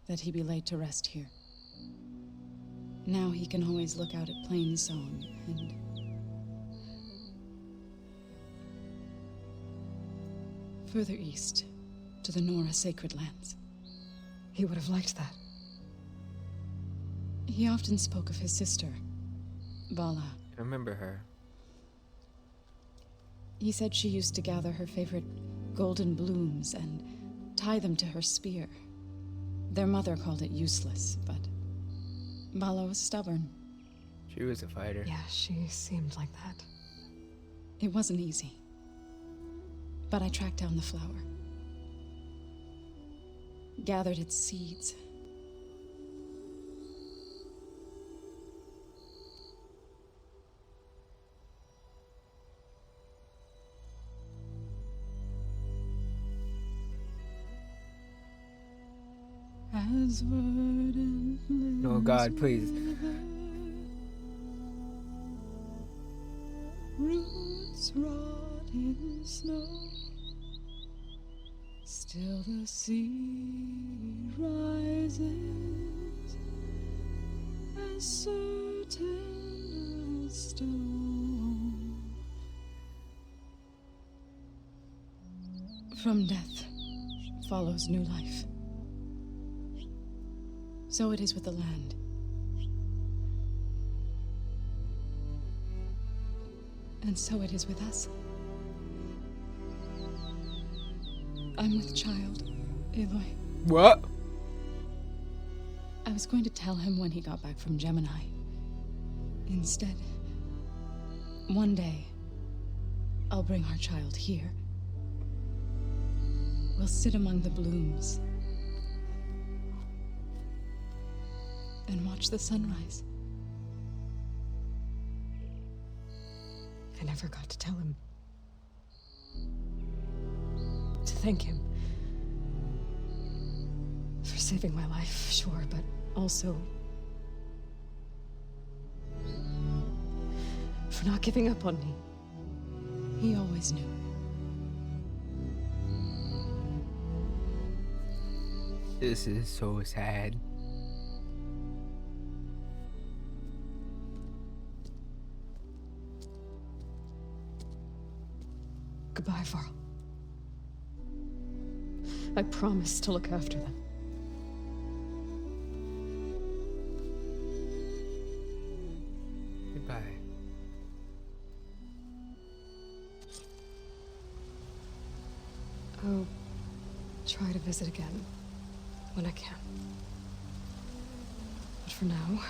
that he be laid to rest here. Now he can always look out at Plainsong and... further east, to the Nora Sacred Lands. He would have liked that. He often spoke of his sister, Bala. I remember her. He said she used to gather her favorite golden blooms and tie them to her spear. Their mother called it useless, but Bala was stubborn. She was a fighter. Yeah, she seemed like that. It wasn't easy, but I tracked down the flower, gathered its seeds. As verdant Oh God, please. roots rot in snow, still the sea rises as certain as stone. From death follows new life. So it is with the land. And so it is with us. I'm with child, Aloy. What? I was going to tell him when he got back from Gemini. Instead, one day, I'll bring our child here. We'll sit among the blooms and watch the sunrise. I never got to tell him. To thank him. For saving my life, sure, but also... for not giving up on me. He always knew. This is so sad. Goodbye, Varl. I promise to look after them. Goodbye. I'll try to visit again when I can. But for now,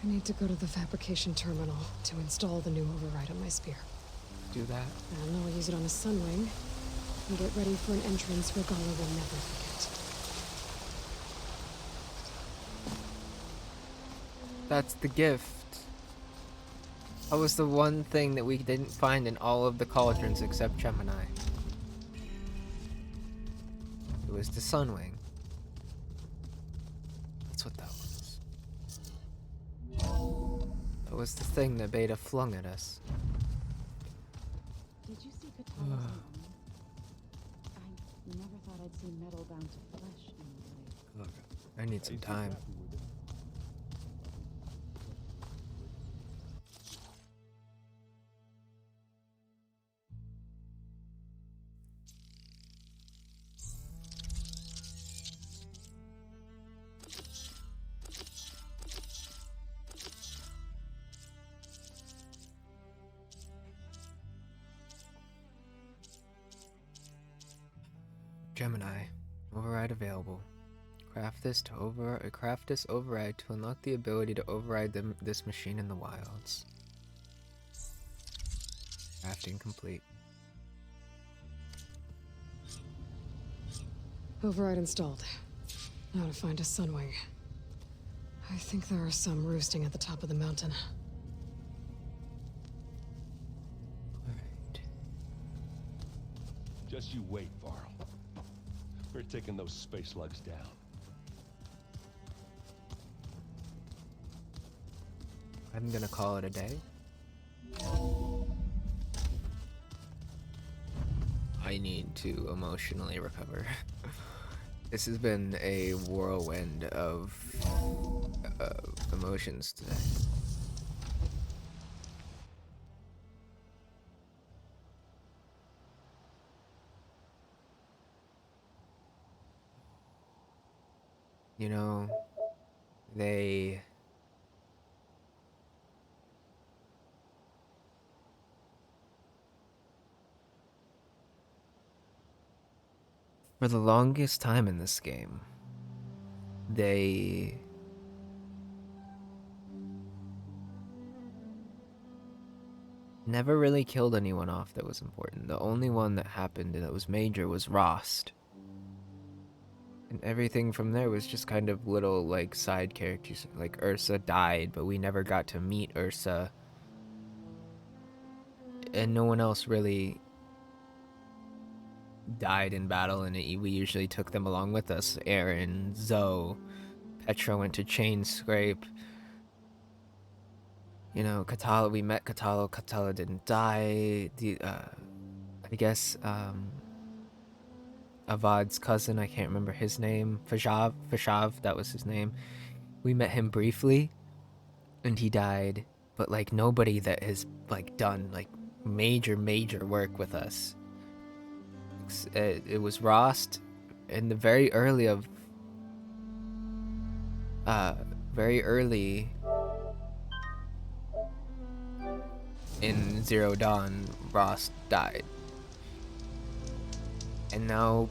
I need to go to the fabrication terminal to install the new override on my spear. Do that. And then I'll use it on a sunwing and get ready for an entrance Regala will never forget. That's the gift. That was the one thing that we didn't find in all of the cauldrons except Gemini. It was the sunwing. That's what that was. That was the thing that Beta flung at us. Did you see Katana's armor? I never thought I'd see metal bound to flesh in the way. Look, I need some time. Gemini, override available. Craft this override to unlock the ability to override this machine in the wilds. Crafting complete. Override installed. Now to find a sunwing. I think there are some roosting at the top of the mountain. Alright. Just you wait, Varl. We're taking those space slugs down. I'm gonna call it a day. I need to emotionally recover. This has been a whirlwind of emotions today. You know, they for the longest time in this game, they never really killed anyone off that was important. The only one that happened and that was major was Rost. And everything from there was just kind of little, like, side characters. Like, Ursa died, but we never got to meet Ursa. And no one else really died in battle, and we usually took them along with us. Aaron, Zoe, Petra went to Chain Scrape. You know, Katala, we met Katala. Katala didn't die. I guess, Avad's cousin, I can't remember his name. Fashav, that was his name. We met him briefly, and he died. But, like, nobody that has, like, done, like, major work with us. It was Rost in the very early in Zero Dawn, Rost died. And now,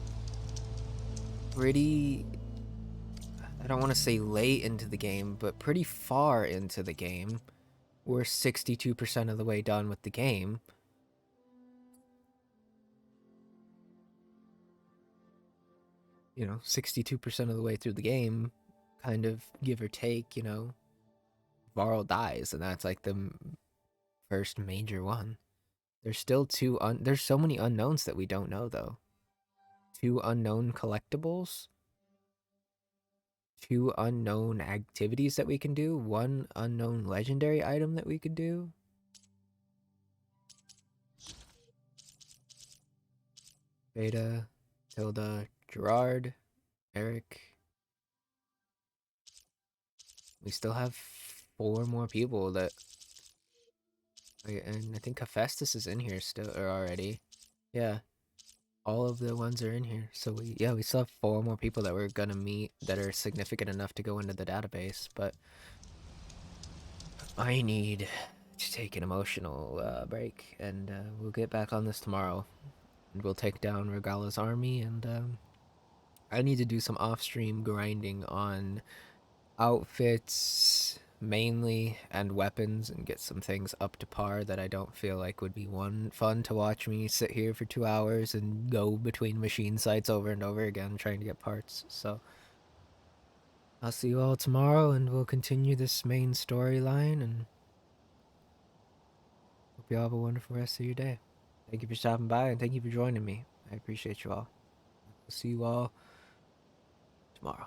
pretty, I don't want to say late into the game, but pretty far into the game, we're 62% of the way done with the game. You know, 62% of the way through the game, kind of give or take, you know, Varl dies, and that's like the first major one. There's still there's so many unknowns that we don't know, though. 2 unknown collectibles, 2 unknown activities that we can do, 1 unknown legendary item that we could do. Beta, Tilda, Gerard, Eric. We still have 4 more people that... And I think Hephaestus is in here still, or already. Yeah. All of the ones are in here. So we still have 4 more people that we're gonna meet that are significant enough to go into the database, but I need to take an emotional break, and we'll get back on this tomorrow. And we'll take down Regala's army, and I need to do some off-stream grinding on outfits mainly and weapons, and get some things up to par that I don't feel like would be fun to watch me sit here for 2 hours and go between machine sites over and over again trying to get parts. So I'll see you all tomorrow, and we'll continue this main storyline, and hope you all have a wonderful rest of your day. Thank you for stopping by, and thank you for joining me. I appreciate you all. I'll see you all tomorrow.